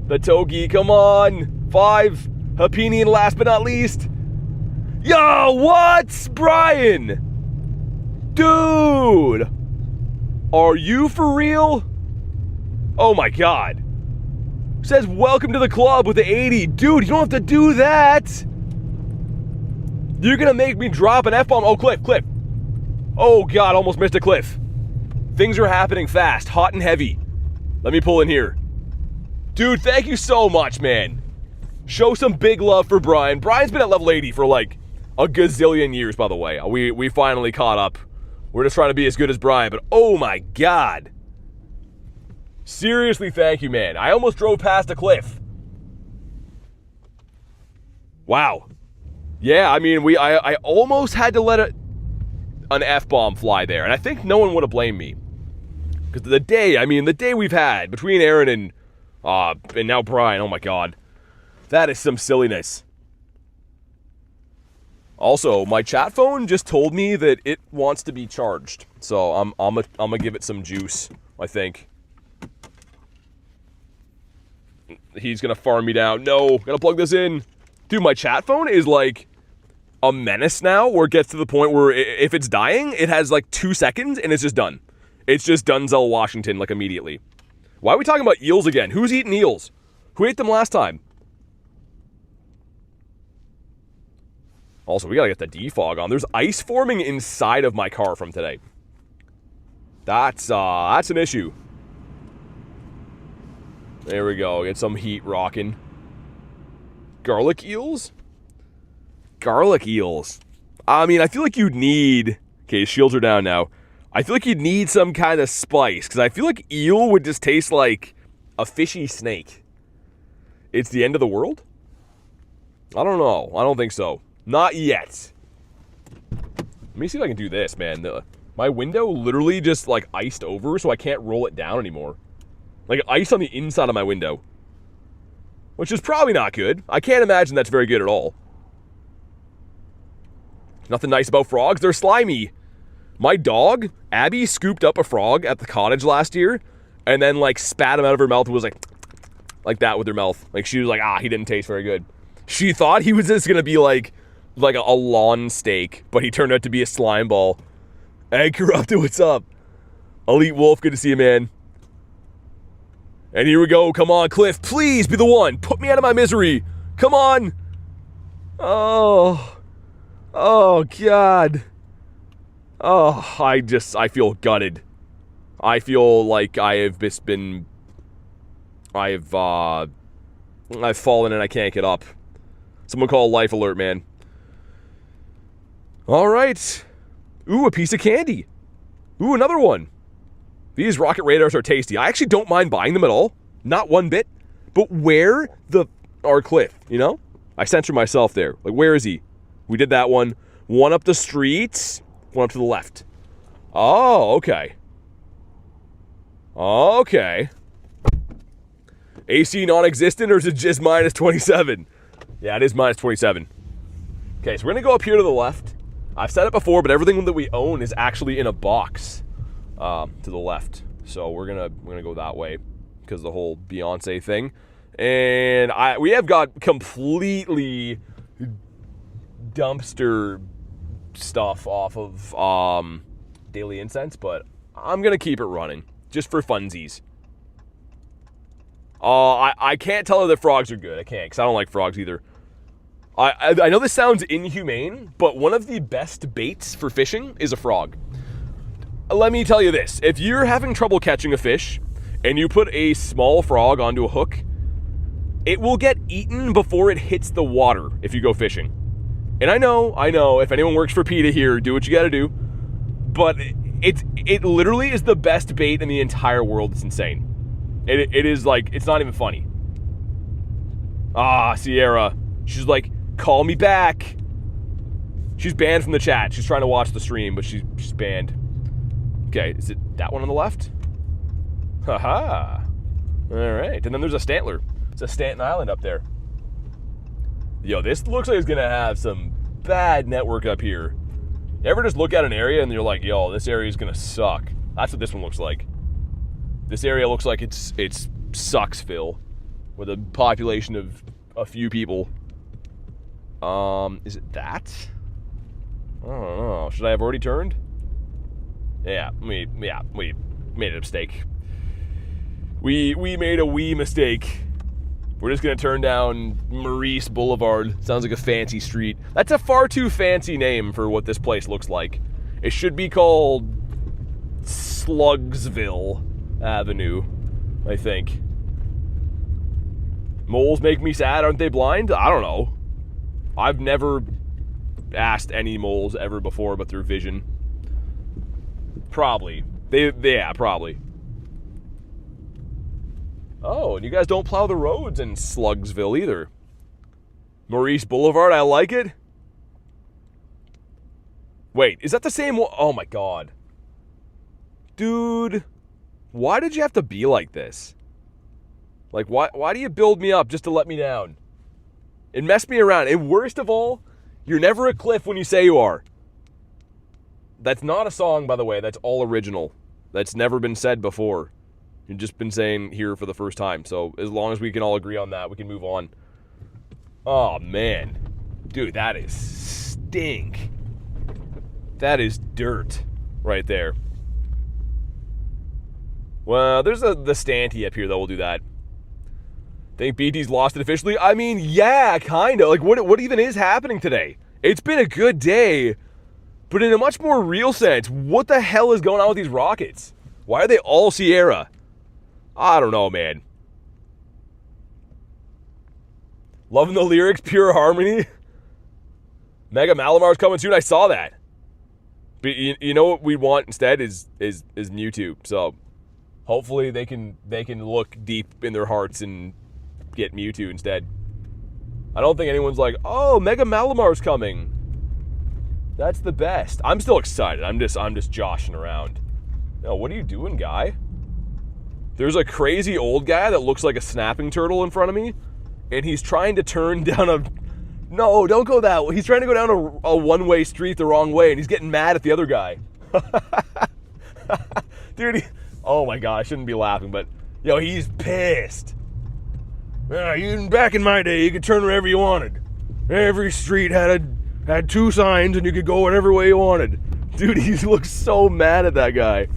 the Togi. Come on. 5, Happiny, and last but not least, yo, what? Brian? Dude. Are you for real? Oh my god. Says welcome to the club with the 80. Dude, you don't have to do that. You're gonna make me drop an F-bomb. Oh, Cliff. Oh god, almost missed a Cliff. Things are happening fast, hot and heavy. Let me pull in here. Dude, thank you so much, man. Show some big love for Brian. Brian's been at level 80 for like a gazillion years, by the way. We finally caught up. We're just trying to be as good as Brian, but oh my god. Seriously, thank you, man. I almost drove past a cliff. Wow. Yeah, I mean, I almost had to let an F-bomb fly there, and I think no one would have blamed me. Because the day we've had between Aaron and now Brian, oh my god. That is some silliness. Also, my chat phone just told me that it wants to be charged. So I'm gonna give it some juice, I think. He's gonna farm me down. No, gotta plug this in. Dude, my chat phone is like a menace now, where it gets to the point where if it's dying, it has like 2 seconds and it's just done. It's just Dunzel Washington, like, immediately. Why are we talking about eels again? Who's eating eels? Who ate them last time? Also, we gotta get the defog on. There's ice forming inside of my car from today. That's an issue. There we go. Get some heat rocking. Garlic eels? Garlic eels. I mean, I feel like you'd need... Okay, shields are down now. I feel like you'd need some kind of spice, because I feel like eel would just taste like a fishy snake. It's the end of the world? I don't know. I don't think so. Not yet. Let me see if I can do this, man. My window literally just, like, iced over, so I can't roll it down anymore. Like, ice on the inside of my window. Which is probably not good. I can't imagine that's very good at all. Nothing nice about frogs. They're slimy. My dog, Abby, scooped up a frog at the cottage last year, and then, like, spat him out of her mouth and was like that with her mouth. Like, she was like, he didn't taste very good. She thought he was just gonna be, like a lawn steak, but he turned out to be a slime ball. Hey, Corrupted, what's up? Elite Wolf, good to see you, man. And here we go. Come on, Cliff. Please be the one. Put me out of my misery. Come on. Oh, God. Oh, I feel gutted. I feel like I've fallen and I can't get up. Someone call Life Alert, man. All right. Ooh, a piece of candy. Ooh, another one. These rocket radars are tasty. I actually don't mind buying them at all. Not one bit. But where our Cliff, you know? I censor myself there. Like, where is he? We did that one. One up the streets. One up to the left. Oh, okay. Okay. AC non-existent, or is it just minus 27? Yeah, it is minus 27. Okay, so we're going to go up here to the left. I've said it before, but everything that we own is actually in a box to the left. So we're gonna go that way because of the whole Beyonce thing. And we have got completely dumpster stuff off of Daily Incense, but I'm going to keep it running just for funsies. I can't tell her that frogs are good. I can't, because I don't like frogs either. I know this sounds inhumane, but one of the best baits for fishing is a frog. Let me tell you this. If you're having trouble catching a fish, and you put a small frog onto a hook, it will get eaten before it hits the water if you go fishing. And I know, if anyone works for PETA here, do what you gotta do. But it literally is the best bait in the entire world. It's insane. It is like, it's not even funny. Ah, Sierra. She's like, call me back. She's banned from the chat. She's trying to watch the stream, but she's banned. Okay, is it that one on the left? Haha. Alright, and then there's a Stantler. It's a Stanton Island up there. Yo, this looks like it's gonna have some bad network up here. You ever just look at an area and you're like, yo, this area is gonna suck? That's what this one looks like. This area looks like it's Sucksville, with a population of a few people. Is it that? I don't know. Should I have already turned? Yeah, we made a mistake. We made a wee mistake. We're just gonna turn down Maurice Boulevard. Sounds like a fancy street. That's a far too fancy name for what this place looks like. It should be called Slugsville Avenue, I think. Moles make me sad, aren't they blind? I don't know. I've never asked any moles ever before about their vision. Probably. Yeah, probably. Oh, and you guys don't plow the roads in Slugsville either. Maurice Boulevard, I like it. Wait, is that the same one? Oh my god. Dude, why did you have to be like this? Like, why do you build me up just to let me down? It messed me around. And worst of all, you're never a cliff when you say you are. That's not a song, by the way. That's all original. That's never been said before. You've just been saying here for the first time. So as long as we can all agree on that, we can move on. Oh, man. Dude, that is stink. That is dirt right there. Well, there's the Stanty up here, though. We'll do that. Think BT's lost it officially? I mean, yeah, kind of. Like, what even is happening today? It's been a good day, but in a much more real sense, what the hell is going on with these Rockets? Why are they all Sierra? I don't know, man. Loving the lyrics, pure harmony. Mega Malamar's coming soon. I saw that. But you know what we want instead is Mewtwo. So hopefully they can look deep in their hearts and get Mewtwo instead. I don't think anyone's like, oh, Mega Malamar's coming. That's the best. I'm still excited. I'm just joshing around. Yo, what are you doing, guy? There's a crazy old guy that looks like a snapping turtle in front of me, and he's trying to turn down a... No, don't go that way. He's trying to go down a one-way street the wrong way, and he's getting mad at the other guy. Dude, oh my god, I shouldn't be laughing, but... Yo, he's pissed. Back in my day, you could turn wherever you wanted. Every street had two signs, and you could go whatever way you wanted. Dude, he looks so mad at that guy.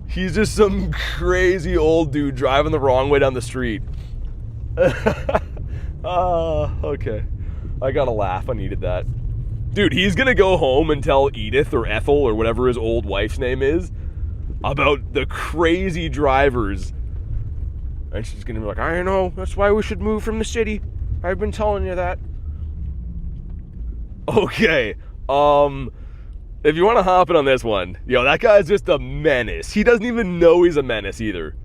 He's just some crazy old dude driving the wrong way down the street. Okay. I gotta laugh. I needed that. Dude, he's gonna go home and tell Edith or Ethel or whatever his old wife's name is about the crazy drivers. And she's gonna be like, I know, that's why we should move from the city. I've been telling you that. Okay. If you want to hop in on this one, yo, that guy's just a menace. He doesn't even know he's a menace either.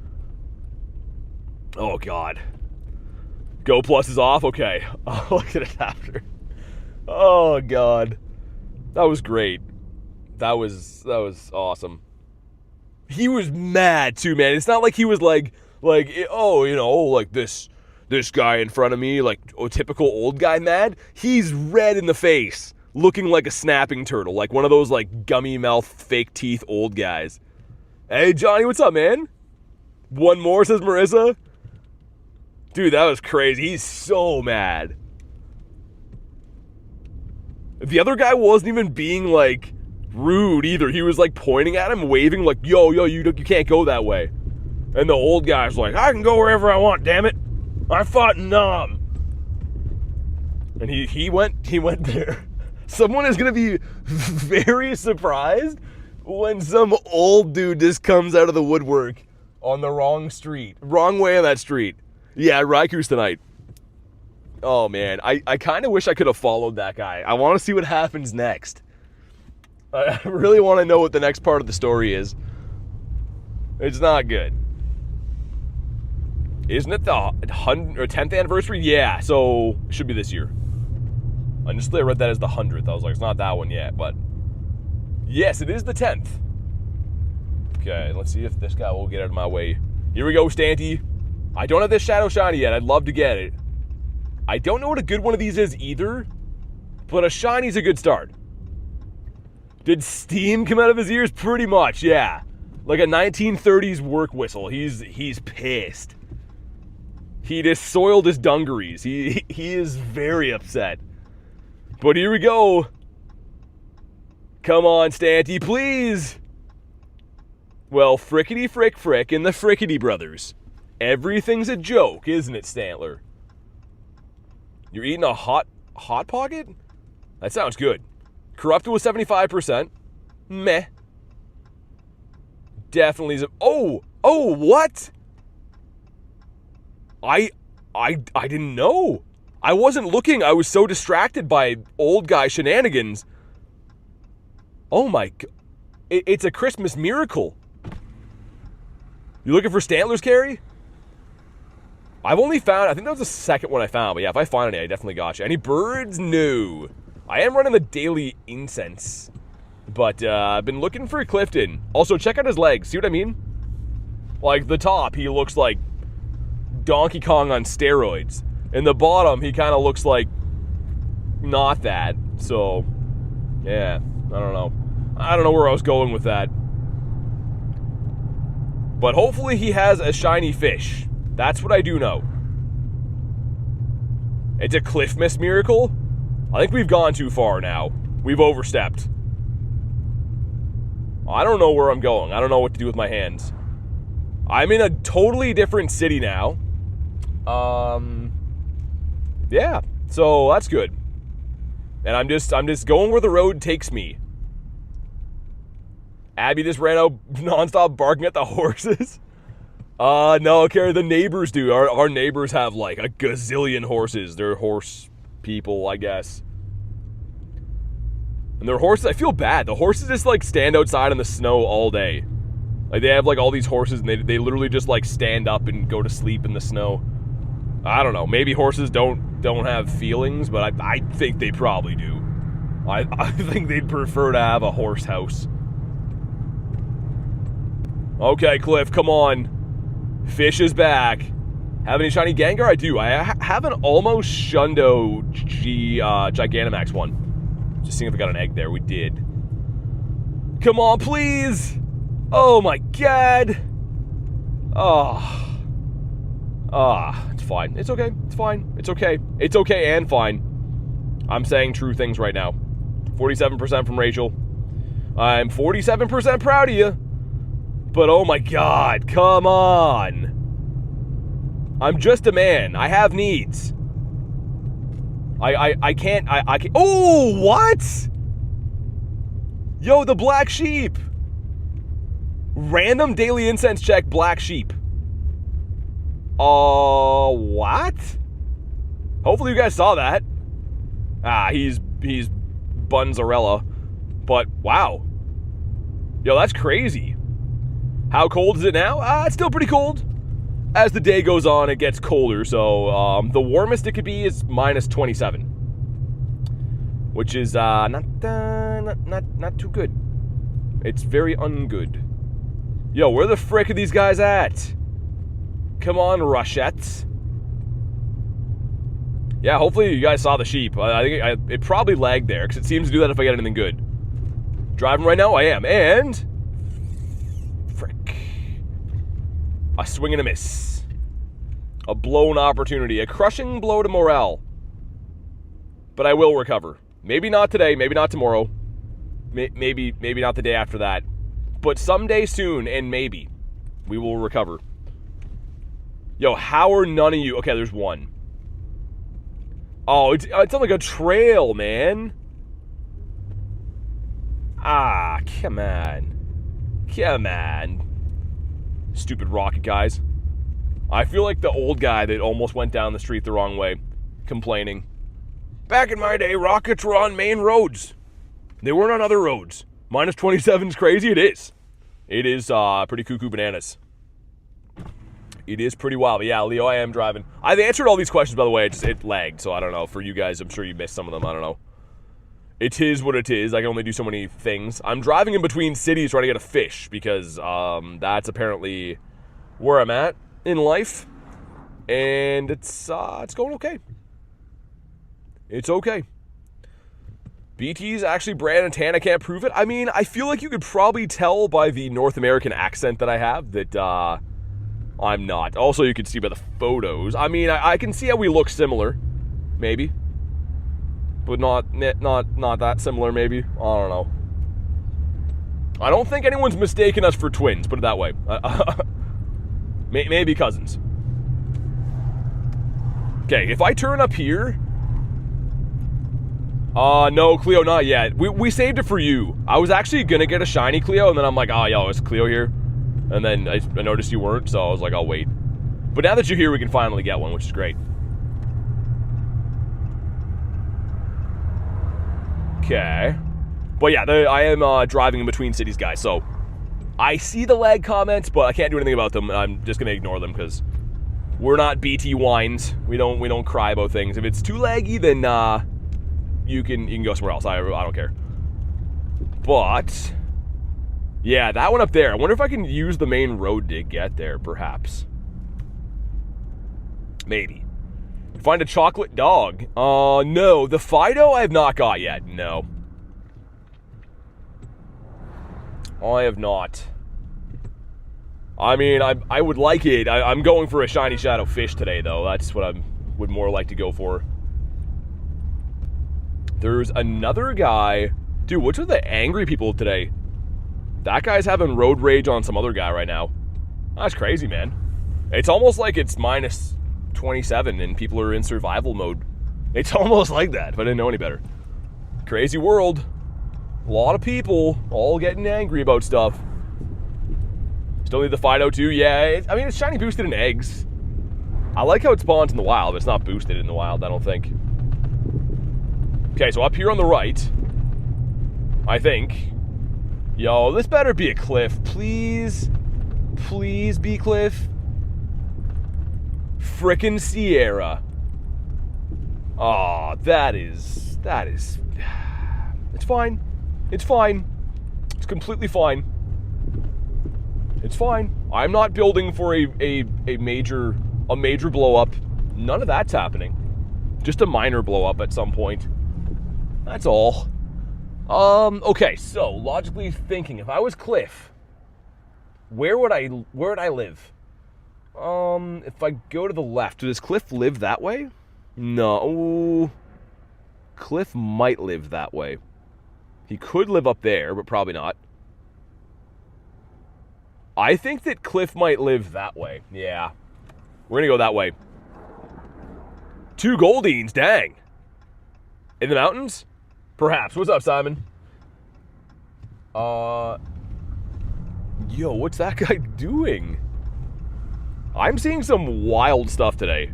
Oh, God. Go Plus is off? Okay. I'll look at it after. Oh, God. That was great. That was awesome. He was mad, too, man. It's not like he was like, oh, you know, like this guy in front of me, like, a typical old guy mad. He's red in the face. Looking like a snapping turtle, like one of those like gummy mouth, fake teeth old guys. Hey Johnny, what's up, man? One more, says Marissa. Dude, that was crazy. He's so mad. The other guy wasn't even being like rude either. He was like pointing at him, waving like, yo, you can't go that way. And the old guy's like, I can go wherever I want, damn it. I fought in Nam. And he went there. Someone is going to be very surprised when some old dude just comes out of the woodwork on the wrong street. Wrong way on that street. Yeah, Raiku's tonight. Oh, man. I kind of wish I could have followed that guy. I want to see what happens next. I really want to know what the next part of the story is. It's not good. Isn't it the 10th anniversary? Yeah, so it should be this year. Honestly, I read that as the 100th. I was like, it's not that one yet, but yes, it is the 10th. Okay, let's see if this guy will get out of my way. Here we go, Stanty. I don't have this Shadow Shiny yet. I'd love to get it. I don't know what a good one of these is either, but a Shiny's a good start. Did steam come out of his ears? Pretty much, yeah. Like a 1930s work whistle. He's pissed. He just soiled his dungarees. He is very upset. But here we go. Come on, Stanty, please. Well, frickety frick frick and the Frickety Brothers. Everything's a joke, isn't it, Stantler? You're eating a hot pocket? That sounds good. Corrupted with 75%. Meh. Definitely. Oh, what? I didn't know. I wasn't looking. I was so distracted by old guy shenanigans. Oh my god. It's a Christmas miracle. You looking for Stantler's carry? I've only found, I think that was the second one I found, but yeah, if I find any, I definitely got you. Any birds? No. I am running the daily incense, but I've been looking for Clifton. Also, check out his legs. See what I mean? Like, the top, he looks like Donkey Kong on steroids. In the bottom, he kind of looks like not that. So, yeah, I don't know. I don't know where I was going with that. But hopefully he has a shiny fish. That's what I do know. It's a Cliff-Miss miracle? I think we've gone too far now. We've overstepped. I don't know where I'm going. I don't know what to do with my hands. I'm in a totally different city now. Yeah, so that's good. And I'm just going where the road takes me. Abby just ran out nonstop barking at the horses. No, Carrie, the neighbors do. Our neighbors have like a gazillion horses. They're horse people, I guess. And their horses, I feel bad. The horses just like stand outside in the snow all day. Like they have like all these horses and they literally just like stand up and go to sleep in the snow. I don't know. Maybe horses don't have feelings, but I think they probably do. I think they'd prefer to have a horse house. Okay, Cliff, come on. Fish is back. Have any shiny Gengar? I do. I have an almost Shundo Gigantamax one. Just seeing if I got an egg there. We did. Come on, please. Oh, my God. It's fine. It's okay. It's fine. It's okay. It's okay and fine. I'm saying true things right now. 47% from Rachel. I'm 47% proud of you. But oh my God, come on. I'm just a man. I have needs. I can't. Oh, what? Yo, the black sheep. Random daily incense check, black sheep. What? Hopefully you guys saw that. He's Bunzarella. But wow. Yo, that's crazy. How cold is it now? It's still pretty cold. As the day goes on, it gets colder. So the warmest it could be is minus 27, which is not too good. It's very ungood. Yo, where the frick are these guys at? Come on, Rushettes. Yeah, hopefully you guys saw the sheep. I think it probably lagged there because it seems to do that if I get anything good. Driving right now, I am, and. Frick. A swing and a miss. A blown opportunity. A crushing blow to morale. But I will recover. Maybe not today. Maybe not tomorrow. Maybe not the day after that. But someday soon, and maybe, we will recover. Yo, how are none of you... Okay, there's one. Oh, it's on like a trail, man. Come on. Come on. Stupid rocket guys. I feel like the old guy that almost went down the street the wrong way, complaining. Back in my day, rockets were on main roads. They weren't on other roads. Minus 27 is crazy? It is. It is pretty cuckoo bananas. It is pretty wild. But yeah, Leo, I am driving. I've answered all these questions, by the way. It lagged, so I don't know. For you guys, I'm sure you missed some of them. I don't know. It is what it is. I can only do so many things. I'm driving in between cities trying to get a fish because that's apparently where I'm at in life. And it's going okay. It's okay. BT's actually brand and tan. I can't prove it. I mean, I feel like you could probably tell by the North American accent that I have that I'm not. Also, you can see by the photos. I mean, I can see how we look similar, maybe, but not that similar. Maybe, I don't know. I don't think anyone's mistaken us for twins. Put it that way. Maybe cousins. Okay, if I turn up here. No, Cleo, not yet. We saved it for you. I was actually gonna get a shiny Cleo, and then I'm like, oh, yo, is Cleo here? And then I noticed you weren't, so I was like, I'll wait. But now that you're here, we can finally get one, which is great. Okay. But yeah, I am driving in between cities, guys, so I see the lag comments, but I can't do anything about them. I'm just gonna ignore them, because we're not BT wines. We don't cry about things. If it's too laggy, then, you can go somewhere else. I don't care. But yeah, that one up there. I wonder if I can use the main road to get there, perhaps. Maybe. Find a chocolate dog. No. The Fido I have not got yet. No. I have not. I mean, I would like it. I'm going for a Shiny Shadow fish today, though. That's what I would more like to go for. There's another guy. Dude, what's with the angry people today? That guy's having road rage on some other guy right now. That's crazy, man. It's almost like it's minus 27 and people are in survival mode. It's almost like that, if I didn't know any better. Crazy world. A lot of people all getting angry about stuff. Still need the Fido too? Yeah, I mean, it's shiny boosted in eggs. I like how it spawns in the wild, but it's not boosted in the wild, I don't think. Okay, so up here on the right, I think. Yo, this better be a cliff. Please. Please be cliff. Frickin' Sierra. Aw, that is... It's fine. It's fine. It's completely fine. It's fine. I'm not building for a major blow up. None of that's happening. Just a minor blow up at some point. That's all. Okay, so logically thinking, if I was Cliff, where would I live? If I go to the left, does Cliff live that way? No. Cliff might live that way. He could live up there, but probably not. I think that Cliff might live that way. Yeah. We're gonna go that way. 2 Goldines, dang. In the mountains? Perhaps. What's up, Simon? Yo, what's that guy doing? I'm seeing some wild stuff today.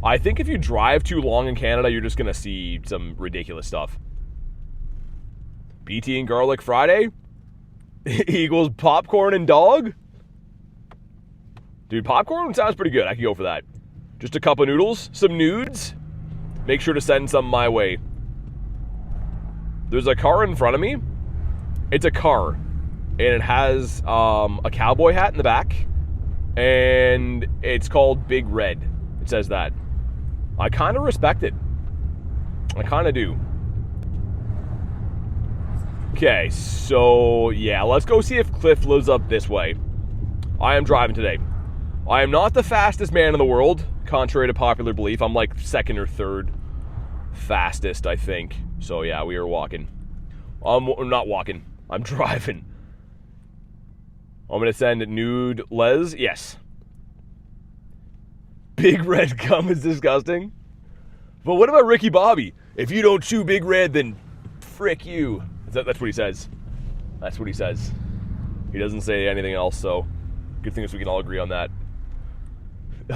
I think if you drive too long in Canada, you're just gonna see some ridiculous stuff. BT and Garlic Friday? Equals popcorn and dog? Dude, popcorn sounds pretty good. I could go for that. Just a cup of noodles, some nudes. Make sure to send some my way. There's a car in front of me. It's a car. And it has a cowboy hat in the back. And it's called Big Red. It says that. I kind of respect it. I kind of do. Okay, so yeah, let's go see if Cliff lives up this way. I am driving today. I am not the fastest man in the world, contrary to popular belief. I'm like 2nd or 3rd fastest, I think. So yeah, we are walking. I'm not walking. I'm driving. I'm gonna send nude Les. Yes. Big Red gum is disgusting. But what about Ricky Bobby? If you don't chew Big Red, then frick you. That's what he says. That's what he says. He doesn't say anything else, so good thing is we can all agree on that.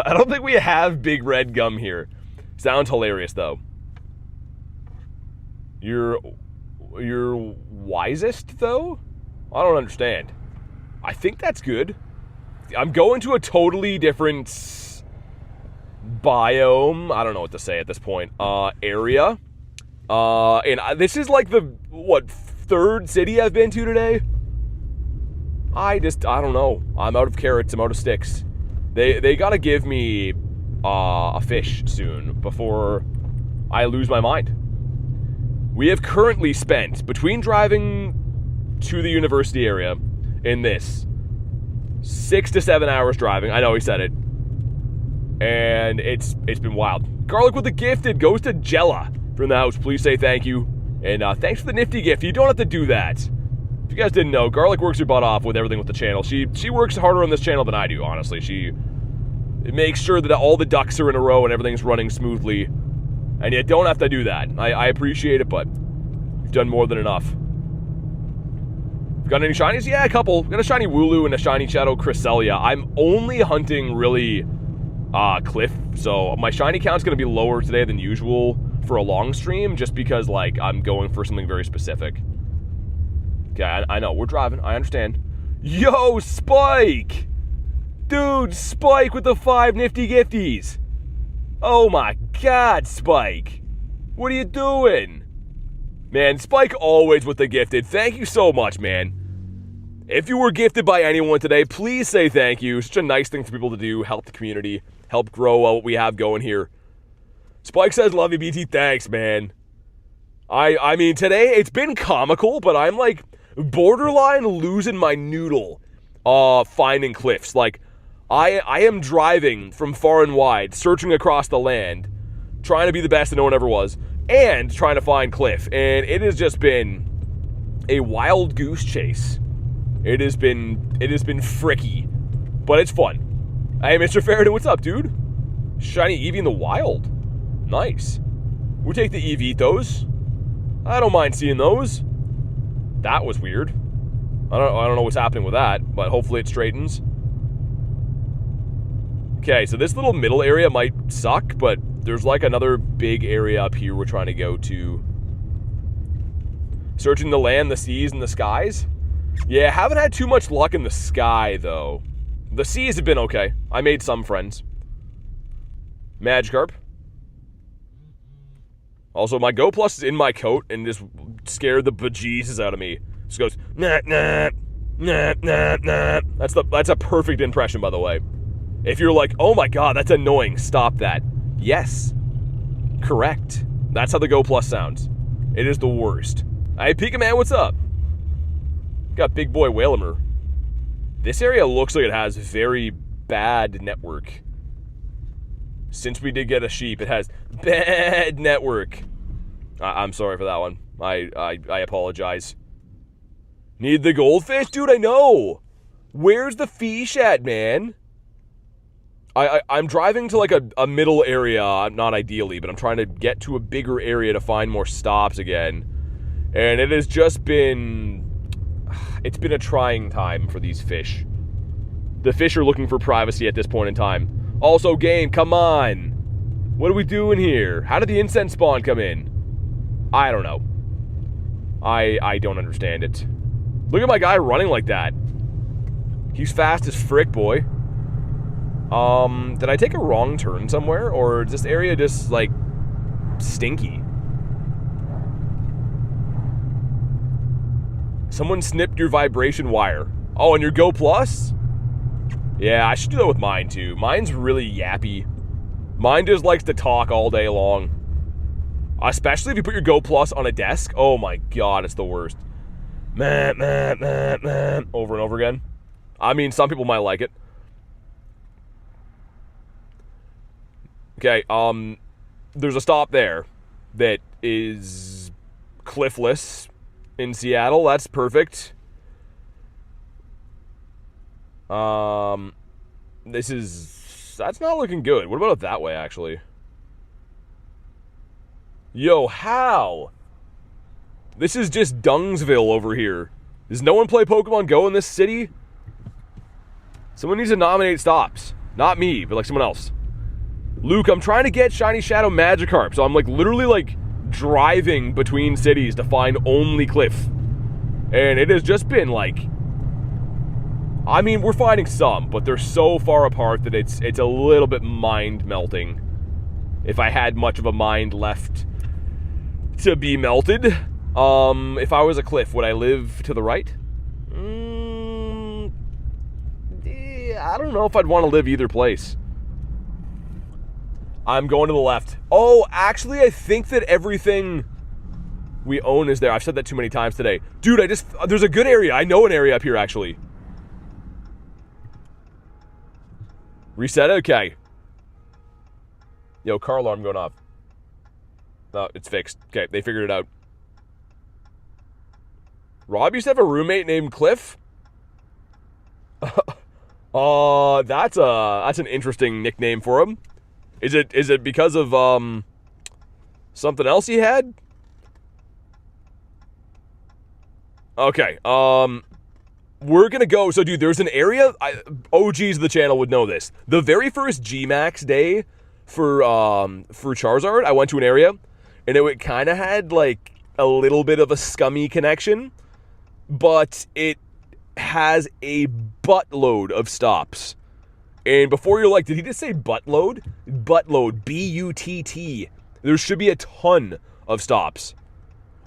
I don't think we have Big Red gum here. Sounds hilarious, though. you're wisest, though? I don't understand. I think that's good. I'm going to a totally different biome. I don't know what to say at this point. Area. And this is like the, what, third city I've been to today? I don't know. I'm out of carrots. I'm out of sticks. They gotta give me a fish soon before I lose my mind. We have currently spent, between driving to the university area in this, 6 to 7 hours driving. I know he said it. And it's been wild. Garlic with the gifted goes to Jella from the house. Please say thank you. And thanks for the nifty gift. You don't have to do that. If you guys didn't know, Garlic works her butt off with everything with the channel. She works harder on this channel than I do, honestly. She makes sure that all the ducks are in a row and everything's running smoothly. And you don't have to do that. I appreciate it, but you've done more than enough. Got any shinies? Yeah, a couple. Got a shiny Wooloo and a shiny Shadow Cresselia. I'm only hunting really Cliff, so my shiny count's gonna be lower today than usual for a long stream, just because, like, I'm going for something very specific. Okay, I know, we're driving, I understand. Yo, Spike! Dude, Spike with the 5 nifty gifties! Oh my god, Spike! What are you doing? Man, Spike always with the gifted. Thank you so much, man. If you were gifted by anyone today, please say thank you. Such a nice thing for people to do. Help the community. Help grow what we have going here. Spike says, love you, BT. Thanks, man. I mean, today, it's been comical, but I'm, like, borderline losing my noodle finding cliffs. Like, I am driving from far and wide, searching across the land, trying to be the best that no one ever was, and trying to find Cliff. And it has just been a wild goose chase. It has been fricky, but it's fun. Hey, Mr. Faraday, what's up, dude? Shiny Eevee in the wild. Nice. We take the Eeveetos. I don't mind seeing those. That was weird. I don't know what's happening with that, but hopefully it straightens. Okay, so this little middle area might suck, but there's like another big area up here we're trying to go to. Searching the land, the seas, and the skies. Yeah, haven't had too much luck in the sky, though. The seas have been okay. I made some friends. Magikarp. Also, my Go Plus is in my coat and just scared the bejesus out of me. Just goes, nah, nah, nah, nah, nah. That's a perfect impression, by the way. If you're like, oh my god, that's annoying, stop that. Yes. Correct. That's how the Go Plus sounds. It is the worst. Hey, Pika Man, what's up? Got Big Boy Whalemer. This area looks like it has very bad network. Since we did get a sheep, it has bad network. I'm sorry for that one. I apologize. Need the goldfish? Dude, I know. Where's the fish at, man? I'm driving to like a middle area, not ideally, but I'm trying to get to a bigger area to find more stops again. And it has just been... It's been a trying time for these fish. The fish are looking for privacy at this point in time. Also, game, come on. What are we doing here? How did the incense spawn come in? I don't know. I don't understand it. Look at my guy running like that. He's fast as frick, boy. Did I take a wrong turn somewhere? Or is this area just, like, stinky? Someone snipped your vibration wire. Oh, and your Go Plus? Yeah, I should do that with mine, too. Mine's really yappy. Mine just likes to talk all day long. Especially if you put your Go Plus on a desk. Oh my god, it's the worst. Meh, meh, meh, meh. Over and over again. I mean, some people might like it. Okay, there's a stop there that is cliffless in Seattle. That's perfect. That's not looking good. What about it that way, actually? Yo, how? This is just Dungsville over here. Does no one play Pokemon Go in this city? Someone needs to nominate stops. Not me, but like someone else. Luke, I'm trying to get Shiny Shadow Magikarp, so I'm like literally like driving between cities to find only cliff. And it has just been like, I mean, we're finding some, but they're so far apart that it's a little bit mind-melting. If I had much of a mind left to be melted. If I was a cliff, would I live to the right? I don't know if I'd want to live either place. I'm going to the left. Oh, actually, I think that everything we own is there. I've said that too many times today. Dude, there's a good area. I know an area up here, actually. Reset? Okay. Yo, car alarm going off. No, it's fixed. Okay, they figured it out. Rob used to have a roommate named Cliff? That's an interesting nickname for him. Is it because of something else he had? Okay, we're gonna go. So, dude, there's an area. OGs of the channel would know this. The very first G-Max day for Charizard, I went to an area, and it kind of had like a little bit of a scummy connection, but it has a buttload of stops. And before you're like, did he just say buttload? Buttload, B-U-T-T. There should be a ton of stops.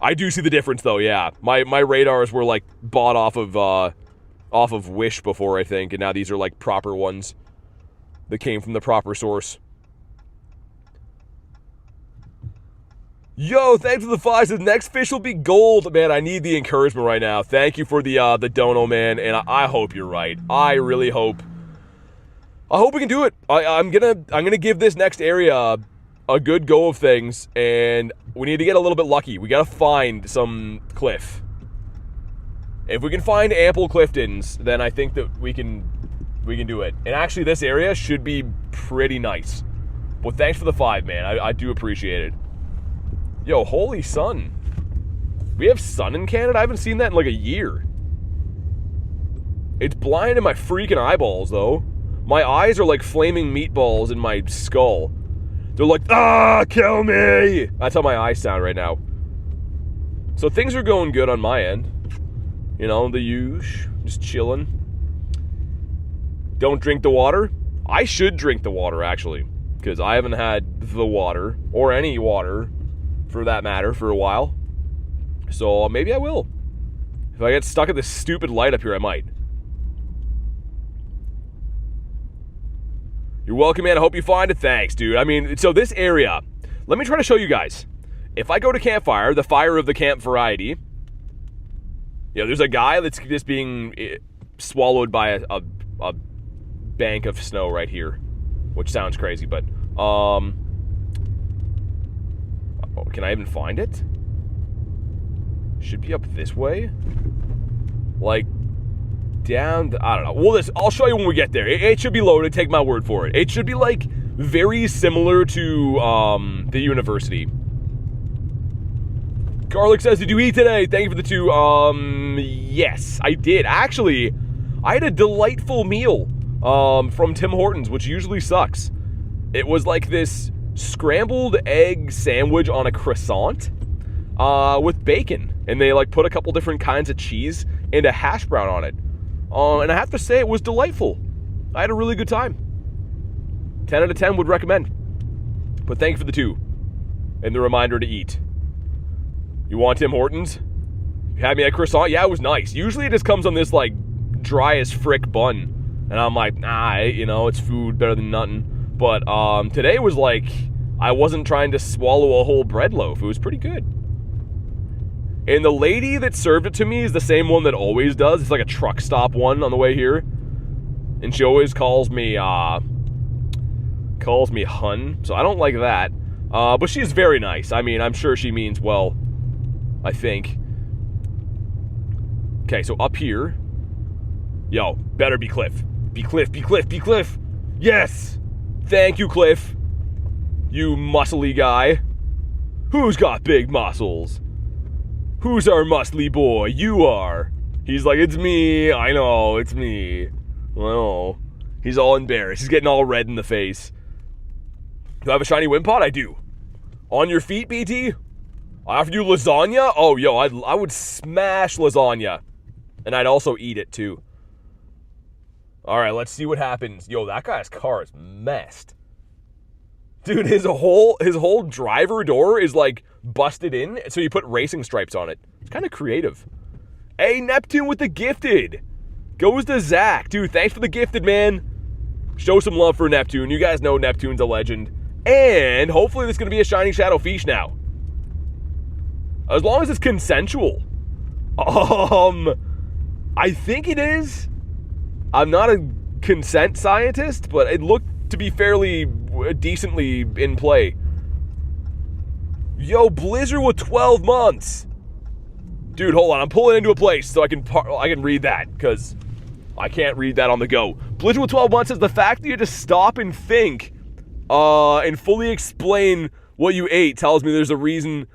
I do see the difference, though. Yeah, my radars were like bought off of Wish before, I think, and now these are like proper ones that came from the proper source. Yo, thanks for the 5. The next fish will be gold. Man, I need the encouragement right now. Thank you for the dono, man, and I hope you're right. I really hope. I hope we can do it. I'm gonna give this next area a good go of things, and we need to get a little bit lucky. We gotta find some cliff. If we can find ample Cliftons, then I think that we can do it. And actually, this area should be pretty nice. Well, thanks for the 5, man. I do appreciate it. Yo, holy sun. We have sun in Canada? I haven't seen that in like a year. It's blinding my freaking eyeballs, though. My eyes are like flaming meatballs in my skull. They're like, ah, kill me! That's how my eyes sound right now. So things are going good on my end. You know, the usual, just chilling. Don't drink the water. I should drink the water, actually, because I haven't had the water, or any water, for that matter, for a while. So maybe I will. If I get stuck at this stupid light up here, I might. You're welcome, man. I hope you find it. Thanks, dude. I mean, so this area, let me try to show you guys. If I go to campfire, the fire of the camp variety, there's a guy that's just being swallowed by a bank of snow right here, which sounds crazy, but can I even find it? Should be up this way, like down. I don't know. Well, I'll show you when we get there. It should be loaded. Take my word for it. It should be like very similar to the university. Garlic says, did you eat today? Thank you for the 2. Yes, I did. Actually, I had a delightful meal from Tim Hortons, which usually sucks. It was like this scrambled egg sandwich on a croissant with bacon. And they like put a couple different kinds of cheese and a hash brown on it. And I have to say, it was delightful. I had a really good time. 10 out of 10 would recommend. But thank you for the 2. And the reminder to eat. You want Tim Hortons? You had me at croissant? Yeah, it was nice. Usually it just comes on this, like, dry as frick bun. And I'm like, nah, it's food, better than nothing. But today was like, I wasn't trying to swallow a whole bread loaf. It was pretty good. And the lady that served it to me is the same one that always does. It's like a truck stop one on the way here. And she always calls me hun. So I don't like that. But she's very nice. I mean, I'm sure she means well, I think. Okay, so up here. Yo, better be Cliff. Be Cliff, be Cliff, be Cliff. Yes! Thank you, Cliff. You muscly guy. Who's got big muscles? Who's our muscly boy? You are. He's like, it's me. I know, it's me. Well, he's all embarrassed. He's getting all red in the face. Do I have a shiny Wimpod? I do. On your feet, BT? I offered you lasagna? Oh, yo, I would smash lasagna. And I'd also eat it, too. All right, let's see what happens. Yo, that guy's car is messed. Dude, his whole driver door is, like, busted in, so you put racing stripes on it. It's kind of creative. Hey, Neptune with the gifted. Goes to Zach. Dude, thanks for the gifted, man. Show some love for Neptune. You guys know Neptune's a legend. And hopefully this is going to be a Shiny Shadow Fish now. As long as it's consensual. I think it is. I'm not a consent scientist, but it looked to be fairly decently in play. Yo, Blizzard with 12 months. Dude, hold on. I'm pulling into a place so I can read that, because I can't read that on the go. Blizzard with 12 months says the fact that you just stop and think and fully explain what you ate tells me there's a reason.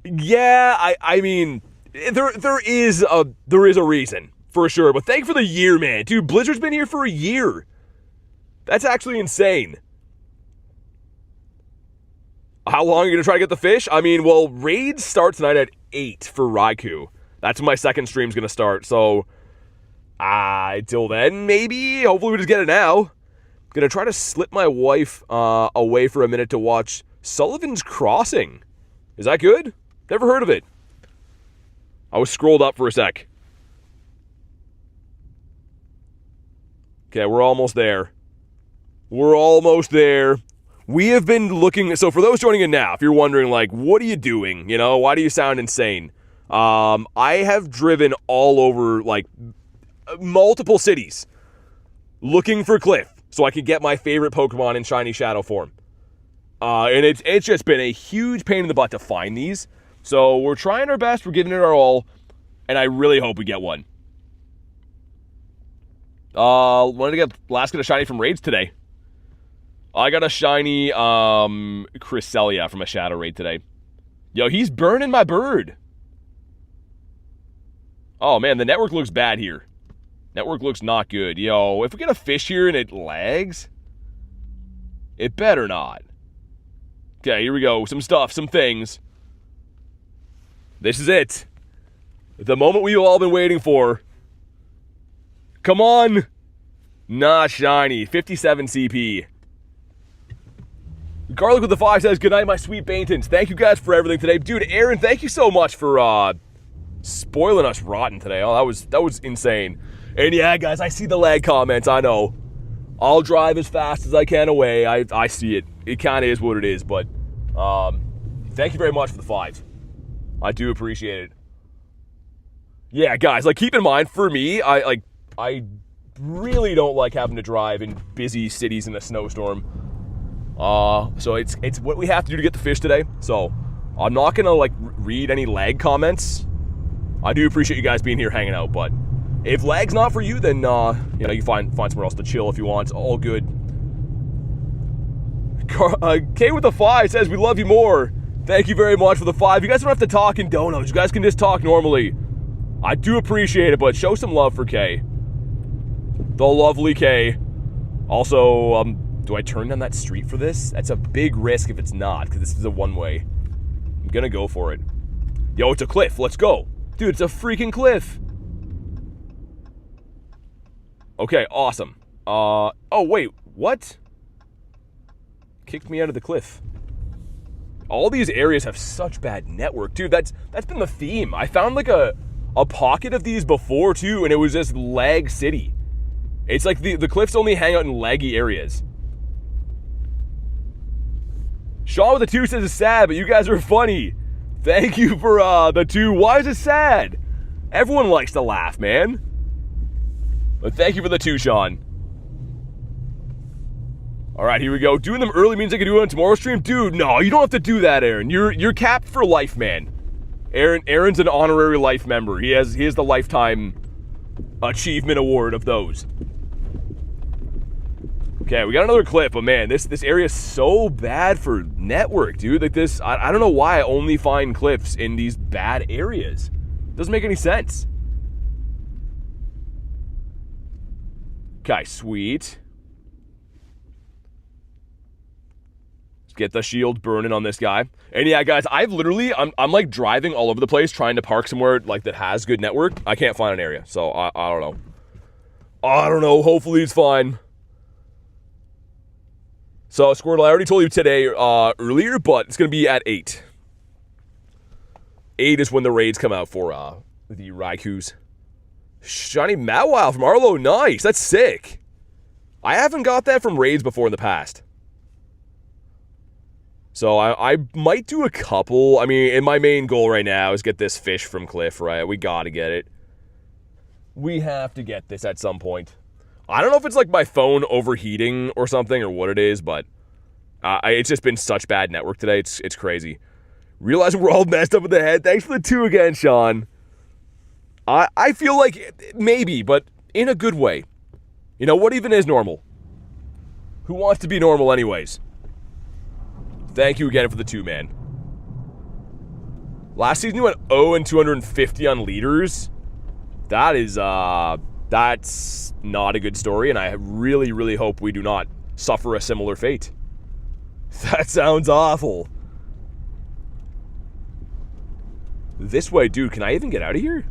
Yeah, I mean, there is a reason. For sure, but thank you for the year, man. Dude, Blizzard's been here for a year. That's actually insane. How long are you going to try to get the fish? I mean, well, raid starts tonight at 8 for Raikou. That's when my second stream's going to start, so till then, maybe. Hopefully we just get it now. I'm going to try to slip my wife away for a minute to watch Sullivan's Crossing. Is that good? Never heard of it. I was scrolled up for a sec. Okay, we're almost there. We're almost there. We have been looking... So for those joining in now, if you're wondering, like, what are you doing? You know, why do you sound insane? I have driven all over, like, multiple cities looking for Cliff so I could get my favorite Pokemon in Shiny Shadow form. And it's just been a huge pain in the butt to find these. So we're trying our best. We're giving it our all. And I really hope we get one. Wanted to get a shiny from raids today. I got a shiny Cresselia from a shadow raid today. Yo, he's burning my bird. Oh man, the network looks bad here. Network looks not good. Yo, if we get a fish here and it lags, it better not. Okay, here we go. Some stuff, some things. This is it. The moment we've all been waiting for. Come on. Not shiny. 57 CP. Garlic with the 5 says, good night, my sweet Baintons. Thank you guys for everything today. Dude, Aaron, thank you so much for spoiling us rotten today. Oh, that was insane. And yeah, guys, I see the lag comments. I know. I'll drive as fast as I can away. I see it. It kind of is what it is, but thank you very much for the 5. I do appreciate it. Yeah, guys, like, keep in mind, for me, I really don't like having to drive in busy cities in a snowstorm. So it's what we have to do to get the fish today. So I'm not gonna like read any lag comments. I do appreciate you guys being here hanging out, but if lag's not for you, then you know, you find somewhere else to chill if you want. It's all good. K with the 5 says we love you more. Thank you very much for the 5. You guys don't have to talk in donos. You guys can just talk normally. I do appreciate it, but show some love for K. The lovely K. Also, do I turn down that street for this? That's a big risk if it's not, because this is a one-way. I'm gonna go for it. Yo, it's a cliff. Let's go. Dude, it's a freaking cliff. Okay, awesome. Oh, wait. What? Kicked me out of the cliff. All these areas have such bad network. Dude, that's been the theme. I found, like, a pocket of these before, too, and it was just lag city. It's like the cliffs only hang out in laggy areas. Sean with the 2 says it's sad, but you guys are funny. Thank you for the 2. Why is it sad? Everyone likes to laugh, man. But thank you for the 2, Sean. All right, here we go. Doing them early means I can do it on tomorrow's stream? Dude, no, you don't have to do that, Aaron. You're capped for life, man. Aaron's an honorary life member. He has the lifetime achievement award of those. Okay, we got another clip, but man, this area is so bad for network, dude. Like this, I don't know why I only find cliffs in these bad areas. Doesn't make any sense. Okay, sweet. Get the shield burning on this guy. And yeah, guys, I'm like driving all over the place trying to park somewhere like that has good network. I can't find an area, so I don't know. I don't know. Hopefully it's fine. So, Squirtle, I already told you today earlier, but it's going to be at 8. 8 is when the raids come out for the Raikus. Shiny Mawile from Arlo. Nice. That's sick. I haven't got that from raids before in the past. So I might do a couple. I mean, and my main goal right now is get this fish from Cliff, right? We gotta get it. We have to get this at some point. I don't know if it's like my phone overheating or something or what it is, but it's just been such bad network today. It's crazy. Realizing we're all messed up in the head. Thanks for the 2 again, Sean. I feel like maybe, but in a good way. You know, what even is normal? Who wants to be normal anyways? Thank you again for the 2, man. Last season you went 0 and 250 on leaders. That is, that's not a good story, and I really, really hope we do not suffer a similar fate. That sounds awful. This way, dude, can I even get out of here?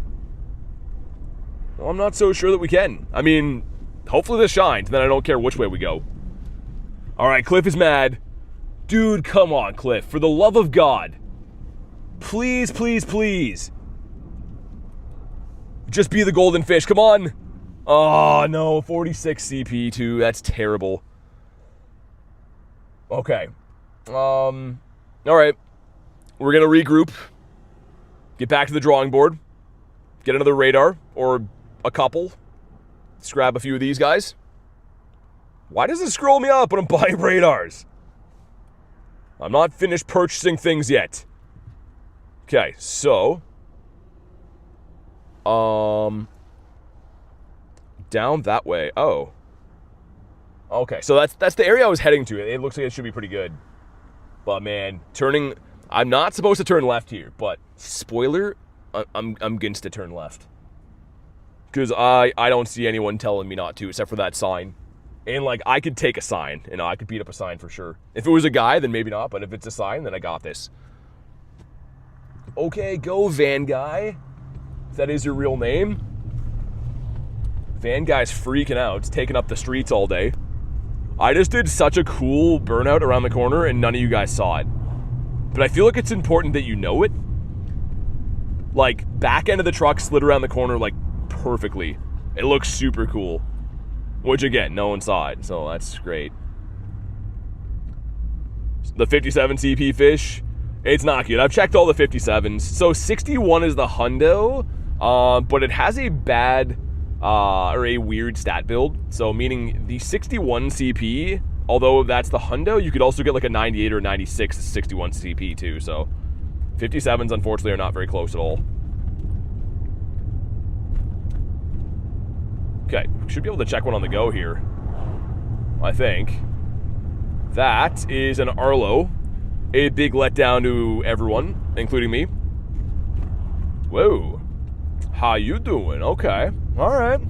Well, I'm not so sure that we can. I mean, hopefully this shines, then I don't care which way we go. Alright, Cliff is mad. Dude, come on, Cliff. For the love of God. Please, please, please. Just be the golden fish. Come on. Oh, no. 46 CP, too. That's terrible. Okay. Alright. We're going to regroup. Get back to the drawing board. Get another radar. Or a couple. Let's grab a few of these guys. Why does it scroll me up when I'm buying radars? I'm not finished purchasing things yet. Okay, so. Down that way. Oh. Okay, so that's the area I was heading to. It looks like it should be pretty good. But man, turning. I'm not supposed to turn left here, but spoiler, I'm against to turn left. Because I don't see anyone telling me not to, except for that sign. And, like, I could take a sign. You know, I could beat up a sign for sure. If it was a guy, then maybe not. But if it's a sign, then I got this. Okay, go Van Guy. If that is your real name. Van Guy's freaking out. It's taking up the streets all day. I just did such a cool burnout around the corner, and none of you guys saw it. But I feel like it's important that you know it. Like, back end of the truck slid around the corner, like, perfectly. It looks super cool. Which, again, no one saw it, so that's great. The 57 CP fish, it's not good. I've checked all the 57s. So 61 is the hundo, but it has a bad, or a weird stat build. So meaning the 61 CP, although that's the hundo, you could also get like a 98 or 96 61 CP too. So 57s, unfortunately, are not very close at all. Okay, should be able to check one on the go here. I think. That is an Arlo. A big letdown to everyone, including me. Whoa. How you doing? Okay. Alright.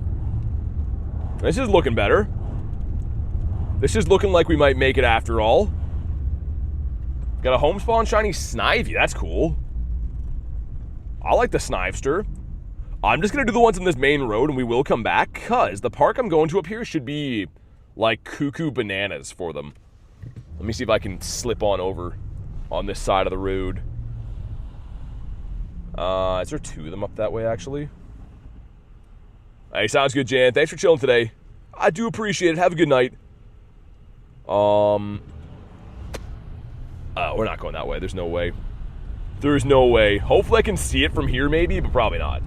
This is looking better. This is looking like we might make it after all. Got a home spawn shiny Snivy. That's cool. I like the Snivester. I'm just going to do the ones on this main road, and we will come back, because the park I'm going to up here should be, like, cuckoo bananas for them. Let me see if I can slip on over on this side of the road. Is there 2 of them up that way, actually? Hey, sounds good, Jan. Thanks for chilling today. I do appreciate it. Have a good night. We're not going that way. There's no way. There's no way. Hopefully I can see it from here, maybe, but probably not.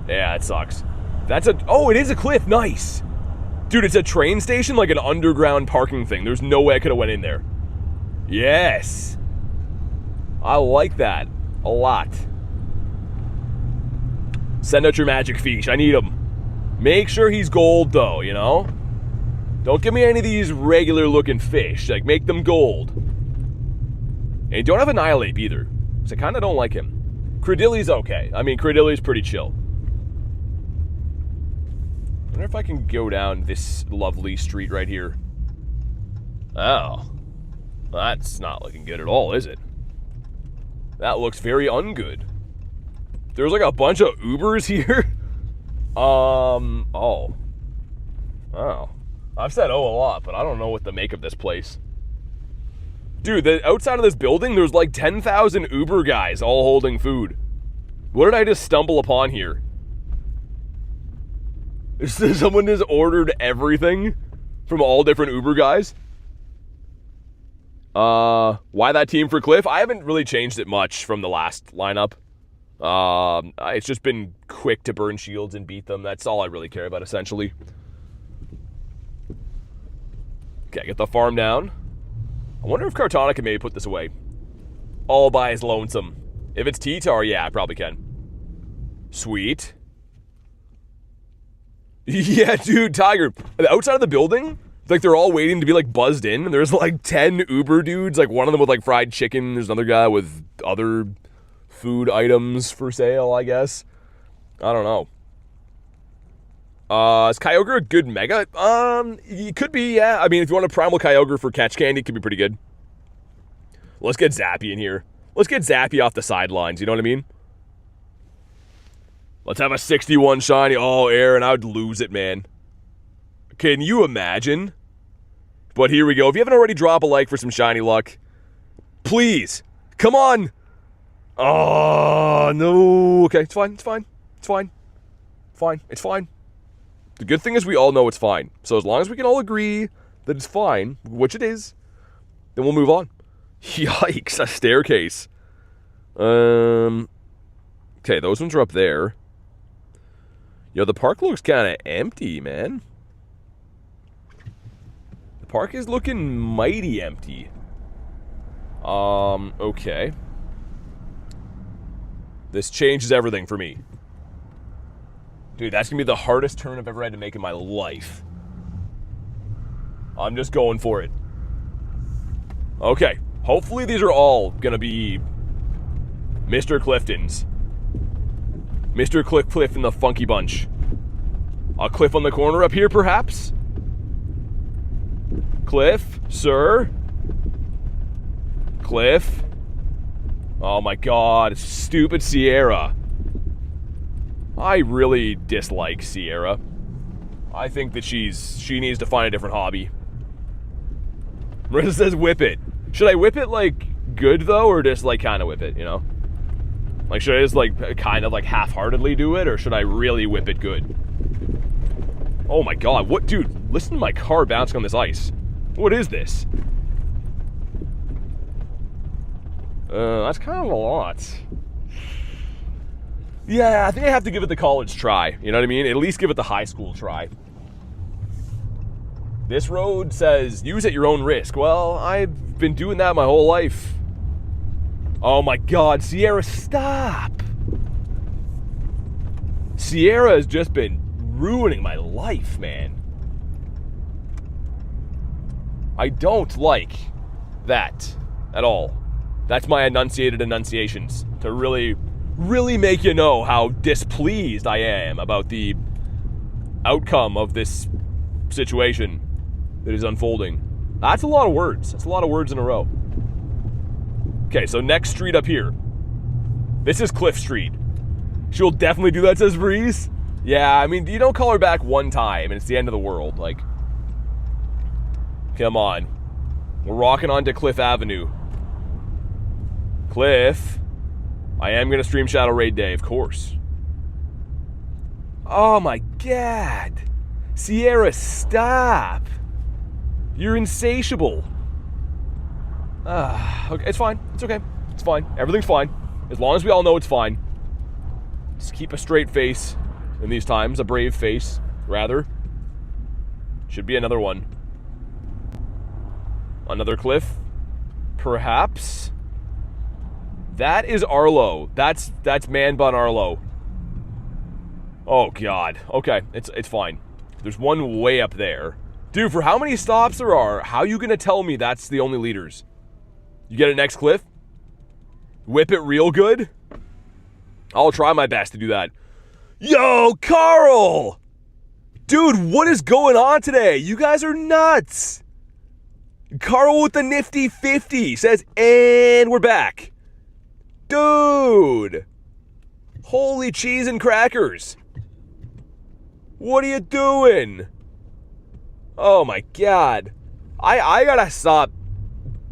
Yeah, it sucks. That's a... Oh, it is a cliff. Nice. Dude, it's a train station, like an underground parking thing. There's no way I could have went in there. Yes. I like that a lot. Send out your magic fish. I need him. Make sure he's gold, though, you know? Don't give me any of these regular-looking fish. Like, make them gold. And you don't have Annihilate either, because I kind of don't like him. Credilli's okay. I mean, Credilli's pretty chill. I wonder if I can go down this lovely street right here. Oh. That's not looking good at all, is it? That looks very ungood. There's like a bunch of Ubers here. Oh. I've said oh a lot, but I don't know what to make of this place. Dude, outside of this building, there's like 10,000 Uber guys all holding food. What did I just stumble upon here? Someone just ordered everything from all different Uber guys. Why that team for Cliff? I haven't really changed it much from the last lineup. It's just been quick to burn shields and beat them. That's all I really care about, essentially. Okay, get the farm down. I wonder if Kartana can maybe put this away. All by his lonesome. If it's T-Tar, yeah, I probably can. Sweet. Yeah, dude, Tiger. Outside of the building, like they're all waiting to be like buzzed in. And there's like 10 Uber dudes. Like one of them with like fried chicken. There's another guy with other food items for sale, I guess. I don't know. Is Kyogre a good mega? It could be, yeah. I mean, if you want a primal Kyogre for catch candy, it could be pretty good. Let's get Zappy in here. Let's get Zappy off the sidelines, you know what I mean? Let's have a 61 shiny. Oh, Aaron, I would lose it, man. Can you imagine? But here we go. If you haven't already, drop a like for some shiny luck. Please. Come on. Oh, no. Okay, it's fine. It's fine. It's fine. Fine. It's fine. The good thing is we all know it's fine. So as long as we can all agree that it's fine, which it is, then we'll move on. Yikes, a staircase. Okay, those ones are up there. Yo, the park looks kind of empty, man. The park is looking mighty empty. Okay. This changes everything for me. Dude, that's going to be the hardest turn I've ever had to make in my life. I'm just going for it. Okay. Hopefully these are all going to be Mr. Cliftons. Mr. Cliff and the Funky Bunch. A Cliff on the corner up here, perhaps? Cliff? Sir? Cliff? Oh my god, stupid Sierra. I really dislike Sierra. I think that she needs to find a different hobby. Marissa says whip it. Should I whip it, like, good, though, or just, like, kind of whip it, you know? Like, should I just, like, kind of, like, half-heartedly do it, or should I really whip it good? Oh my god, what, dude, listen to my car bouncing on this ice. What is this? That's kind of a lot. Yeah, I think I have to give it the college try. You know what I mean? At least give it the high school try. This road says, use at your own risk. Well, I've been doing that my whole life. Oh my god, Sierra, stop! Sierra has just been ruining my life, man. I don't like that at all. That's my enunciated enunciations to really make you know how displeased I am about the outcome of this situation that is unfolding. That's a lot of words. That's a lot of words in a row. Okay, so next street up here. This is Cliff Street. She'll definitely do that, says Breeze. Yeah, I mean, you don't call her back one time and it's the end of the world. Like, come on. We're rocking onto Cliff Avenue. Cliff. I am going to stream Shadow Raid Day, of course. Oh my god. Sierra, stop. You're insatiable. Okay, it's fine. It's okay. It's fine. Everything's fine. As long as we all know it's fine. Just keep a straight face in these times. A brave face, rather. Should be another one. Another cliff. Perhaps. That is Arlo. That's Man Bun Arlo. Oh god. Okay, it's fine. There's one way up there. Dude, for how many stops there are, how are you gonna tell me that's the only leaders? You get a next cliff? Whip it real good? I'll try my best to do that. Yo, Carl! Dude, what is going on today? You guys are nuts! Carl with the nifty 50 says, and we're back. Dude. Holy cheese and crackers. What are you doing? Oh my god. I gotta stop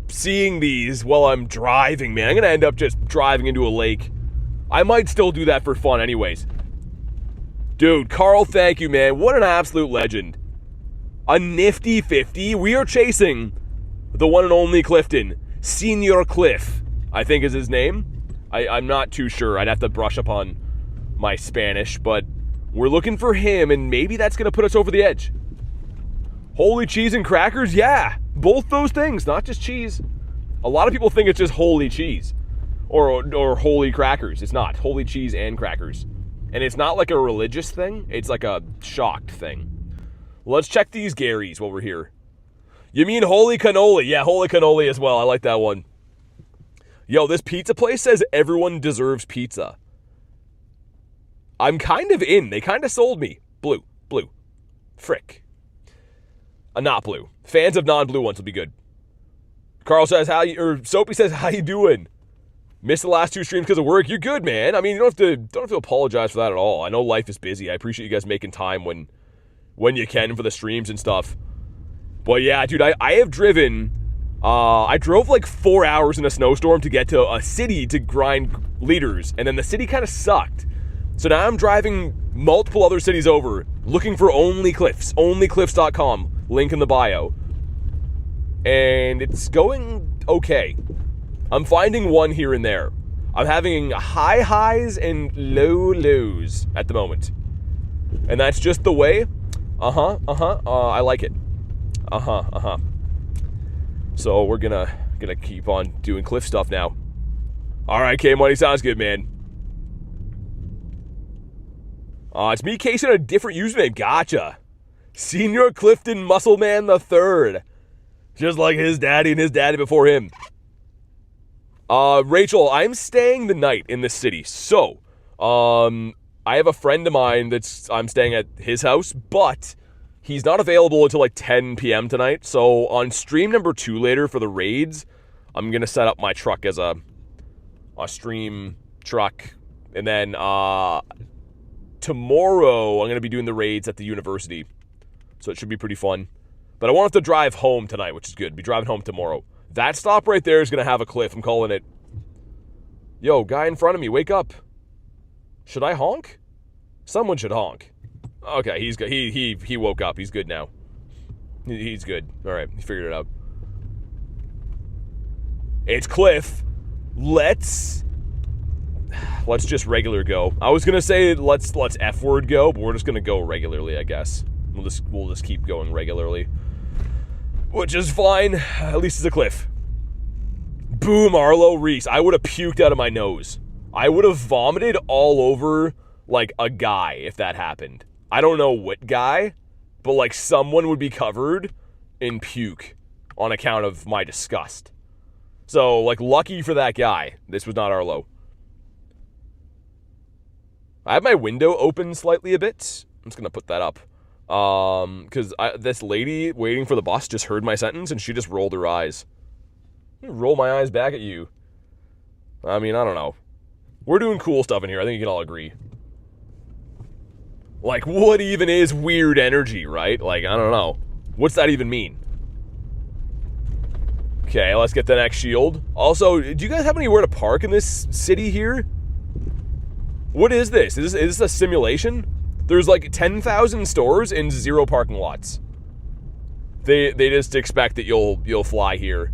seeing these while I'm driving, man. I'm gonna end up just driving into a lake. I might still do that for fun anyways. Dude, Carl, thank you, man. What an absolute legend. A nifty 50. We are chasing the one and only Clifton. Senior Cliff, I think is his name. I'm not too sure. I'd have to brush up on my Spanish, but we're looking for him, and maybe that's going to put us over the edge. Holy cheese and crackers? Yeah, both those things, not just cheese. A lot of people think it's just holy cheese or holy crackers. It's not. Holy cheese and crackers. And it's not like a religious thing. It's like a shocked thing. Let's check these Garys while we're here. You mean holy cannoli? Yeah, holy cannoli as well. I like that one. Yo, this pizza place says everyone deserves pizza. I'm kind of in. They kind of sold me. Blue. Frick. Not blue. Fans of non-blue ones will be good. Carl says, Soapy says, how you doing? Missed the last 2 streams because of work. You're good, man. I mean, you don't have to apologize for that at all. I know life is busy. I appreciate you guys making time when you can for the streams and stuff. But yeah, dude, I have driven... I drove like 4 hours in a snowstorm to get to a city to grind leaders, and then the city kind of sucked. So now I'm driving multiple other cities over, looking for Only Cliffs, onlycliffs.com, link in the bio. And it's going okay. I'm finding one here and there. I'm having high highs and low lows at the moment. And that's just the way. I like it. So we're gonna keep on doing cliff stuff now. Alright, K-Money, sounds good, man. It's me, Casey, on a different username. Gotcha. Senior Clifton Muscleman III. Just like his daddy and his daddy before him. Rachel, I'm staying the night in this city. So, I have a friend of mine I'm staying at his house, but he's not available until like 10 p.m. tonight. So on stream number 2 later for the raids, I'm going to set up my truck as a stream truck. And then tomorrow I'm going to be doing the raids at the university. So it should be pretty fun. But I won't have to drive home tonight, which is good. Be driving home tomorrow. That stop right there is going to have a cliff. I'm calling it. Yo, guy in front of me, wake up. Should I honk? Someone should honk. Okay, he's good. He woke up. He's good now. He's good. All right, he figured it out. It's Cliff. Let's just regular go. I was gonna say let's F word go, but we're just gonna go regularly, I guess. We'll just keep going regularly, which is fine. At least it's a Cliff. Boom, Arlo Reese. I would have puked out of my nose. I would have vomited all over like a guy if that happened. I don't know what guy, but like someone would be covered in puke on account of my disgust. So like lucky for that guy, this was not Arlo. I have my window open slightly a bit. I'm just gonna put that up. Because this lady waiting for the bus just heard my sentence and she just rolled her eyes. Roll my eyes back at you. I mean, I don't know. We're doing cool stuff in here. I think you can all agree. Like, what even is weird energy, right? Like, I don't know. What's that even mean? Okay, let's get the next shield. Also, do you guys have anywhere to park in this city here? What is this? Is this a simulation? There's like 10,000 stores and 0 parking lots. They just expect that you'll fly here.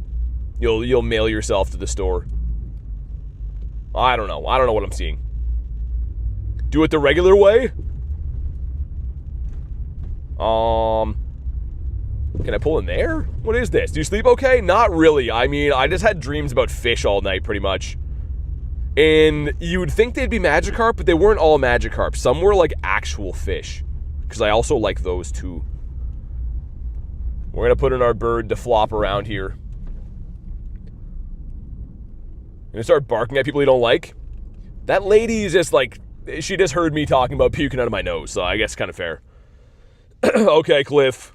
You'll mail yourself to the store. I don't know. I don't know what I'm seeing. Do it the regular way? Can I pull in there? What is this? Do you sleep okay? Not really. I mean, I just had dreams about fish all night, pretty much. And you would think they'd be Magikarp, but they weren't all Magikarp. Some were like actual fish. Because I also like those too. We're going to put in our bird to flop around here. Gonna start barking at people you don't like? That lady is just like, she just heard me talking about puking out of my nose, so I guess kind of fair. Okay, Cliff.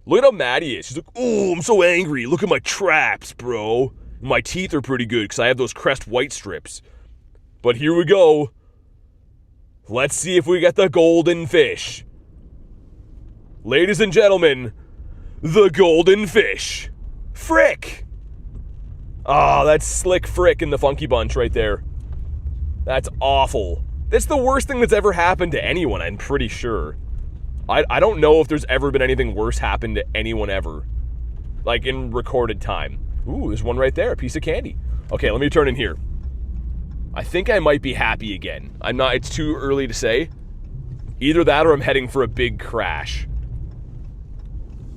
Look at how mad he is. She's like, oh, I'm so angry. Look at my traps, bro. My teeth are pretty good because I have those crest white strips. But here we go. Let's see if we get the golden fish. Ladies and gentlemen, the golden fish. Frick. Ah, that's slick Frick in the Funky Bunch right there. That's awful. That's the worst thing that's ever happened to anyone, I'm pretty sure. I don't know if there's ever been anything worse happen to anyone ever. Like, in recorded time. Ooh, there's one right there, a piece of candy. Okay, let me turn in here. I think I might be happy again. I'm not, it's too early to say. Either that or I'm heading for a big crash.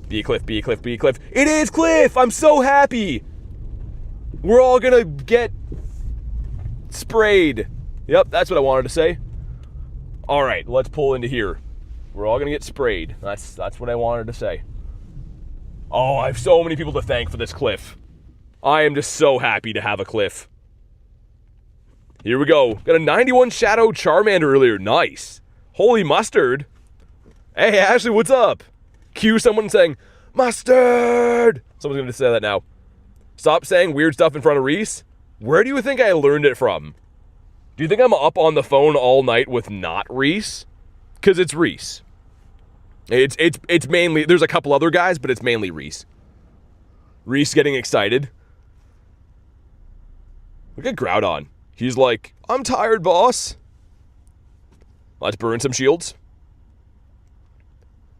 Be a cliff, be a cliff, be a cliff. It is Cliff! I'm so happy! We're all gonna get sprayed. Yep, that's what I wanted to say. Alright, let's pull into here. We're all gonna get sprayed. That's what I wanted to say. Oh, I have so many people to thank for this cliff. I am just so happy to have a cliff. Here we go. Got a 91 Shadow Charmander earlier. Nice. Holy mustard. Hey, Ashley, what's up? Cue someone saying, mustard! Someone's gonna say that now. Stop saying weird stuff in front of Reese. Where do you think I learned it from? Do you think I'm up on the phone all night with not Reese? Because it's Reese. It's mainly, there's a couple other guys, but it's mainly Reese. Reese getting excited. Look at Groudon. He's like, I'm tired, boss. Let's burn some shields.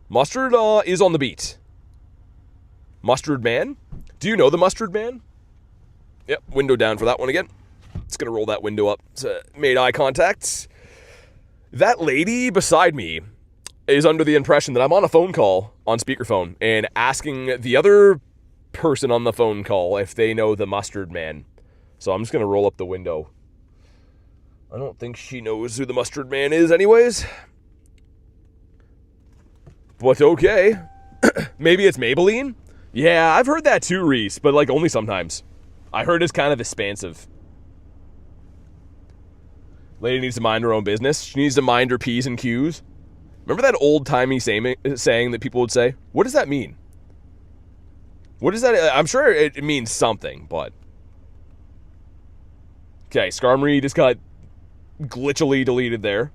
Mustard is on the beat. Mustard Man? Do you know the Mustard Man? Yep, window down for that one again. It's gonna roll that window up. Made eye contact. That lady beside me is under the impression that I'm on a phone call on speakerphone and asking the other person on the phone call if they know the Mustard Man. So I'm just gonna roll up the window. I don't think she knows who the Mustard Man is anyways. But okay. Maybe it's Maybelline? Yeah, I've heard that too, Reese, but like only sometimes. I heard it's kind of expansive. Lady needs to mind her own business. She needs to mind her P's and Q's. Remember that old-timey saying that people would say? What does that mean? What is that? I'm sure it means something, but... Okay, Skarmory just got glitchily deleted there.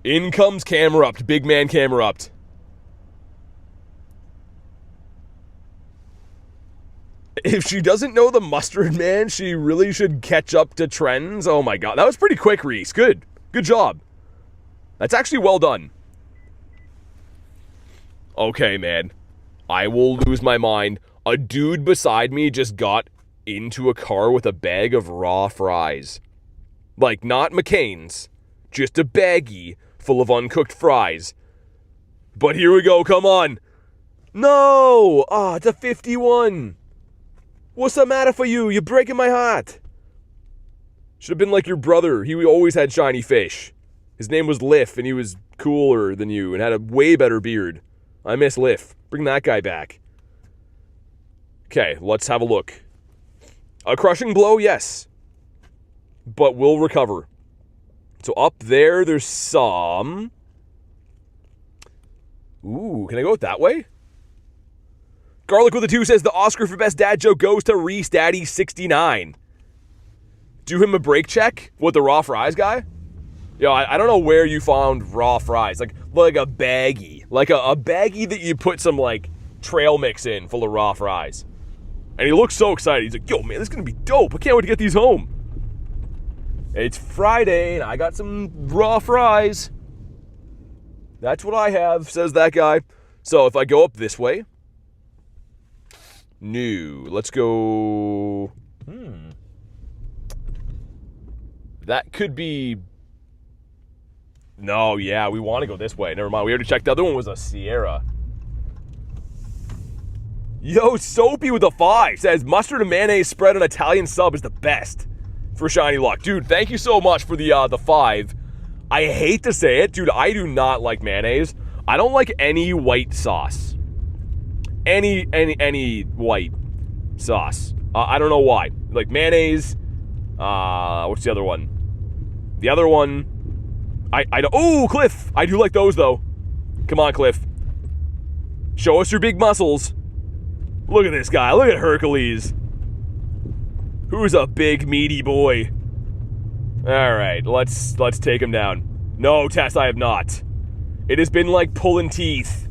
In comes Camerupt. Big man Camerupt. If she doesn't know the Mustard Man, she really should catch up to trends. Oh my god, that was pretty quick, Reese. Good. Good job. That's actually well done. Okay, man. I will lose my mind. A dude beside me just got into a car with a bag of raw fries. Like, not McCain's. Just a baggie full of uncooked fries. But here we go, come on. No! Ah, it's a 51. What's the matter for you? You're breaking my heart. Should have been like your brother. He always had shiny fish. His name was Liff, and he was cooler than you and had a way better beard. I miss Liff. Bring that guy back. Okay, let's have a look. A crushing blow, yes. But we'll recover. So up there, there's some... Ooh, can I go that way? Garlic with a 2 says the Oscar for best dad joke goes to Reese Daddy 69. Do him a break check with the raw fries guy. Yo, I don't know where you found raw fries. Like a baggie. Like a baggie that you put some like trail mix in full of raw fries. And he looks so excited. He's like, yo man, this is gonna be dope. I can't wait to get these home. It's Friday and I got some raw fries. That's what I have, says that guy. So if I go up this way. No, let's go. That could be. No, yeah, we want to go this way. Never mind. We already checked. The other one was a Sierra. Yo, Soapy with a 5 says mustard and mayonnaise spread on Italian sub is the best for shiny luck. Dude, thank you so much for the 5. I hate to say it, dude. I do not like mayonnaise. I don't like any white sauce. Any white sauce. I don't know why. Like mayonnaise. What's the other one? The other one. I don't. Oh, Cliff. I do like those though. Come on, Cliff. Show us your big muscles. Look at this guy. Look at Hercules. Who's a big, meaty boy? Alright, let's take him down. No, Tess, I have not. It has been like pulling teeth.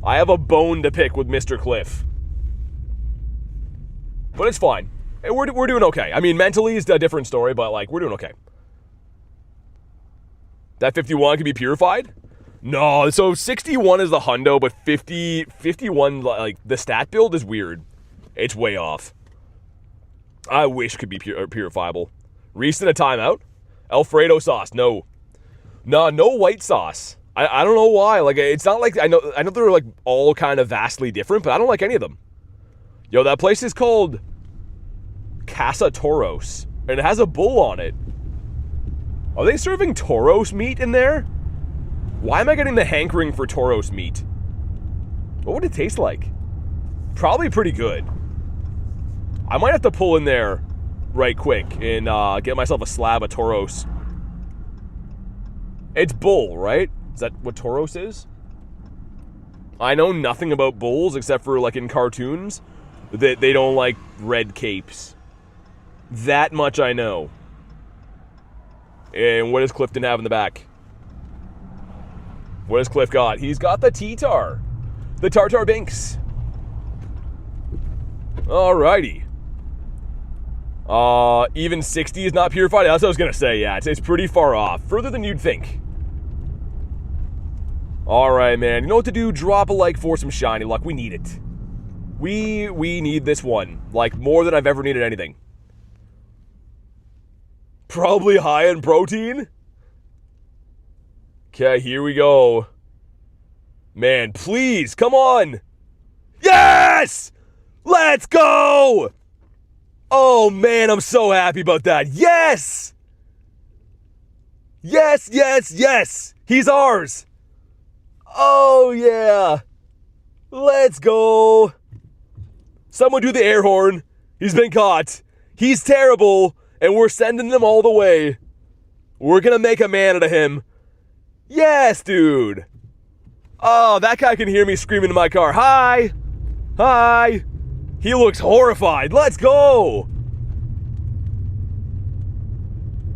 I have a bone to pick with Mr. Cliff. But it's fine. We're doing okay. I mean, mentally is a different story, but, like, we're doing okay. That 51 can be purified? No, so 61 is the hundo, but 51, like, the stat build is weird. It's way off. I wish it could be purifiable. Reese in a timeout? Alfredo sauce, no. No white sauce. I don't know why. Like, it's not like, I know they're, like, all kind of vastly different, but I don't like any of them. Yo, that place is called Casa Toros, and it has a bull on it. Are they serving Toros meat in there? Why am I getting the hankering for Toros meat? What would it taste like? Probably pretty good. I might have to pull in there right quick and get myself a slab of Toros. It's bull, right? Is that what Toros is? I know nothing about bulls except for, like, in cartoons that they don't like red capes. That much I know. And what does Clifton have in the back? What has Cliff got? He's got the T-Tar. The Tartar Binks. Alrighty. Even 60 is not purified? That's what I was going to say, yeah. It's pretty far off. Further than you'd think. Alright, man. You know what to do? Drop a like for some shiny luck. We need it. We need this one. Like, more than I've ever needed anything. Probably high in protein? Okay, here we go. Man, please, come on! Yes! Let's go! Oh, man, I'm so happy about that. Yes! Yes, yes, yes! He's ours! Oh, yeah! Let's go! Someone do the air horn. He's been caught. He's terrible, and we're sending them all the way. We're gonna make a man out of him. Yes, dude! Oh, that guy can hear me screaming in my car. Hi! Hi! He looks horrified. Let's go!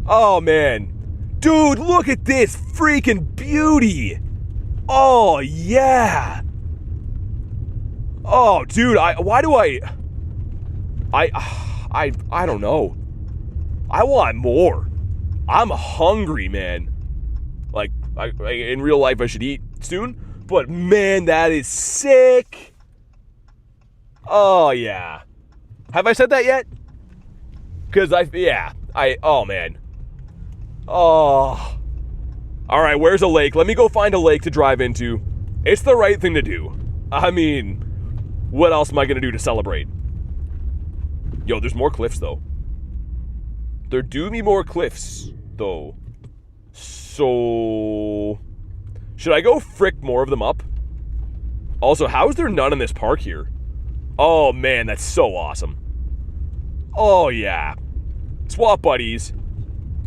Oh, man. Dude, look at this freaking beauty! Oh, yeah! Oh, dude, I don't know. I want more. I'm hungry, man. Like, in real life, I should eat soon. But, man, that is sick. Oh, yeah. Have I said that yet? Because oh, man. Oh. All right, where's a lake? Let me go find a lake to drive into. It's the right thing to do. I mean, what else am I going to do to celebrate? Yo, there's more cliffs, though. There do be more cliffs, though. So, should I go frick more of them up? Also, how is there none in this park here? Oh, man, that's so awesome. Oh, yeah. Swap buddies.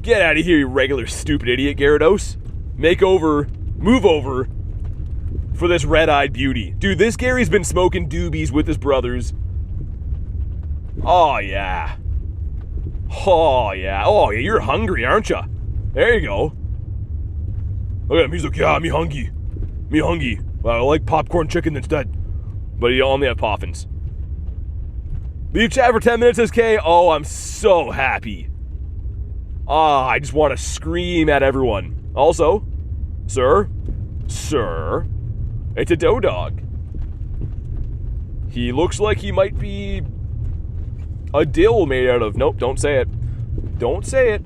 Get out of here, you regular stupid idiot, Gyarados. Move over for this red-eyed beauty. Dude, this Gary's been smoking doobies with his brothers. Oh, yeah. Oh, yeah. Oh, yeah, you're hungry, aren't you? There you go. Look at him. He's like, yeah, me hungry. Me hungry. Well, I like popcorn chicken instead. But you only have poffins. Leave chat for 10 minutes, SK. Oh, I'm so happy. Ah, I just want to scream at everyone. Also, sir, it's a dough dog. He looks like he might be a dill made out of... Nope, don't say it. Don't say it.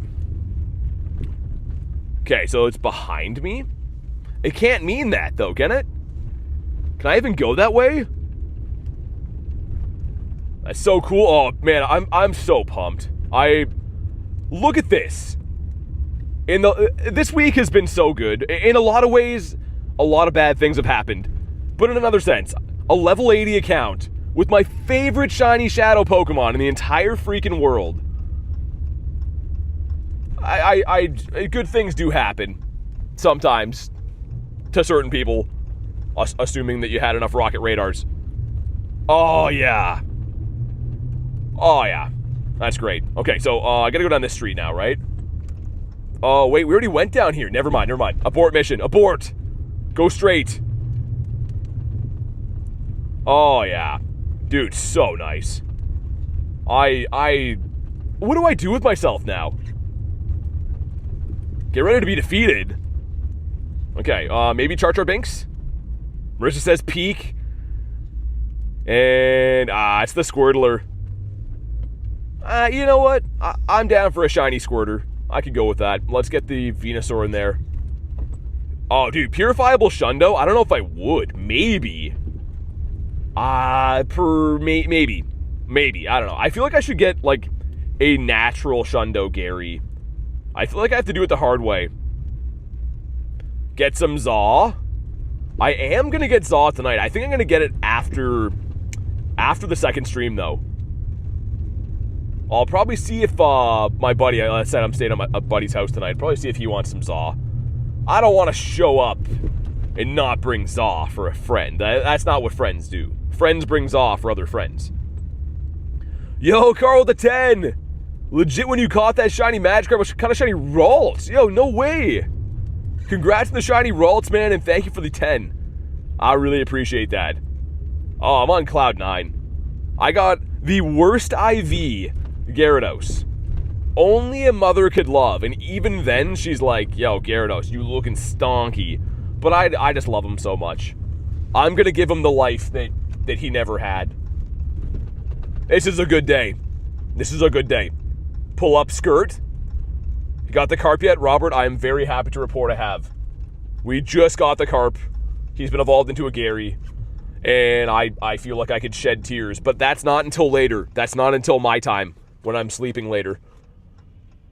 Okay, so it's behind me? It can't mean that, though, can it? Can I even go that way? That's so cool. Oh, man, I'm so pumped. Look at this. This week has been so good. In a lot of ways, a lot of bad things have happened. But in another sense, a level 80 account with my favorite shiny shadow Pokemon in the entire freaking world. Good things do happen sometimes to certain people. assuming that you had enough rocket radars. Oh, yeah. Oh, yeah. That's great. Okay, so I gotta go down this street now, right? Oh, wait, we already went down here. Never mind, never mind. Abort mission. Abort. Go straight. Oh, yeah. Dude, so nice. What do I do with myself now? Get ready to be defeated. Okay, maybe Char Binks? Marissa says peek. And, it's the Squirtler. You know what? I'm down for a shiny Squirter. I could go with that. Let's get the Venusaur in there. Oh, dude, Purifiable Shundo? I don't know if I would. Maybe. Maybe. Maybe. I don't know. I feel like I should get, like, a natural Shundo Gary. I feel like I have to do it the hard way. Get some Zaw. I am going to get Zaw tonight. I think I'm going to get it after the second stream, though. I'll probably see if my buddy, I said I'm staying at a buddy's house tonight, probably see if he wants some Zaw. I don't want to show up and not bring Zaw for a friend. That's not what friends do. Friends bring Zaw for other friends. Yo, Carl the 10! Legit, when you caught that shiny Magikarp, what kind of shiny Ralts? Yo, no way! Congrats on the shiny Ralts, man, and thank you for the 10. I really appreciate that. Oh, I'm on cloud 9. I got the worst IV Gyarados. Only a mother could love, and even then, she's like, yo, Gyarados, you looking stonky. But I just love him so much. I'm gonna give him the life that he never had. This is a good day. This is a good day. Pull up skirt. You got the carp yet? Robert, I am very happy to report I have. We just got the carp. He's been evolved into a Gary. And I feel like I could shed tears. But that's not until later. That's not until my time, when I'm sleeping later.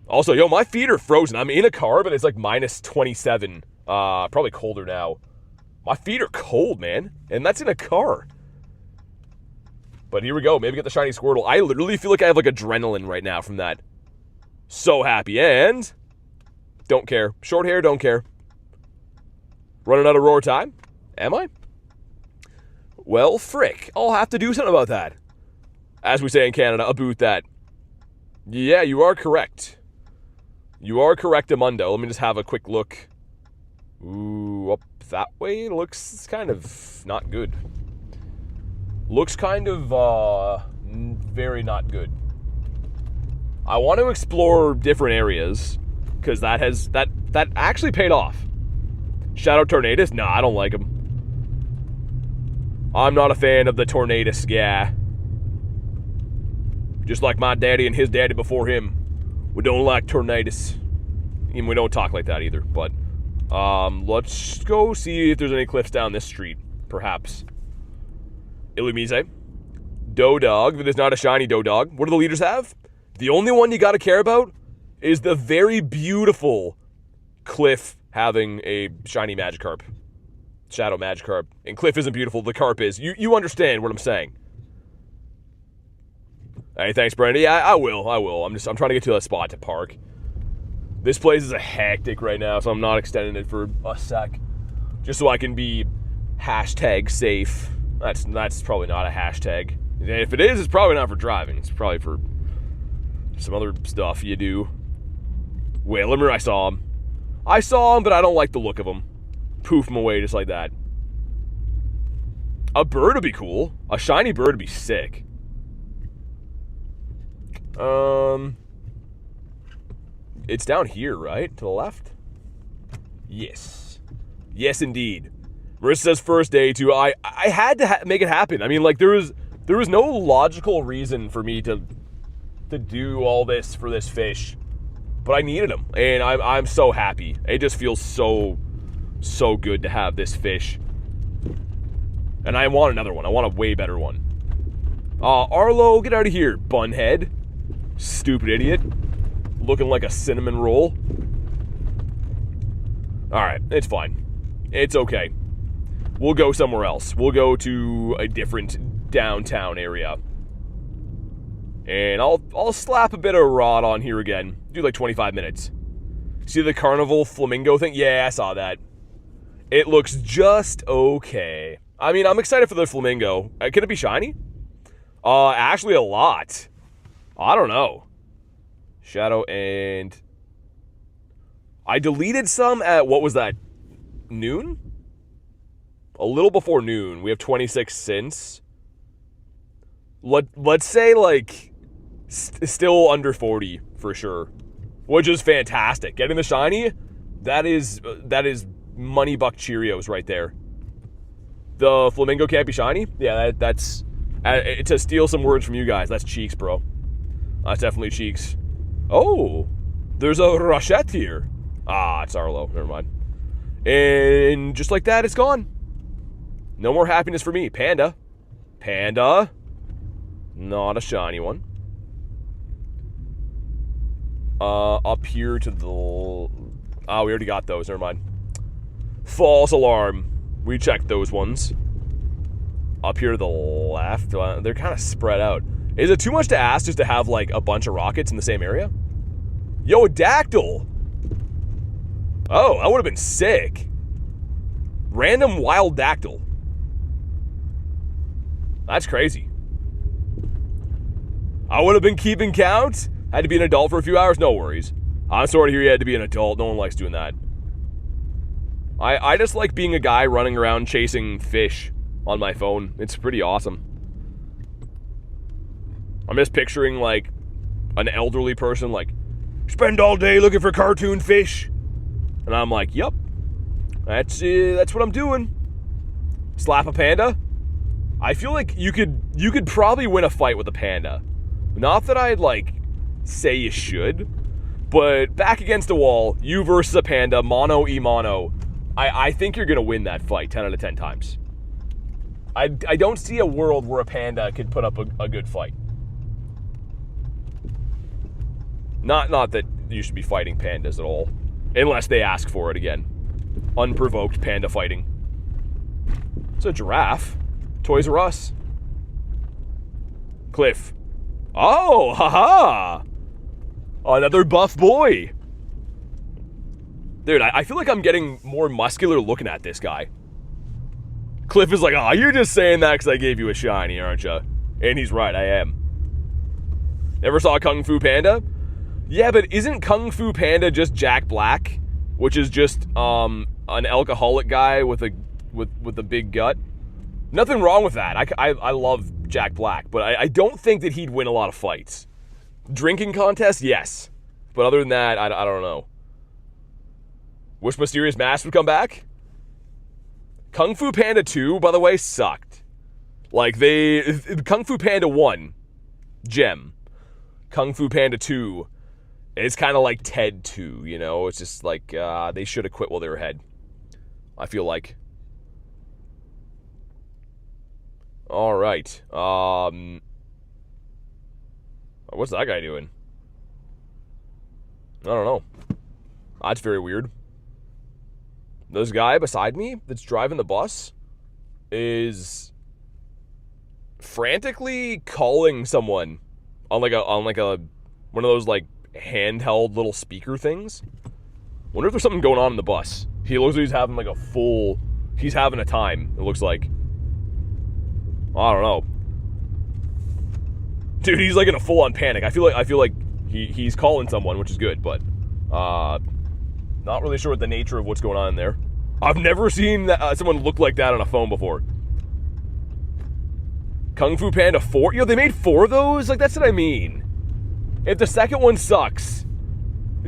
Also, yo, my feet are frozen. I'm in a car, but it's like minus 27. Probably colder now. My feet are cold, man. And that's in a car. But here we go. Maybe get the shiny Squirtle. I literally feel like I have like adrenaline right now from that. So happy. And don't care. Short hair, don't care. Running out of roar time? Am I? Well, frick. I'll have to do something about that. As we say in Canada, about that. Yeah, you are correct. You are correct, Amundo. Let me just have a quick look. Ooh, up that way looks kind of not good. Looks kind of, very not good. I want to explore different areas, because that actually paid off. Shadow Tornadus? Nah, I don't like him. I'm not a fan of the Tornadus, yeah. Just like my daddy and his daddy before him. We don't like Tornadus. And we don't talk like that either, but, let's go see if there's any cliffs down this street, perhaps. Illumise. Dodog. There's not a shiny Dodog. What do the leaders have? The only one you gotta care about is the very beautiful Cliff having a shiny Magikarp. Shadow Magikarp. And Cliff isn't beautiful, the Carp is. You understand what I'm saying. Hey, thanks, Brandy. Yeah, I will. I'm trying to get to a spot to park. This place is a hectic right now, so I'm not extending it for a sec. Just so I can be hashtag safe. That's probably not a hashtag. And if it is, it's probably not for driving. It's probably for some other stuff you do. Wait, Limmer, I saw him. I saw him, but I don't like the look of him. Poof him away just like that. A bird would be cool. A shiny bird would be sick. It's down here, right? To the left? Yes. Yes, indeed. Marissa says first day too. I had to make it happen. I mean, like, there was no logical reason for me to do all this for this fish, but I needed him, and I'm so happy. It just feels so good to have this fish, and I want another one. I want a way better one. Arlo, get out of here, bunhead. Stupid idiot. Looking like a cinnamon roll. Alright, it's fine. It's okay. We'll go somewhere else. We'll go to a different downtown area. And I'll slap a bit of rod on here again. Do like 25 minutes. See the carnival flamingo thing? Yeah, I saw that. It looks just okay. I mean, I'm excited for the Flamingo. Can it be shiny? Actually a lot. I don't know. Shadow and... I deleted some at, what was that, noon? A little before noon. We have 26 since. Let's say, like, still under 40 for sure. Which is fantastic. Getting the shiny, that is money buck Cheerios right there. The Flamingo can't be shiny? Yeah, that's... to steal some words from you guys, that's cheeks, bro. That's definitely cheeks. Oh, there's a Rochette here. Ah, it's Arlo. Never mind. And just like that, it's gone. No more happiness for me. Panda. Panda. Not a shiny one. Up here to the... Oh, we already got those. Never mind. False alarm. We checked those ones. Up here to the left. They're kind of spread out. Is it too much to ask just to have, like, a bunch of rockets in the same area? Yo, a Dactyl! Oh, that would have been sick. Random wild Dactyl. That's crazy. I would have been keeping count. Had to be an adult for a few hours. No worries. I'm sorry to hear you had to be an adult. No one likes doing that. I just like being a guy running around chasing fish on my phone. It's pretty awesome. I'm just picturing, like, an elderly person, like, spend all day looking for cartoon fish. And I'm like, yep, that's what I'm doing. Slap a panda. I feel like you could probably win a fight with a panda. Not that I'd, like, say you should, but back against the wall, you versus a panda, mono e mono. I think you're gonna win that fight 10 out of 10 times. I don't see a world where a panda could put up a good fight. Not that you should be fighting pandas at all. Unless they ask for it again. Unprovoked panda fighting. It's a giraffe. Toys R Us. Cliff. Oh, haha! Another buff boy. Dude, I feel like I'm getting more muscular looking at this guy. Cliff is like, oh, you're just saying that because I gave you a shiny, aren't you? And he's right, I am. Ever saw Kung Fu Panda? Yeah, but isn't Kung Fu Panda just Jack Black? Which is just an alcoholic guy with a big gut? Nothing wrong with that. I love Jack Black, but I don't think that he'd win a lot of fights. Drinking contest, yes. But other than that, I don't know. Wish Mysterious Mask would come back? Kung Fu Panda 2, by the way, sucked. Like, Kung Fu Panda 1, gem. Kung Fu Panda 2... It's kind of like Ted 2, you know? It's just like, they should have quit while they were ahead. I feel like. Alright. What's that guy doing? I don't know. That's very weird. This guy beside me that's driving the bus is frantically calling someone on like a one of those, like, handheld little speaker things. Wonder if there's something going on in the bus. He looks like he's having like he's having a time, it looks like. I don't know. Dude, he's like in a full-on panic. I feel like he's calling someone, which is good, but not really sure what the nature of what's going on in there. I've never seen someone look like that on a phone before. Kung Fu Panda 4? Yo, they made 4 of those? Like, that's what I mean. If the second one sucks,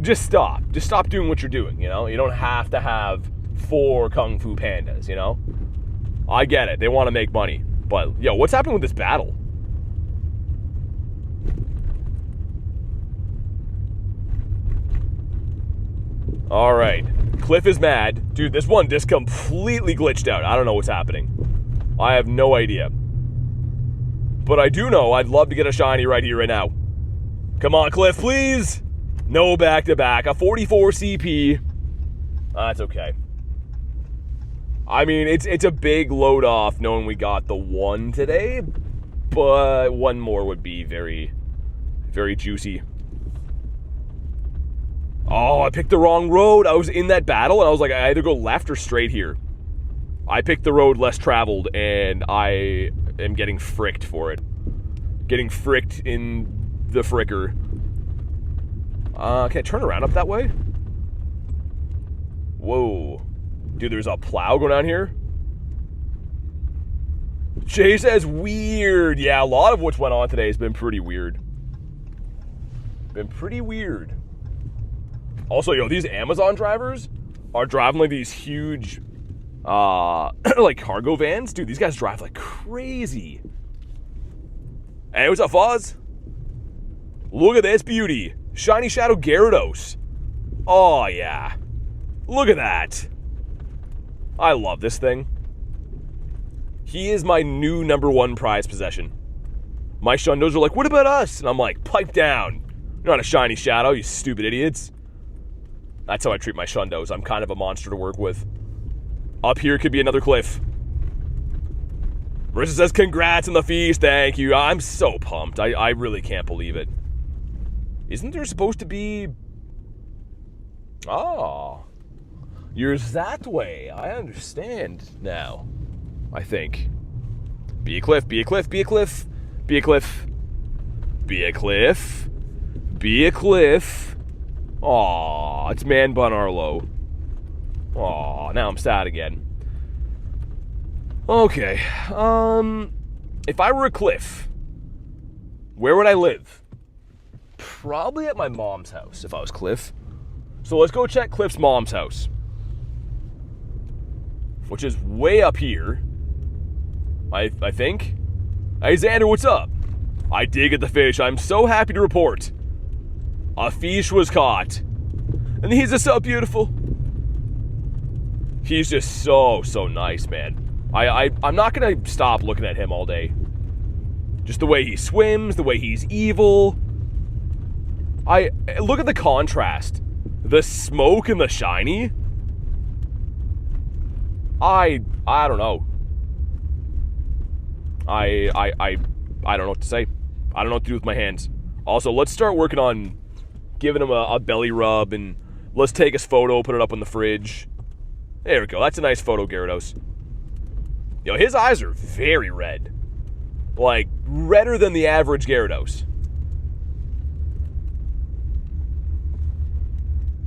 just stop. Just stop doing what you're doing, you know? You don't have to have 4 Kung Fu Pandas, you know? I get it. They want to make money. But, yo, what's happening with this battle? Alright. Cliff is mad. Dude, this one just completely glitched out. I don't know what's happening. I have no idea. But I do know I'd love to get a shiny right here, right now. Come on, Cliff, please. No back-to-back. A 44 CP. That's okay. I mean, it's a big load off knowing we got the 1 today, but 1 more would be very, very juicy. Oh, I picked the wrong road. I was in that battle, and I was like, I either go left or straight here. I picked the road less traveled, and I am getting fricked for it. Getting fricked in the fricker. Can I turn around up that way? Whoa. Dude, there's a plow going on here? Jay says weird. Yeah, a lot of what's went on today has been pretty weird. Been pretty weird. Also, yo, these Amazon drivers are driving like these huge, like cargo vans. Dude, these guys drive like crazy. Hey, what's up, Foz? Look at this beauty. Shiny Shadow Gyarados. Oh, yeah. Look at that. I love this thing. He is my new #1 prize possession. My shundos are like, what about us? And I'm like, pipe down. You're not a Shiny Shadow, you stupid idiots. That's how I treat my shundos. I'm kind of a monster to work with. Up here could be another cliff. Marissa says, congrats on the feast. Thank you. I'm so pumped. I really can't believe it. Isn't there supposed to be... Oh. You're that way. I understand now. I think. Be a cliff, be a cliff, be a cliff. Be a cliff. Be a cliff. Be a cliff. Aw, it's Man Bun Arlo. Aw, now I'm sad again. Okay, if I were a cliff, where would I live? Probably at my mom's house, if I was Cliff. So let's go check Cliff's mom's house, which is way up here, I think. Hey, Xander, what's up? I did get the fish. I'm so happy to report. A fish was caught. And he's just so beautiful. He's just so nice, man. I'm not going to stop looking at him all day. Just the way he swims, the way he's evil. Look at the contrast. The smoke and the shiny. I don't know. I don't know what to say. I don't know what to do with my hands. Also, let's start working on giving him a belly rub, and let's take his photo, put it up on the fridge. There we go. That's a nice photo, Gyarados. You know, his eyes are very red. Like, redder than the average Gyarados.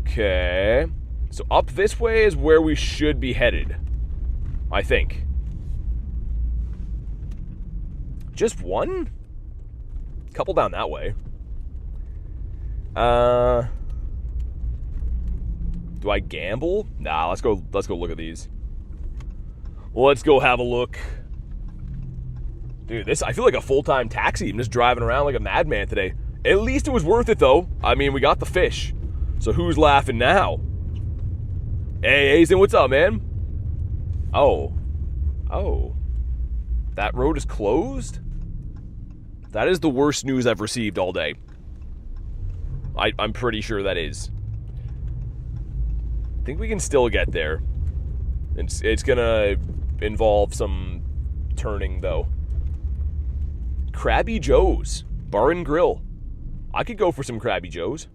Okay. So up this way is where we should be headed. I think. Just one? Couple down that way. Do I gamble? Nah, let's go look at these. Let's go have a look. Dude, I feel like a full-time taxi. I'm just driving around like a madman today. At least it was worth it, though. I mean, we got the fish. So who's laughing now? Hey, Hazen, what's up, man? Oh. That road is closed? That is the worst news I've received all day. I'm pretty sure that is. I think we can still get there. It's gonna involve some turning, though. Krabby Joe's Bar and Grill. I could go for some Krabby Joe's.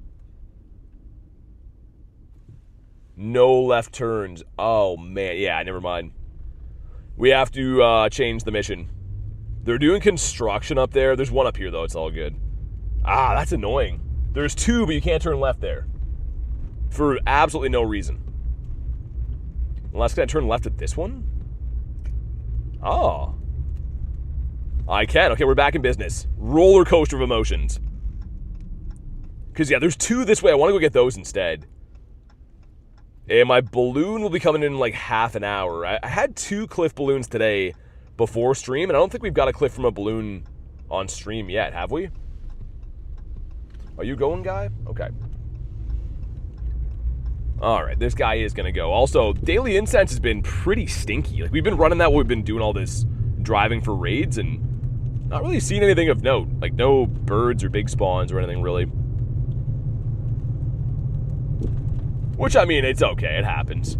No left turns. Oh, man. Yeah, never mind. We have to change the mission. They're doing construction up there. There's one up here, though. It's all good. Ah, that's annoying. There's two, but you can't turn left there. For absolutely no reason. Unless, can I turn left at this one? Oh. I can. Okay, we're back in business. Roller coaster of emotions. Because, yeah, there's two this way. I want to go get those instead. And my balloon will be coming in like half an hour. I had 2 cliff balloons today before stream, and I don't think we've got a cliff from a balloon on stream yet, have we? Are you going, guy? Okay. All right, this guy is going to go. Also, Daily Incense has been pretty stinky. Like, we've been running that while we've been doing all this driving for raids, and not really seen anything of note. Like, no birds or big spawns or anything, really. Which, I mean, it's okay. It happens.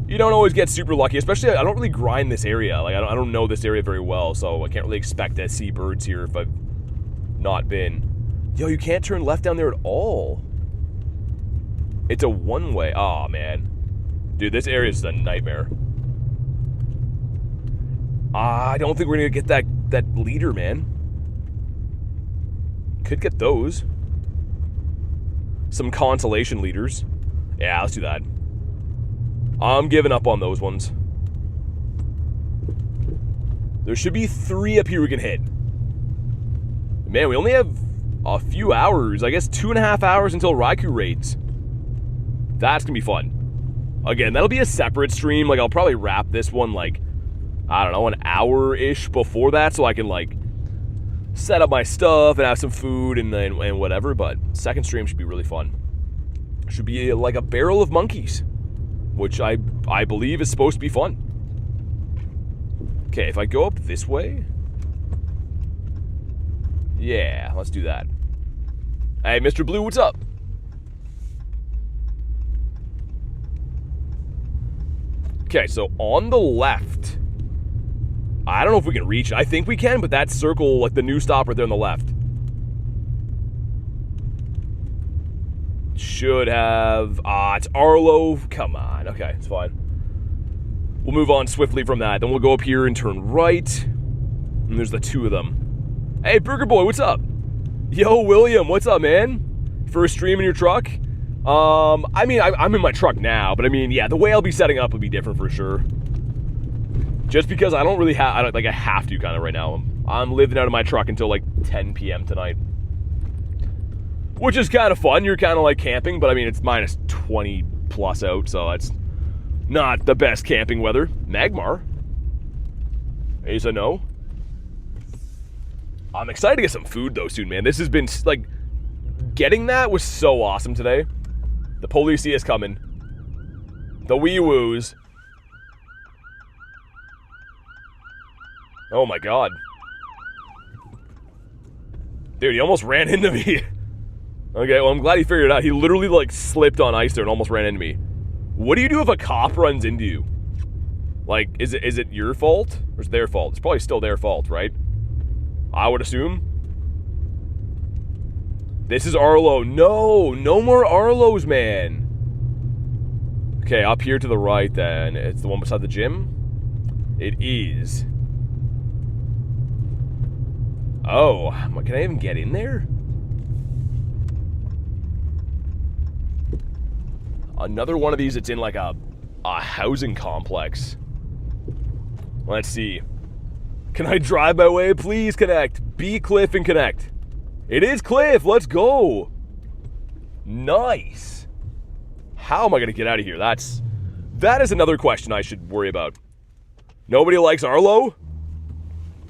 You don't always get super lucky, especially, I don't really grind this area. Like, I don't know this area very well, so I can't really expect to see birds here if I've not been. Yo, you can't turn left down there at all. It's a one-way. Oh, man. Dude, this area is a nightmare. I don't think we're going to get that leader, man. Could get those. Some consolation leaders. Yeah, let's do that. I'm giving up on those ones. There should be 3 up here we can hit. Man, we only have a few hours. I guess 2.5 hours until Raikou raids. That's going to be fun. Again, that'll be a separate stream. Like, I'll probably wrap this one, like, I don't know, an hour-ish before that, so I can, like, set up my stuff and have some food and whatever. But second stream should be really fun. Should be like a barrel of monkeys, which I believe is supposed to be fun. Okay, if I go up this way... Yeah, let's do that. Hey, Mr. Blue, what's up? Okay, so on the left... I don't know if we can reach it. I think we can, but that circle, like the new stop right there on the left. Should have... it's Arlo. Come on. Okay, it's fine. We'll move on swiftly from that. Then we'll go up here and turn right. And there's the 2 of them. Hey, Burger Boy, what's up? Yo, William, what's up, man? First stream in your truck? I mean, I'm in my truck now, but I mean, yeah, the way I'll be setting up will be different for sure. Just because I don't really have, I have to kind of right now. I'm living out of my truck until like 10 p.m. tonight. Which is kind of fun. You're kind of like camping, but I mean, it's minus 20 plus out, so it's not the best camping weather. Magmar. Is a no. I'm excited to get some food though soon, man. This has been, like, getting that was so awesome today. The Policia is coming. The wee woos. Oh my god. Dude, he almost ran into me. Okay, well, I'm glad he figured it out. He literally, like, slipped on ice there and almost ran into me. What do you do if a cop runs into you? Like, is it your fault? Or is it their fault? It's probably still their fault, right? I would assume. This is Arlo. No more Arlos, man. Okay, up here to the right then. It's the one beside the gym? It is. Oh, can I even get in there? Another one of these that's in like a housing complex. Let's see. Can I drive my way? Please connect. Be Cliff and connect. It is Cliff. Let's go. Nice. How am I going to get out of here? That is another question I should worry about. Nobody likes Arlo?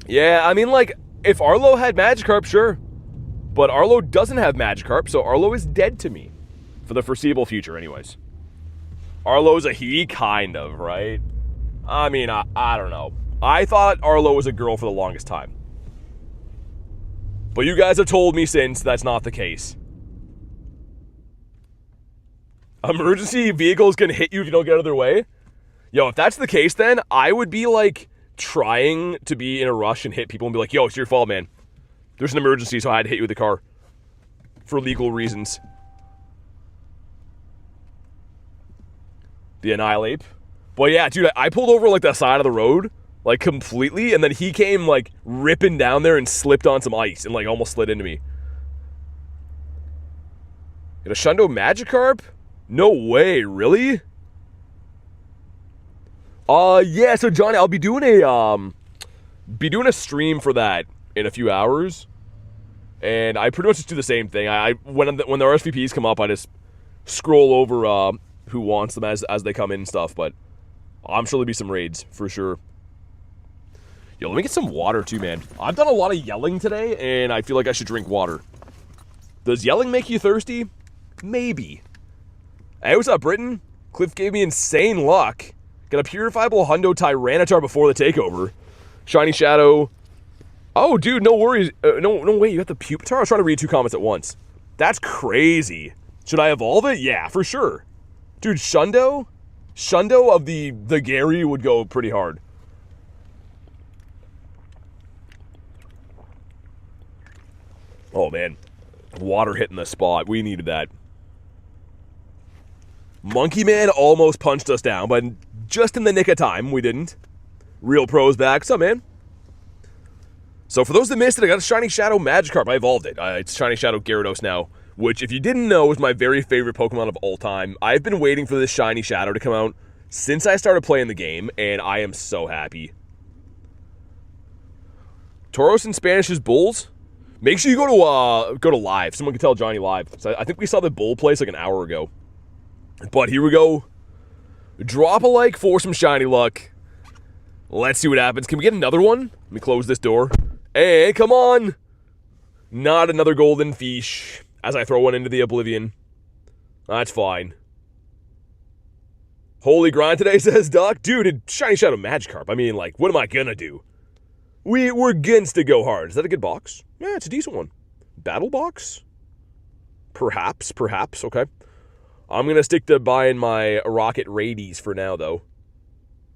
Yeah, I mean, like, if Arlo had Magikarp, sure. But Arlo doesn't have Magikarp, so Arlo is dead to me. For the foreseeable future, anyways. Arlo's a he? Kind of, right? I mean, I don't know. I thought Arlo was a girl for the longest time. But you guys have told me since that's not the case. Emergency vehicles can hit you if you don't get out of their way? Yo, if that's the case, then I would be, like, trying to be in a rush and hit people and be like, yo, it's your fault, man. There's an emergency, so I had to hit you with the car. For legal reasons. The Annihilate. But yeah, dude, I pulled over, like, the side of the road, like, completely, and then he came, like, ripping down there and slipped on some ice and, like, almost slid into me. Get a Shundo Magikarp? No way, really? Yeah, so Johnny, I'll be doing a stream for that in a few hours. And I pretty much just do the same thing. When the RSVPs come up, I just scroll over who wants them as they come in and stuff, but I'm sure there'll be some raids for sure. Yo, let me get some water too, man. I've done a lot of yelling today, and I feel like I should drink water. Does yelling make you thirsty? Maybe. Hey, what's up, Britain? Cliff gave me insane luck. Got a purifiable Hundo Tyranitar before the takeover. Shiny Shadow. Oh, dude, no worries. No way, you got the Pupitar? I was trying to read 2 comments at once. That's crazy. Should I evolve it? Yeah, for sure. Dude, Shundo? Shundo of the Gary would go pretty hard. Oh, man. Water hitting the spot. We needed that. Monkey Man almost punched us down, but just in the nick of time, we didn't. Real Pro's back. What's up, man? So for those that missed it, I got a Shiny Shadow Magikarp. I evolved it. It's Shiny Shadow Gyarados now, which, if you didn't know, is my very favorite Pokemon of all time. I've been waiting for this Shiny Shadow to come out since I started playing the game, and I am so happy. Toros in Spanish is bulls. Make sure you go to live. Someone can tell Johnny live. So I think we saw the bull place like an hour ago. But here we go. Drop a like for some shiny luck. Let's see what happens. Can we get another one? Let me close this door. And come on. Not another golden fish. As I throw one into the oblivion. That's fine. Holy grind today, says Doc. Dude, it's Shiny Shadow Magikarp. I mean, like, what am I gonna do? We're against to go hard. Is that a good box? Yeah, it's a decent one. Battle box? Perhaps. Okay. I'm gonna stick to buying my Rocket Radies for now, though.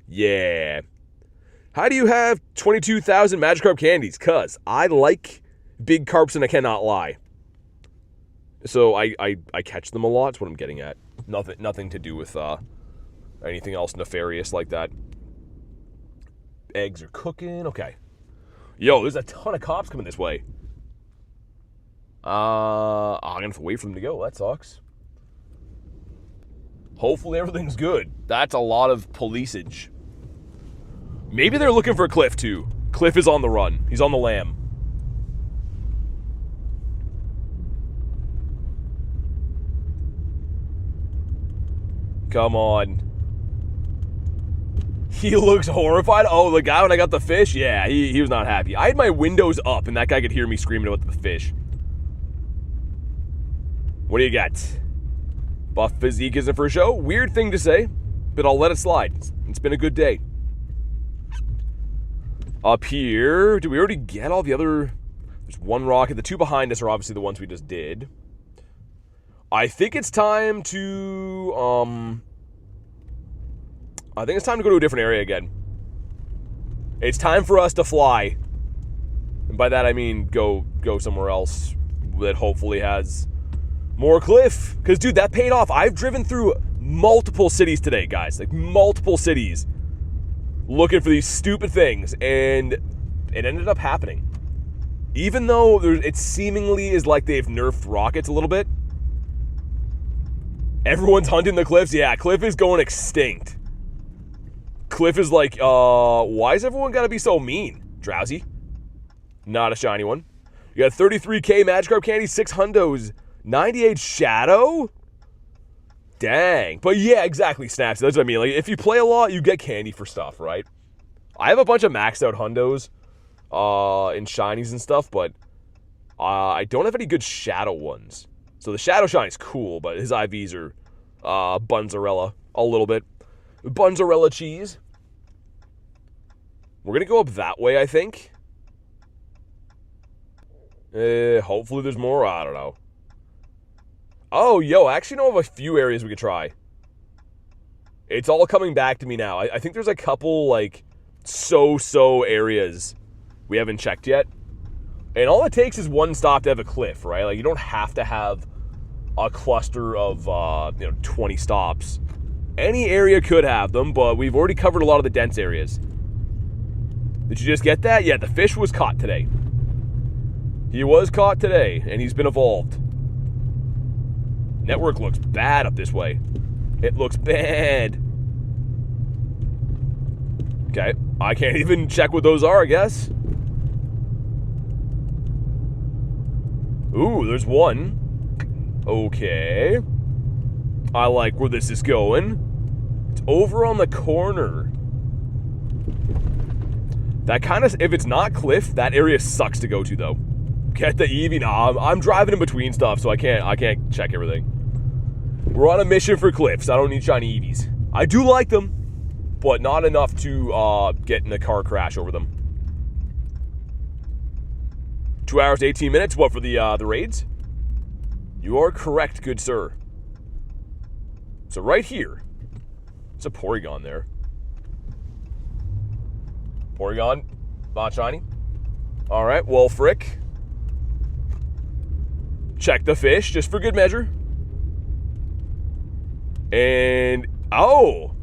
Yeah. How do you have 22,000 Magikarp candies? Cuz I like big carps and I cannot lie. So I catch them a lot. That's what I'm getting at. Nothing to do with anything else nefarious like that. Eggs are cooking. Okay. Yo, there's a ton of cops coming this way. I'm gonna have to wait for them to go. That sucks. Hopefully everything's good. That's a lot of policeage. Maybe they're looking for Cliff, too. Cliff is on the run. He's on the lam. Come on. He looks horrified. Oh, the guy when I got the fish? Yeah, he was not happy. I had my windows up, and that guy could hear me screaming about the fish. What do you got? Buff physique isn't for show. Weird thing to say, but I'll let it slide. It's been a good day. Up here, did we already get all the other... There's one rocket. The two behind us are obviously the ones we just did. I think it's time to... I think it's time to go to a different area again. It's time for us to fly. And by that I mean go somewhere else that hopefully has more cliff. Because, dude, that paid off. I've driven through multiple cities today, guys. Like, multiple cities. Looking for these stupid things. And it ended up happening. Even though it seemingly is like they've nerfed rockets a little bit. Everyone's hunting the cliffs. Yeah, Cliff is going extinct. Cliff is like, why is everyone gotta be so mean? Drowsy. Not a shiny one. You got 33k Magikarp candy, 6 hundos, 98 Shadow? Dang. But yeah, exactly, Snaps. That's what I mean. Like, if you play a lot, you get candy for stuff, right? I have a bunch of maxed out hundos in shinies and stuff, but I don't have any good Shadow ones. So the Shadow Shiny's cool, but his IVs are Bunzarella a little bit. Bunzarella cheese. We're going to go up that way, I think. Hopefully there's more. I don't know. Oh, yo, I actually know of a few areas we could try. It's all coming back to me now. I think there's a couple, like, so areas we haven't checked yet. And all it takes is one stop to have a cliff, right? Like, you don't have to have a cluster of, 20 stops. Any area could have them, but we've already covered a lot of the dense areas. Did you just get that? Yeah, the fish was caught today. He was caught today, and he's been evolved. Network looks bad up this way. It looks bad. Okay, I can't even check what those are, I guess. Ooh, there's one. Okay. I like where this is going. It's over on the corner. That kind of, if it's not cliff, that area sucks to go to, though. Get the Eevee. Nah, I'm driving in between stuff, so I can't check everything. We're on a mission for cliffs. I don't need shiny Eevees. I do like them, but not enough to get in a car crash over them. 2 hours, 18 minutes. What, for the raids? You are correct, good sir. So right here, it's a Porygon there. Porygon, not shiny. All right, well, frick. Check the fish, just for good measure. And, oh,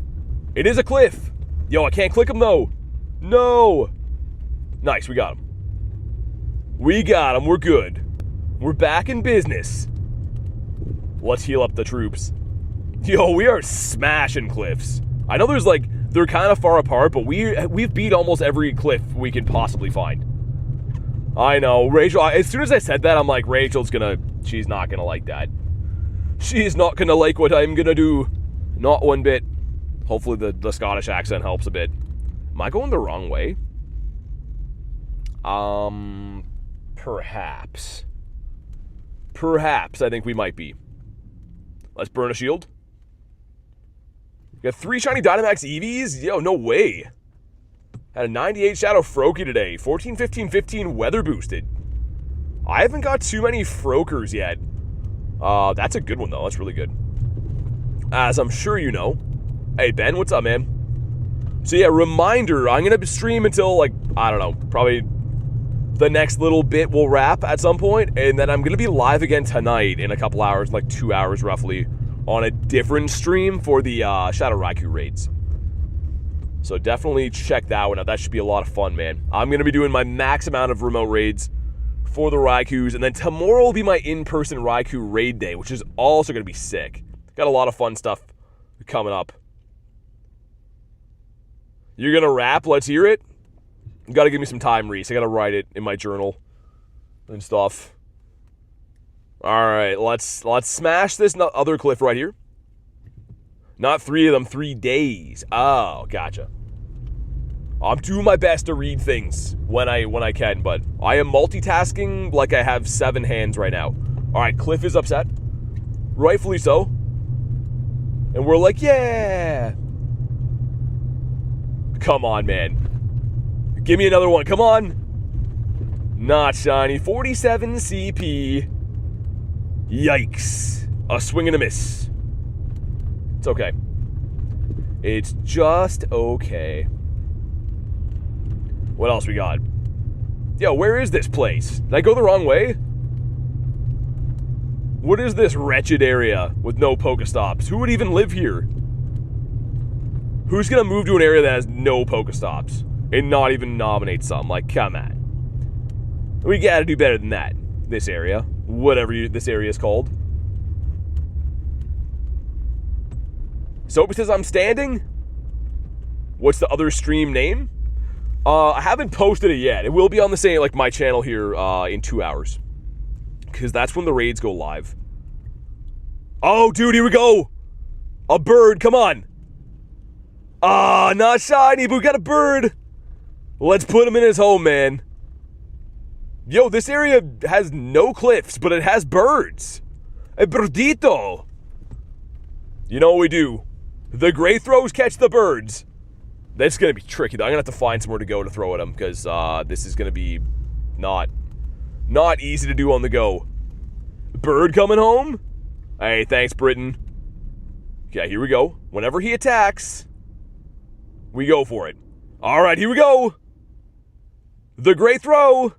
it is a cliff. Yo, I can't click him, though. No! Nice, we got him. We got him, we're good. We're back in business. Let's heal up the troops. Yo, we are smashing cliffs. I know there's like, they're kind of far apart, but we've beat almost every cliff we can possibly find. I know, Rachel, as soon as I said that, I'm like, she's not gonna like that. She's not gonna like what I'm gonna do. Not one bit. Hopefully the Scottish accent helps a bit. Am I going the wrong way? Perhaps. Perhaps, I think we might be. Let's burn a shield. We got 3 shiny Dynamax EVs? Yo, no way. Had a 98 Shadow Froakie today. 14, 15, 15 weather boosted. I haven't got too many Frokers yet. That's a good one, though. That's really good. As I'm sure you know. Hey, Ben, what's up, man? So, yeah, reminder, I'm going to stream until, like, I don't know, probably the next little bit will wrap at some point, and then I'm going to be live again tonight in a couple hours, like 2 hours roughly, on a different stream for the Shadow Raikou raids. So definitely check that one out. That should be a lot of fun, man. I'm going to be doing my max amount of remote raids for the Raikous, and then tomorrow will be my in-person Raikou raid day, which is also going to be sick. Got a lot of fun stuff coming up. You're going to rap? Let's hear it. You got to give me some time, Reese. I got to write it in my journal and stuff. All right, let's smash this other cliff right here. Not 3 of them, 3 days. Oh, gotcha. I'm doing my best to read things when I can, but I am multitasking like I have 7 hands right now. All right, Cliff is upset. Rightfully so. And we're like, yeah. Come on, man. Give me another one. Come on. Not shiny. 47 CP. Yikes. A swing and a miss. It's okay. It's just okay. What else we got? Yo, where is this place? Did I go the wrong way? What is this wretched area with no Pokestops? Who would even live here? Who's gonna move to an area that has no Pokestops and not even nominate some? Like, come on. We gotta do better than that. This area. Whatever this area is called. Soapy says I'm standing? What's the other stream name? I haven't posted it yet. It will be on the same, like, my channel here in 2 hours. Because that's when the raids go live. Oh, dude, here we go! A bird, come on! Ah, not shiny, but we got a bird! Let's put him in his home, man. Yo, this area has no cliffs, but it has birds. A birdito! You know what we do? The gray throws catch the birds. That's going to be tricky, though. I'm going to have to find somewhere to go to throw at them, because this is going to be not easy to do on the go. Bird coming home? Hey, thanks, Britain. Okay, here we go. Whenever he attacks, we go for it. All right, here we go. The great throw.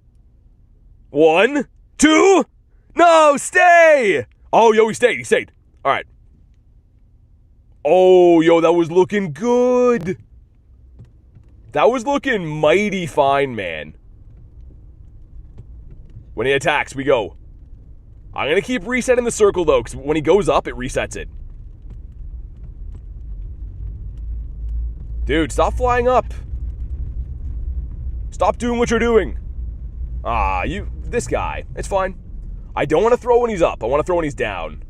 1, 2. No, stay. Oh, yo, he stayed. All right. Oh, yo, that was looking good. That was looking mighty fine, man. When he attacks, we go. I'm going to keep resetting the circle, though, because when he goes up, it resets it. Dude, stop flying up. Stop doing what you're doing. This guy. It's fine. I don't want to throw when he's up. I want to throw when he's down.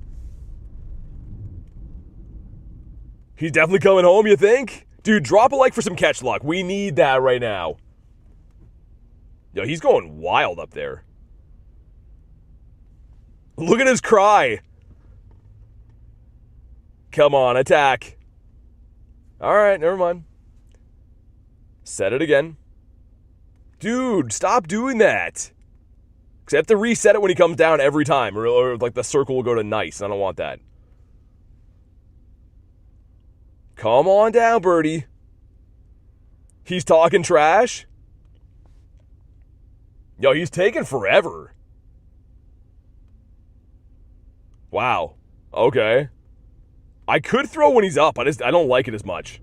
He's definitely coming home, you think? Dude, drop a like for some catch luck. We need that right now. Yo, he's going wild up there. Look at his cry. Come on, attack. All right, never mind. Set it again. Dude, stop doing that. Because I have to reset it when he comes down every time. Or like the circle will go to nice. I don't want that. Come on down, birdie. He's talking trash. Yo, he's taking forever. Wow. Okay. I could throw when he's up. I don't like it as much.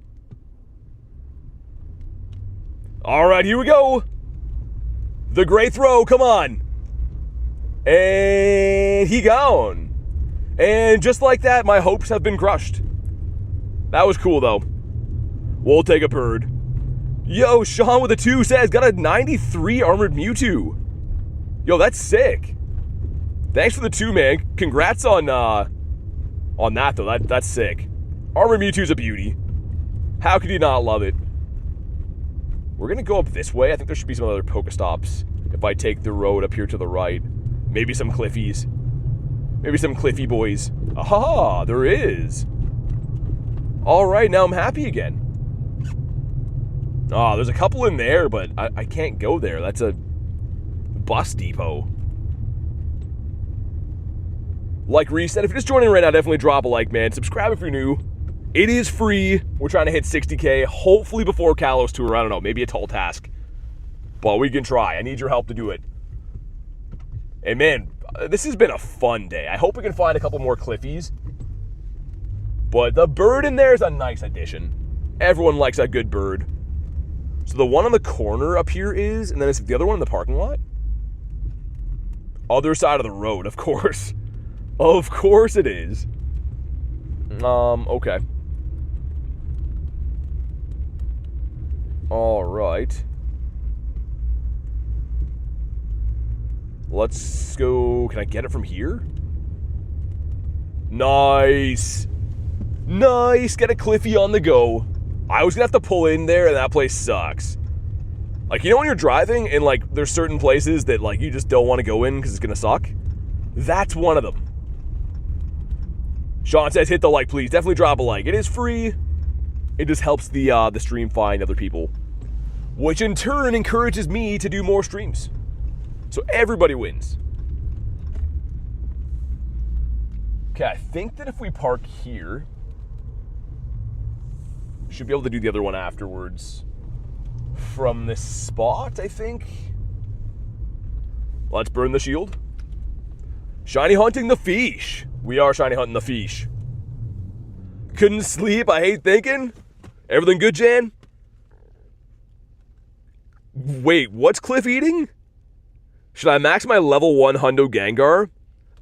All right, here we go. The great throw, come on. And he gone. And just like that, my hopes have been crushed. That was cool, though. We'll take a bird. Yo, Sean with a 2 says, got a 93 Armored Mewtwo. Yo, that's sick. Thanks for the 2, man. Congrats on that, though. That's sick. Armored Mewtwo's a beauty. How could you not love it? We're going to go up this way. I think there should be some other Pokestops if I take the road up here to the right. Maybe some Cliffies. Maybe some Cliffy boys. Aha, there is. All right, now I'm happy again. Oh, there's a couple in there, but I can't go there. That's a bus depot. Like Reese said, if you're just joining right now, definitely drop a like, man. Subscribe if you're new. It is free. We're trying to hit 60K, hopefully before Kalos Tour. I don't know, maybe a tall task. But we can try. I need your help to do it. And man, this has been a fun day. I hope we can find a couple more Cliffies. But the bird in there is a nice addition. Everyone likes a good bird. So the one on the corner up here is, and then is the other one in the parking lot? Other side of the road, of course. Of course it is. Okay. All right. Let's go. Can I get it from here? Nice. Nice. Get a Cliffy on the go. I was gonna have to pull in there, and that place sucks. Like, you know when you're driving, and, like, there's certain places that, like, you just don't want to go in because it's gonna suck? That's one of them. Sean says, hit the like, please. Definitely drop a like. It is free. It just helps the stream find other people, which in turn encourages me to do more streams. So everybody wins. Okay, I think that if we park here, should be able to do the other one afterwards. From this spot, I think. Let's burn the shield. Shiny hunting the fish. We are shiny hunting the fish. Couldn't sleep, I hate thinking. Everything good, Jan? Wait, what's Cliff eating? Should I max my level 1 Hundo Gengar?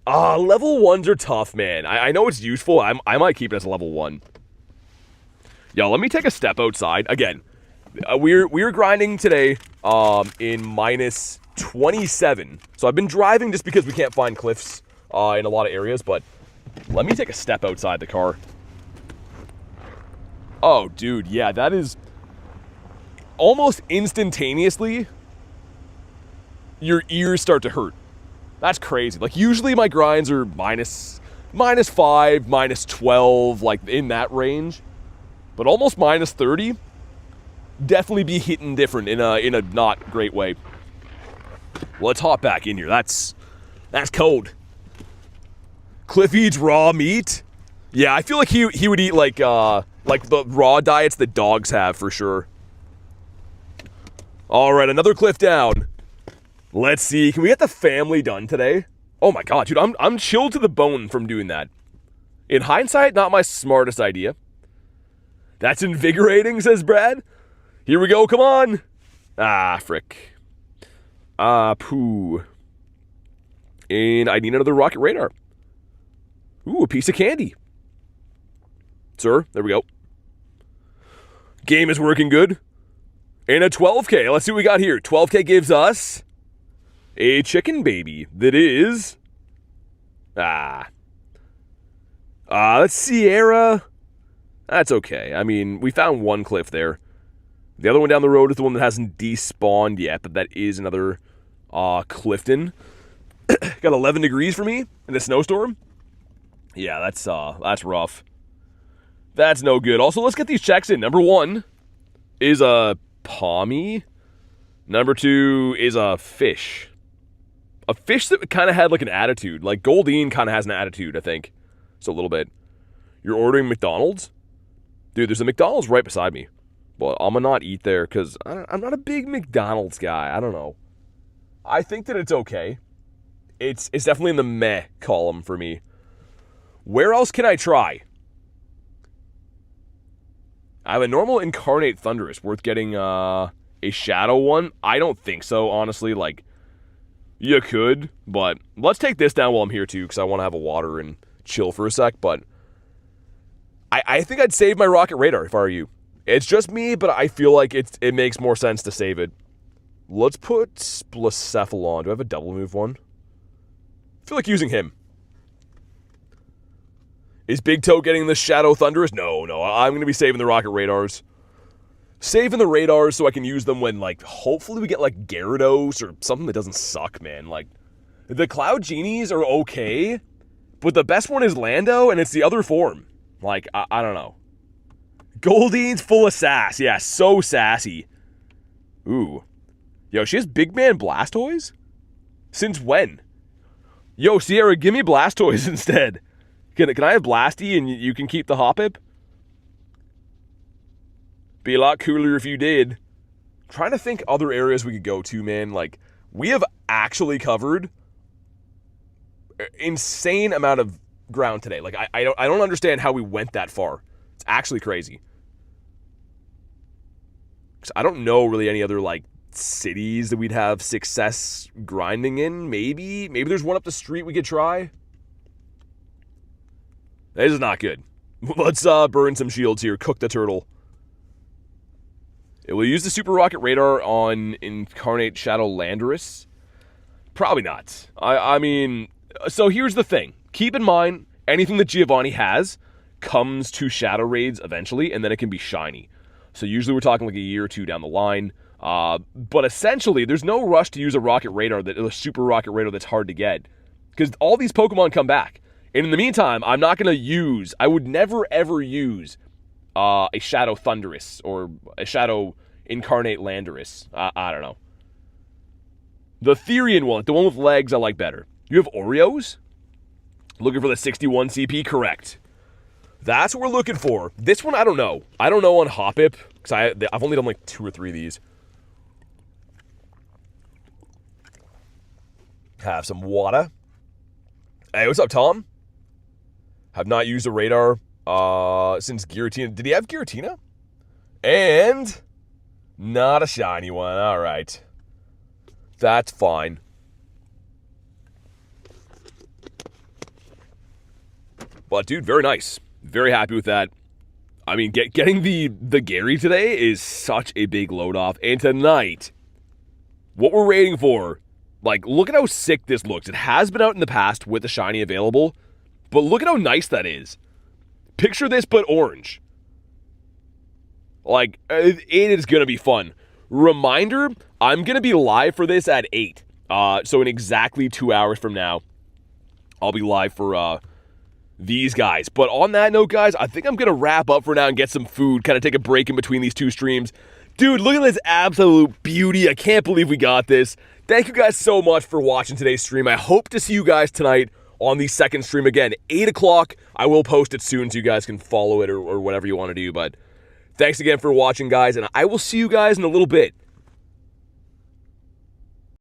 Level 1s are tough, man. I know it's useful. I might keep it as a level 1. Yo, let me take a step outside. Again, we're grinding today in minus 27. So I've been driving just because we can't find cliffs in a lot of areas, but let me take a step outside the car. Oh, dude, yeah, that is almost instantaneously your ears start to hurt. That's crazy. Like, usually my grinds are minus 5, minus 12, like in that range. But almost minus 30, definitely be hitting different in a not great way. Let's hop back in here. That's cold. Cliff eats raw meat. Yeah, I feel like he would eat like the raw diets that dogs have for sure. All right, another cliff down. Let's see. Can we get the family done today? Oh my god, dude, I'm chilled to the bone from doing that. In hindsight, not my smartest idea. That's invigorating, says Brad. Here we go, come on. Ah, frick. Poo. And I need another rocket radar. Ooh, a piece of candy. Sir, there we go. Game is working good. And a 12K. Let's see what we got here. 12K gives us a chicken baby that is... that's Sierra. That's okay. I mean, we found one cliff there. The other one down the road is the one that hasn't despawned yet, but that is another Clifton. Got 11 degrees for me in a snowstorm. Yeah, that's rough. That's no good. Also, let's get these checks in. Number 1 is a Pommy. Number 2 is a fish. A fish that kind of had like an attitude. Like Goldeen kind of has an attitude, I think. So a little bit. You're ordering McDonald's? Dude, there's a McDonald's right beside me. But I'm gonna not eat there because I'm not a big McDonald's guy. I don't know. I think that it's okay. It's definitely in the meh column for me. Where else can I try? I have a normal Incarnate Thundurus worth getting a shadow one? I don't think so, honestly. Like, you could, but let's take this down while I'm here too, because I want to have a water and chill for a sec. But I think I'd save my Rocket Radar if I were you. It's just me, but I feel like it makes more sense to save it. Let's put Blacephalon. Do I have a double move one? I feel like using him. Is Big Toe getting the Shadow Thunderous? No. I'm going to be saving the Rocket Radars. Saving the radars so I can use them when, like, hopefully we get, like, Gyarados or something that doesn't suck, man. Like, the Cloud Genies are okay, but the best one is Lando, and it's the other form. Like, I don't know. Goldine's full of sass. Yeah, so sassy. Ooh. Yo, she has Big Man Blastoise? Since when? Yo, Sierra, give me Blastoise instead. Can I have Blasty and you can keep the Hoppip? Be a lot cooler if you did. I'm trying to think other areas we could go to, man. Like, we have actually covered insane amount of ground today. Like, I don't understand how we went that far. It's actually crazy. 'Cause I don't know really any other, like, cities that we'd have success grinding in. Maybe there's one up the street we could try. This is not good. Let's burn some shields here. Cook the turtle. It will use the Super Rocket Radar on Incarnate Shadow Landorus. Probably not. I mean, so here's the thing. Keep in mind, anything that Giovanni has comes to Shadow Raids eventually, and then it can be shiny. So usually we're talking like a year or two down the line. But essentially, there's no rush to use a Rocket Radar, a Super Rocket Radar that's hard to get. Because all these Pokemon come back. And in the meantime, I'm not going to use, I would never ever use a Shadow Thunderous or a Shadow Incarnate Landorus. I don't know. The Therian one, the one with legs, I like better. You have Oreos? Looking for the 61 CP? Correct. That's what we're looking for. This one, I don't know. I don't know on Hoppip, because I've only done like 2 or 3 of these. Have some water. Hey, what's up, Tom? Have not used a radar since Giratina. Did he have Giratina? And not a shiny one. All right. That's fine. But, dude, very nice. Very happy with that. I mean, getting the Gary today is such a big load off. And tonight, what we're waiting for, like, look at how sick this looks. It has been out in the past with the shiny available. But look at how nice that is. Picture this, but orange. Like, it is going to be fun. Reminder, I'm going to be live for this at 8. So in exactly 2 hours from now, I'll be live for these guys. But on that note, guys, I think I'm going to wrap up for now and get some food. Kind of take a break in between these 2 streams. Dude, look at this absolute beauty. I can't believe we got this. Thank you guys so much for watching today's stream. I hope to see you guys tonight on the second stream again, 8 o'clock. I will post it soon so you guys can follow it or whatever you want to do. But thanks again for watching, guys, and I will see you guys in a little bit.